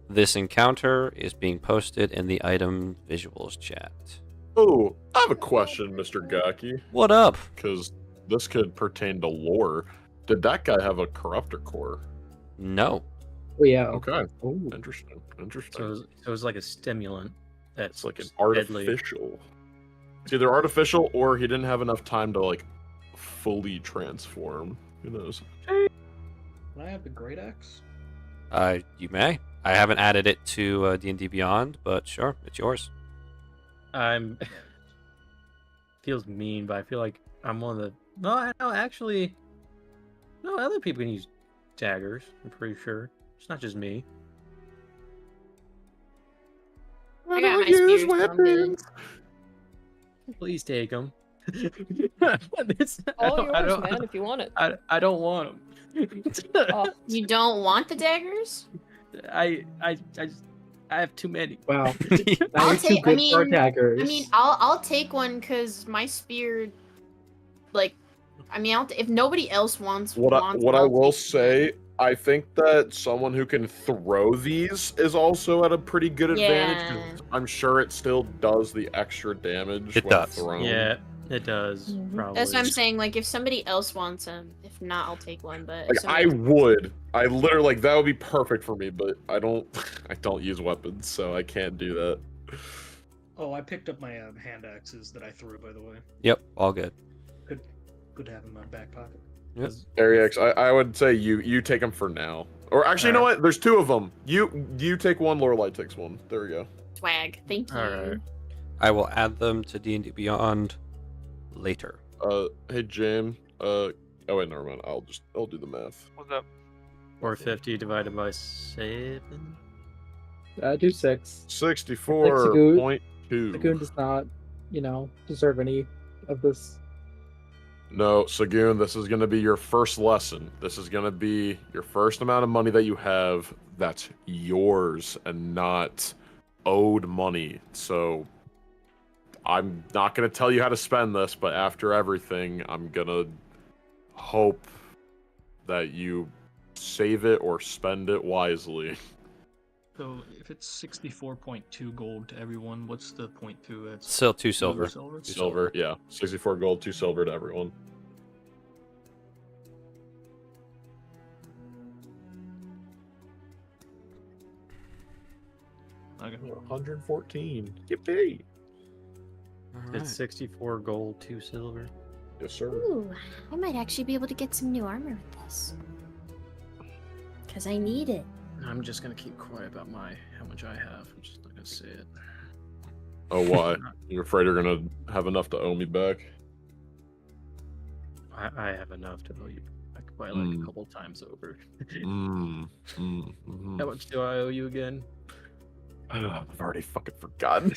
this encounter is being posted in the item visuals chat. Oh, I have a question, Mr. Gaki. What up? Because this could pertain to lore. Did that guy have a corruptor core? No. Oh yeah. Okay. Ooh. Interesting. So it was like a stimulant. It's like an deadly. artificial. It's either artificial or he didn't have enough time to like fully transform. Who knows? Can I have the great axe? You may. I haven't added it to D&D Beyond, but sure, it's yours. I'm feels mean, but I feel like I'm one of the. No, I know actually. No, other people can use daggers. I'm pretty sure it's not just me. I got my spear, so I'm good. Please take them. All yours, man, if you want it. I don't want them. Oh, You don't want the daggers? I have too many. Wow. I'll Now you're too take- I good for mean- daggers. I mean, I'll take one because my spear, like, I mean, if nobody else wants, What I I'll will take it. say, I think that someone who can throw these is also at a pretty good advantage. 'Cause I'm sure it still does the extra damage It when does. thrown. Yeah, it does. Mhm. Probably. That's what I'm saying. Like, if somebody else wants them, if not, I'll take one. But if Like I somebody- would. I literally like that would be perfect for me, but I don't I don't use weapons, so I can't do that. Oh, I picked up my hand axes that I threw, by the way. Yep, all good. Good to have in my back pocket. Ariex, I would say you take them for now. Or actually, you know what? There's two of them. You take one, Lorelei takes one. There we go. swag. Thank you. Alright. I will add them to D&D Beyond later. Hey James. Oh wait, never mind. I'll do the math. What's up? 450 divided by 7. Do 6. 64.2. Saghoon does not, deserve any of this. No, Saghoon, this is going to be your first lesson. This is going to be your first amount of money that you have that's yours and not owed money. So I'm not going to tell you how to spend this, but after everything, I'm going to hope that you save it or spend it wisely. So if it's 64.2 gold to everyone, what's the 0.2? That's Still 2 silver. Silver, yeah. 64 gold, 2 silver to everyone. Okay. 114. Yippee! It's 64 gold, 2 silver. Yes, sir. Ooh, I might actually be able to get some new armor with this. Because I need it. I'm just gonna keep quiet about how much I have. I'm just not gonna say it. Oh, why? You're afraid you're gonna have enough to owe me back? I have enough to owe you back by like a couple times over. How much do I owe you again? I've already fucking forgotten.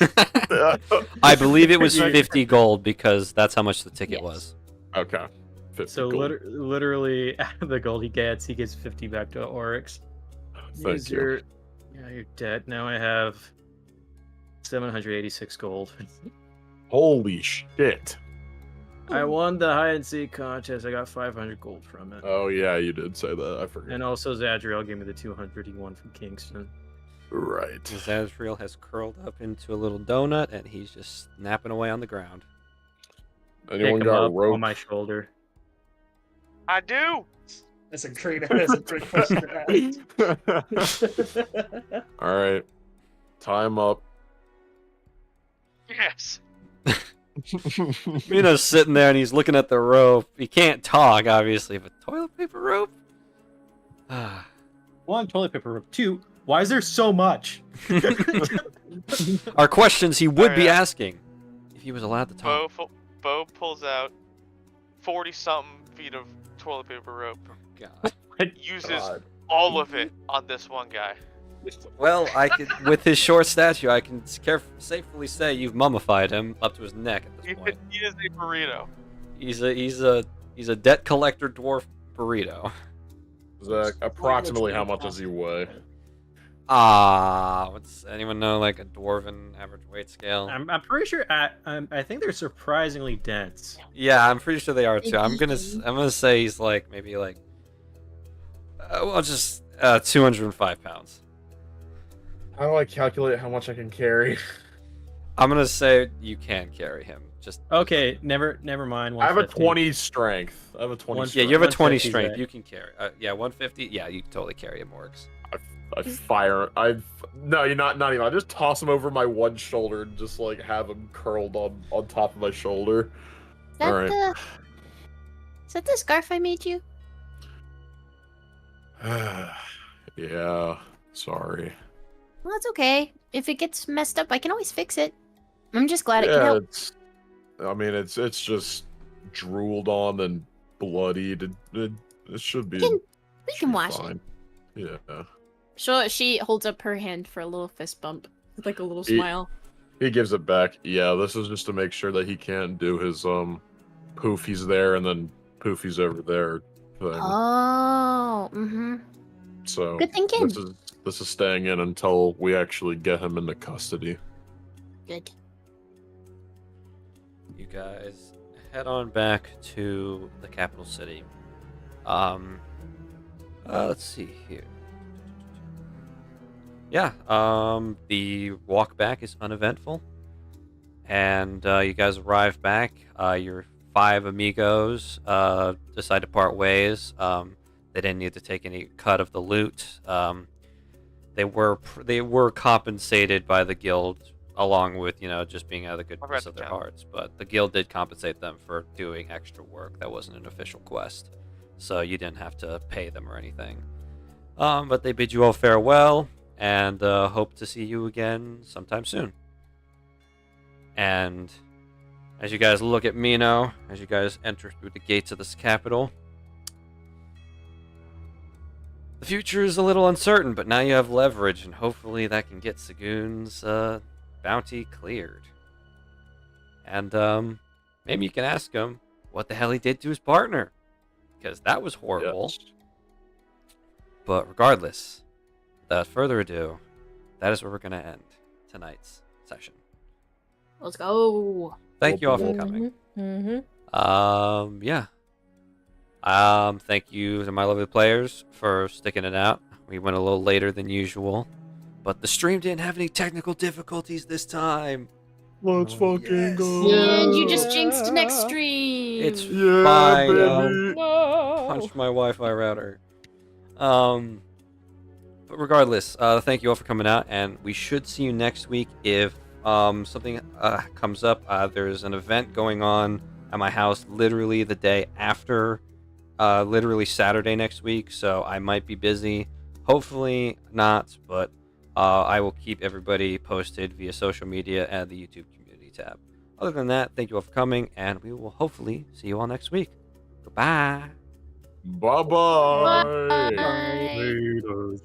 I believe it was 50 gold because that's how much the ticket Yes. was. Okay. 50 So gold. literally, out of the gold he gets 50 back to Oryx. Thank Use you. your debt. Now I have 786 gold. Holy shit. I won the hide and seek contest. I got 500 gold from it. Oh yeah, you did say that. I forgot. And also Zadriel gave me the 200 he won from Kingston. Right. Zazriel has curled up into a little donut and he's just snapping away on the ground. Anyone Pick him got a up rope? on my shoulder. I do. That's a great question to ask. All right. Time up. Yes. Mina's sitting there and he's looking at the rope. He can't talk, obviously, but toilet paper rope? Ah. 1, toilet paper rope. 2, why is there so much? Are questions he would be Alright. asking if he was allowed to talk. Bo pulls out 40-something feet of toilet paper rope. God. Uses God. all of it on this one guy. Well, I could, with his short stature, I can safely say you've mummified him up to his neck at this point. He is a burrito. He's a debt collector dwarf burrito. Zach, approximately how much does he weigh? What's anyone know like a dwarven average weight scale? I'm pretty sure. I think they're surprisingly dense. Yeah, I'm pretty sure they are too. I'm gonna say he's like maybe like well just 205 pounds. How do I calculate how much I can carry? I'm gonna say you can carry him. Just Okay, never mind. I have a 150. 20 strength. I have a 20 Yeah, strength. you have a 20 150 strength. Zach. You can carry. Yeah, 150. Yeah, you can totally carry him, Orcs. I fire. No, you're not even. I just toss him over my one shoulder and just like have him curled on top of my shoulder. Is that All right. is that the scarf I made you? Yeah. Sorry. Well, that's okay. If it gets messed up, I can always fix it. I'm just glad it can help. It's just drooled on and bloodied. It should be. We can wash fine. Yeah. So she holds up her hand for a little fist bump, with like a little smile. He gives it back. Yeah, this is just to make sure that he can't do his Poofy's there and then Poofy's over there thing. Oh, So good thinking. This is staying in until we actually get him into custody. Good. You guys head on back to the capital city. Let's see here. Yeah, the walk back is uneventful, and you guys arrive back. Your 5 amigos decide to part ways. They didn't need to take any cut of the loot. They were compensated by the guild, along with just being out of the goodness of their hearts. But the guild did compensate them for doing extra work. That wasn't an official quest, so you didn't have to pay them or anything. But they bid you all farewell, and hope to see you again sometime soon. And as you guys look at Mino, as you guys enter through the gates of this capital, the future is a little uncertain, but now you have leverage, and hopefully that can get Saghoon's bounty cleared. And maybe you can ask him what the hell he did to his partner, because that was horrible. Yes. But regardless, without further ado, that is where we're going to end tonight's session. Let's go. Thank you all for coming. Yeah. Thank you to my lovely players for sticking it out. We went a little later than usual, but the stream didn't have any technical difficulties this time. Let's fucking go. And you just jinxed next stream. It's Yeah, fine. baby. Punched my Wi-Fi router. But regardless, thank you all for coming out, and we should see you next week if something comes up. There's an event going on at my house literally the day after, literally Saturday next week, so I might be busy. Hopefully not, but I will keep everybody posted via social media and the YouTube community tab. Other than that, thank you all for coming, and we will hopefully see you all next week. Goodbye. Bye-bye. Bye. Laters.